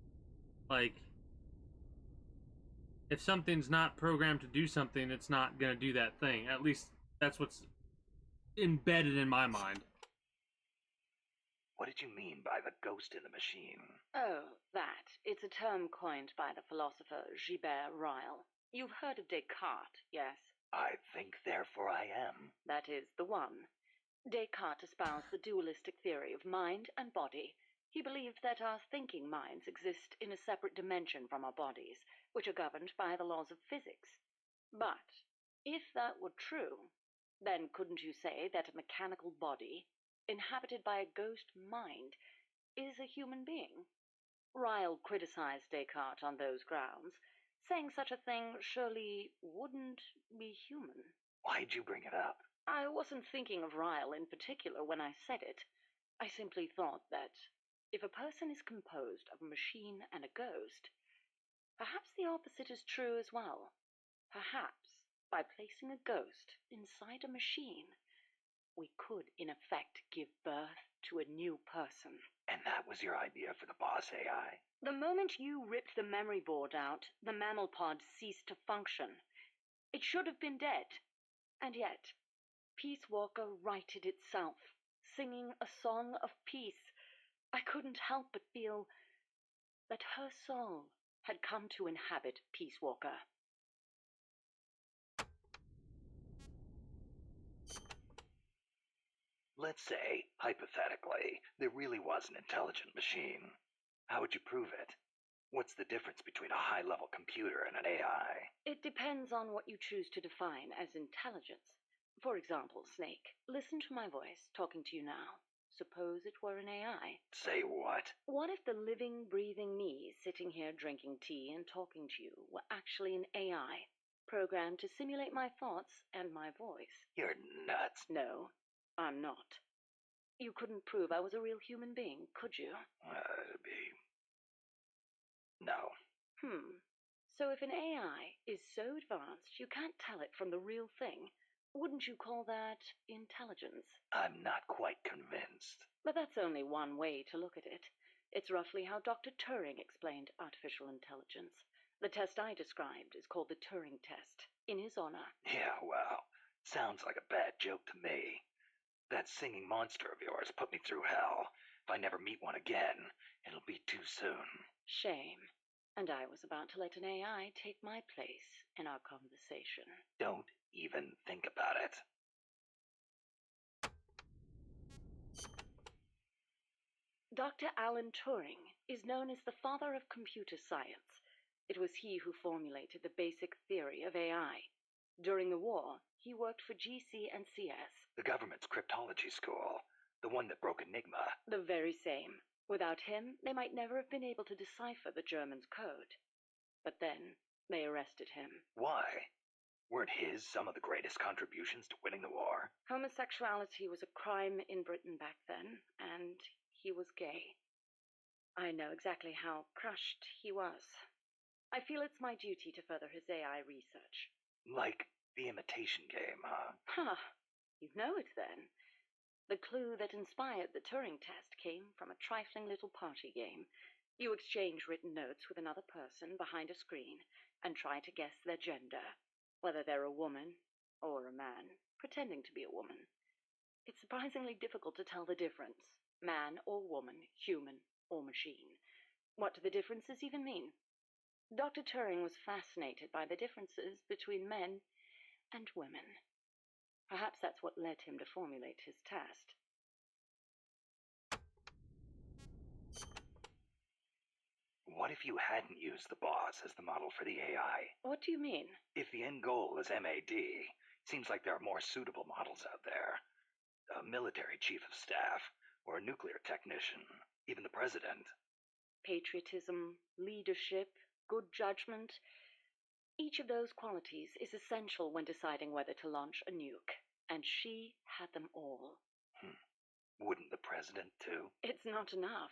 like, if something's not programmed to do something, it's not gonna do that thing. At least that's what's embedded in my mind. What did you mean by the ghost in the machine? Oh, that. It's a term coined by the philosopher Gilbert Ryle. You've heard of Descartes, yes? I think, therefore I am. That is the one. Descartes espoused the dualistic theory of mind and body. He believed that our thinking minds exist in a separate dimension from our bodies, which are governed by the laws of physics. But, if that were true, then couldn't you say that a mechanical body, inhabited by a ghost mind, is a human being? Ryle criticized Descartes on those grounds, saying such a thing surely wouldn't be human. Why'd you bring it up? I wasn't thinking of Ryle in particular when I said it. I simply thought that if a person is composed of a machine and a ghost, perhaps the opposite is true as well. Perhaps, by placing a ghost inside a machine, we could, in effect, give birth to a new person. And that was your idea for the boss AI? The moment you ripped the memory board out, the mammal pod ceased to function. It should have been dead. And yet, Peace Walker righted itself, singing a song of peace. I couldn't help but feel that her soul had come to inhabit Peace Walker. Let's say, hypothetically, there really was an intelligent machine. How would you prove it? What's the difference between a high-level computer and an AI? It depends on what you choose to define as intelligence. For example, Snake, listen to my voice talking to you now. Suppose it were an AI. Say what? What if the living, breathing me sitting here drinking tea and talking to you were actually an AI, programmed to simulate my thoughts and my voice? You're nuts. No, I'm not. You couldn't prove I was a real human being, could you? No. So if an AI is so advanced you can't tell it from the real thing, wouldn't you call that intelligence? I'm not quite convinced. But that's only one way to look at it. It's roughly how Dr. Turing explained artificial intelligence. The test I described is called the Turing test, in his honor. Yeah, well, sounds like a bad joke to me. That singing monster of yours put me through hell. If I never meet one again, it'll be too soon. Shame. And I was about to let an AI take my place in our conversation. Don't even think about it. Dr. Alan Turing is known as the father of computer science. It was he who formulated the basic theory of AI. During the war, he worked for GC and CS. The government's cryptology school. The one that broke Enigma. The very same. Without him, they might never have been able to decipher the Germans' code. But then, they arrested him. Why? Weren't his some of the greatest contributions to winning the war? Homosexuality was a crime in Britain back then, and he was gay. I know exactly how crushed he was. I feel it's my duty to further his AI research. Like the imitation game, huh? Huh. You know it then. The clue that inspired the Turing test came from a trifling little party game. You exchange written notes with another person behind a screen and try to guess their gender, whether they're a woman or a man, pretending to be a woman. It's surprisingly difficult to tell the difference. Man or woman, human or machine. What do the differences even mean? Dr. Turing was fascinated by the differences between men and women. Perhaps that's what led him to formulate his test. What if you hadn't used the boss as the model for the AI? What do you mean? If the end goal is MAD, seems like there are more suitable models out there. A military chief of staff, or a nuclear technician, even the president. Patriotism, leadership, good judgment. Each of those qualities is essential when deciding whether to launch a nuke, and she had them all. Wouldn't the president too? It's not enough.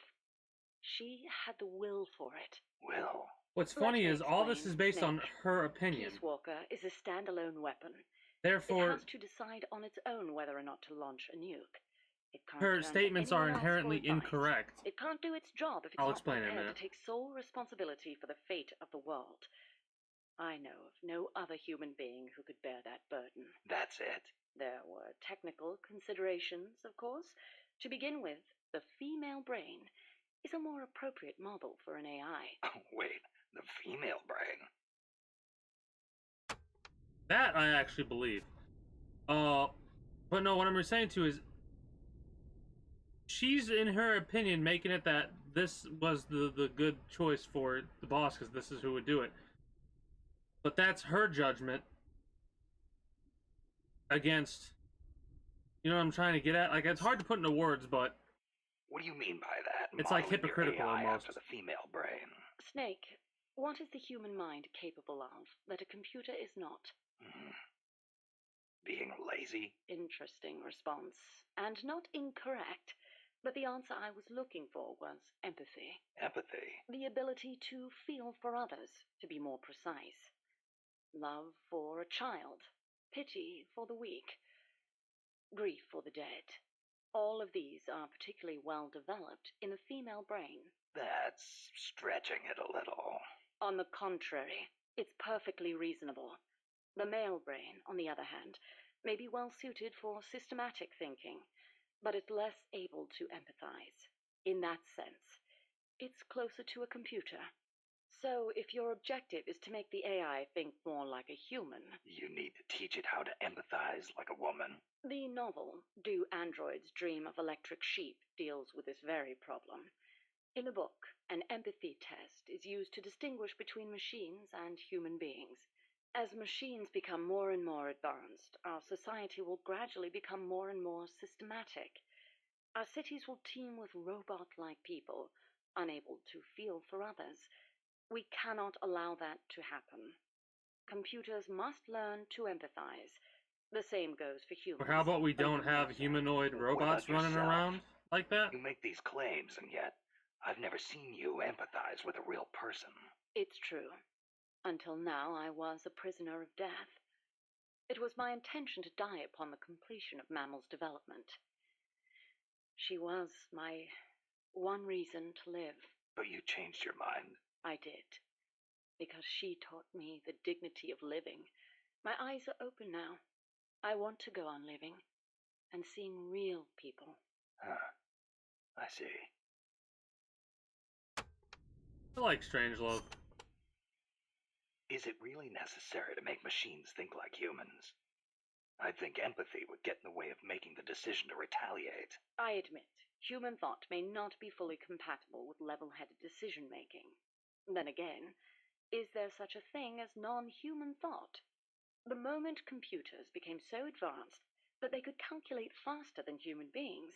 She had the will for it. Will? What's funny is all this is based on her opinion. Peace Walker is a standalone weapon. Therefore, it has to decide on its own whether or not to launch a nuke. It can't her turn to statements are anyone else for inherently advice. incorrect. It can't do its job if it's I'll not explain in a prepared minute. to take sole responsibility for the fate of the world. I know of no other human being who could bear that burden. That's it? There were technical considerations, of course. To begin with, the female brain is a more appropriate model for an AI. Oh, wait, the female brain? That I actually believe. But no, what I'm saying to is, she's, in her opinion, making it that this was the good choice for the boss, because this is who would do it. But that's her judgment against, you know what I'm trying to get at? Like, it's hard to put into words, but... What do you mean by that? It's like Modeling your hypocritical AI almost. after the female brain. Snake, what is the human mind capable of that a computer is not? Being lazy? Interesting response. And not incorrect. But the answer I was looking for was empathy. Empathy? The ability to feel for others, to be more precise. Love for a child. Pity for the weak. Grief for the dead. All of these are particularly well developed in the female brain. That's stretching it a little. On the contrary, it's perfectly reasonable. The male brain, on the other hand, may be well suited for systematic thinking, but it's less able to empathize. In that sense, it's closer to a computer. So if your objective is to make the AI think more like a human... You need to teach it how to empathize like a woman. The novel, Do Androids Dream of Electric Sheep, deals with this very problem. In the book, an empathy test is used to distinguish between machines and human beings. As machines become more and more advanced, our society will gradually become more and more systematic. Our cities will teem with robot-like people, unable to feel for others. We cannot allow that to happen. Computers must learn to empathize. The same goes for humans. Or how about we don't have humanoid robots running around like that? You make these claims, and yet I've never seen you empathize with a real person. It's true. Until now, I was a prisoner of death. It was my intention to die upon the completion of Mammal's development. She was my one reason to live. But you changed your mind. I did. Because she taught me the dignity of living. My eyes are open now. I want to go on living and seeing real people. Huh. I see. I like Strangelove. Is it really necessary to make machines think like humans? I think empathy would get in the way of making the decision to retaliate. I admit, human thought may not be fully compatible with level-headed decision-making. Then again, is there such a thing as non-human thought? The moment computers became so advanced that they could calculate faster than human beings,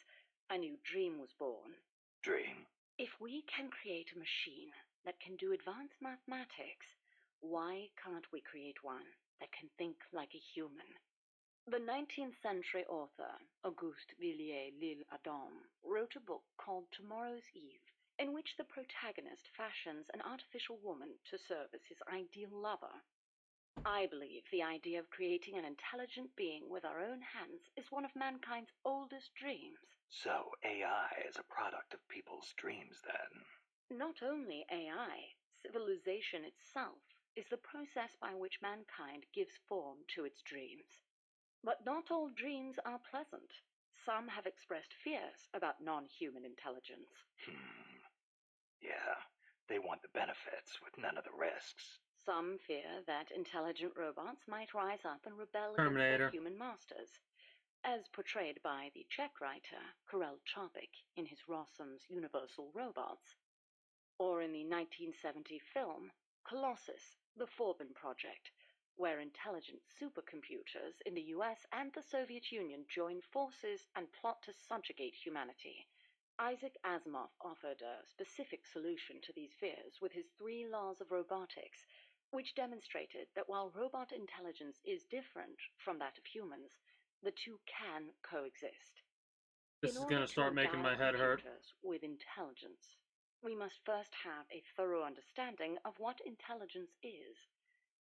a new dream was born. Dream? If we can create a machine that can do advanced mathematics, why can't we create one that can think like a human? The 19th century author, Auguste Villiers-L'Isle-Adam, wrote a book called Tomorrow's Eve, in which the protagonist fashions an artificial woman to serve as his ideal lover. I believe the idea of creating an intelligent being with our own hands is one of mankind's oldest dreams. So AI is a product of people's dreams, then? Not only AI, civilization itself is the process by which mankind gives form to its dreams. But not all dreams are pleasant. Some have expressed fears about non-human intelligence. Yeah, they want the benefits with none of the risks. Some fear that intelligent robots might rise up and rebel Terminator. against their human masters, as portrayed by the Czech writer Karel Čapek in his Rossum's Universal Robots, or in the 1970 film Colossus, the Forbin Project, where intelligent supercomputers in the US and the Soviet Union join forces and plot to subjugate humanity. Isaac Asimov offered a specific solution to these fears with his 3 laws of robotics, which demonstrated that while robot intelligence is different from that of humans, the two can coexist. This is gonna start making my head hurt. With intelligence, we must first have a thorough understanding of what intelligence is,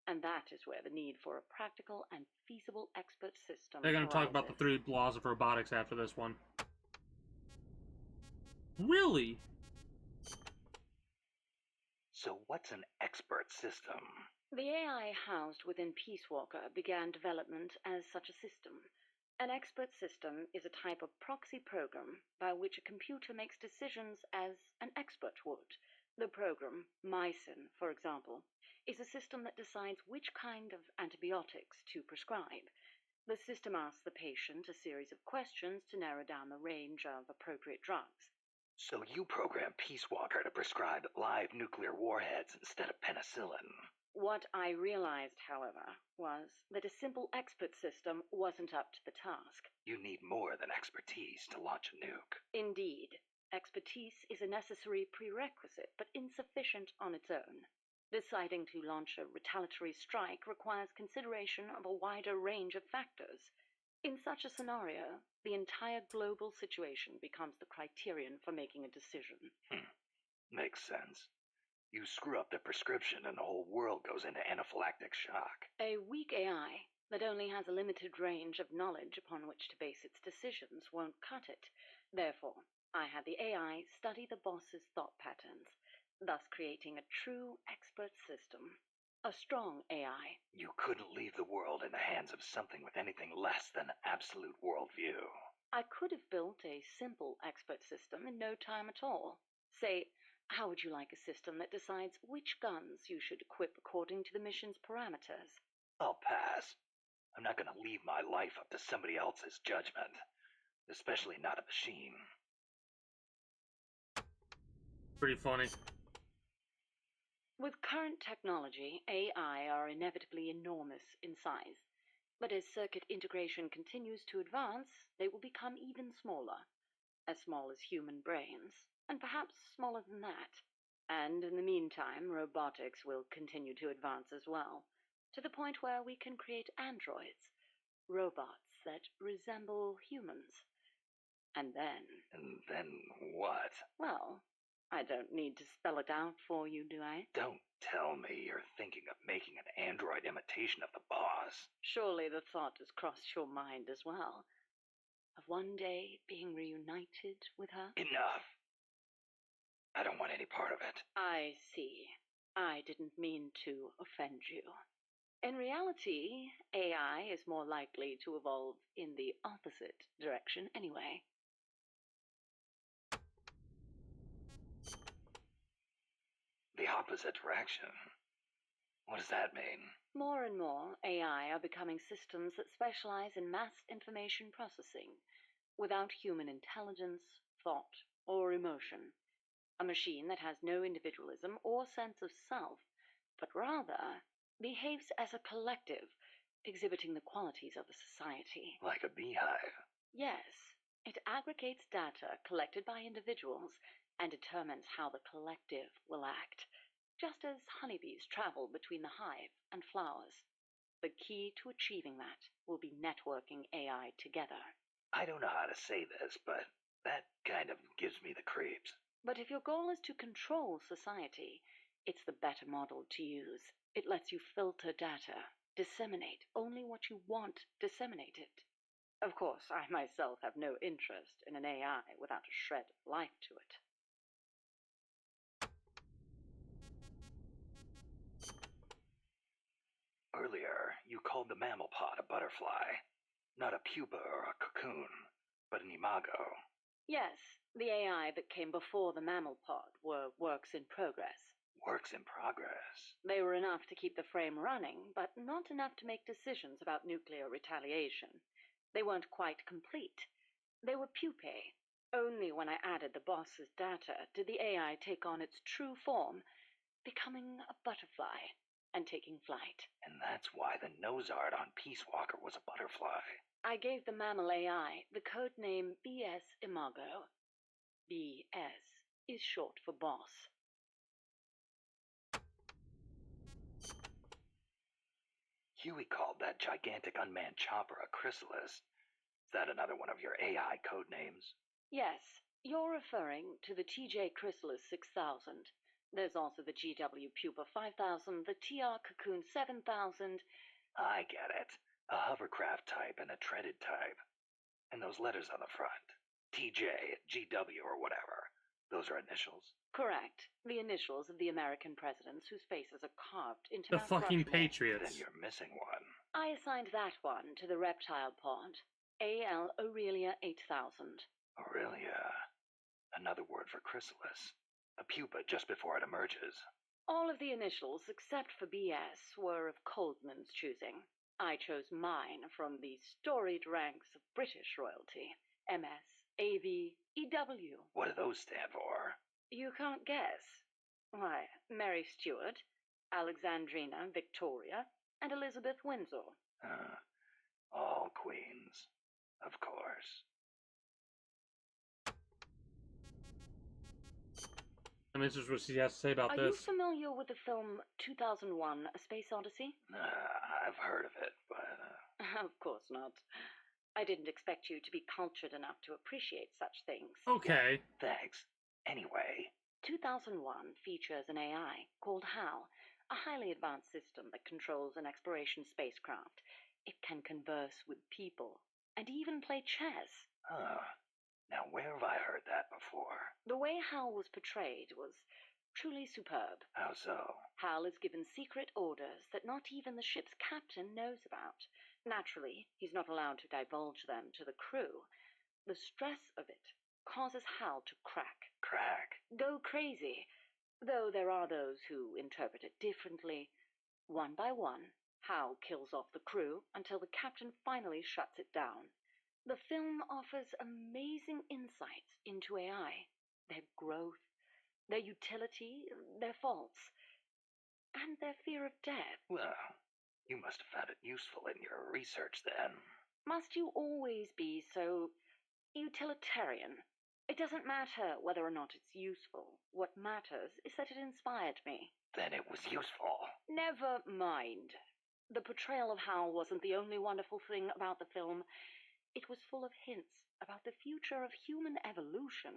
and that is where the need for a practical and feasible expert system They're gonna talk about the 3 laws of robotics after this one. Really? So what's an expert system? The AI housed within Peace Walker began development as such a system. An expert system is a type of proxy program by which a computer makes decisions as an expert would. The program, Mycin, for example, is a system that decides which kind of antibiotics to prescribe. The system asks the patient a series of questions to narrow down the range of appropriate drugs. So you program Peace Walker to prescribe live nuclear warheads instead of penicillin. What I realized, however, was that a simple expert system wasn't up to the task. You need more than expertise to launch a nuke. Indeed, expertise is a necessary prerequisite, but insufficient on its own. Deciding to launch a retaliatory strike requires consideration of a wider range of factors. In such a scenario, the entire global situation becomes the criterion for making a decision. Makes sense. You screw up the prescription and the whole world goes into anaphylactic shock. A weak AI that only has a limited range of knowledge upon which to base its decisions won't cut it. Therefore, I had the AI study the boss's thought patterns, thus creating a true expert system. A strong AI. You couldn't leave the world in the hands of something with anything less than absolute worldview. I could have built a simple expert system in no time at all. Say, how would you like a system that decides which guns you should equip according to the mission's parameters? I'll pass. I'm not going to leave my life up to somebody else's judgment. Especially not a machine. Pretty funny. With current technology, AI are inevitably enormous in size. But as circuit integration continues to advance, they will become even smaller. As small as human brains, and perhaps smaller than that. And in the meantime, robotics will continue to advance as well, to the point where we can create androids, robots that resemble humans. And then what? Well, I don't need to spell it out for you, do I? Don't tell me you're thinking of making an android imitation of the boss. Surely the thought has crossed your mind as well. Of one day being reunited with her? Enough. I don't want any part of it. I see. I didn't mean to offend you. In reality, AI is more likely to evolve in the opposite direction anyway. The opposite direction? What does that mean? More and more, AI are becoming systems that specialize in mass information processing, without human intelligence, thought, or emotion. A machine that has no individualism or sense of self, but rather behaves as a collective, exhibiting the qualities of a society. Like a beehive? Yes, it aggregates data collected by individuals and determines how the collective will act, just as honeybees travel between the hive and flowers. The key to achieving that will be networking AI together. I don't know how to say this, but that kind of gives me the creeps. But if your goal is to control society, it's the better model to use. It lets you filter data, disseminate only what you want disseminated. Of course, I myself have no interest in an AI without a shred of life to it. Earlier, you called the mammal pod a butterfly. Not a pupa or a cocoon, but an imago. Yes, the AI that came before the mammal pod were works in progress. Works in progress? They were enough to keep the frame running, but not enough to make decisions about nuclear retaliation. They weren't quite complete. They were pupae. Only when I added the boss's data did the AI take on its true form, becoming a butterfly and taking flight. And that's why the nose art on Peace Walker was a butterfly. I gave the mammal AI the code name BS Imago. BS is short for boss. Huey called that gigantic unmanned chopper a chrysalis. Is that another one of your AI code names? Yes, you're referring to the TJ Chrysalis 6000. There's also the GW Pupa 5000, the TR Cocoon 7000. I get it. A hovercraft type and a treaded type. And those letters on the front. TJ, GW, or whatever. Those are initials? Correct. The initials of the American presidents whose faces are carved into the Mount fucking Rushmore. Patriots. Then you're missing one. I assigned that one to the reptile pod. AL Aurelia 8000. Aurelia. Another word for chrysalis. A pupa just before it emerges. All of the initials, except for BS, were of Coldman's choosing. I chose mine from the storied ranks of British royalty. MS, AV, EW. What do those stand for? You can't guess. Why, Mary Stuart, Alexandrina Victoria, and Elizabeth Windsor. All queens, of course. I'm interested what she has to say about Are this. you familiar with the film 2001: A Space Odyssey? I've heard of it, but... Of course not. I didn't expect you to be cultured enough to appreciate such things. Okay. Yeah, thanks. Anyway. 2001 features an AI called HAL, a highly advanced system that controls an exploration spacecraft. It can converse with people and even play chess. Huh. Now, where have I heard that before? The way HAL was portrayed was truly superb. How so? HAL is given secret orders that not even the ship's captain knows about. Naturally, he's not allowed to divulge them to the crew. The stress of it causes HAL to crack. Crack? Go crazy. Though there are those who interpret it differently. One by one, HAL kills off the crew until the captain finally shuts it down. The film offers amazing insights into AI, their growth, their utility, their faults, and their fear of death. Well, you must have found it useful in your research then. Must you always be so utilitarian? It doesn't matter whether or not it's useful. What matters is that it inspired me. Then it was useful. Never mind. The portrayal of Hal wasn't the only wonderful thing about the film. It was full of hints about the future of human evolution.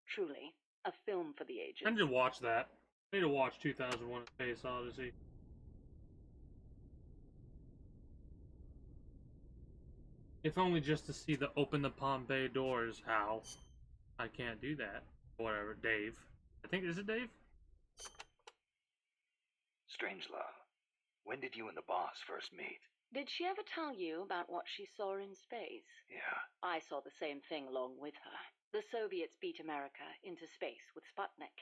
Truly, a film for the ages. I need to watch that. I need to watch 2001: A Space Odyssey. If only just to see the open the Pompeii doors, Hal. I can't do that. Whatever, Dave. I think, is it Dave? Strangelove, when did you and the boss first meet? Did she ever tell you about what she saw in space? Yeah. I saw the same thing along with her. The Soviets beat America into space with Sputnik,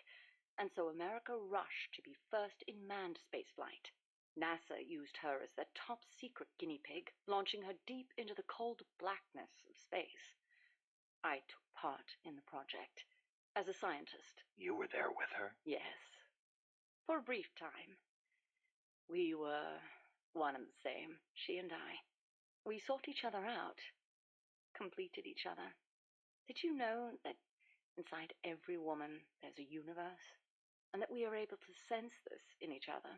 and so America rushed to be first in manned spaceflight. NASA used her as their top secret guinea pig, launching her deep into the cold blackness of space. I took part in the project as a scientist. You were there with her? Yes. For a brief time. We were one and the same, she and I. We sought each other out, completed each other. Did you know that inside every woman there's a universe? And that we are able to sense this in each other?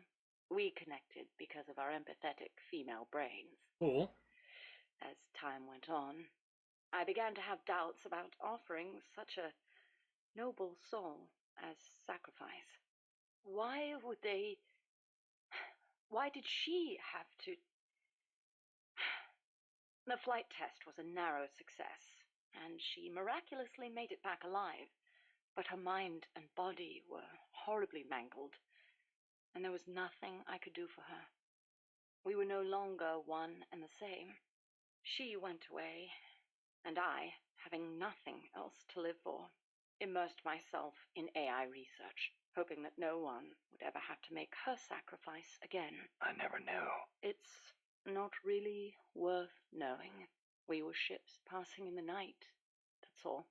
We connected because of our empathetic female brains. Cool. As time went on, I began to have doubts about offering such a noble soul as sacrifice. Why did she have to... The flight test was a narrow success, and she miraculously made it back alive, but her mind and body were horribly mangled, and there was nothing I could do for her. We were no longer one and the same. She went away, and I, having nothing else to live for, immersed myself in AI research, hoping that no one would ever have to make her sacrifice again. I never knew. It's not really worth knowing. We were ships passing in the night, that's all.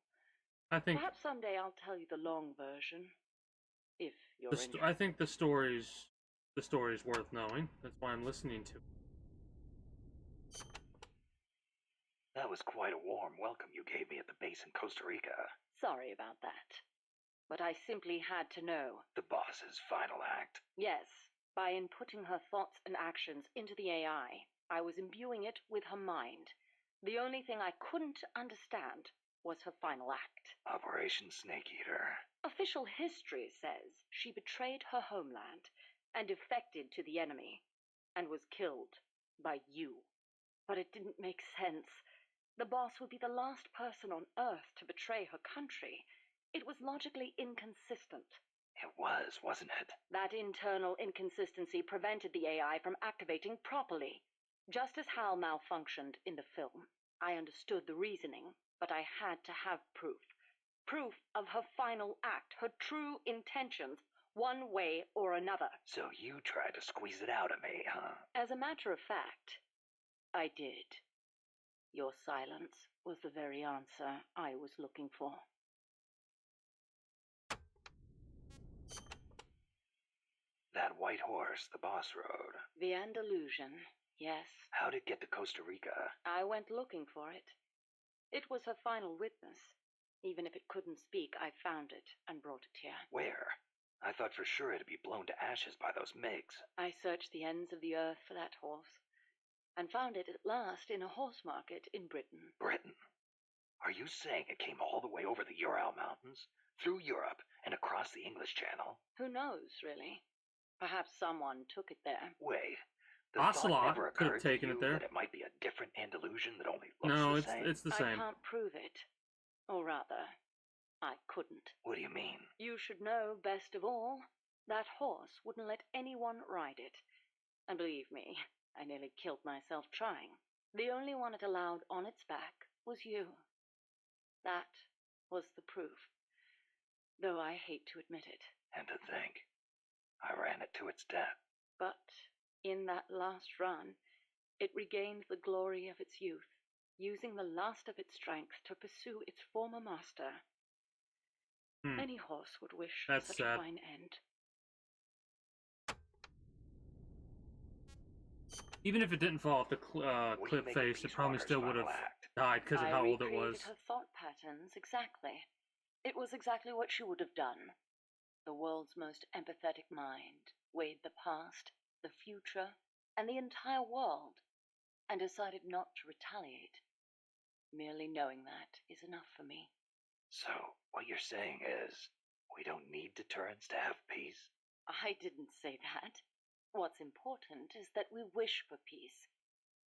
Perhaps someday I'll tell you the long version, if you're interested. I think the story's worth knowing. That's why I'm listening to it. That was quite a warm welcome you gave me at the base in Costa Rica. Sorry about that. But I simply had to know. The boss's final act? Yes. By inputting her thoughts and actions into the AI, I was imbuing it with her mind. The only thing I couldn't understand was her final act. Operation Snake Eater. Official history says she betrayed her homeland and defected to the enemy and was killed by you. But it didn't make sense. The boss would be the last person on Earth to betray her country. It was logically inconsistent. It was, wasn't it? That internal inconsistency prevented the AI from activating properly. Just as Hal malfunctioned in the film, I understood the reasoning, but I had to have proof. Proof of her final act, her true intentions, one way or another. So you tried to squeeze it out of me, huh? As a matter of fact, I did. Your silence was the very answer I was looking for. That white horse the boss rode. The Andalusian, yes. How'd it get to Costa Rica? I went looking for it. It was her final witness. Even if it couldn't speak, I found it and brought it here. Where? I thought for sure it'd be blown to ashes by those MiGs. I searched the ends of the earth for that horse, and found it at last in a horse market in Britain. Britain? Are you saying it came all the way over the Ural Mountains, through Europe, and across the English Channel? Who knows, really? Perhaps someone took it there. Wait, the Ocelot thought never could have occurred to taken you it there. that it might be a different Andalusian that only looks No, the it's same? it's the same. I can't prove it. Or rather, I couldn't. What do you mean? You should know best of all, that horse wouldn't let anyone ride it. And believe me, I nearly killed myself trying. The only one it allowed on its back was you. That was the proof. Though I hate to admit it. And to think, I ran it to its death. But in that last run, it regained the glory of its youth, using the last of its strength to pursue its former master. Any horse would wish That's such sad. a fine end. Even if it didn't fall off the cliff face, it probably still would have died because of how old it was. Her thought patterns exactly. It was exactly what she would have done. The world's most empathetic mind weighed the past, the future, and the entire world, and decided not to retaliate. Merely knowing that is enough for me. So, what you're saying is, we don't need deterrence to have peace? I didn't say that. What's important is that we wish for peace.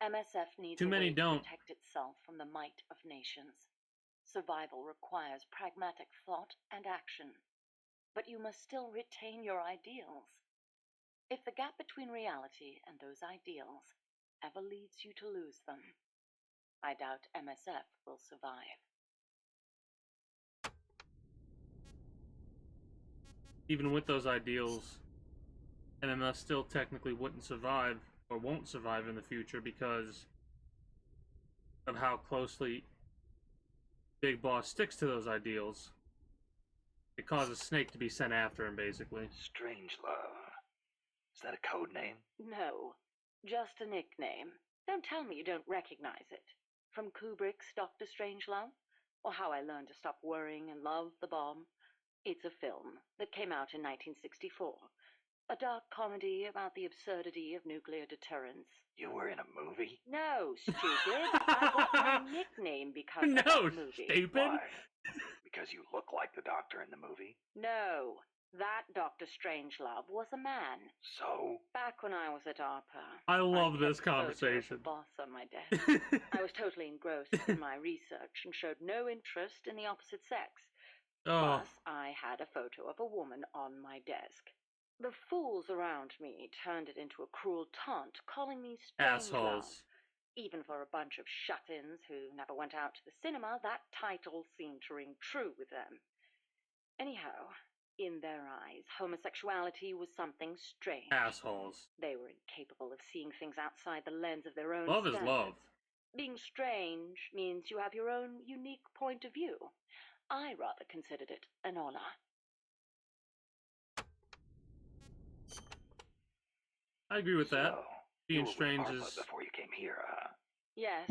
MSF needs Too a many way don't. to protect itself from the might of nations. Survival requires pragmatic thought and action. But you must still retain your ideals. If the gap between reality and those ideals ever leads you to lose them, I doubt MSF will survive. Even with those ideals, MMS still technically wouldn't survive, or won't survive in the future because of how closely Big Boss sticks to those ideals. It causes Snake to be sent after him, basically. Strangelove. Is that a code name? No, just a nickname. Don't tell me you don't recognize it. From Kubrick's Dr. Strangelove, or How I Learned to Stop Worrying and Love the Bomb. It's a film that came out in 1964. A dark comedy about the absurdity of nuclear deterrence. You were in a movie? No, stupid. I got my nickname because of that movie. Stupid. Why? Because you look like the doctor in the movie? No, that Dr. Strangelove was a man. So? Back when I was at ARPA, I love kept this a photo of conversation. the boss on my desk. I was totally engrossed in my research and showed no interest in the opposite sex. Oh. Plus, I had a photo of a woman on my desk. The fools around me turned it into a cruel taunt, calling me Strangelove. Assholes. Even for a bunch of shut-ins who never went out to the cinema, that title seemed to ring true with them. Anyhow, in their eyes, homosexuality was something strange. Assholes. They were incapable of seeing things outside the lens of their own Love is standards. love. Being strange means you have your own unique point of view. I rather considered it an honor. I agree with that. Being you were strange with ARPA is... before you came here, huh? Yes,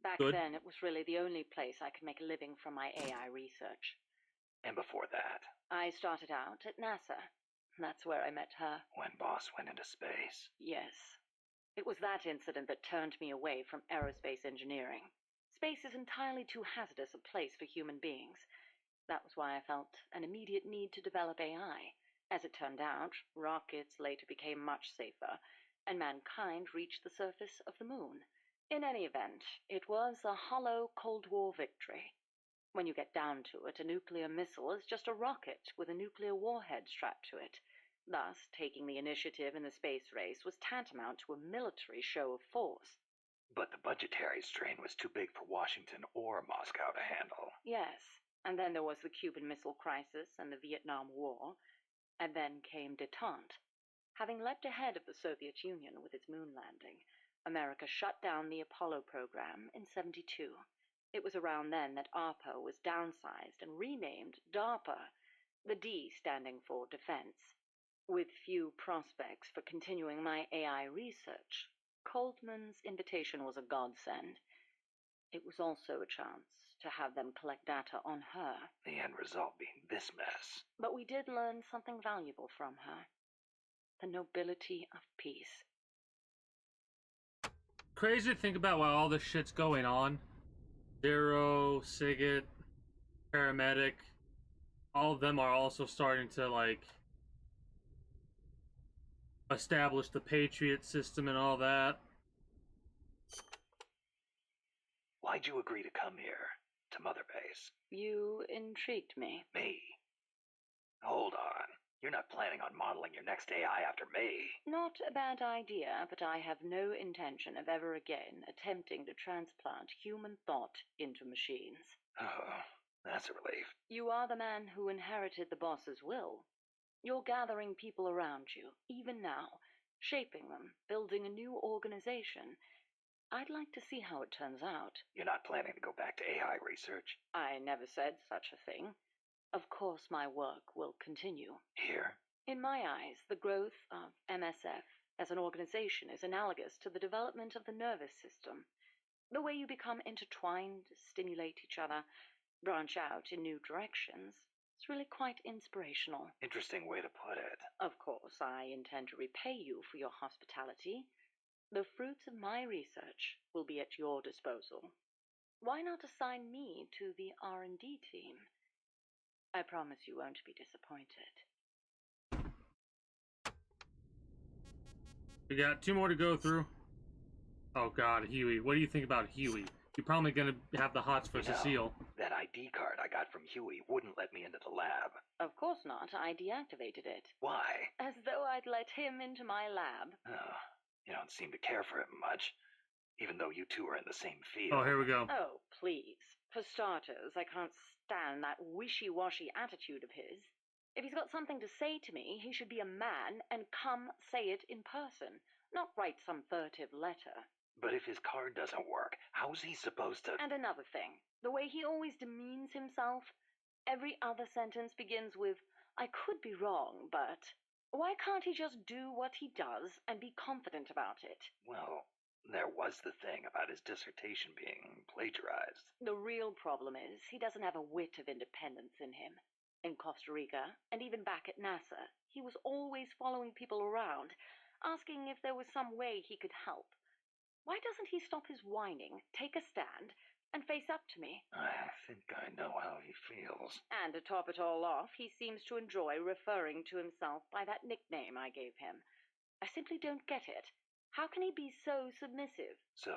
back Good. then it was really the only place I could make a living from my AI research. And before that? I started out at NASA. That's where I met her. When Boss went into space? Yes. It was that incident that turned me away from aerospace engineering. Space is entirely too hazardous a place for human beings. That was why I felt an immediate need to develop AI. As it turned out, rockets later became much safer, and mankind reached the surface of the moon. In any event, it was a hollow Cold War victory. When you get down to it, a nuclear missile is just a rocket with a nuclear warhead strapped to it. Thus, taking the initiative in the space race was tantamount to a military show of force. But the budgetary strain was too big for Washington or Moscow to handle. Yes, and then there was the Cuban Missile Crisis and the Vietnam War, and then came détente. Having leapt ahead of the Soviet Union with its moon landing, America shut down the Apollo program in '72. It was around then that ARPA was downsized and renamed DARPA, the D standing for Defense. With few prospects for continuing my AI research, Coldman's invitation was a godsend. It was also a chance to have them collect data on her. The end result being this mess. But we did learn something valuable from her. The nobility of peace. Crazy to think about while all this shit's going on. Zero, Sigget, Paramedic, all of them are also starting to, like, establish the Patriot system and all that. Why'd you agree to come here? To Mother Base? You intrigued me. Me? Hold on. You're not planning on modeling your next AI after me. Not a bad idea, but I have no intention of ever again attempting to transplant human thought into machines. Oh, that's a relief. You are the man who inherited the boss's will. You're gathering people around you, even now, shaping them, building a new organization. I'd like to see how it turns out. You're not planning to go back to AI research? I never said such a thing. Of course, my work will continue. Here? In my eyes, the growth of MSF as an organization is analogous to the development of the nervous system. The way you become intertwined, stimulate each other, branch out in new directions. It's really quite inspirational. Interesting way to put it. Of course, I intend to repay you for your hospitality. The fruits of my research will be at your disposal. Why not assign me to the R&D team? I promise you won't be disappointed. We got 2 more to go through. Oh god, Huey. What do you think about Huey? You're probably gonna have the hots for Cecile. That ID card I got from Huey wouldn't let me into the lab. Of course not. I deactivated it. Why? As though I'd let him into my lab. Oh, you don't seem to care for him much, even though you two are in the same field. Oh, here we go. Oh, please. For starters, I can't stand that wishy-washy attitude of his. If he's got something to say to me, he should be a man and come say it in person, not write some furtive letter. But if his card doesn't work, how's he supposed to... And another thing, the way he always demeans himself. Every other sentence begins with, I could be wrong, but... Why can't he just do what he does and be confident about it? Well, there was the thing about his dissertation being plagiarized. The real problem is he doesn't have a whit of independence in him. In Costa Rica, and even back at NASA, he was always following people around, asking if there was some way he could help. Why doesn't he stop his whining, take a stand, and face up to me? I think I know how he feels. And to top it all off, he seems to enjoy referring to himself by that nickname I gave him. I simply don't get it. How can he be so submissive? So,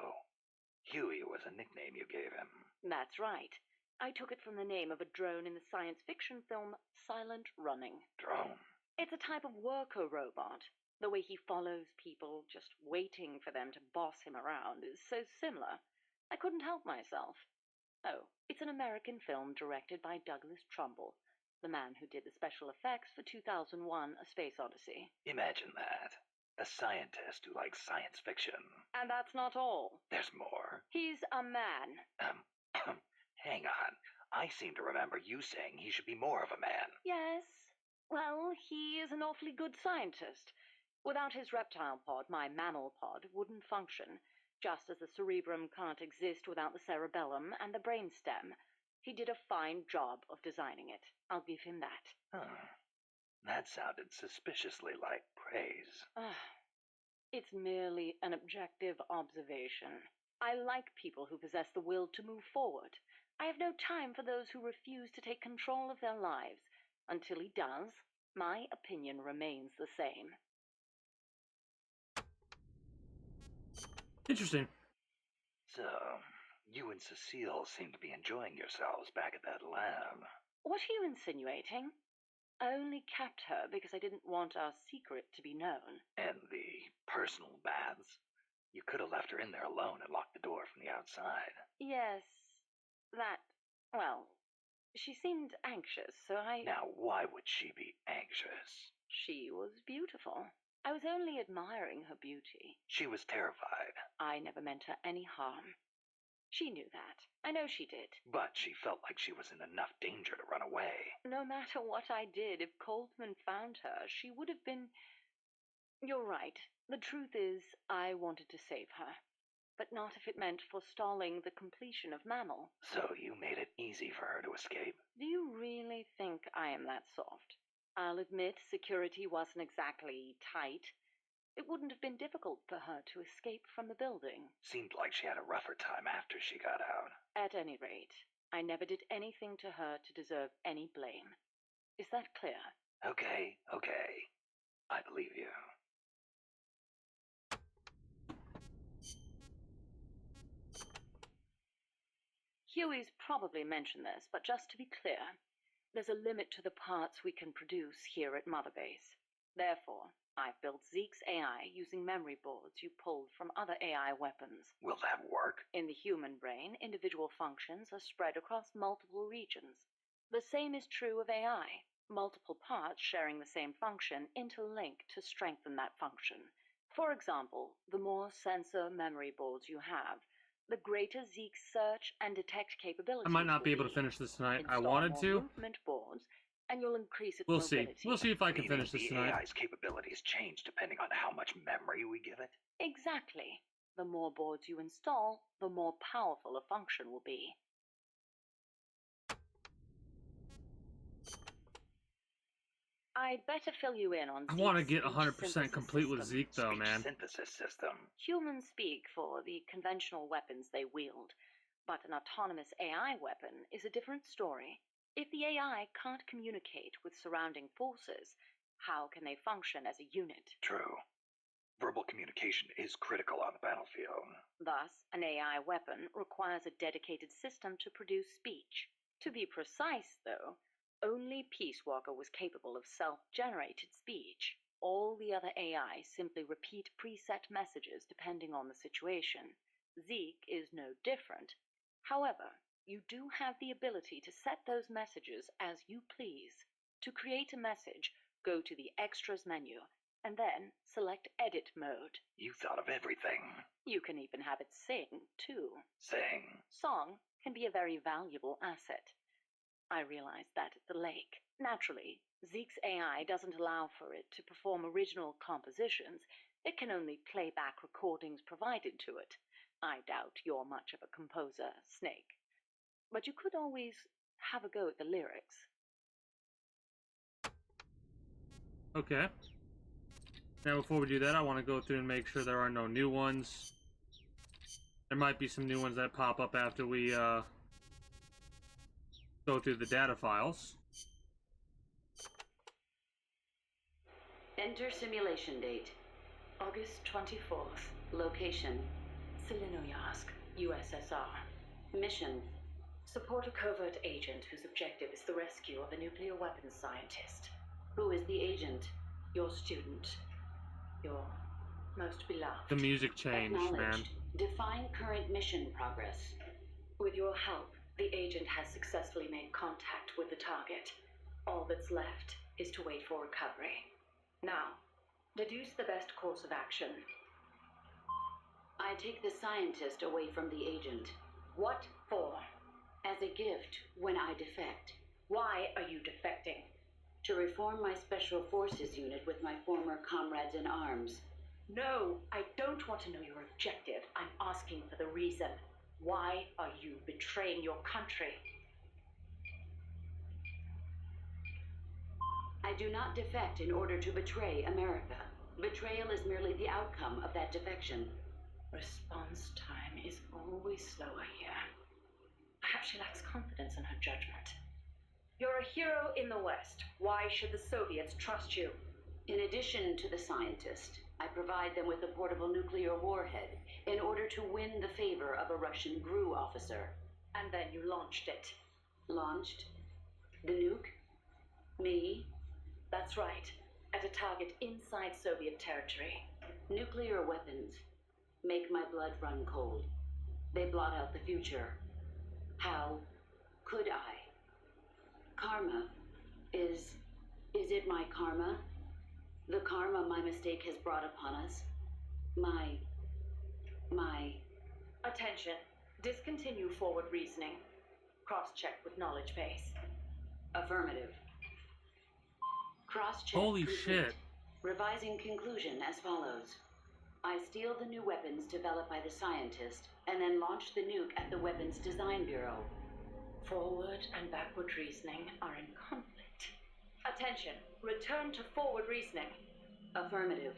Huey was a nickname you gave him. That's right. I took it from the name of a drone in the science fiction film Silent Running. Drone? It's a type of worker robot. The way he follows people, just waiting for them to boss him around, is so similar. I couldn't help myself. Oh, it's an American film directed by Douglas Trumbull, the man who did the special effects for 2001: A Space Odyssey. Imagine that. A scientist who likes science fiction. And that's not all. There's more. He's a man. Hang on. I seem to remember you saying he should be more of a man. Yes. Well, he is an awfully good scientist. Without his reptile pod, my mammal pod wouldn't function, just as the cerebrum can't exist without the cerebellum and the brainstem. He did a fine job of designing it. I'll give him that. That sounded suspiciously like praise. It's merely an objective observation. I like people who possess the will to move forward. I have no time for those who refuse to take control of their lives. Until he does, my opinion remains the same. Interesting. So, you and Cecile seem to be enjoying yourselves back at that lab. What are you insinuating? I only kept her because I didn't want our secret to be known. And the personal baths? You could have left her in there alone and locked the door from the outside. Yes, well, she seemed anxious, so I... Now, why would she be anxious? She was beautiful. I was only admiring her beauty. She was terrified. I never meant her any harm. She knew that. I know she did. But she felt like she was in enough danger to run away. No matter what I did, if Coltman found her, she would have been... You're right. The truth is, I wanted to save her. but not if it meant forestalling the completion of Mammal. So you made it easy for her to escape? Do you really think I am that soft? I'll admit security wasn't exactly tight. It wouldn't have been difficult for her to escape from the building. Seemed like she had a rougher time after she got out. At any rate, I never did anything to her to deserve any blame. Is that clear? Okay. I believe you. Huey's probably mentioned this, but just to be clear, there's a limit to the parts we can produce here at Mother Base. Therefore, I've built Zeke's AI using memory boards you pulled from other AI weapons. Will that work? In the human brain, individual functions are spread across multiple regions. The same is true of AI. Multiple parts sharing the same function interlink to strengthen that function. For example, the more sensor memory boards you have, the greater Zeke's search and detect capabilities. I might not be able to finish this tonight. I Install wanted more to. movement boards, and you'll increase its We'll mobility. see. We'll see if I can Meaning finish this the tonight. AI's capabilities change depending on how much memory we give it? Exactly. The more boards you install, the more powerful a function will be. I'd better fill you in on I want to Zeke's get 100% complete with Zeke, though, man. Synthesis system. Humans speak for the conventional weapons they wield, but an autonomous AI weapon is a different story. If the AI can't communicate with surrounding forces, how can they function as a unit? True. Verbal communication is critical on the battlefield. Thus, an AI weapon requires a dedicated system to produce speech. To be precise, though, only Peace Walker was capable of self-generated speech. All the other AI simply repeat preset messages depending on the situation. Zeke is no different. However, you do have the ability to set those messages as you please. To create a message, go to the Extras menu, and then select Edit mode. You thought of everything. You can even have it sing, too. Sing? Song can be a very valuable asset. I realized that at the lake. Naturally, Zeke's AI doesn't allow for it to perform original compositions. It can only play back recordings provided to it. I doubt you're much of a composer, Snake. But you could always have a go at the lyrics. Okay. Now, before we do that, I want to go through and make sure there are no new ones. There might be some new ones that pop up after we, go through the data files. Enter simulation date. August 24th. Location. Selinoyarsk, USSR. Mission. Support a covert agent whose objective is the rescue of a nuclear weapons scientist. Who is the agent? Your student. Your most beloved. The music changed, man. Define current mission progress. With your help, the agent has successfully made contact with the target. All that's left is to wait for recovery. Now, deduce the best course of action. I take the scientist away from the agent. What for? As a gift when I defect. Why are you defecting? To reform my Special Forces unit with my former comrades in arms. No, I don't want to know your objective. I'm asking for the reason. Why are you betraying your country? I do not defect in order to betray America. Betrayal is merely the outcome of that defection. Response time is always slower here. Perhaps she lacks confidence in her judgment. You're a hero in the West. Why should the Soviets trust you? In addition to the scientist, I provide them with a portable nuclear warhead in order to win the favor of a Russian GRU officer. And then you launched it. Launched? The nuke? Me? That's right. At a target inside Soviet territory. Nuclear weapons make my blood run cold. They blot out the future. How could I? Karma. Is it my karma? The karma my mistake has brought upon us? My... Attention. Discontinue forward reasoning. Cross-check with knowledge base. Affirmative. Cross-check Holy complete. shit. Revising conclusion as follows. I steal the new weapons developed by the scientist, and then launch the nuke at the Weapons Design Bureau. Forward and backward reasoning are in conflict. Attention! Return to forward reasoning. Affirmative.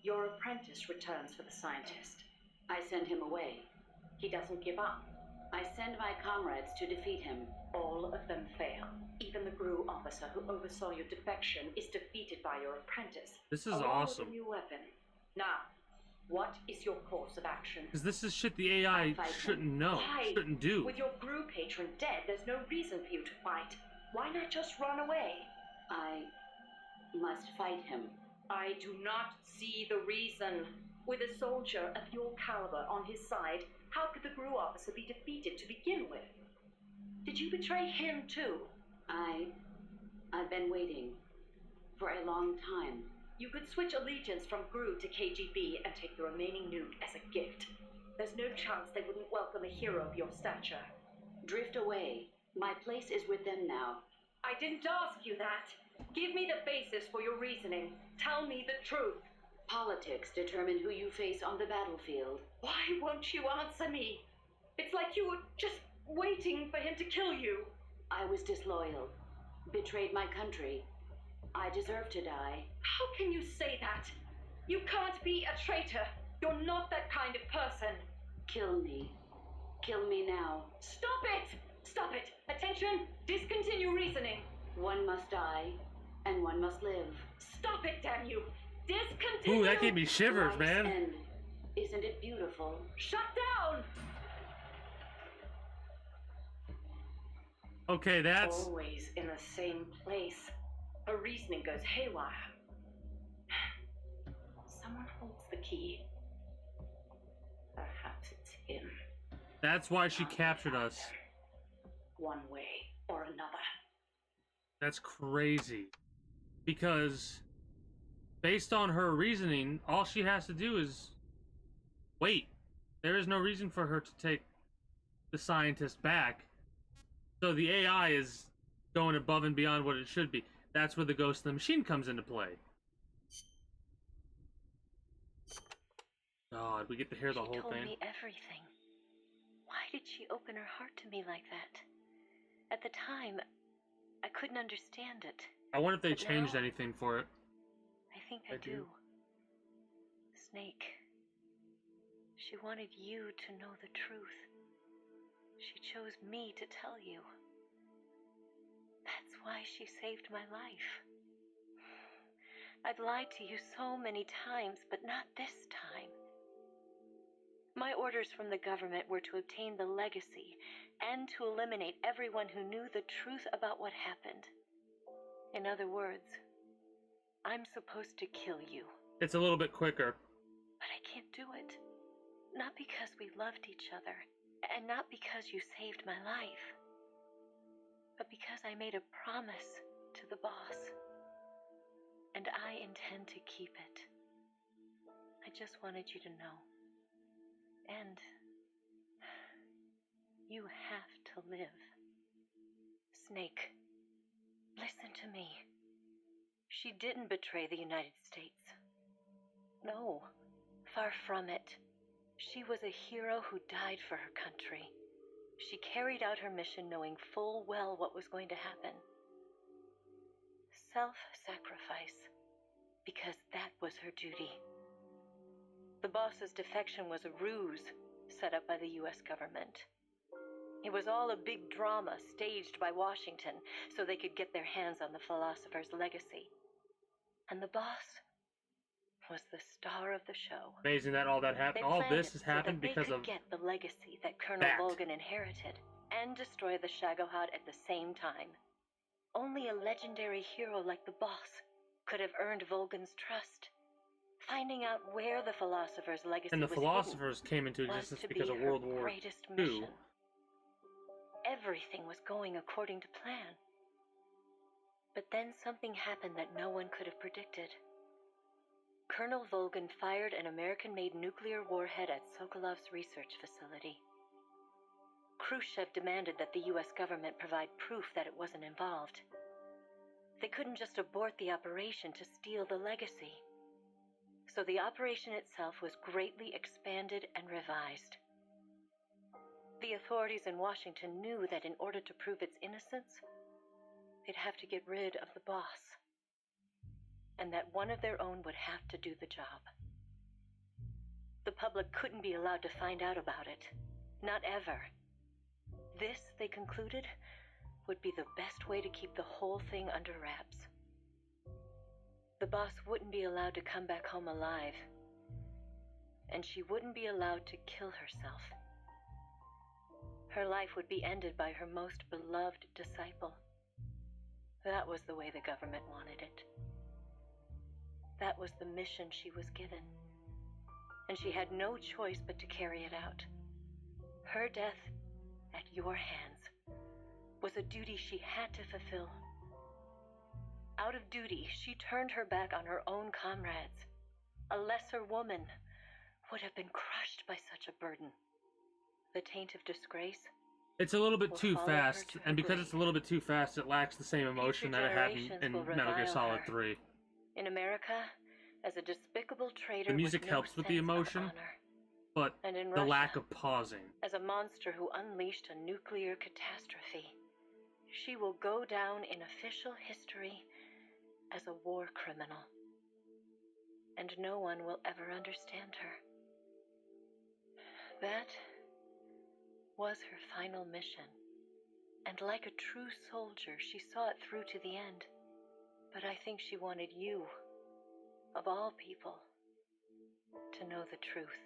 Your apprentice returns for the scientist. I send him away. He doesn't give up. I send my comrades to defeat him. All of them fail. Even the GRU officer who oversaw your defection is defeated by your apprentice. This is along awesome. With a new weapon. Now, what is your course of action? Because this is shit the AI shouldn't know, Why? shouldn't do. With your GRU patron dead, there's no reason for you to fight. Why not just run away? I must fight him. I do not see the reason. With a soldier of your caliber on his side, how could the GRU officer be defeated to begin with? Did you betray him too? I've been waiting for a long time. You could switch allegiance from GRU to KGB and take the remaining nuke as a gift. There's no chance they wouldn't welcome a hero of your stature. Drift away. My place is with them now. I didn't ask you that. Give me the basis for your reasoning. Tell me the truth. Politics determine who you face on the battlefield. Why won't you answer me? It's like you were just waiting for him to kill you. I was disloyal. Betrayed my country. I deserve to die. How can you say that? You can't be a traitor. You're not that kind of person. Kill me. Kill me now. Stop it! Stop it! Attention! Discontinue reasoning. One must die, and one must live. Stop it, damn you! Discontinue! Ooh, that gave me shivers, Life's man. end. Isn't it beautiful? Shut down! Okay, that's... Always in the same place. Her reasoning goes haywire. Someone holds the key. Perhaps it's him. That's why she captured us. One way or another. That's crazy. Because based on her reasoning, all she has to do is wait. There is no reason for her to take the scientist back. So the AI is going above and beyond what it should be. That's where the Ghost of the Machine comes into play. God, we get to hear the whole She told thing. me everything. Why did she open her heart to me like that? At the time, I couldn't understand it. I wonder if they But changed now, anything for it. I think I do. Snake. She wanted you to know the truth. She chose me to tell you. That's why she saved my life. I've lied to you so many times, but not this time. My orders from the government were to obtain the legacy and to eliminate everyone who knew the truth about what happened. In other words, I'm supposed to kill you. It's a little bit quicker. But I can't do it. Not because we loved each other, and not because you saved my life, but because I made a promise to the boss. And I intend to keep it. I just wanted you to know. And you have to live. Snake, listen to me. She didn't betray the United States. No, far from it. She was a hero who died for her country. She carried out her mission knowing full well what was going to happen. Self-sacrifice, because that was her duty. The boss's defection was a ruse set up by the US government. It was all a big drama staged by Washington so they could get their hands on the philosopher's legacy. And the boss was the star of the show. Amazing that all that happened. All this has happened because they of could get the legacy that Colonel that. Volgan inherited and destroy the Shagohod at the same time. Only a legendary hero like the boss could have earned Volgan's trust. Finding out where the philosopher's legacy And the was philosophers hidden came into was existence to because be of her World War greatest II. mission. Everything was going according to plan. But then something happened that no one could have predicted. Colonel Volgan fired an American-made nuclear warhead at Sokolov's research facility. Khrushchev demanded that the US government provide proof that it wasn't involved. They couldn't just abort the operation to steal the legacy. So the operation itself was greatly expanded and revised. The authorities in Washington knew that in order to prove its innocence, they'd have to get rid of the boss, and that one of their own would have to do the job. The public couldn't be allowed to find out about it. Not ever. This, they concluded, would be the best way to keep the whole thing under wraps. The boss wouldn't be allowed to come back home alive, and she wouldn't be allowed to kill herself. Her life would be ended by her most beloved disciple. That was the way the government wanted it. That was the mission she was given, and she had no choice but to carry it out. Her death, at your hands, was a duty she had to fulfill. Out of duty, she turned her back on her own comrades. A lesser woman would have been crushed by such a burden. The taint of disgrace. It's a little bit will too follow her fast, to her and because grave. it's a little bit too fast, it lacks the same emotion that it had generations in will Metal Gear revile Solid her. 3. In America, as a despicable traitor The music with no helps with the sense of emotion, honor. but And in the Russia, lack of pausing. as a monster who unleashed a nuclear catastrophe, she will go down in official history as a war criminal. And no one will ever understand her. That was her final mission. And like a true soldier, she saw it through to the end. But I think she wanted you, of all people, to know the truth.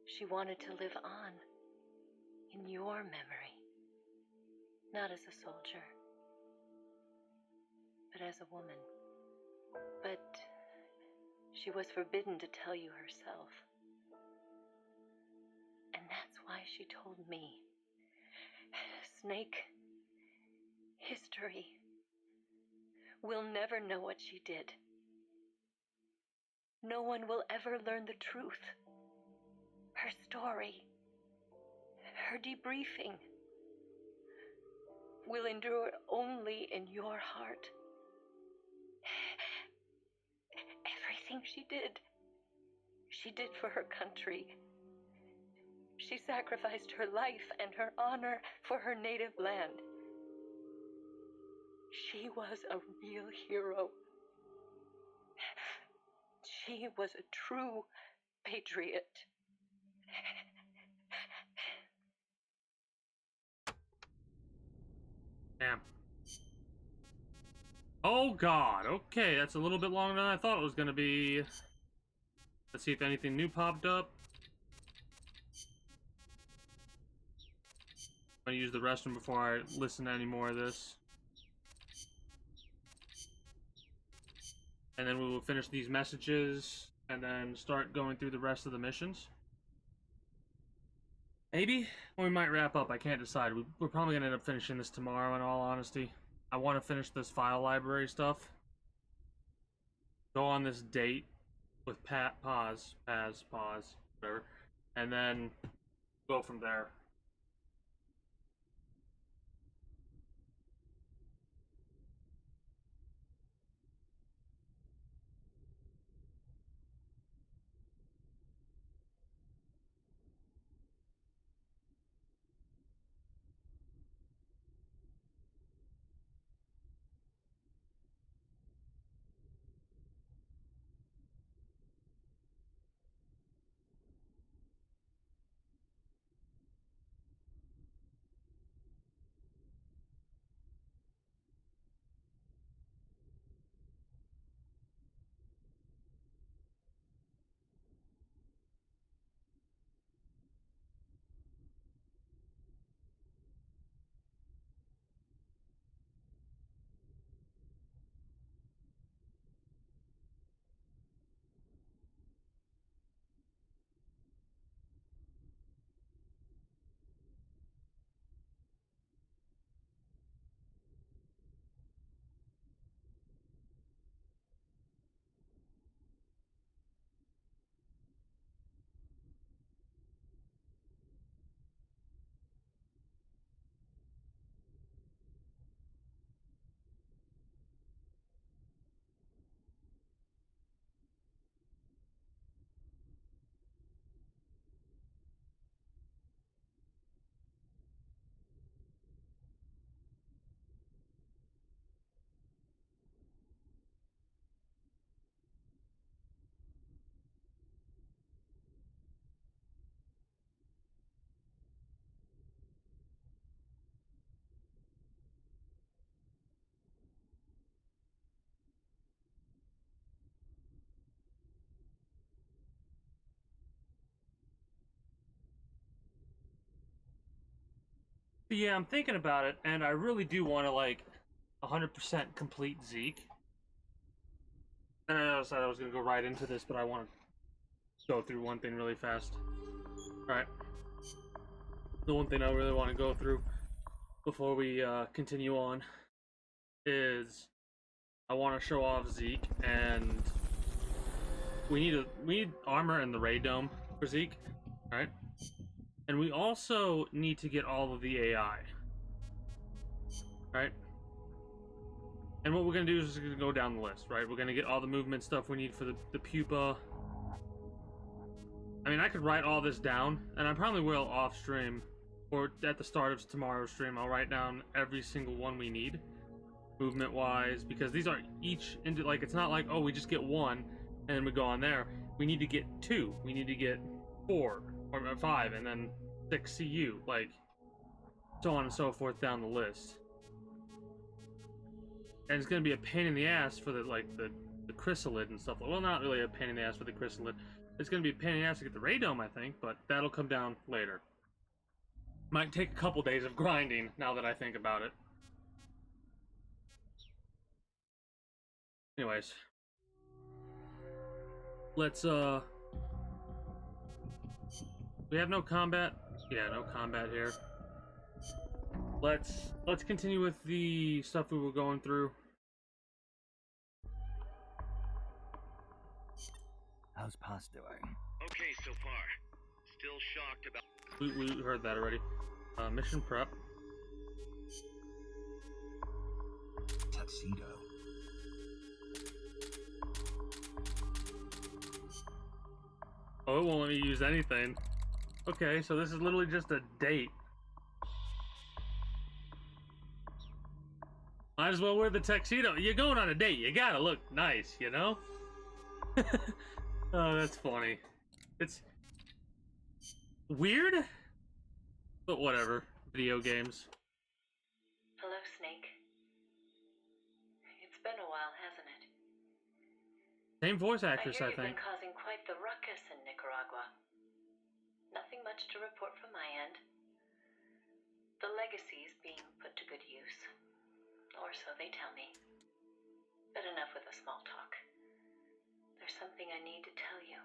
She wanted to live on in your memory, not as a soldier, but as a woman. But she was forbidden to tell you herself. And that's why she told me. Snake, history will never know what she did. No one will ever learn the truth. Her story, her debriefing, will endure only in your heart. Everything she did for her country. She sacrificed her life and her honor for her native land. She was a real hero. She was a true patriot. Damn. Oh god, okay, that's a little bit longer than I thought it was gonna be. Let's see if anything new popped up. I'm gonna use the restroom before I listen to any more of this. And then we will finish these messages and then start going through the rest of the missions. Maybe? Or we might wrap up. I can't decide. We're probably gonna end up finishing this tomorrow, in all honesty. I want to finish this file library stuff. Go on this date with Paz, whatever. And then go from there. But yeah, I'm thinking about it, and I really do want to, like, 100% complete Zeke. And I said I was going to go right into this, but I want to go through one thing really fast. Alright. The one thing I really want to go through before we continue on is I want to show off Zeke, and we need armor and the Ray Dome for Zeke, right? And we also need to get all of the AI, right? And what we're gonna do is just gonna go down the list, right? We're gonna get all the movement stuff we need for the pupa. I mean, I could write all this down, and I probably will off stream, or at the start of tomorrow's stream. I'll write down every single one we need, movement wise, because these are each into, like, it's not like, oh, we just get one and then we go on there. We need to get 2, we need to get 4 or 5, and then 6 CU, like so on and so forth down the list. And it's gonna be a pain in the ass for the chrysalid and stuff. Well, not really a pain in the ass for the chrysalid. It's gonna be a pain in the ass to get the Ray Dome, I think, but that'll come down later. Might take a couple days of grinding now that I think about it. Anyways, let's we have no combat. Yeah, no combat here. Let's continue with the stuff we were going through. How's Paz doing? Okay so far. Still shocked about... We heard that already. Mission prep. Tuxedo. Oh, it won't let me use anything. Okay, so this is literally just a date. Might as well wear the tuxedo. You're going on a date. You gotta look nice, you know? Oh, that's funny. It's weird, but whatever. Video games. Hello, Snake. It's been a while, hasn't it? Same voice actress, I you've think. been causing quite the ruckus in Nicaragua. Nothing much to report from my end. The legacy's being put to good use. Or so they tell me. But enough with the small talk. There's something I need to tell you.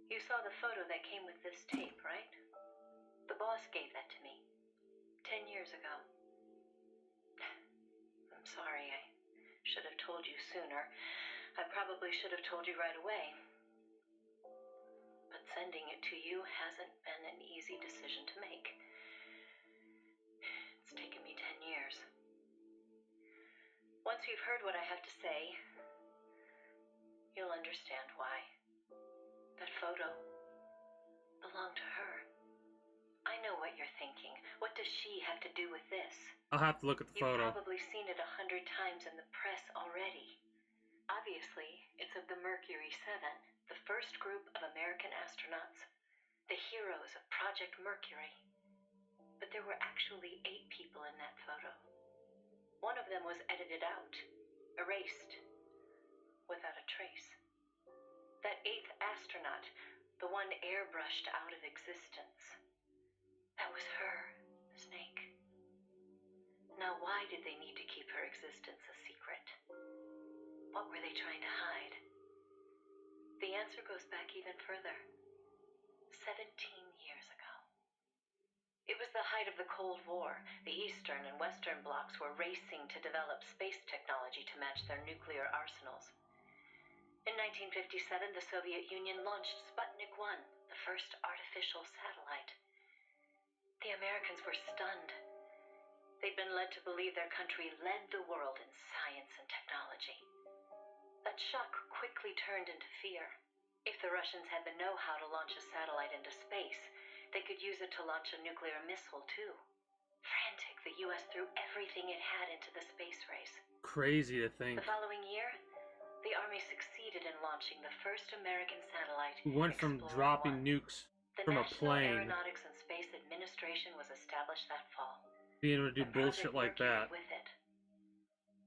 You saw the photo that came with this tape, right? The boss gave that to me 10 years ago. I'm sorry, I should have told you sooner. I probably should have told you right away. But sending it to you hasn't been an easy decision to make. It's taken me 10 years. Once you've heard what I have to say, you'll understand why. That photo belonged to her. I know what you're thinking. What does she have to do with this? I'll have to look at the photo. You've probably seen it 100 times in the press already. Obviously, it's of the Mercury 7, the first group of American astronauts, the heroes of Project Mercury. But there were actually 8 people in that photo. One of them was edited out, erased, without a trace. That 8th astronaut, the one airbrushed out of existence, that was her, Snake. Now, why did they need to keep her existence a secret? What were they trying to hide? The answer goes back even further. 17 years ago. It was the height of the Cold War. The Eastern and Western blocs were racing to develop space technology to match their nuclear arsenals. In 1957, the Soviet Union launched Sputnik 1, the first artificial satellite. The Americans were stunned. They'd been led to believe their country led the world in science and technology. That shock quickly turned into fear. If the Russians had the know-how to launch a satellite into space, they could use it to launch a nuclear missile, too. Frantic, the U.S. threw everything it had into the space race. Crazy to think. The following year, the Army succeeded in launching the first American satellite. We went from dropping nukes from a plane. The National Aeronautics and Space Administration was established that fall. Being able to do bullshit like that. With it.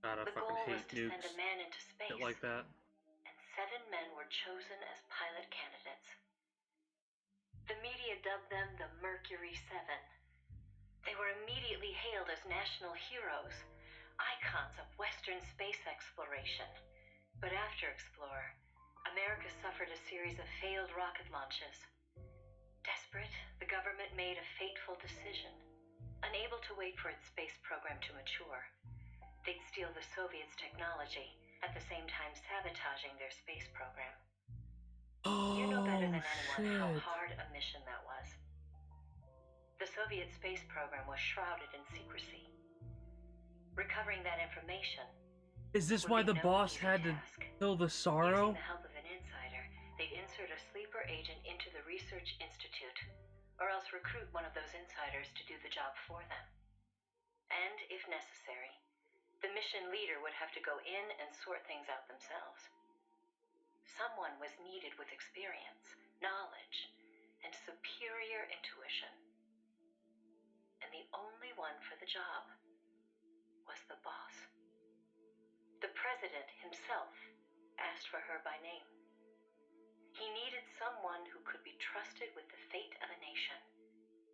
God, I The fucking goal was hate to nukes. send a man into space. Shit like that. And 7 men were chosen as pilot candidates. The media dubbed them the Mercury 7. They were immediately hailed as national heroes, icons of Western space exploration. But after Explorer, America suffered a series of failed rocket launches. Desperate, the government made a fateful decision. Unable to wait for its space program to mature, they'd steal the Soviets' technology, at the same time sabotaging their space program. You know better than anyone how hard a mission that was. The Soviet space program was shrouded in secrecy. Recovering that information. Is this why the boss had to kill the Sorrow? Using the help of an insider, they'd insert a sleeper agent into the research institute, or else recruit one of those insiders to do the job for them. And, if necessary, the mission leader would have to go in and sort things out themselves. Someone was needed with experience, knowledge, and superior intuition. And the only one for the job was the boss. The president himself asked for her by name. He needed someone who could be trusted with the fate of a nation.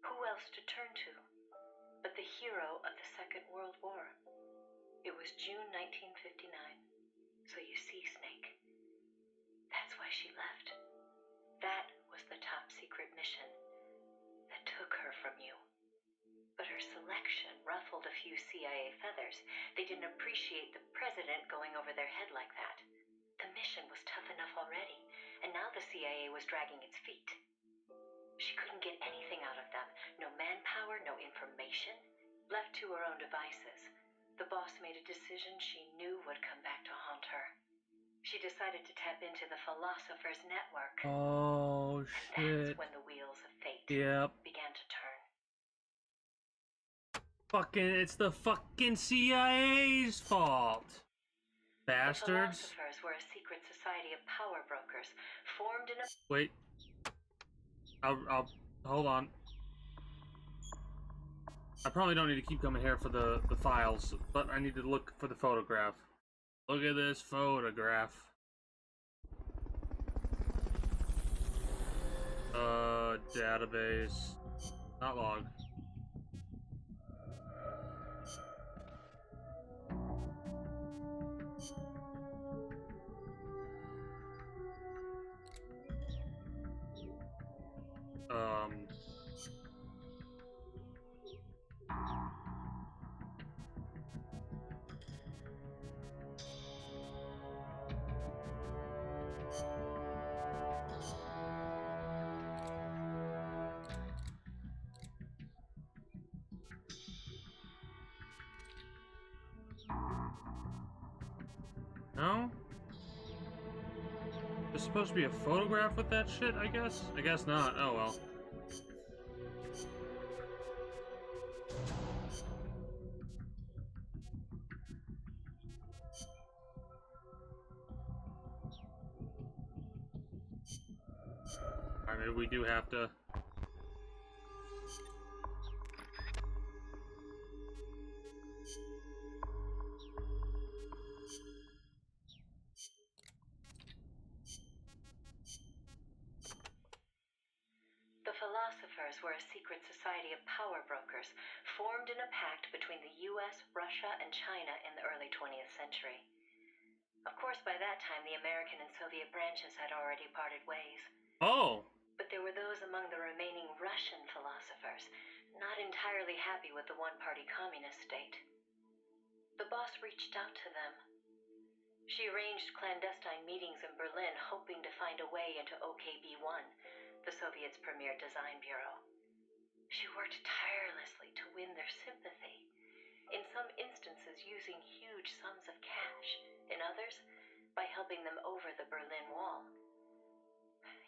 Who else to turn to but the hero of the Second World War? It was June 1959. So you see, Snake, that's why she left. That was the top secret mission that took her from you. But her selection ruffled a few CIA feathers. They didn't appreciate the president going over their head like that. The mission was tough enough already, and now the CIA was dragging its feet. She couldn't get anything out of them. No manpower, no information. Left to her own devices, the boss made a decision she knew would come back to haunt her. She decided to tap into the Philosopher's Network. Oh, shit. That's when the wheels of fate began to turn. It's the fucking CIA's fault. Bastards. The Philosophers were a secret society of power brokers formed in a... Wait. I'll hold on. I probably don't need to keep coming here for the files, but I need to look for the photograph. Look at this photograph. Database. Not log. No? There's supposed to be a photograph with that shit, I guess? I guess not. Oh well. Alright, maybe we do have to... The Philosophers were a secret society of power brokers formed in a pact between the US, Russia, and China in the early 20th century. Of course, by that time, the American and Soviet branches had already parted ways. Oh! But there were those among the remaining Russian philosophers not entirely happy with the one-party communist state. The boss reached out to them. She arranged clandestine meetings in Berlin, hoping to find a way into OKB-1, the Soviets' premier design bureau. She worked tirelessly to win their sympathy, in some instances using huge sums of cash, in others, by helping them over the Berlin Wall.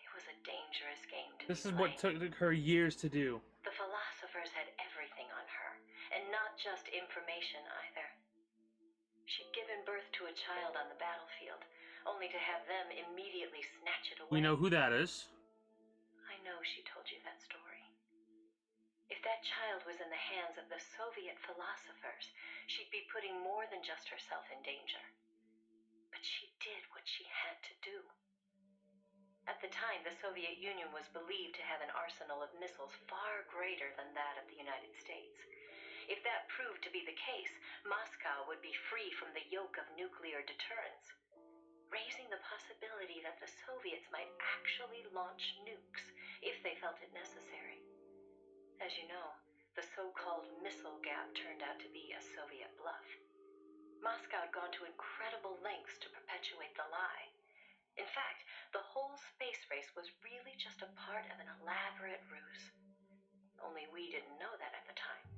It was a dangerous game to This be is what took her years to do. The Philosophers had everything on her, and not just information either. She'd given birth to a child on the battlefield, only to have them immediately snatch it away. We know who that is. I know she told you that story. If that child was in the hands of the Soviet Philosophers, she'd be putting more than just herself in danger. But she did what she had to do. At the time, the Soviet Union was believed to have an arsenal of missiles far greater than that of the United States. If that proved to be the case, Moscow would be free from the yoke of nuclear deterrence, raising the possibility that the Soviets might actually launch nukes if they felt it necessary. As you know, the so-called missile gap turned out to be a Soviet bluff. Moscow had gone to incredible lengths to perpetuate the lie. In fact, the whole space race was really just a part of an elaborate ruse. Only we didn't know that at the time.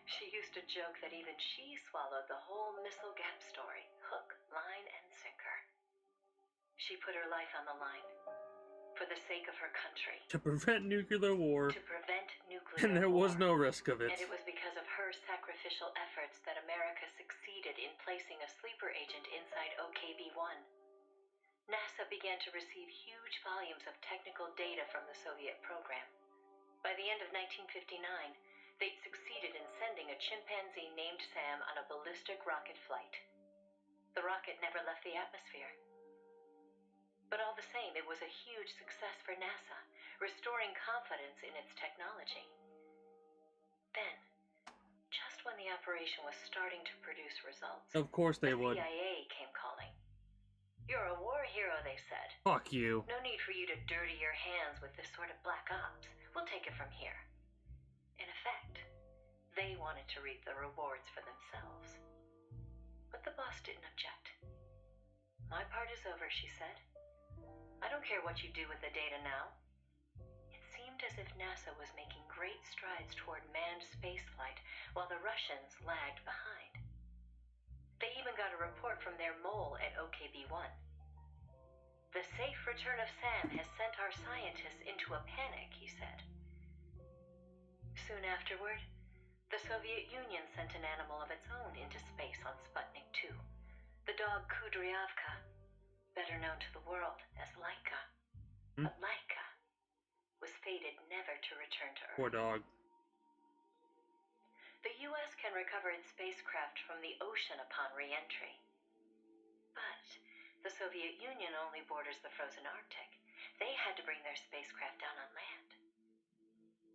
She used to joke that even she swallowed the whole missile gap story, hook, line, and sinker. She put her life on the line for the sake of her country. To prevent nuclear war. To prevent nuclear And there was no risk of it. And it was because of her sacrificial efforts that America succeeded in placing a sleeper agent inside OKB-1. NASA began to receive huge volumes of technical data from the Soviet program. By the end of 1959, they'd succeeded in sending a chimpanzee named Sam on a ballistic rocket flight. The rocket never left the atmosphere. But all the same, it was a huge success for NASA, restoring confidence in its technology. Then, just when the operation was starting to produce results, Of course they would. the CIA came calling. You're a war hero, they said. Fuck you. No need for you to dirty your hands with this sort of black ops. We'll take it from here. In effect, they wanted to reap the rewards for themselves. But the boss didn't object. My part is over, she said. I don't care what you do with the data now. It seemed as if NASA was making great strides toward manned spaceflight while the Russians lagged behind. They even got a report from their mole at OKB-1. The safe return of Sam has sent our scientists into a panic, he said. Soon afterward, the Soviet Union sent an animal of its own into space on Sputnik 2, the dog Kudryavka, better known to the world as Laika. But Laika was fated never to return to Earth. Poor dog. The U.S. can recover its spacecraft from the ocean upon re-entry. But the Soviet Union only borders the frozen Arctic. They had to bring their spacecraft down on land.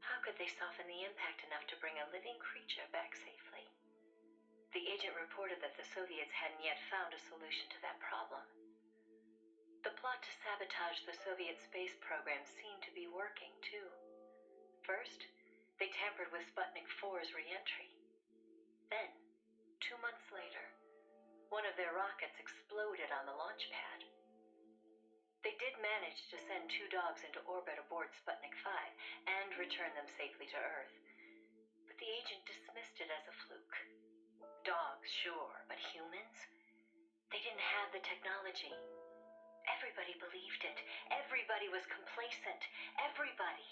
How could they soften the impact enough to bring a living creature back safely? The agent reported that the Soviets hadn't yet found a solution to that problem. The plot to sabotage the Soviet space program seemed to be working, too. First, they tampered with Sputnik 4's re-entry. Then, 2 months later, one of their rockets exploded on the launch pad. They did manage to send 2 dogs into orbit aboard Sputnik 5 and return them safely to Earth. But the agent dismissed it as a fluke. Dogs, sure, but humans? They didn't have the technology. Everybody believed it. Everybody was complacent. Everybody.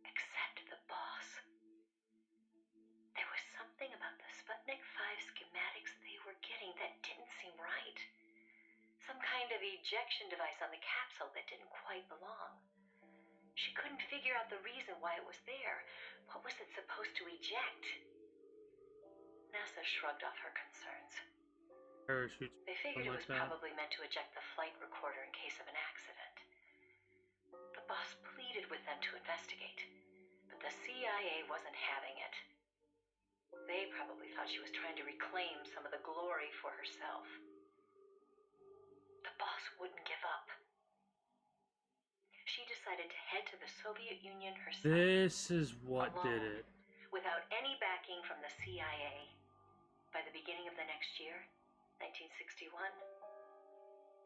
Except the boss. There was something about the Sputnik 5 schematics they were getting that didn't seem right. Some kind of ejection device on the capsule that didn't quite belong. She couldn't figure out the reason why it was there. What was it supposed to eject? NASA shrugged off her concerns. Parachutes. They figured it was like probably meant to eject the flight recorder in case of an accident. The boss pleaded with them to investigate, but the CIA wasn't having it. They probably thought she was trying to reclaim some of the glory for herself. The boss wouldn't give up. She decided to head to the Soviet Union herself. This is what alone, did it. Without any backing from the CIA. By the beginning of the next year, 1961,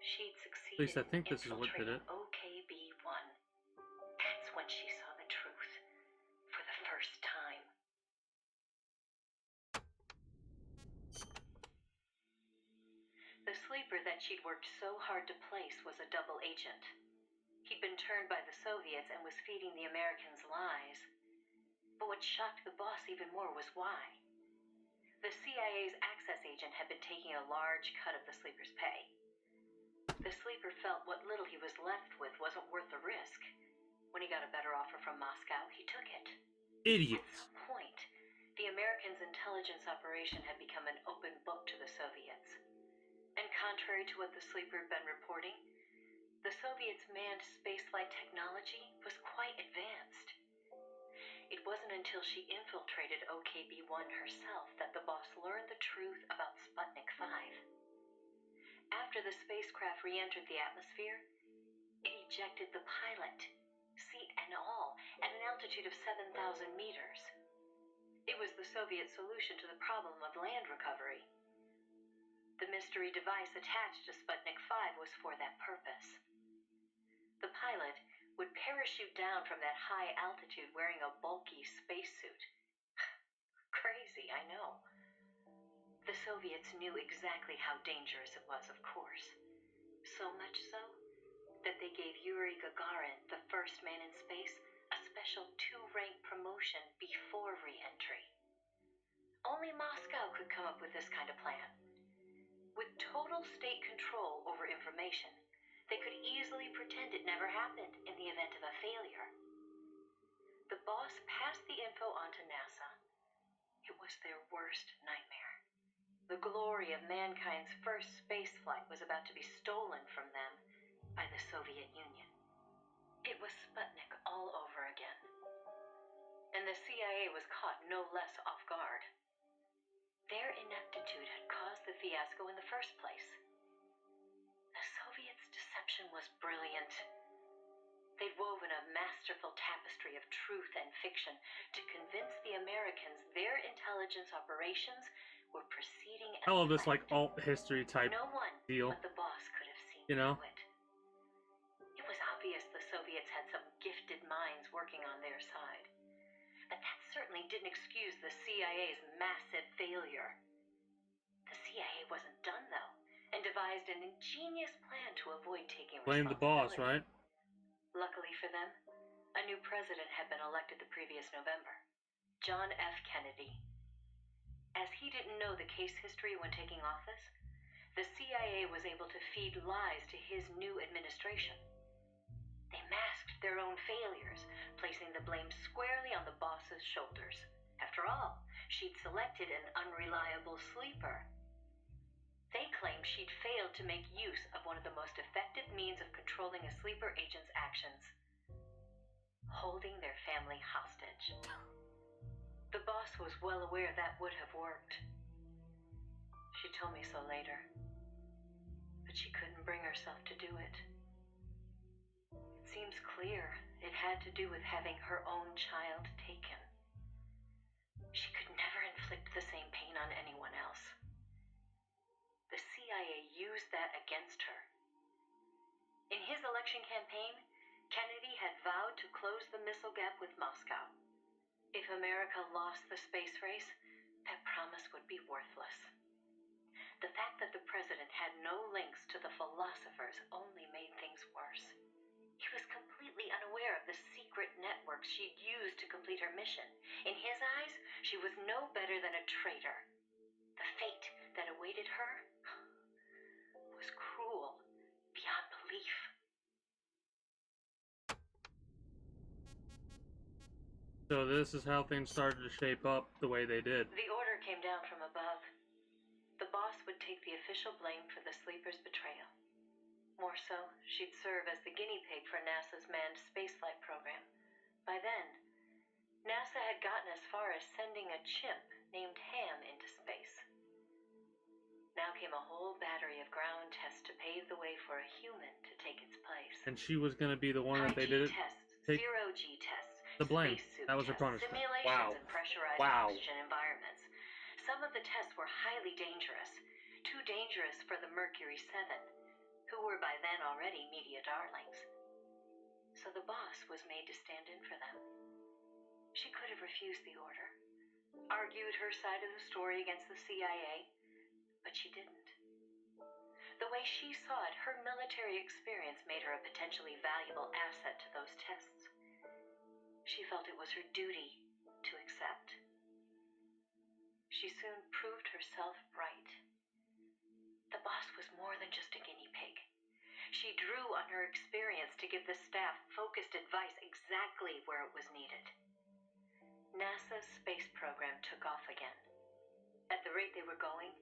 she'd succeeded At least I think this is what did it. OKB-1. That's when she saw the truth for the first time. The sleeper that she'd worked so hard to place was a double agent. He'd been turned by the Soviets and was feeding the Americans lies. But what shocked the boss even more was why. The CIA's access agent had been taking a large cut of the sleeper's pay. The sleeper felt what little he was left with wasn't worth the risk. When he got a better offer from Moscow, he took it. Idiots. At some point, the Americans' intelligence operation had become an open book to the Soviets. And contrary to what the sleeper had been reporting, The Soviets' manned spaceflight technology was quite advanced. It wasn't until she infiltrated OKB-1 herself that the boss learned the truth about Sputnik 5. After the spacecraft re-entered the atmosphere, it ejected the pilot, seat and all, at an altitude of 7,000 meters. It was the Soviet solution to the problem of land recovery. The mystery device attached to Sputnik 5 was for that purpose. The pilot would parachute down from that high altitude wearing a bulky spacesuit. Crazy, I know. The Soviets knew exactly how dangerous it was, of course. So much so that they gave Yuri Gagarin, the first man in space, a special 2-rank promotion before re-entry. Only Moscow could come up with this kind of plan. With total state control over information, they could easily pretend it never happened in the event of a failure. The boss passed the info on to NASA. It was their worst nightmare. The glory of mankind's first spaceflight was about to be stolen from them by the Soviet Union. It was Sputnik all over again. And the CIA was caught no less off guard. Their ineptitude had caused the fiasco in the first place. The Soviets' deception was brilliant. They'd woven a masterful tapestry of truth and fiction to convince the Americans their intelligence operations were proceeding as I love this planned. like alt history type No one deal. but the boss could have seen You know? through it. It was obvious the Soviets had some gifted minds working on their side. But that certainly didn't excuse the CIA's massive failure. The CIA wasn't done, though, and devised an ingenious plan to avoid taking Blame the boss, responsibility. right? Luckily for them, a new president had been elected the previous November, John F. Kennedy. As he didn't know the case history when taking office, the CIA was able to feed lies to his new administration. They masked their own failures, placing the blame squarely on the boss's shoulders. After all, she'd selected an unreliable sleeper. They claimed she'd failed to make use of one of the most effective means of controlling a sleeper agent's actions: holding their family hostage. The boss was well aware that would have worked. She told me so later, but she couldn't bring herself to do it. It seems clear it had to do with having her own child taken. She could never inflict the same pain on anyone else. The CIA used that against her. In his election campaign, Kennedy had vowed to close the missile gap with Moscow. If America lost the space race, that promise would be worthless. The fact that the president had no links to the philosophers only made things worse. He was completely unaware of the secret networks she'd used to complete her mission. In his eyes, she was no better than a traitor. The fate that awaited her was cruel beyond belief. So this is how things started to shape up the way they did. The order came down from above. The boss would take the official blame for the sleeper's betrayal. More so, she'd serve as the guinea pig for NASA's manned spaceflight program. By then, NASA had gotten as far as sending a chimp named Ham into space. Now came a whole battery of ground tests to pave the way for a human to take its place. And she was going to be the one that they High-G did it. tests, Take zero-G tests, the blame. spacesuit That was her tests, punishment. simulations Wow. and pressurized Wow. oxygen environments. Some of the tests were highly dangerous, too dangerous for the Mercury 7, who were by then already media darlings. So the boss was made to stand in for them. She could have refused the order, argued her side of the story against the CIA, but she didn't. The way she saw it, her military experience made her a potentially valuable asset to those tests. She felt it was her duty to accept. She soon proved herself right. The boss was more than just a guinea pig. She drew on her experience to give the staff focused advice exactly where it was needed. NASA's space program took off again. At the rate they were going,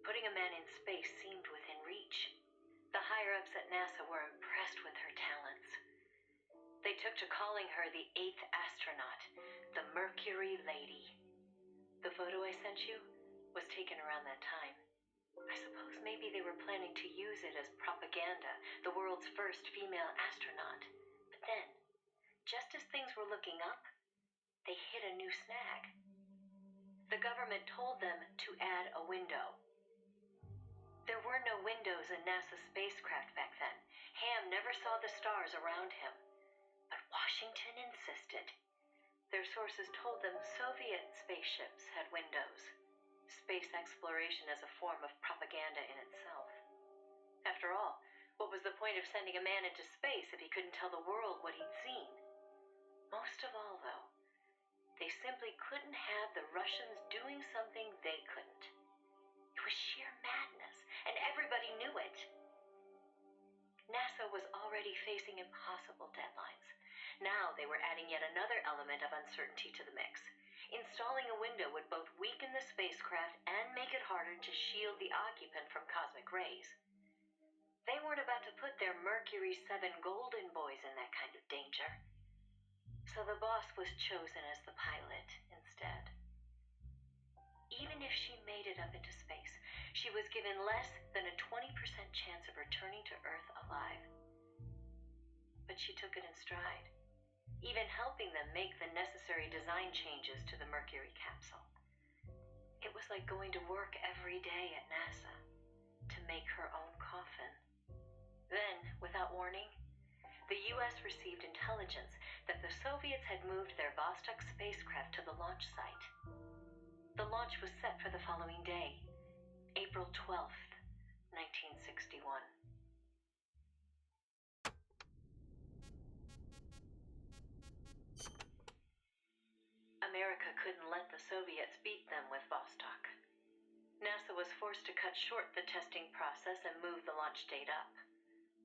putting a man in space seemed within reach. The higher-ups at NASA were impressed with they took to calling her the 8th astronaut, the Mercury Lady. The photo I sent you was taken around that time. I suppose maybe they were planning to use it as propaganda, the world's first female astronaut. But then, just as things were looking up, they hit a new snag. The government told them to add a window. There were no windows in NASA's spacecraft back then. Ham never saw the stars around him. But Washington insisted. Their sources told them Soviet spaceships had windows. Space exploration as a form of propaganda in itself. After all, what was the point of sending a man into space if he couldn't tell the world what he'd seen? Most of all, though, they simply couldn't have the Russians doing something they couldn't. It was sheer madness, and everybody knew it. NASA was already facing impossible deadlines. Now they were adding yet another element of uncertainty to the mix. Installing a window would both weaken the spacecraft and make it harder to shield the occupant from cosmic rays. They weren't about to put their Mercury 7 golden boys in that kind of danger. So the boss was chosen as the pilot instead. Even if she made it up into space, she was given less than a 20% chance of returning to Earth alive. But she took it in stride, even helping them make the necessary design changes to the Mercury capsule. It was like going to work every day at NASA to make her own coffin. Then, without warning, the U.S. received intelligence that the Soviets had moved their Vostok spacecraft to the launch site. The launch was set for the following day, April 12th, 1961. America couldn't let the Soviets beat them with Vostok. NASA was forced to cut short the testing process and move the launch date up.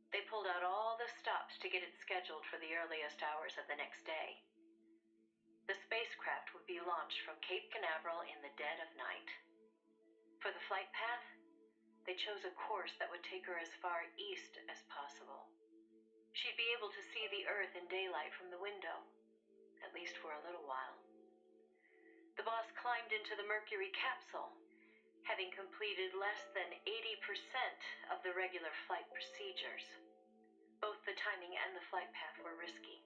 They pulled out all the stops to get it scheduled for the earliest hours of the next day. The spacecraft would be launched from Cape Canaveral in the dead of night. For the flight path, they chose a course that would take her as far east as possible. She'd be able to see the Earth in daylight from the window, at least for a little while. The boss climbed into the Mercury capsule, having completed less than 80% of the regular flight procedures. Both the timing and the flight path were risky,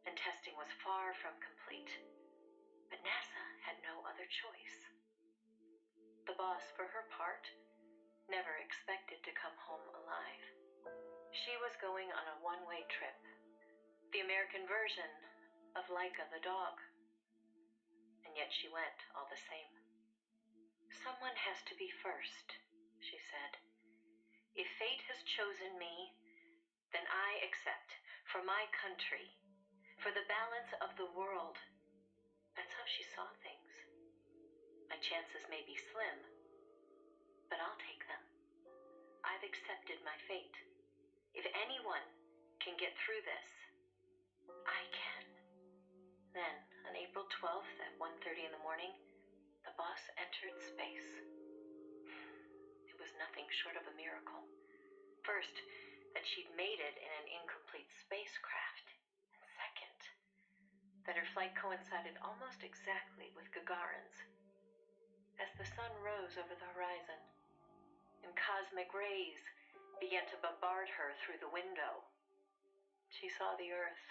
and testing was far from complete. But NASA had no other choice. The boss, for her part, never expected to come home alive. She was going on a one-way trip, the American version of Laika the dog. And yet she went all the same. Someone has to be first, she said. If fate has chosen me, then I accept, for my country, for the balance of the world. That's how she saw things. My chances may be slim, but I'll take them. I've accepted my fate. If anyone can get through this, I can. Then, on April 12th at 1:30 in the morning, the boss entered space. It was nothing short of a miracle. First, that she'd made it in an incomplete spacecraft. And second, that her flight coincided almost exactly with Gagarin's. As the sun rose over the horizon, and cosmic rays began to bombard her through the window, she saw the Earth.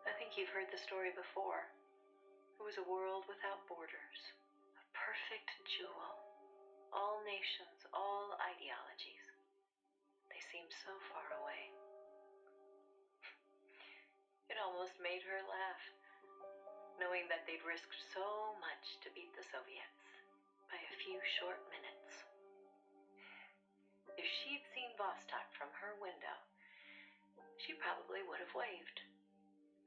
I think you've heard the story before. It was a world without borders, a perfect jewel. All nations, all ideologies. They seemed so far away. It almost made her laugh, knowing that they'd risked so much to beat the Soviets by a few short minutes. If she'd seen Vostok from her window, she probably would have waved.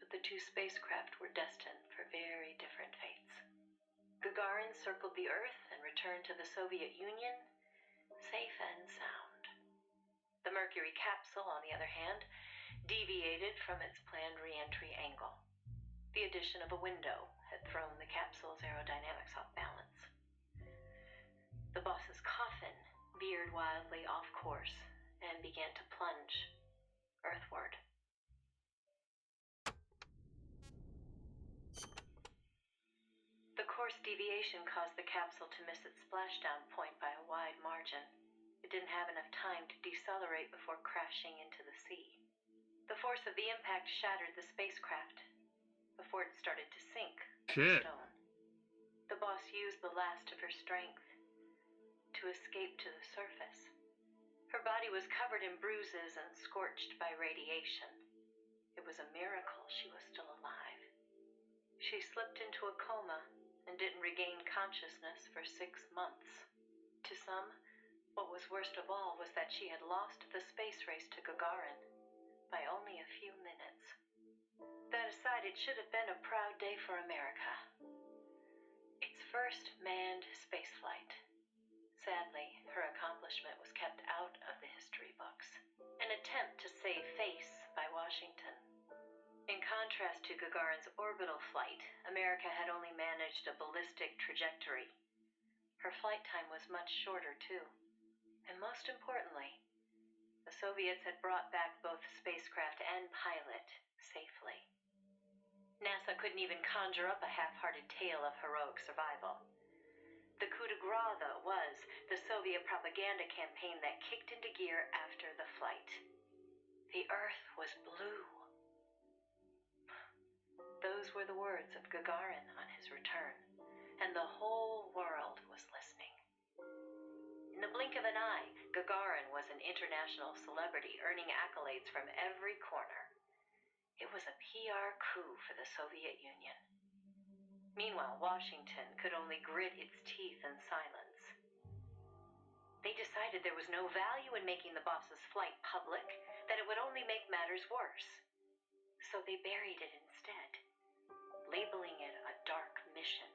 But the two spacecraft were destined for very different fates. Gagarin circled the Earth and returned to the Soviet Union, safe and sound. The Mercury capsule, on the other hand, deviated from its planned re-entry angle. The addition of a window had thrown the capsule's aerodynamics off balance. The boss's coffin veered wildly off course and began to plunge earthward. deviation caused the capsule to miss its splashdown point by a wide margin. It didn't have enough time to decelerate before crashing into the sea. The force of the impact shattered the spacecraft before it started to sink like a Shit. stone. The boss used the last of her strength to escape to the surface. Her body was covered in bruises and scorched by radiation. It was a miracle she was still alive. She slipped into a coma and didn't regain consciousness for 6 months. To some, what was worst of all was that she had lost the space race to Gagarin by only a few minutes. That aside, it should have been a proud day for America. Its first manned spaceflight. Sadly, her accomplishment was kept out of the history books. An attempt to save face by Washington. In contrast to Gagarin's orbital flight, America had only managed a ballistic trajectory. Her flight time was much shorter, too. And most importantly, the Soviets had brought back both spacecraft and pilot safely. NASA couldn't even conjure up a half-hearted tale of heroic survival. The coup de grace, though, was the Soviet propaganda campaign that kicked into gear after the flight. The Earth was blue. Those were the words of Gagarin on his return, and the whole world was listening. In the blink of an eye, Gagarin was an international celebrity, earning accolades from every corner. It was a PR coup for the Soviet Union. Meanwhile, Washington could only grit its teeth in silence. They decided there was no value in making the boss's flight public, that it would only make matters worse. So they buried it instead, labeling it a dark mission.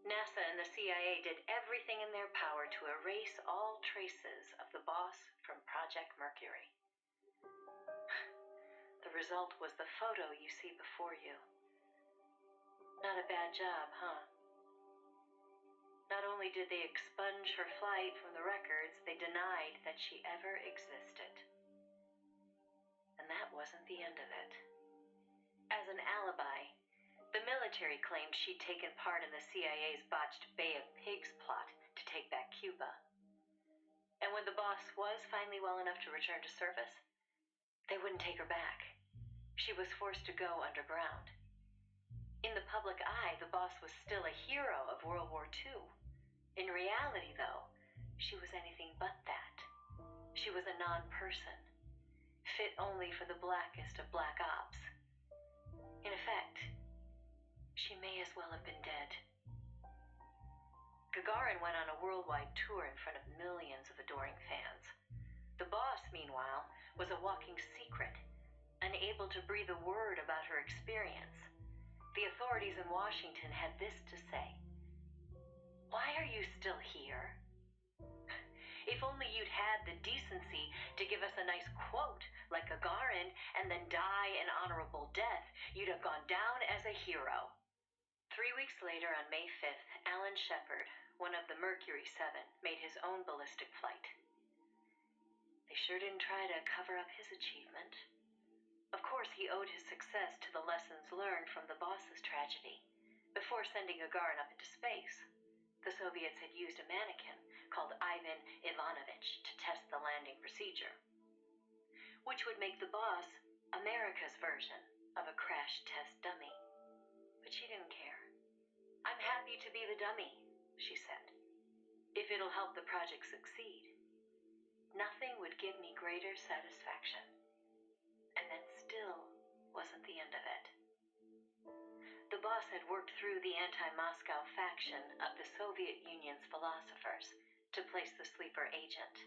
NASA and the CIA did everything in their power to erase all traces of the boss from Project Mercury. The result was the photo you see before you. Not a bad job, huh? Not only did they expunge her flight from the records, they denied that she ever existed. And that wasn't the end of it. As an alibi, the military claimed she'd taken part in the CIA's botched Bay of Pigs plot to take back Cuba. And when the boss was finally well enough to return to service, they wouldn't take her back. She was forced to go underground. In the public eye, the boss was still a hero of World War II. In reality, though, she was anything but that. She was a non-person, fit only for the blackest of black ops. In effect, she may as well have been dead. Gagarin went on a worldwide tour in front of millions of adoring fans. The boss, meanwhile, was a walking secret, unable to breathe a word about her experience. The authorities in Washington had this to say: "Why are you still here? If only you'd had the decency to give us a nice quote like Gagarin and then die an honorable death, you'd have gone down as a hero." 3 weeks later, on May 5th, Alan Shepard, one of the Mercury 7, made his own ballistic flight. They sure didn't try to cover up his achievement. Of course, he owed his success to the lessons learned from the boss's tragedy. Before sending Gagarin up into space, the Soviets had used a mannequin called Ivan Ivanovich to test the landing procedure, which would make the boss America's version of a crash test dummy. But she didn't care. "I'm happy to be the dummy," she said, "if it'll help the project succeed. Nothing would give me greater satisfaction." And that still wasn't the end of it. The boss had worked through the anti-Moscow faction of the Soviet Union's philosophers to place the sleeper agent,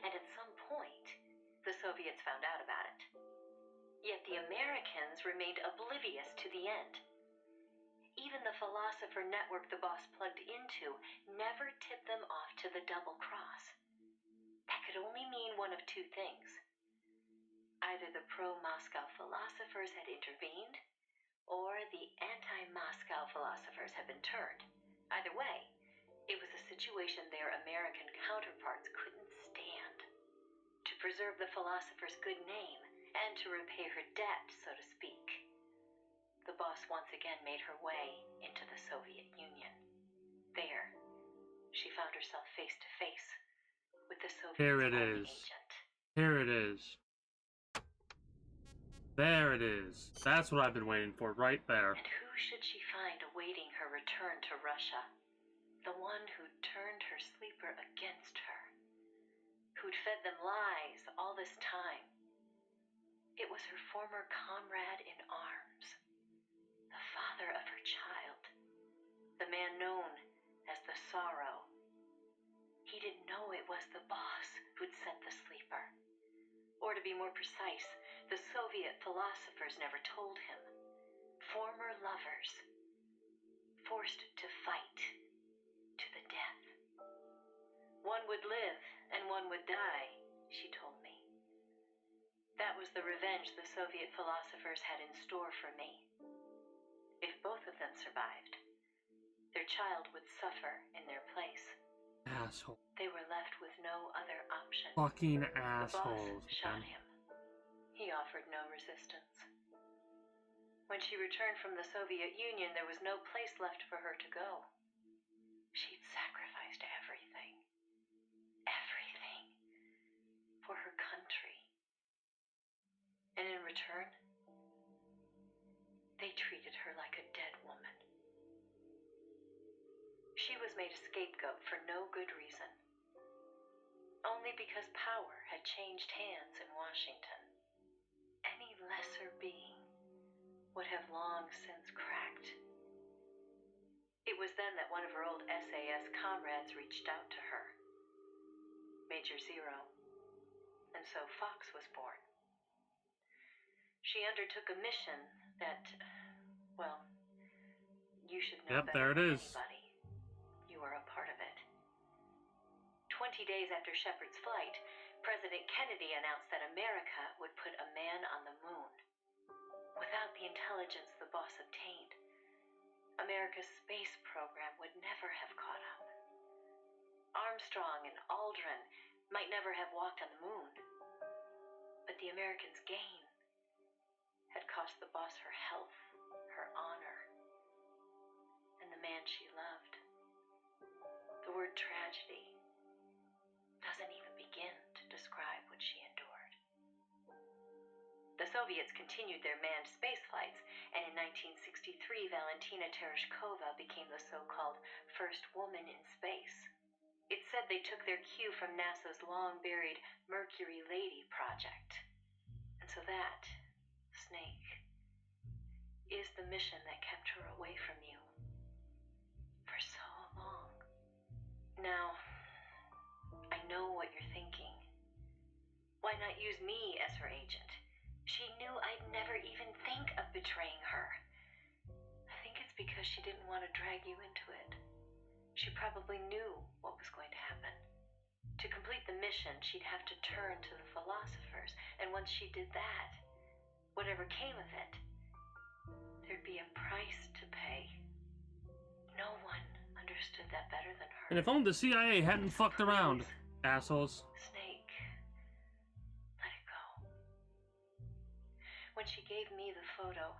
and at some point, the Soviets found out about it. Yet the Americans remained oblivious to the end. Even the philosopher network the boss plugged into never tipped them off to the double cross. That could only mean one of two things. Either the pro-Moscow philosophers had intervened, or the anti-Moscow philosophers had been turned. Either way, it was a situation their American counterparts couldn't stand. To preserve the philosopher's good name, and to repay her debt, so to speak, the boss once again made her way into the Soviet Union. There, she found herself face to face with the Soviet Here it spy is. agent. Here it is. There it is. That's what I've been waiting for, right there. And who should she find awaiting her return to Russia? The one who'd turned her sleeper against her. Who'd fed them lies all this time. It was her former comrade in arms. The father of her child. The man known as the Sorrow. He didn't know it was the boss who'd sent the sleeper. Or to be more precise, the Soviet philosophers never told him. Former lovers. Forced to fight. To the death. One would live and one would die, she told me. That was the revenge the Soviet philosophers had in store for me. If both of them survived, their child would suffer in their place. Asshole. They were left with no other option. Fucking The assholes, boss shot man. him. He offered no resistance. When she returned from the Soviet Union, there was no place left for her to go. She'd sacrificed everything. Everything. For her country. And in return, they treated her like a dead woman. She was made a scapegoat for no good reason. Only because power had changed hands in Washington. Any lesser being would have long since cracked. It was then that one of her old SAS comrades reached out to her. Major Zero. And so Fox was born. She undertook a mission that, well, you should know Yep, better there it than is. anybody. You were a part of it. 20 days after Shepard's flight, President Kennedy announced that America would put a man on the moon. Without the intelligence the boss obtained, America's space program would never have caught up. Armstrong and Aldrin might never have walked on the moon. But the Americans' gain had cost the boss her health, her honor, and the man she loved. The word tragedy doesn't even begin to describe what she endured. The Soviets continued their manned space flights, and in 1963, Valentina Tereshkova became the so-called first woman in space. It's said they took their cue from NASA's long-buried Mercury Lady project. And so that, Snake, is the mission that kept her away from you for so long. Now, I know what you're thinking. Why not use me as her agent? She knew I'd never even think of betraying her. I think it's because she didn't want to drag you into it. She probably knew what was going to happen. To complete the mission, she'd have to turn to the philosophers, and once she did that, whatever came of it, there'd be a price to pay. No one understood that better than her. And if only the CIA hadn't fucked around, assholes. Snake, let it go. When she gave me the photo,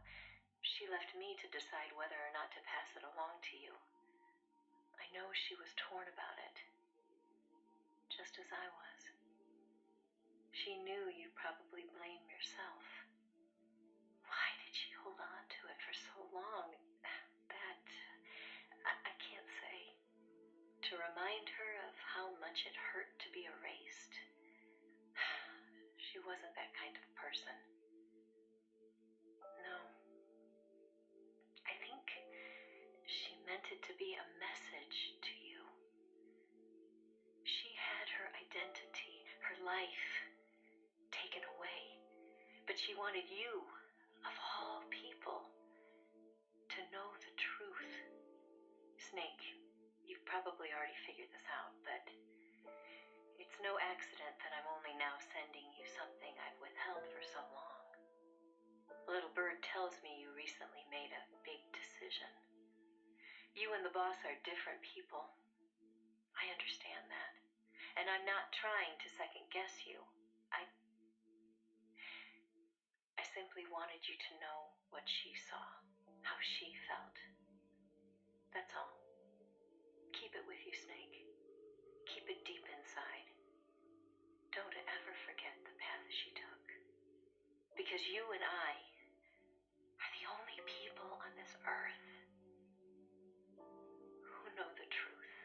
she left me to decide whether or not to pass it along to you. I know she was torn about it, just as I was. She knew you'd probably blame yourself. Why did she hold on to it for so long? That, I can't say. To remind her of how much it hurt to be erased. She wasn't that kind of person. No. I think she meant it to be a message to you. She had her identity, her life, taken away. But she wanted you, of all people, to know the truth. Snake, you've probably already figured this out, but it's no accident that I'm only now sending you something I've withheld for so long. A little bird tells me you recently made a big decision. You and the boss are different people. I understand that. And I'm not trying to second guess you. I simply wanted you to know what she saw. how she felt. That's all. Keep it with you, Snake. Keep it deep inside. Don't ever forget the path she took. Because you and I are the only people on this earth who know the truth.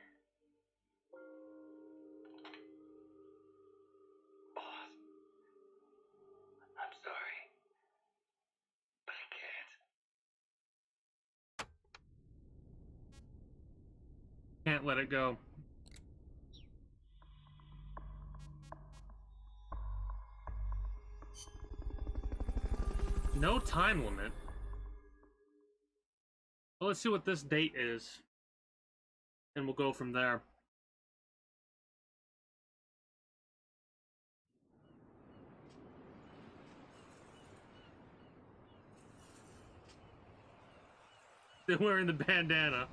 Boss, I'm sorry, but I can't. Can't let it go. No time limit. Well, let's see what this date is. And we'll go from there. They're wearing the bandana.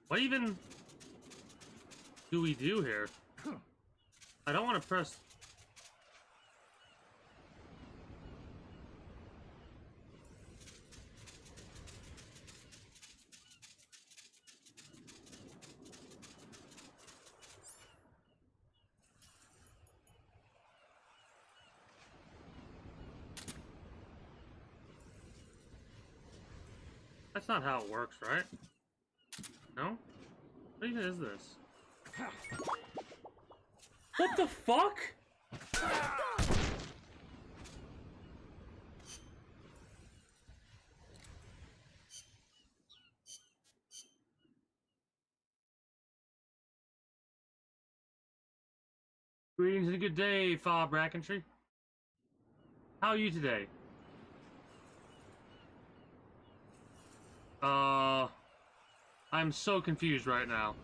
What even do we do here? I don't want to press. That's not how it works, right? No? What even is this? What the fuck? Greetings and a good day, Fob Rackentry. How are you today? I'm so confused right now.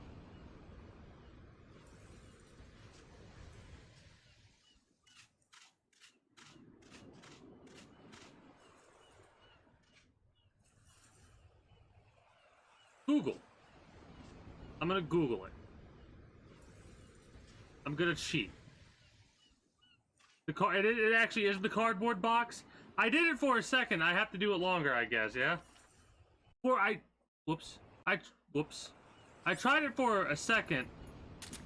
Google. I'm gonna Google it. I'm gonna cheat. It actually is the cardboard box. I did it for a second. I have to do it longer, I guess. Yeah. Whoops. I tried it for a second,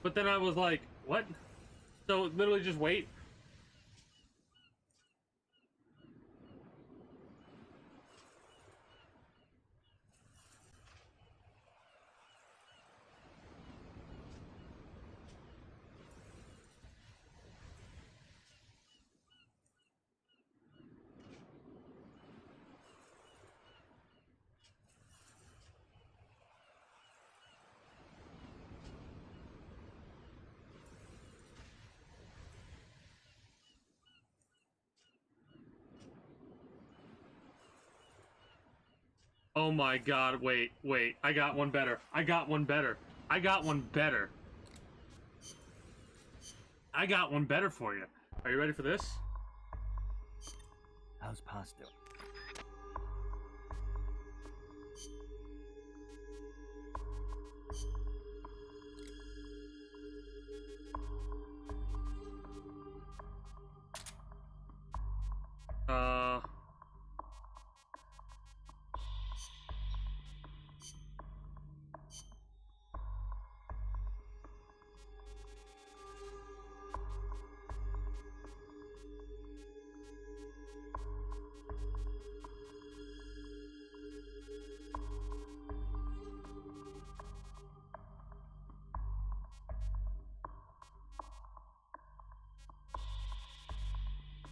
but then I was like, what? So literally just wait. Oh my god, wait. I got one better. I got one better for you. Are you ready for this? How's pasta?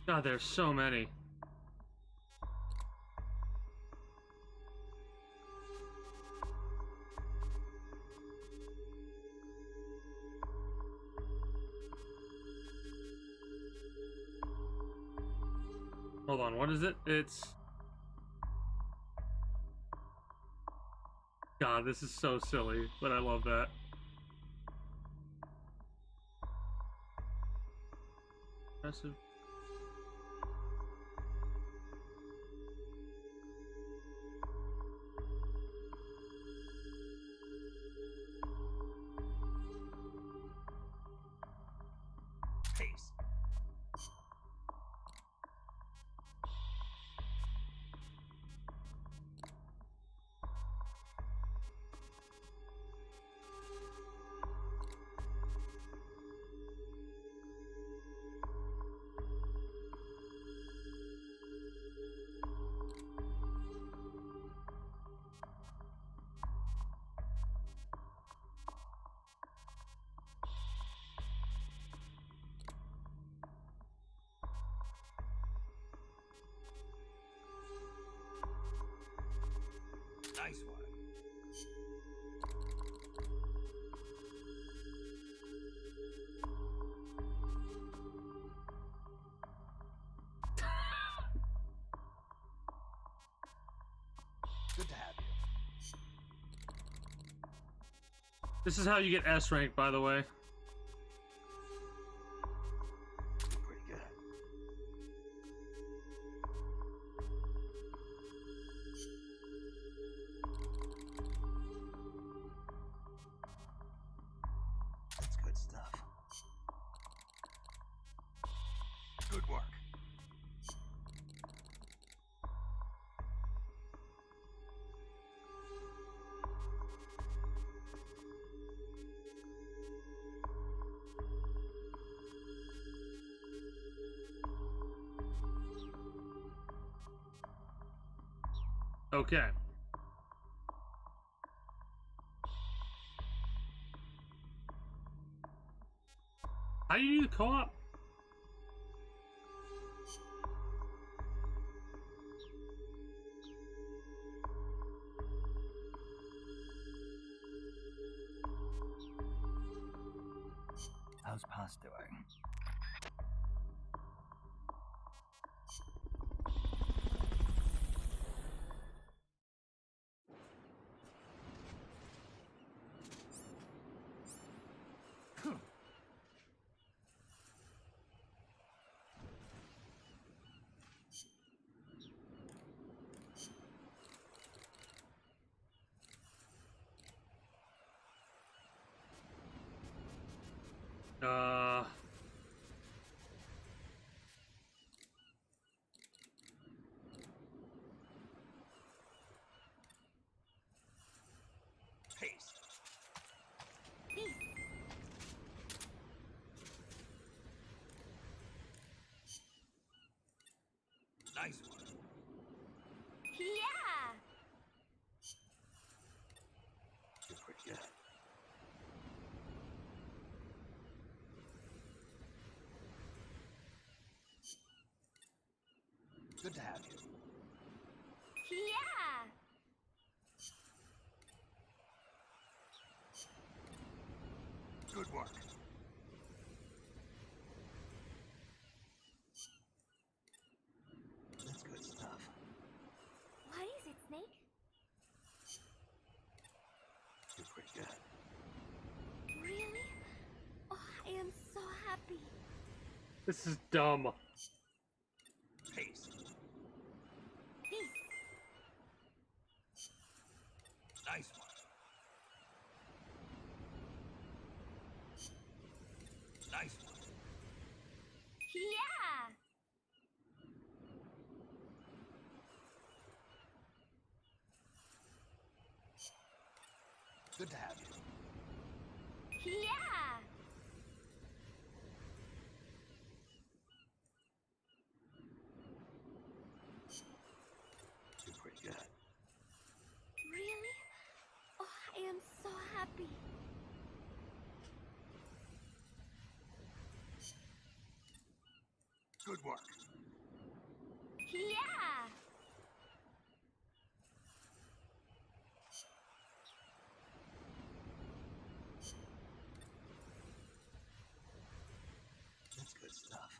God, there's so many. Hold on, what is it? It's... God, this is so silly, but I love that. Impressive Nice one. Good to have you. This is how you get S rank, by the way. Pretty good. That's good stuff. Good work. Okay. How do you do the co-op? How's Paz doing? Paste. Nice one. Yeah! You're pretty good. Good to have you. Yeah! Good work. That's good stuff. What is it, Snake? You're pretty good. Really? Oh, I am so happy. This is dumb. Paste. Nice one. Nice one. Yeah! Good to have you. Yeah! You're pretty good. Really? Oh, I am so happy. Good work. Yeah! That's good stuff.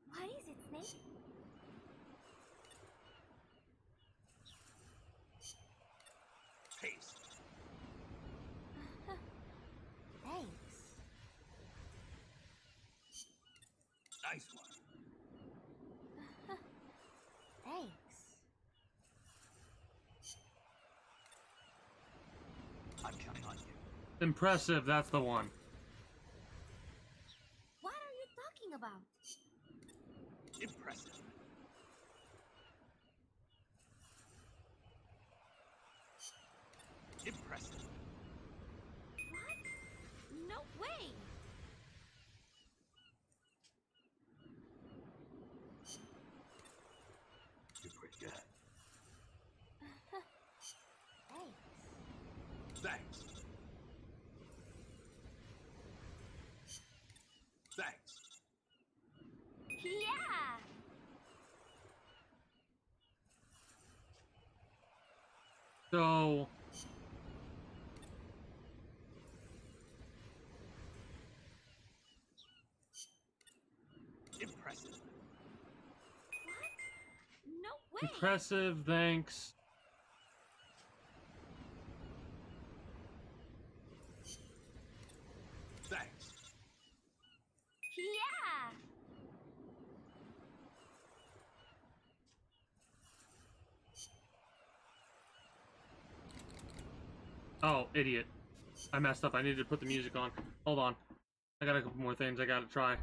What is it, Snake? Paste. Thanks. Nice one. Thanks. I'm counting on you. Impressive, that's the one. What are you talking about? Impressive. Impressive. What? No way! You're pretty good. Thanks. Thanks. Thanks. Yeah! So Impressive. No way. impressive, thanks. Thanks. Yeah. Oh, idiot. I messed up. I needed to put the music on. Hold on. I got a couple more things I gotta try.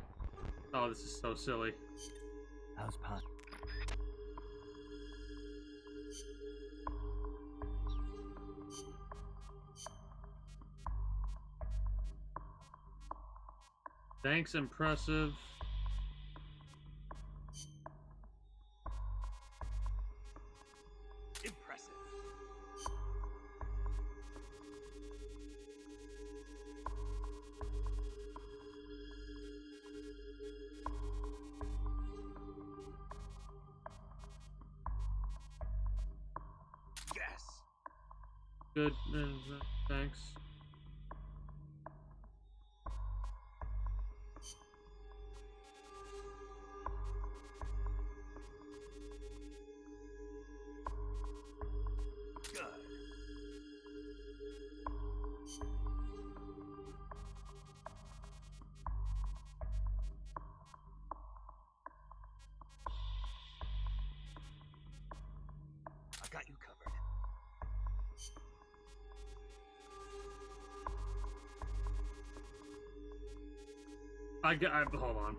Oh, this is so silly. How's Pot? Thanks, impressive. Impressive. Yes. Good. Thanks. Good. I got you covered. Hold on.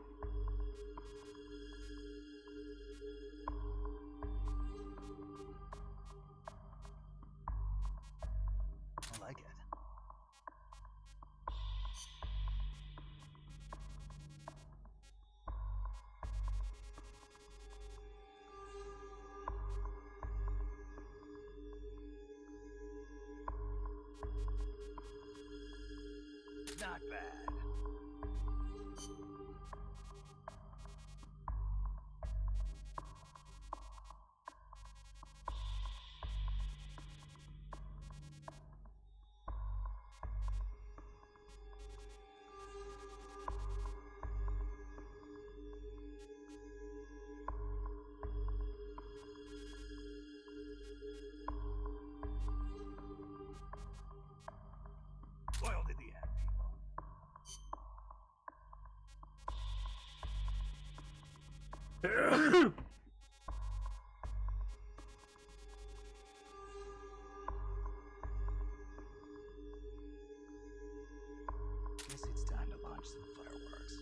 I like it. Not bad. Loyal to the end, people. Guess it's time to launch some fireworks.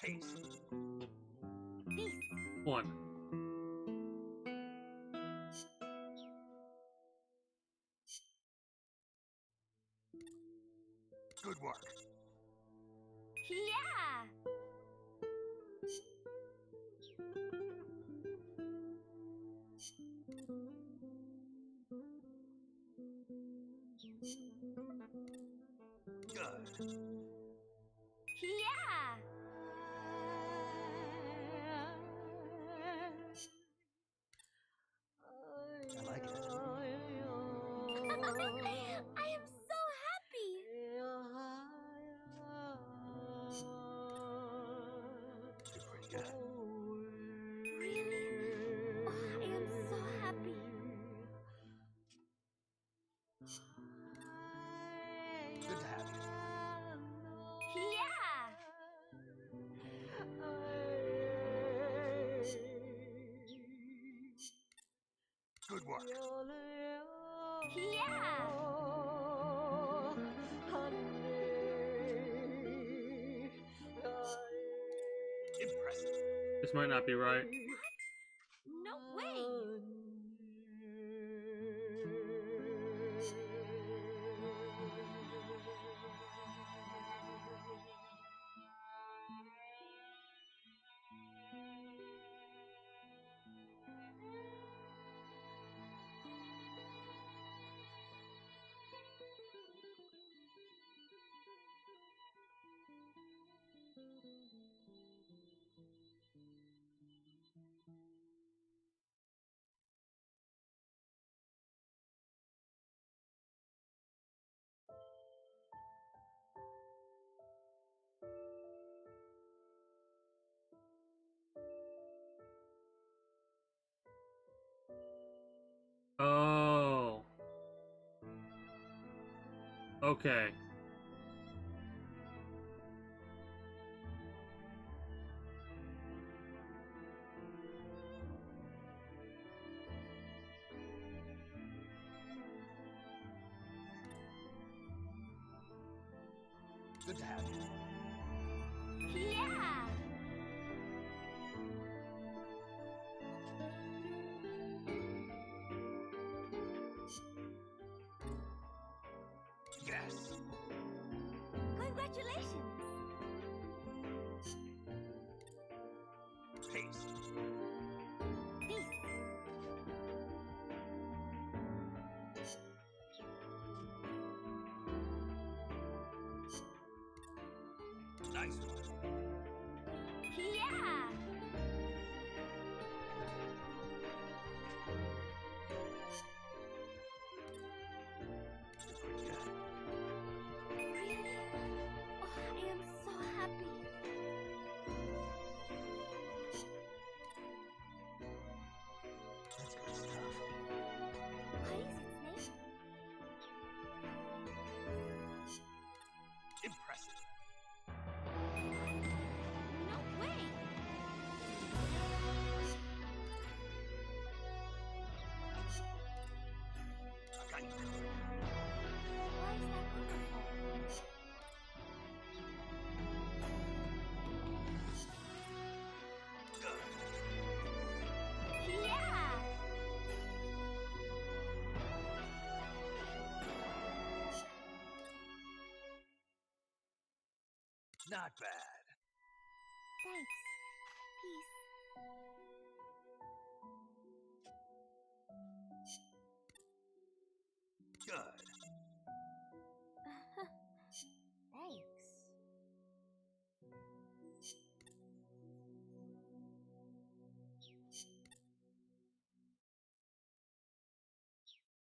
Pace. One. Good work. Yeah. Good. Yeah. I like it. I am so happy. You're pretty good. Really? Oh, I am so happy. Good to have you. Yeah. Good work. Yeah! Impressive. This might not be right. No way! Oh. Okay. Good to have you. Yeah! Yes. Congratulations! Peace. Peace. Nice one. Yeah! Really? Oh, I am so happy. That's good stuff. Why is it Snake? Impressive. No way! I got you. Why is that wonderful? Yeah! Not bad. Thanks. Peace. Good. Thanks.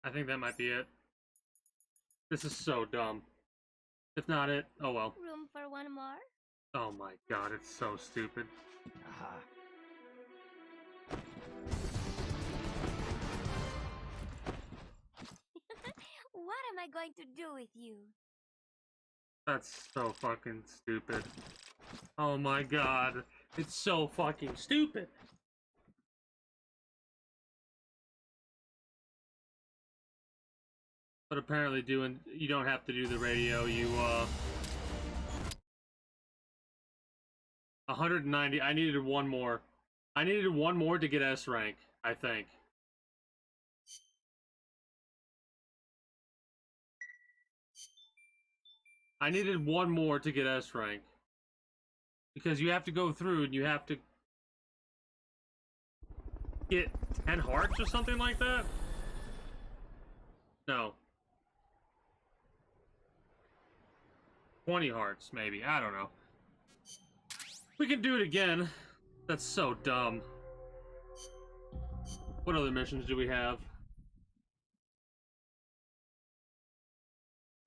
I think that might be it. This is so dumb. If not it, oh well. Room for one more? Oh my god, it's so stupid. Aha. What am I going to do with you? That's so fucking stupid. Oh my god. It's so fucking stupid. But apparently you don't have to do the radio, 190, I needed one more. I needed one more to get S rank, I think. I needed one more to get S rank. Because you have to go through and you have to get 10 hearts or something like that? No. 20 hearts, maybe. I don't know. We can do it again. That's so dumb. What other missions do we have?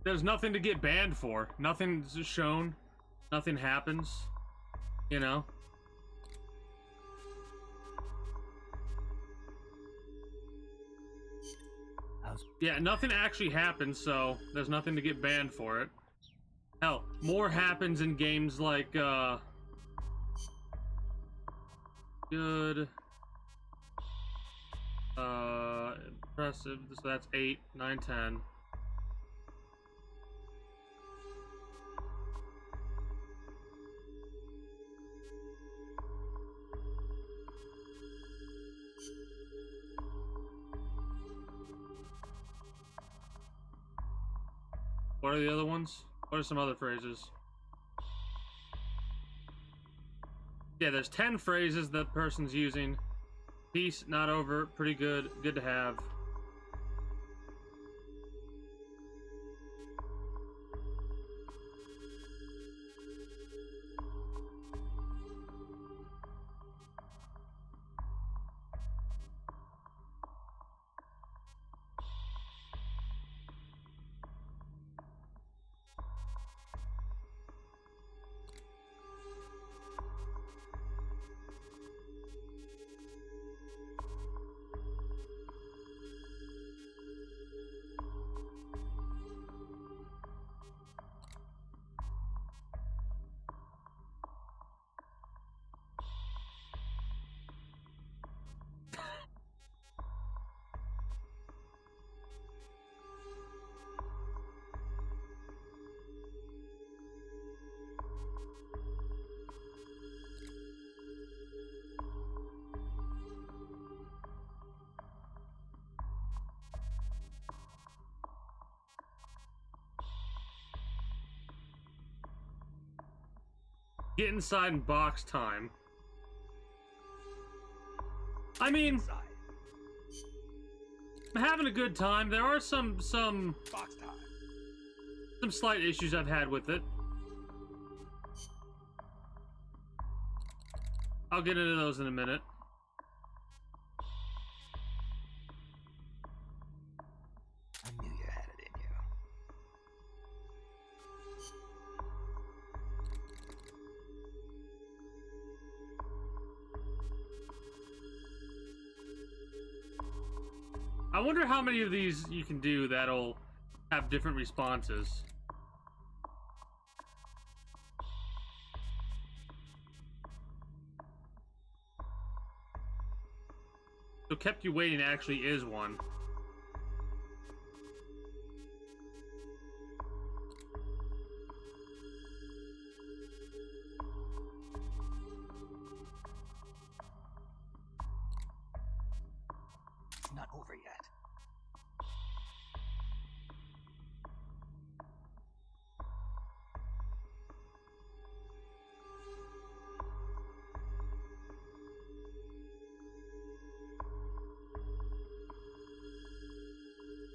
There's nothing to get banned for. Nothing's shown. Nothing happens. You know? Yeah, nothing actually happens, so there's nothing to get banned for it. Hell, more happens in games like, Impressive. So that's 8, 9, 10. What are the other ones? What are some other phrases? Yeah, there's 10 phrases that person's using. Peace, not over, pretty good, good to have. Get inside and box time. I mean, I'm having a good time. There are some box time. Some slight issues I've had with it. I'll get into those in a minute. I knew you had it in you. I wonder how many of these you can do that'll have different responses. So kept you waiting actually is one. It's not over yet.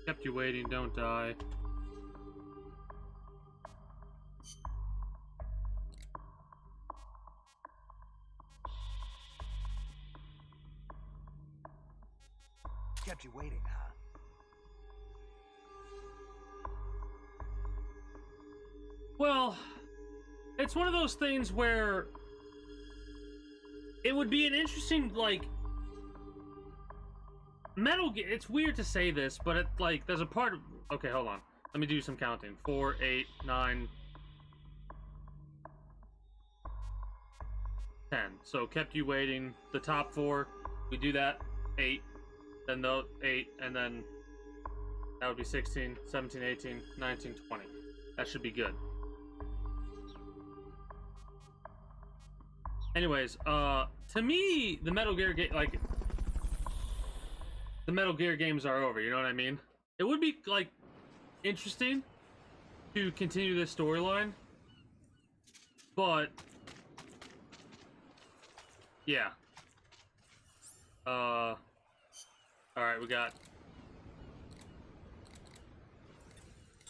Kept you waiting, don't die. Kept you waiting, huh? Well, it's one of those things where it would be an interesting, like, it's weird to say this, but it, like, there's a part of, okay, hold on. Let me do some counting. 4, 8, 9, 10. So kept you waiting. The top 4, we do that. 8, then the 8, and then that would be 16, 17, 18, 19, 20. That should be good. Anyways, to me, the Metal Gear game, like, the Metal Gear games are over, you know what I mean? It would be, like, interesting to continue this storyline, but yeah. Alright, we got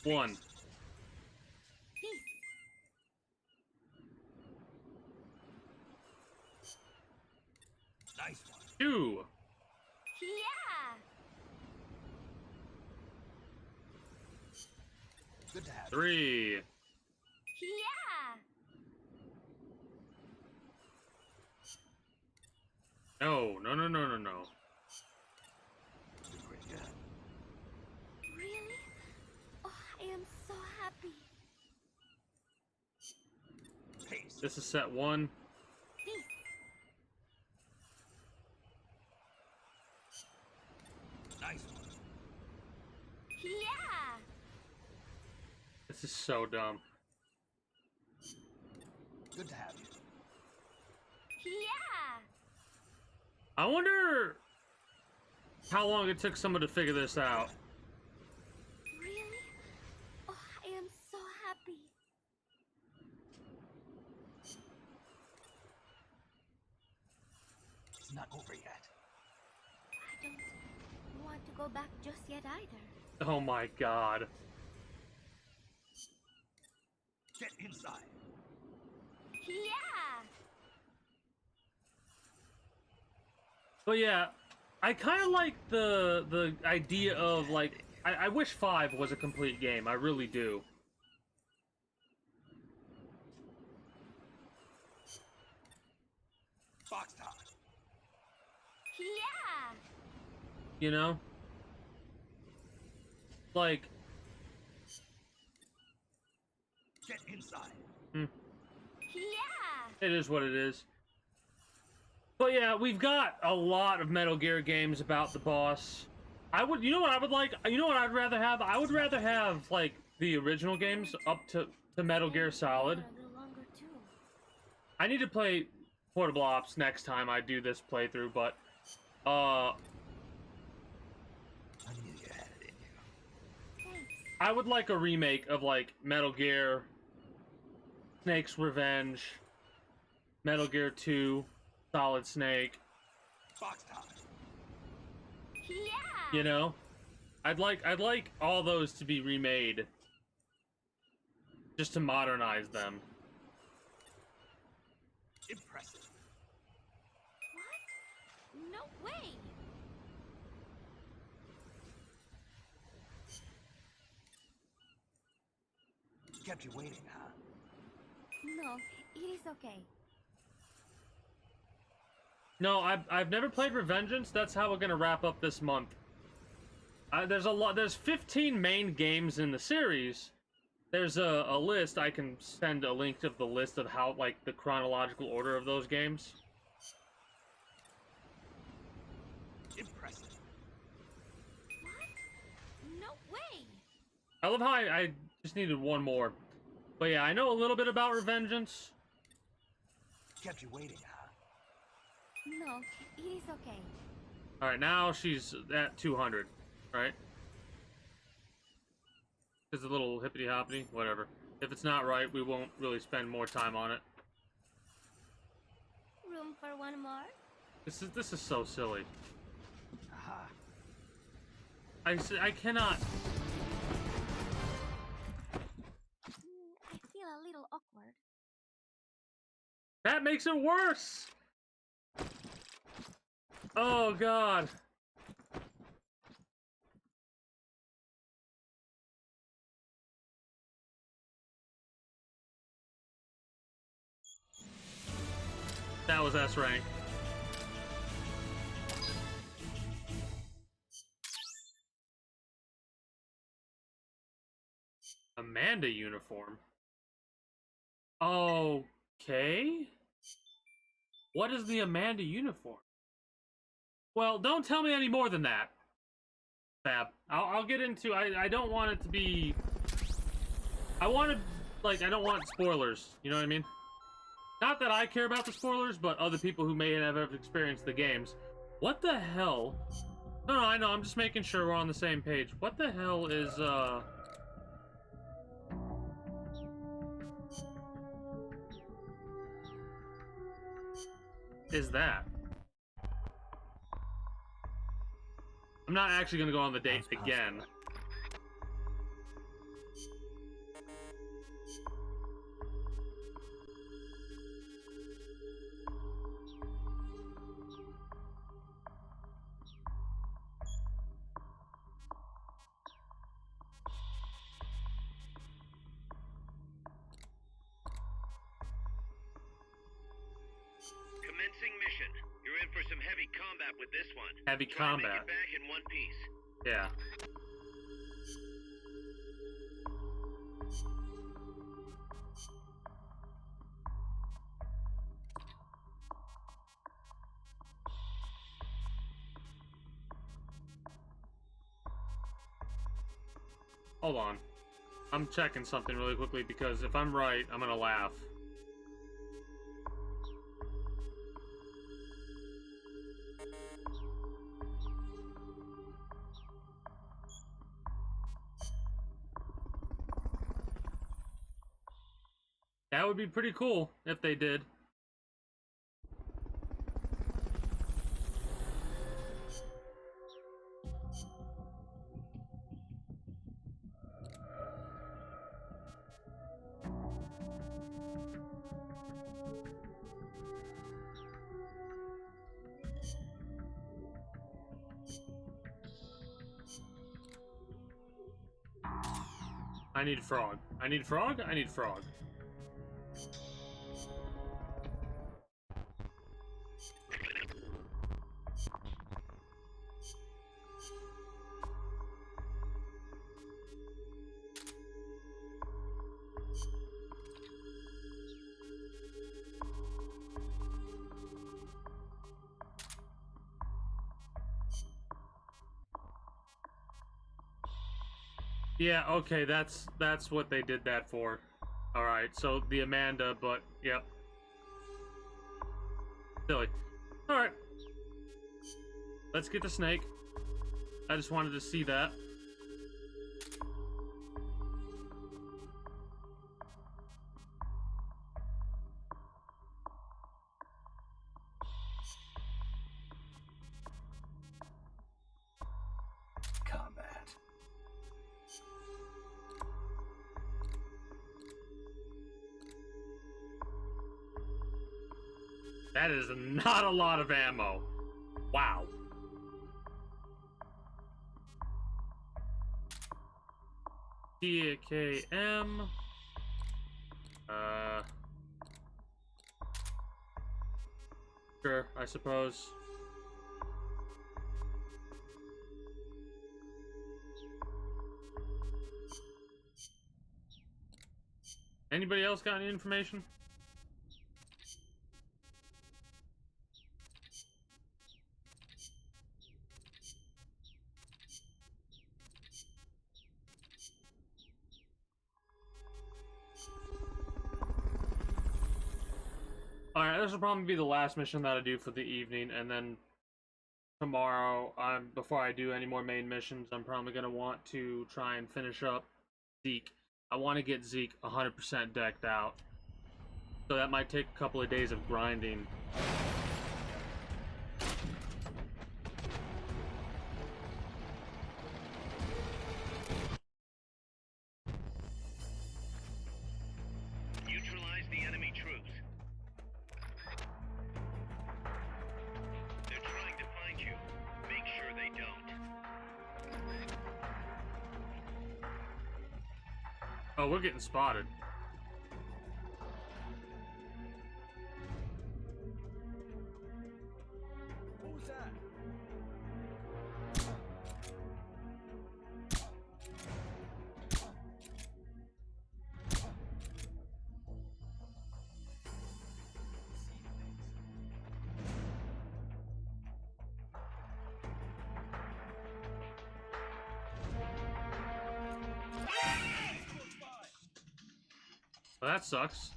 1. Nice one. 2. Yeah! Good to have 3. Yeah! No. Great job. Really? Oh, I am so happy. Pace. This is set 1. Nice one. Yeah! This is so dumb. Good to have you. Yeah! I wonder how long it took someone to figure this out. Really? Oh, I am so happy. It's not over yet. I don't want to go back just yet either. Oh my god. Get inside. Yeah! But yeah, I kind of like the idea of like I wish 5 was a complete game. I really do. Box time. Yeah! You know? Like Get inside. hmm, Yeah! it is what it is. But yeah, we've got a lot of Metal Gear games about the boss. You know what I would like? You know what I'd rather have? I would rather have, like, the original games up to Metal Gear Solid. A little longer too. I need to play Portable Ops next time I do this playthrough, but, I knew you had it in you. Thanks. I would like a remake of, like, Metal Gear, Snake's Revenge, Metal Gear 2, Solid Snake. Box time. Yeah! You know, I'd like all those to be remade, just to modernize them. Impressive. What? No way! Kept you waiting, huh? No, it is okay. No, I've never played Revengeance. That's how we're gonna wrap up this month. There's 15 main games in the series. There's a list. I can send a link to the list of how, like, the chronological order of those games. Impressive. What? No way! I love how I just needed one more. But yeah, I know a little bit about Revengeance. Kept you waiting, huh? No, it is okay. Alright, now she's at 200, right? It's a little hippity-hoppity, whatever. If it's not right, we won't really spend more time on it. Room for one more? This is so silly. Aha. I cannot... I feel a little awkward. That makes it worse! Oh, God. That was S rank. Amanda uniform. Okay. What is the Amanda uniform? Well, don't tell me any more than that. Fab. I'll get into. I don't want it to be. I wanted, like, I don't want spoilers. You know what I mean? Not that I care about the spoilers, but other people who may have ever experienced the games. What the hell? No, I know. I'm just making sure we're on the same page. What the hell is that? I'm not actually gonna go on the date again. Commencing mission. You're in for some heavy combat with this one. Heavy Try to make combat. it back in one piece. Yeah. hold on. I'm checking something really quickly because if I'm right, I'm gonna laugh. That would be pretty cool if they did. I need frog. I need frog. I need frog. Yeah, okay, that's what they did that for. Alright, so the Amanda, but, yep. Silly. Alright. Let's get the snake. I just wanted to see that. Combat. That is not a lot of ammo. Wow. TKM. Sure, I suppose. Anybody else got any information? Alright, this will probably be the last mission that I do for the evening, and then tomorrow, before I do any more main missions, I'm probably going to want to try and finish up Zeke. I want to get Zeke 100% decked out. So that might take a couple of days of grinding. Neutralize the enemy troops. They're trying to find you. Make sure they don't. Oh, we're getting spotted. Who's that? Well, that sucks.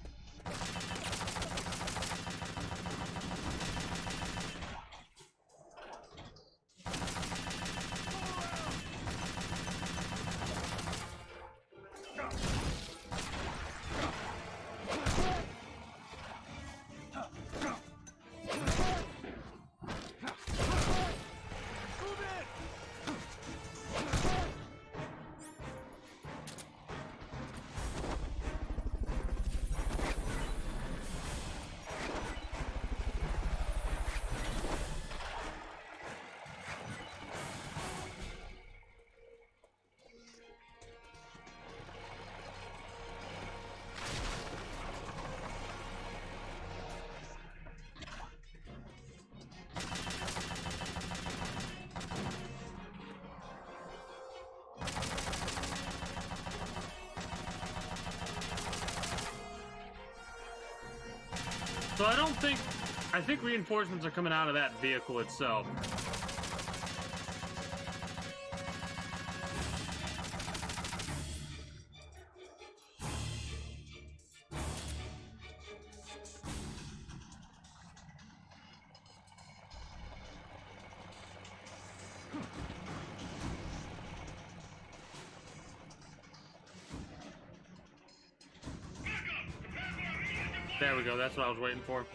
So I think reinforcements are coming out of that vehicle itself. There we go, that's what I was waiting for.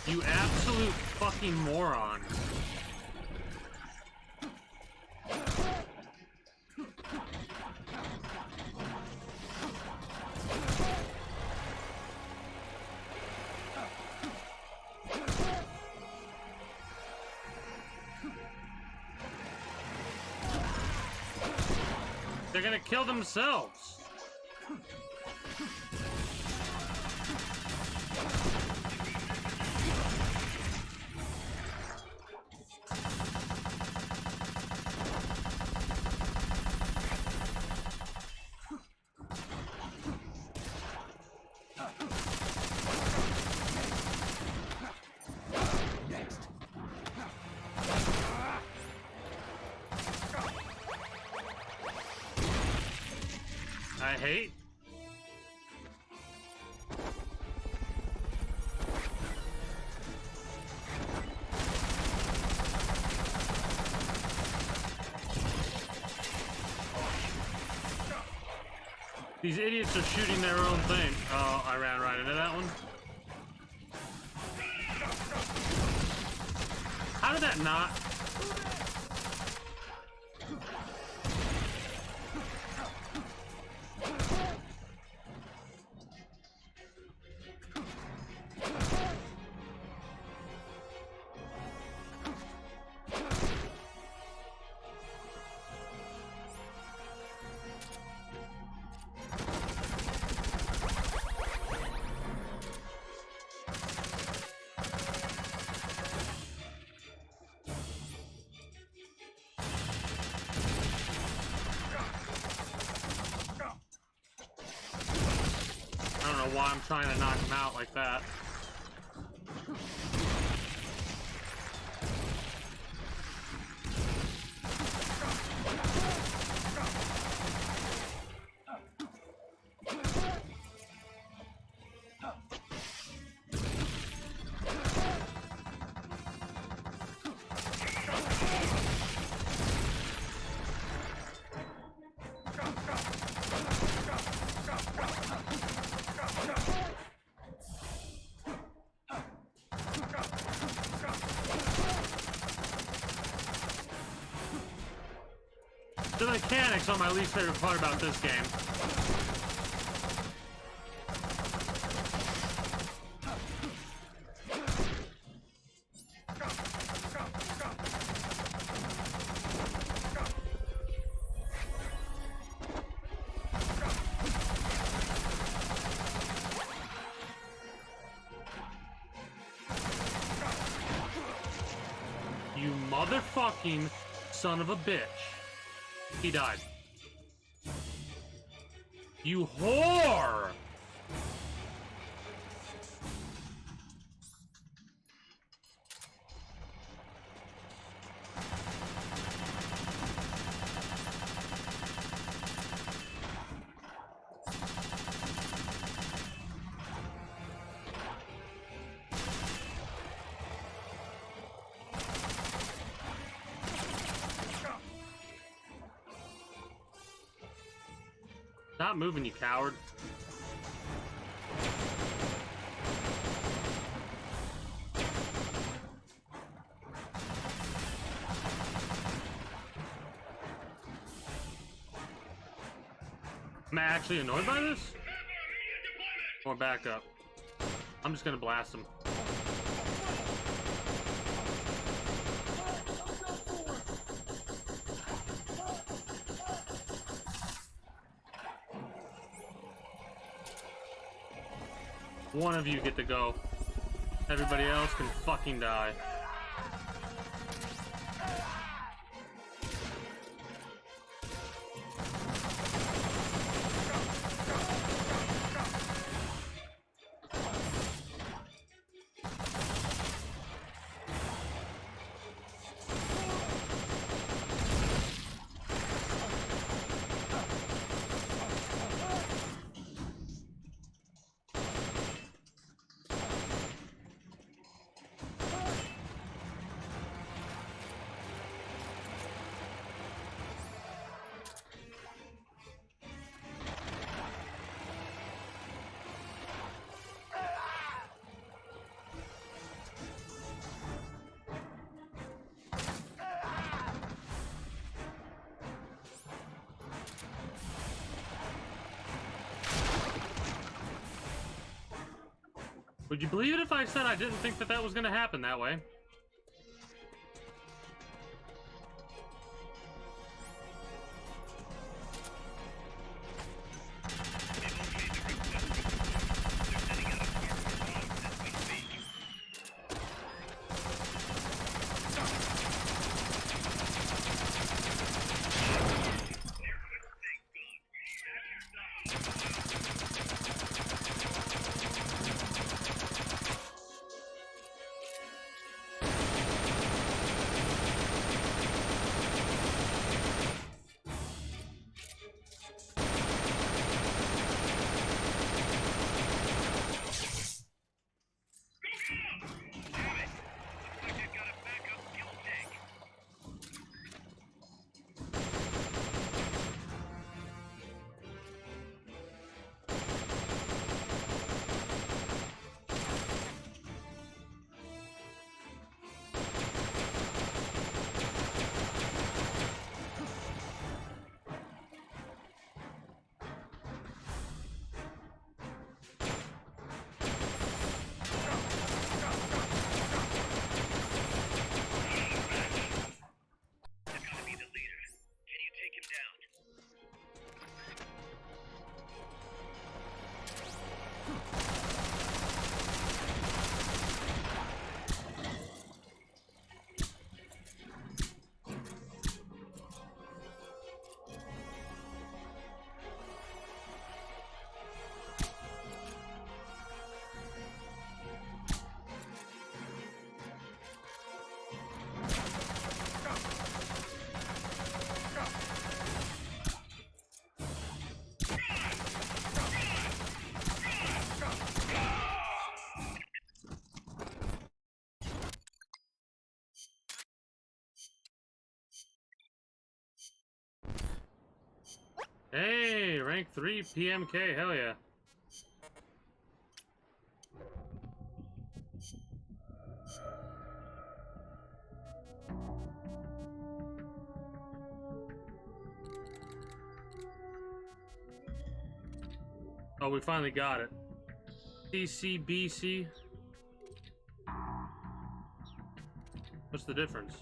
You absolute fucking moron. They're gonna kill themselves. I hate. These idiots are shooting their own thing. Oh, I ran right into that one. How did that not? I don't know why I'm trying to knock him out like that. The mechanics are my least favorite part about this game. You motherfucking son of a bitch. He died. You whore! Stop moving, you coward. Am I actually annoyed by this? Or back up. I'm just gonna blast him. One of you get to go. Everybody else can fucking die. Would you believe it if I said I didn't think that that was going to happen that way? Hey, rank 3 PMK, hell yeah. Oh, we finally got it. CCBC. What's the difference?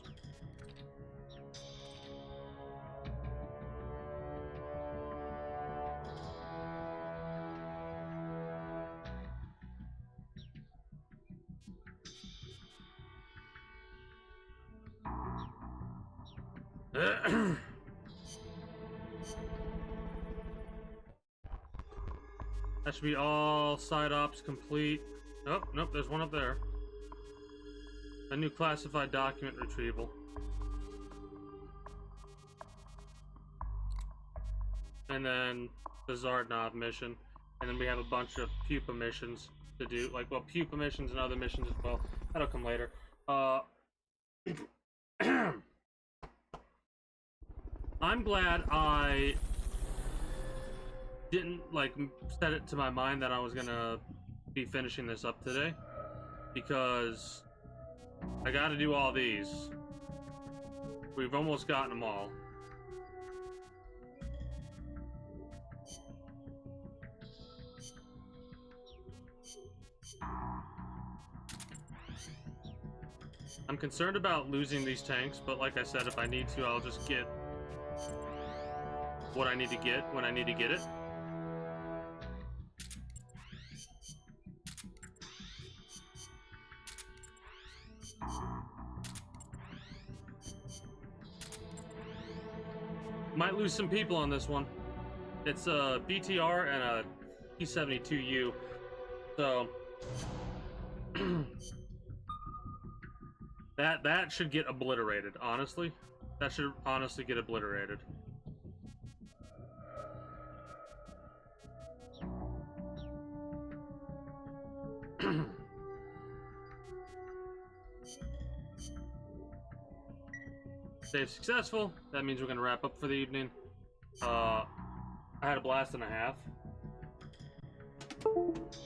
That should be all side ops complete. Oh, nope, there's one up there. A new classified document retrieval. And then the Zardnov mission. And then we have a bunch of pupa missions to do. Like, well, pupa missions and other missions as well. That'll come later. I'm glad I didn't, like, set it to my mind that I was gonna be finishing this up today. Because I gotta do all these. We've almost gotten them all. I'm concerned about losing these tanks, but like I said, if I need to, I'll just get what I need to get when I need to get it. Might lose some people on this one. It's a BTR and a T-72U, so that should get obliterated. Honestly, that should honestly get obliterated. Save successful. That means we're gonna wrap up for the evening. I had a blast and a half.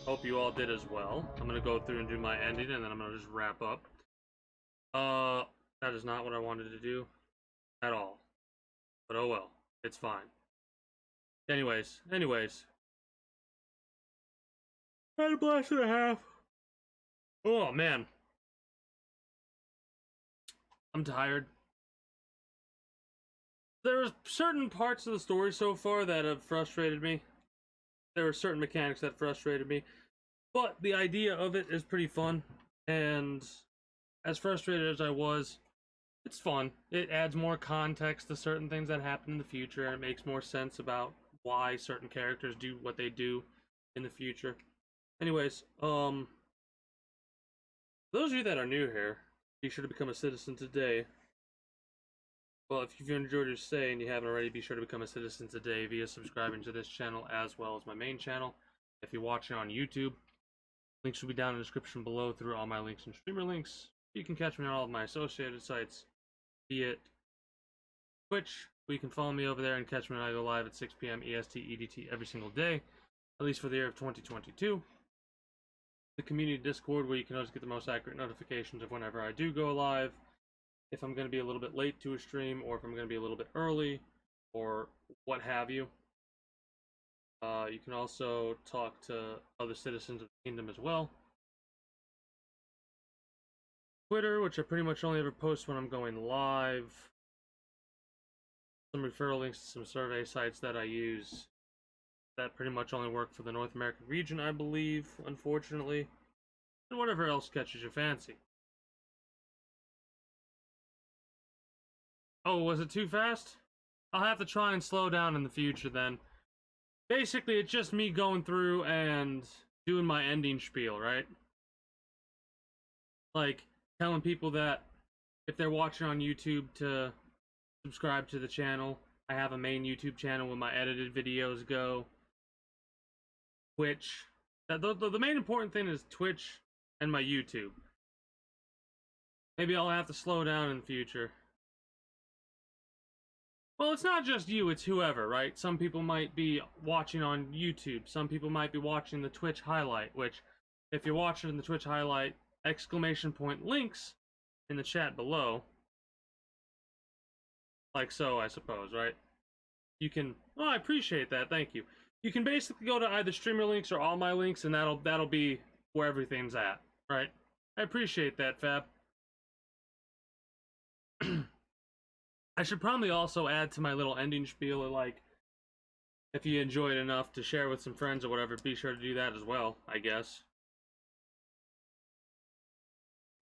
Hope you all did as well. I'm gonna go through and do my ending, and then I'm gonna just wrap up. That is not what I wanted to do at all. But oh well, it's fine. Anyways. I had a blast and a half. Oh man, I'm tired. There are certain parts of the story so far that have frustrated me. There were certain mechanics that frustrated me, but the idea of it is pretty fun. And as frustrated as I was, it's fun. It adds more context to certain things that happen in the future, and it makes more sense about why certain characters do what they do in the future. Anyways, those of you that are new here, be sure to become a citizen today. Well, if you've enjoyed your stay and you haven't already, be sure to become a citizen today via subscribing to this channel as well as my main channel. If you're watching on YouTube, links will be down in the description below through all my links and streamer links. You can catch me on all of my associated sites, be it Twitch, where you can follow me over there and catch me when I go live at 6 p.m. EST EDT every single day, at least for the year of 2022. The community Discord, where you can always get the most accurate notifications of whenever I do go live, if I'm going to be a little bit late to a stream, or if I'm going to be a little bit early, or what have you. You can also talk to other citizens of the kingdom as well. Twitter, which I pretty much only ever post when I'm going live. Some referral links to some survey sites that I use that pretty much only work for the North American region, I believe, unfortunately. And whatever else catches your fancy. Oh, was it too fast? I'll have to try and slow down in the future then. Basically, it's just me going through and doing my ending spiel, right? Like, telling people that if they're watching on YouTube to subscribe to the channel. I have a main YouTube channel where my edited videos go. Twitch. The main important thing is Twitch and my YouTube. Maybe I'll have to slow down in the future. Well, it's not just you, it's whoever, right? Some people might be watching on YouTube. Some people might be watching the Twitch highlight, which, if you're watching the Twitch highlight, exclamation point links in the chat below. Like so, I suppose, right? You can, oh, I appreciate that, thank you. You can basically go to either streamer links or all my links, and that'll be where everything's at, right? I appreciate that, Fab. I should probably also add to my little ending spiel, like, if you enjoy it enough to share with some friends or whatever, be sure to do that as well, I guess.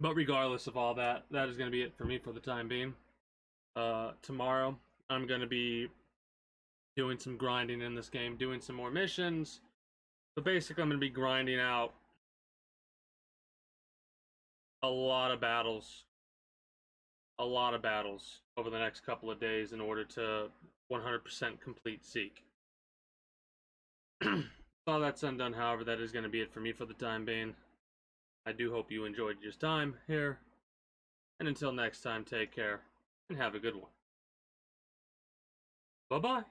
But regardless of all that, that is going to be it for me for the time being. Tomorrow, I'm going to be doing some grinding in this game, doing some more missions. But basically, I'm going to be grinding out a lot of battles. A lot of battles over the next couple of days in order to 100% complete Zeke. All that's undone, however, that is going to be it for me for the time being. I do hope you enjoyed your time here. And until next time, take care and have a good one. Bye-bye.